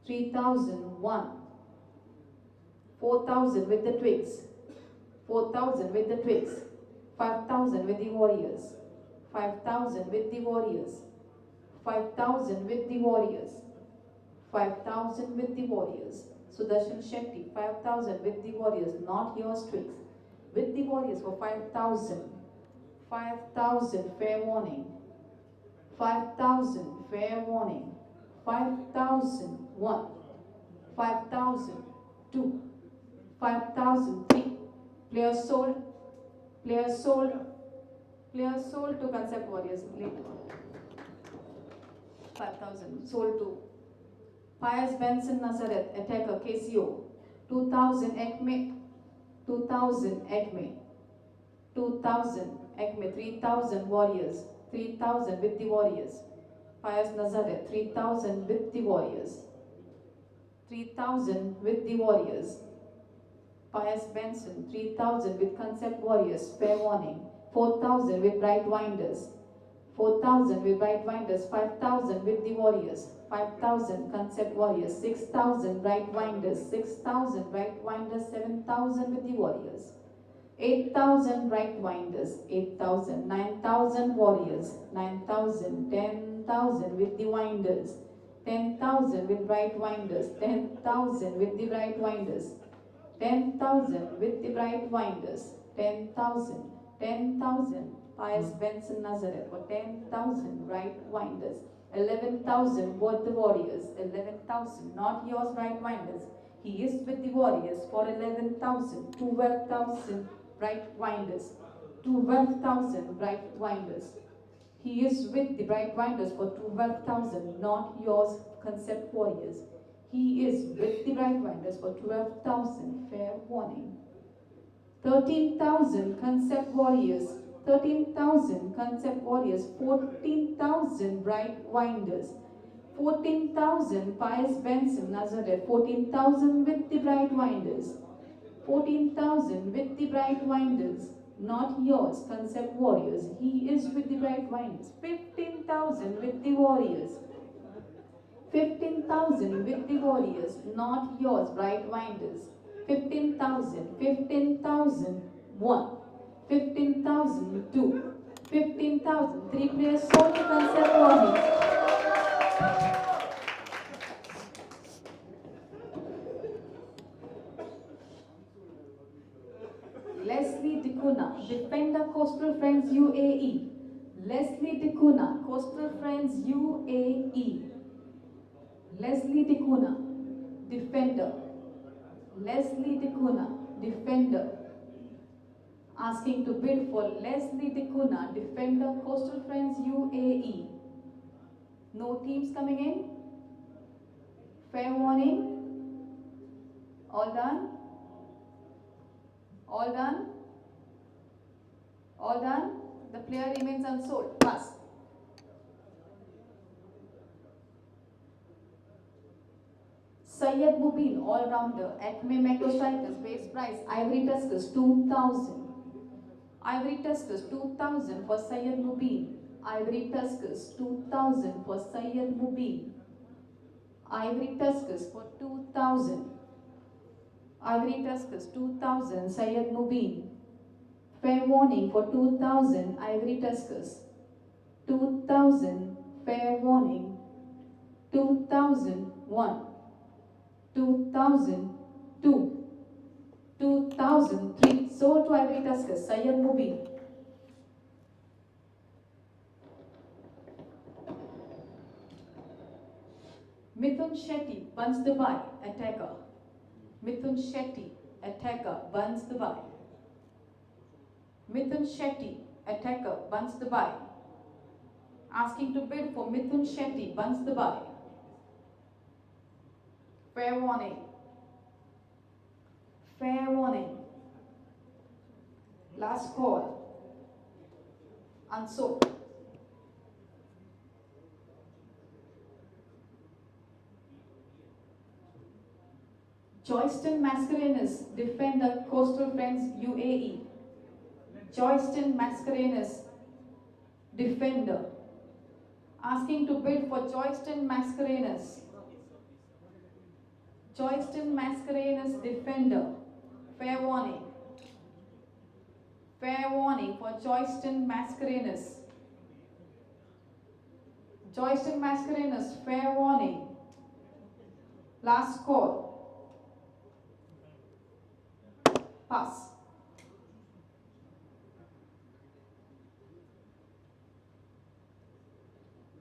Speaker 8: 3001. 4000 with the twigs. 4000 with the twigs. 5000 with the warriors. 5000 with the warriors. 5000 with the warriors. 5000 with the warriors. Sudarshan Shetty, 5000 with the warriors, not yours twigs. With the warriors for 5000. 5000, fair warning. 5000, fair warning. 5001. 5002. 5003. Players sold. Players sold. Players sold to concept warriors. Later. 5000 sold to Pius Benson Nazareth, attacker, KCO. 2000 Ekme. 2000 Ekme. 2000 Ekme. 3000 warriors. 3000 with the warriors. Pius Nazareth. 3000 with the warriors. 3000 with the warriors. Pius Benson. 3000 with concept warriors. Fair warning. 4000 with bright winders. 4000 with bright winders. 5000 with the warriors. 5000 concept warriors. 6000 bright winders. 6000 bright winders. 7000 with the warriors. 8000 bright winders. 8000. 9000 warriors. 9000. 10,000 with the winders. 10,000 with bright winders. 10,000 with the bright winders. 10,000 with the bright winders. 10,000. 10,000. Pius Benson Nazareth for 10,000 bright winders. 11,000 with the warriors. 11,000, not yours bright winders. He is with the warriors for 11,000. 12,000 bright winders. 12,000 bright winders. He is with the bright winders for 12,000, not yours concept warriors. He is with the bright winders for 12,000, fair warning. 13,000 concept warriors. 13,000 concept warriors. 14,000 bright winders. 14,000 Pius Benson Nazareth. 14,000 with the bright winders. 14,000 with the bright winders. Not yours concept warriors. He is with the bright winders. 15,000 with the warriors. 15,000 with the warriors. Not yours bright winders. 15,000. 15,001. 15,002. 15,000. 3 players sold to concept warriors. Leslie Dikuna, defender, Coastal Friends UAE. Leslie Dikuna, Coastal Friends UAE. Leslie Dikuna, defender. Leslie Dikuna, defender. Asking to bid for Leslie Dikuna, defender, Coastal Friends UAE. No teams coming in? Fair warning? All done? All done? All done? The player remains unsold. Pass. Syed Mubin, all-rounder, Acme Bangalore Strikers, base price, Ivory Tuskers, 2,000. Ivory Tuskers 2000 for Syed Mubin. Ivory Tuskers 2000 for Syed Mubin. Ivory Tuskers for 2000. Ivory Tuskers 2000 Syed Mubin. Fair warning for 2000 Ivory Tuskers. 2000 fair warning. 2001. 2002. 2003. Sold to Ivory Tuskers Syed Mubin. Mithun Shetty buns the by, attacker. Mithun Shetty, attacker, buns the by. Mithun Shetty, attacker, buns the by. Asking to bid for Mithun Shetty, buns the by. Fair warning. Fair warning. Last call. Unsold. Joyston Mascarenas, defender, Coastal Friends, UAE. Joyston Mascarenas, defender. Asking to bid for Joyston Mascarenas. Joyston Mascarenas, defender. Fair warning. Fair warning for Joyston Mascarenas. Joyston Mascarenas, fair warning. Last call. Pass.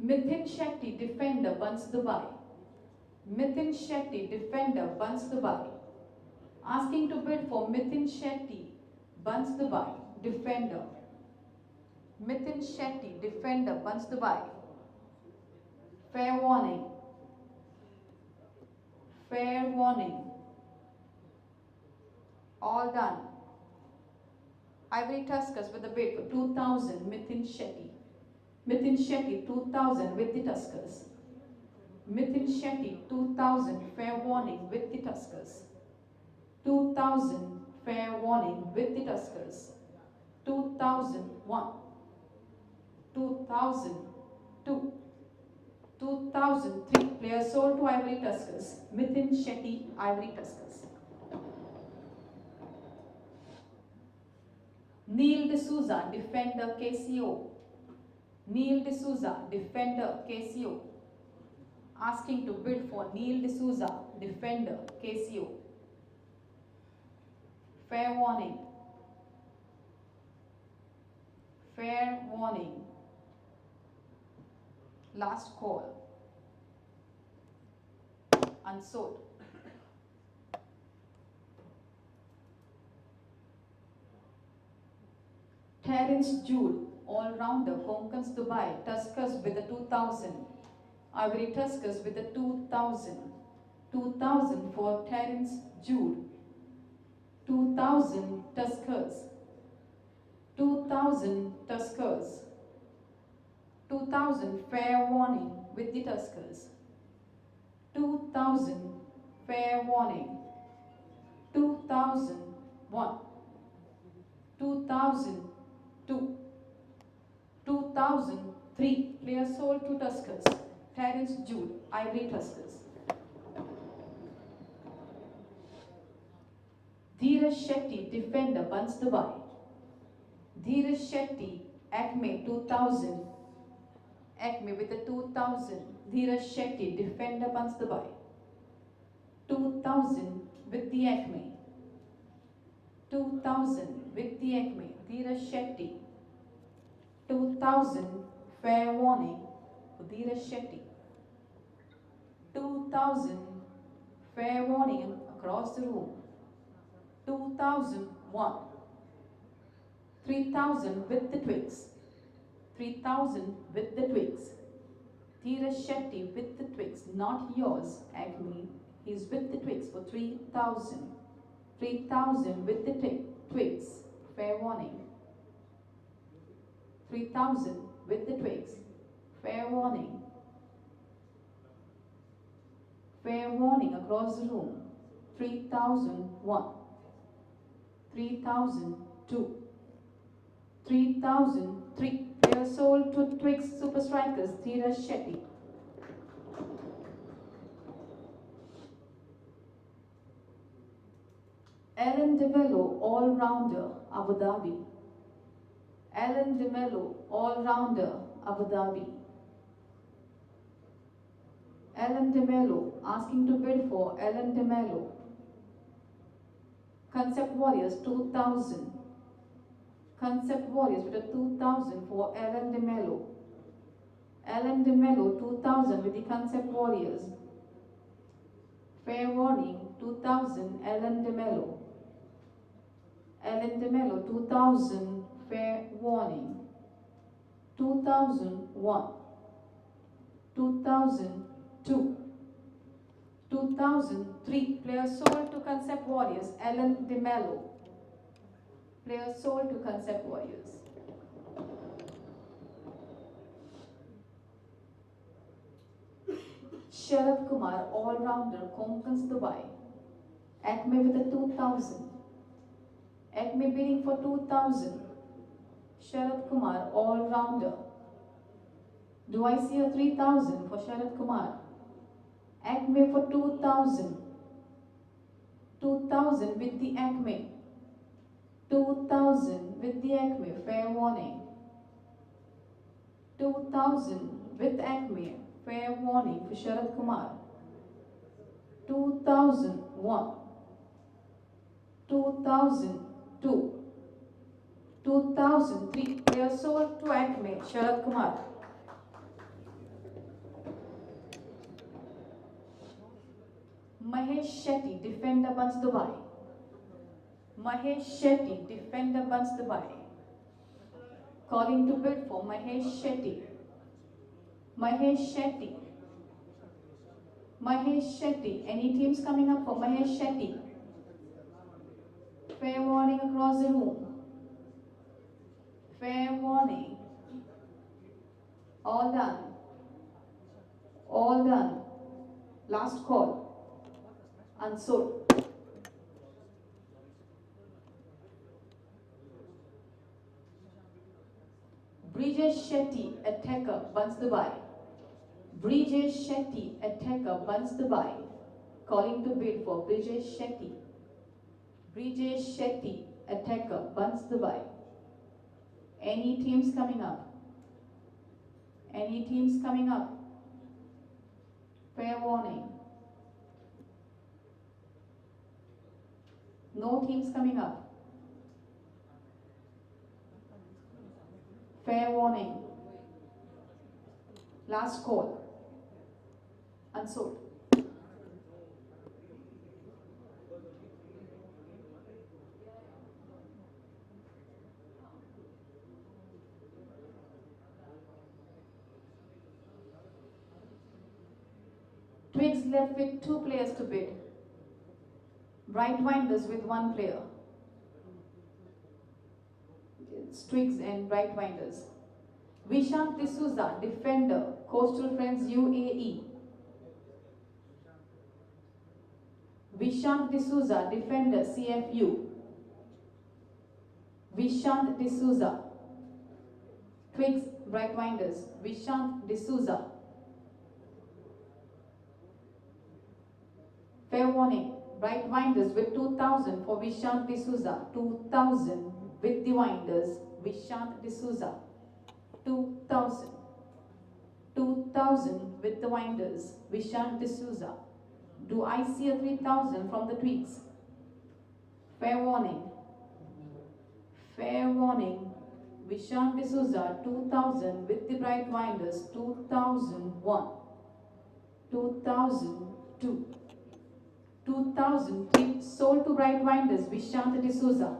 Speaker 8: Mithun Shetty, defender, buns the by. Mithun Shetty, defender, buns the by. Asking to bid for Mithun Shetty, buns the by, defender. Mithun Shetty, defender, buns the by. Fair warning. Fair warning. All done. Ivory Tuskers with the bid for 2000, Mithun Shetty. Mithun Shetty 2000 with the Tuskers. Mithun Shetty 2000 fair warning with the Tuskers. 2000 fair warning with the Tuskers. 2001. 2002. 2003. Player sold to Ivory Tuskers. Mithun Shetty, Ivory Tuskers. Neil D'Souza, defender, KCO. Neil D'Souza, defender, KCO. Asking to bid for Neil D'Souza, defender, KCO. Fair warning. Fair warning. Last call. Unsold. Terence Jude, all-rounder, Konkans Dubai, Tuskers with the 2000. Ivory Tuskers with the 2000. 2000 for Terence Jude. 2000 Tuskers. 2000 Tuskers. 2000 fair warning with the Tuskers. 2000 fair warning. 2001. 2002. 2003. Player sold to Tuskers. Terence Jude, Ivory Tuskers. Dheeraj Shetty, defender, buns Dubai. Dheeraj Shetty, Acme 2000. Acme with the 2000. Dheeraj Shetty, defender, buns Dubai. 2000 with the Acme. 2000 with the Acme. Dheeraj Shetty. 2000 fair warning for Dheeraj Shetty. 2000 fair warning across the room. 2001. 3000 with the twigs. 3000 with the twigs. Dheeraj Shetty with the twigs, not yours, Acme. He's with the twigs for 3000. 3000 with the twigs, fair warning. 3000 with the twigs, fair warning. Fair warning across the room. 3001. 3002. 3003. Player sold to Twix Super Strikers, Dheeraj Shetty. Ellen DeMello, all-rounder, Abu Dhabi. Ellen DeMello, all-rounder, Abu Dhabi. Ellen DeMello, asking to bid for Ellen DeMello. Concept Warriors 2000. Concept Warriors with a 2000 for Ellen DeMello. Ellen DeMello 2000 with the Concept Warriors. Fair warning 2000 Ellen DeMello. Ellen DeMello 2000 fair warning. 2001. 2002. 2003. Player sold to Concept Warriors, Ellen DeMello. Player sold to Concept Warriors. Sharad Kumar, all-rounder, Konkans Dubai. Acme with a 2000. Acme bidding for 2000. Sharad Kumar, all-rounder. Do I see a 3000 for Sharad Kumar? Acme for 2000. 2000 with the Acme. 2000 with the Acme, fair warning. 2000 with Acme, fair warning for Sharad Kumar. 2001. 2002. 2003. Player sold to Acme, Sharad Kumar. Mahesh Shetty, defender, Buns Dubai. Mahesh Shetty, defender, Buns Dubai. Calling to bid for Mahesh Shetty. Mahesh Shetty. Mahesh Shetty. Any teams coming up for Mahesh Shetty? Fair warning across the room. Fair warning. All done. All done. Last call. Unsold. Brijesh Shetty, attacker, Buns Dubai. Brijesh Shetty, attacker, Buns Dubai. Calling to bid for Brijesh Shetty. Brijesh Shetty, attacker, Buns Dubai. Any teams coming up? Any teams coming up? Fair warning. No teams coming up. Fair warning. Last call. Unsold. Twigs left with 2 players to bid. Bright Winders with 1 player. It's Twigs and Bright Winders. Vishant D'Souza, defender, Coastal Friends UAE. Vishant D'Souza, defender, CFU. Vishant D'Souza. Twigs, Bright Winders. Vishant D'Souza. Fair warning. Bright Winders with 2000 for Vishant D'Souza. 2000 with the Winders. Vishant D'Souza. 2000. 2000 with the Winders. Vishant D'Souza. Do I see a 3000 from the Twigs? Fair warning. Fair warning. Vishant D'Souza 2000 with the Bright Winders. 2001. 2002. 2003 sold to Bright Winders, Vishant D'Souza.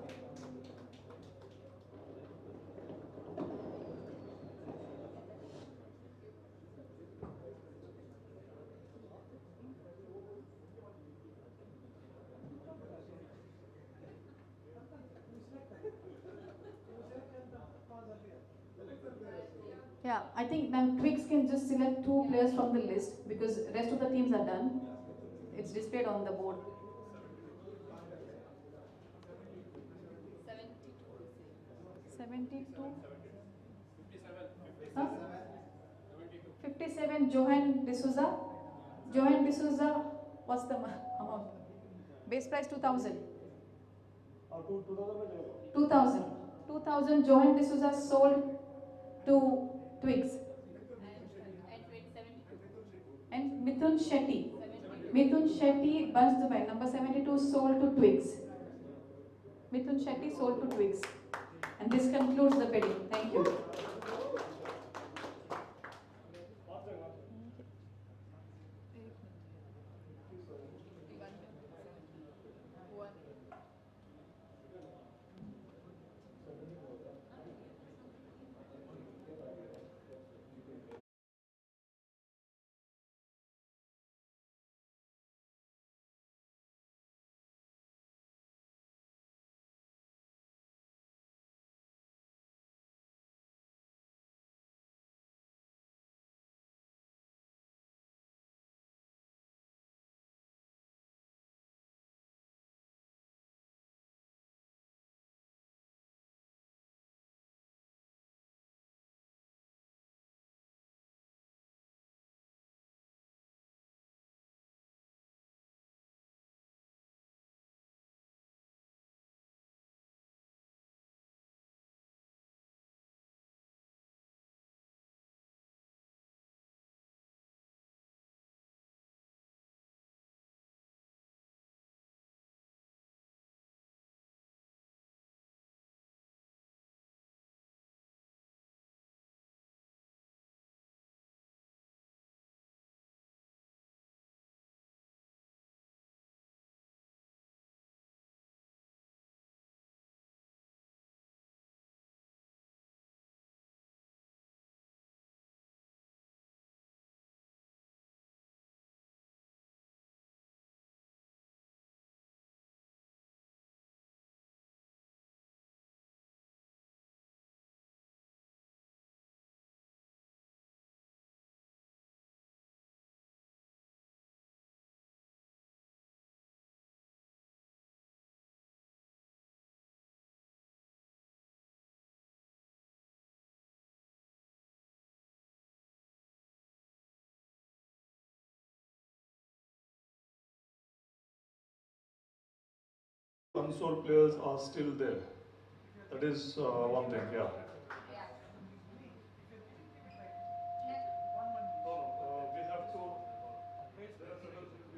Speaker 8: Yeah, I think now Twigs can just select 2 players from the list because the rest of the teams are done. It's displayed on the board. 72. 72. 57, Johan D'Souza. Johan D'Souza, what's the amount? Base price 2000. 2000. 2000, Johan D'Souza sold to Twigs. And Mithun Shetty. Mithun Shetty, Bunch Dubai, number 72, sold to Twigs. Mithun Shetty sold to Twigs. And this concludes the bidding. Thank you.
Speaker 2: Unsold players are still there. That is one thing, yeah. No, we have to. There are several things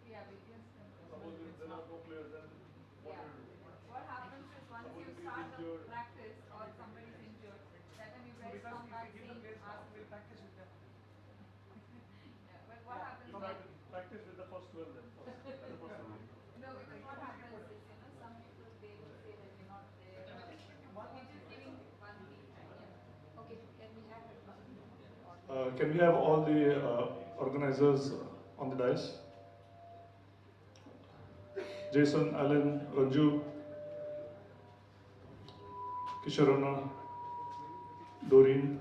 Speaker 2: we have to check. Suppose if there are no players, then what will do?
Speaker 4: What happens is once you start the practice or somebody is injured, that time you guys come back saying, ask me. Yeah, but what happens?
Speaker 2: No, practice with the first 12 then.
Speaker 4: No, because what happens is, some people they will say that you're not there. We're just giving 1 week time. Yeah. Okay, can we have
Speaker 2: Can we have all the organizers on the dais? Jason, Alan, Ranju, Kisharana, Dorian.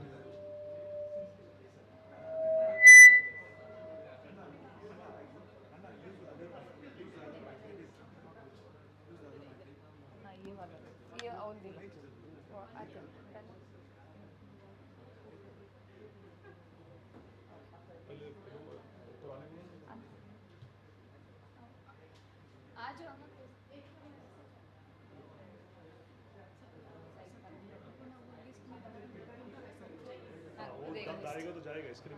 Speaker 2: जाएगा तो जाएगा इसके लिए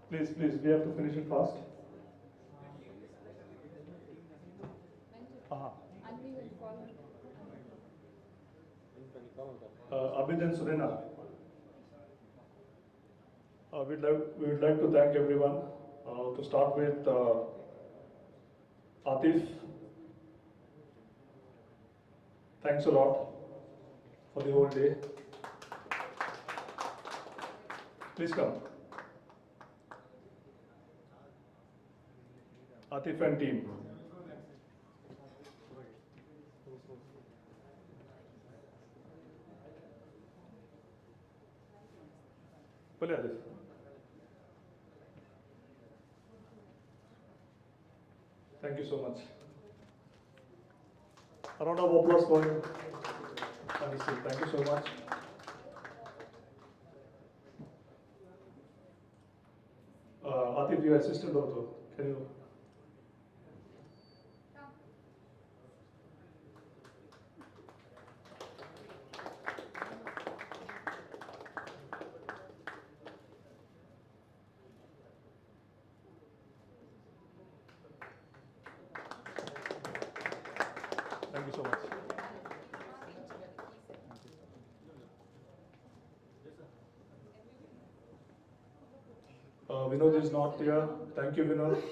Speaker 2: Please, we have to finish it fast. Abid and Surena. We would like to thank everyone. To start with, Atif. Thanks a lot for the whole day. Please come. Atif and team. Boleh Atif. Thank you so much. A round of applause for him. Thank you so much. Atif, your assistant also. Can you? Thank you so much. Vinod is not here. Thank you, Vinod.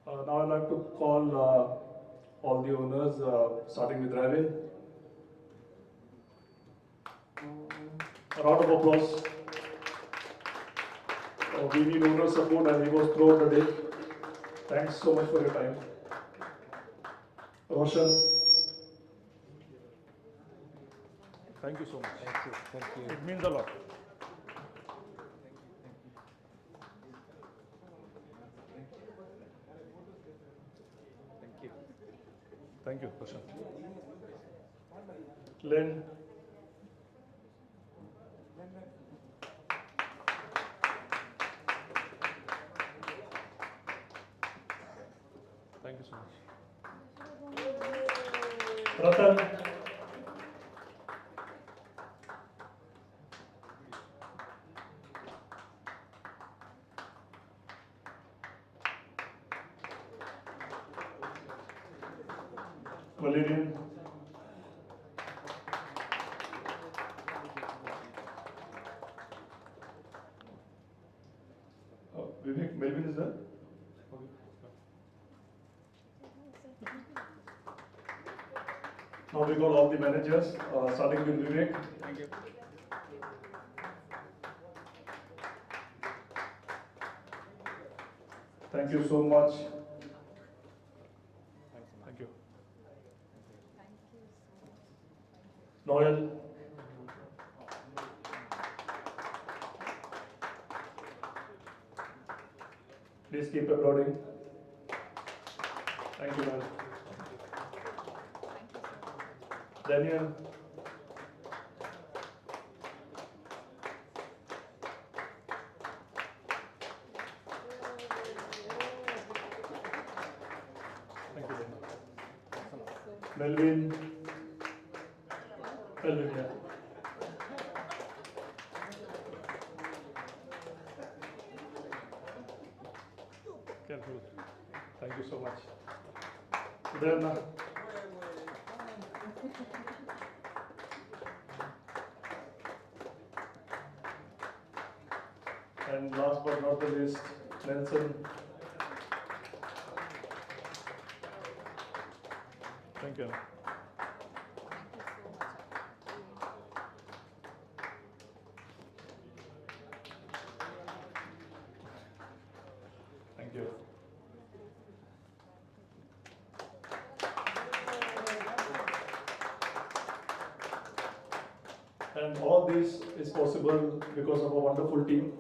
Speaker 2: Now I'd like to call all the owners, starting with Ravi. A round of applause. We need owner support and he was throughout the day. Thanks so much for your time. Roshan. Thank you so much.
Speaker 9: Thank you. Thank you.
Speaker 2: It means a lot.
Speaker 9: Thank you.
Speaker 2: Thank you, Roshan. Len. Thank you so much. Ratan. Valerian. Vivek, Melvin is there? Now we got all the managers, starting with Vivek.
Speaker 9: Thank you.
Speaker 2: Thank you so much. Thank you. Noel. Please keep applauding. Thank you, Noel. Daniel. Thank you, Daniel. Melvin. Melvin, yeah. Careful. Thank you so much. Then, and last but not the least, Nelson. Thank you. Thank you. And all this is possible because of a wonderful team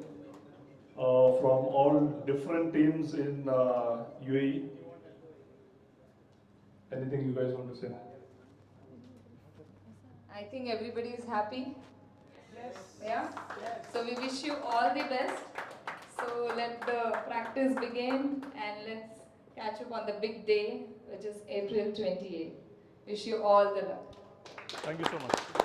Speaker 2: from all different teams in UAE. Anything you guys want to say?
Speaker 4: I think everybody is happy.
Speaker 7: Yes.
Speaker 4: Yeah?
Speaker 7: Yes.
Speaker 4: So we wish you all the best. So let the practice begin and let's catch up on the big day, which is April 28th. Wish you all the luck.
Speaker 2: Thank you so much.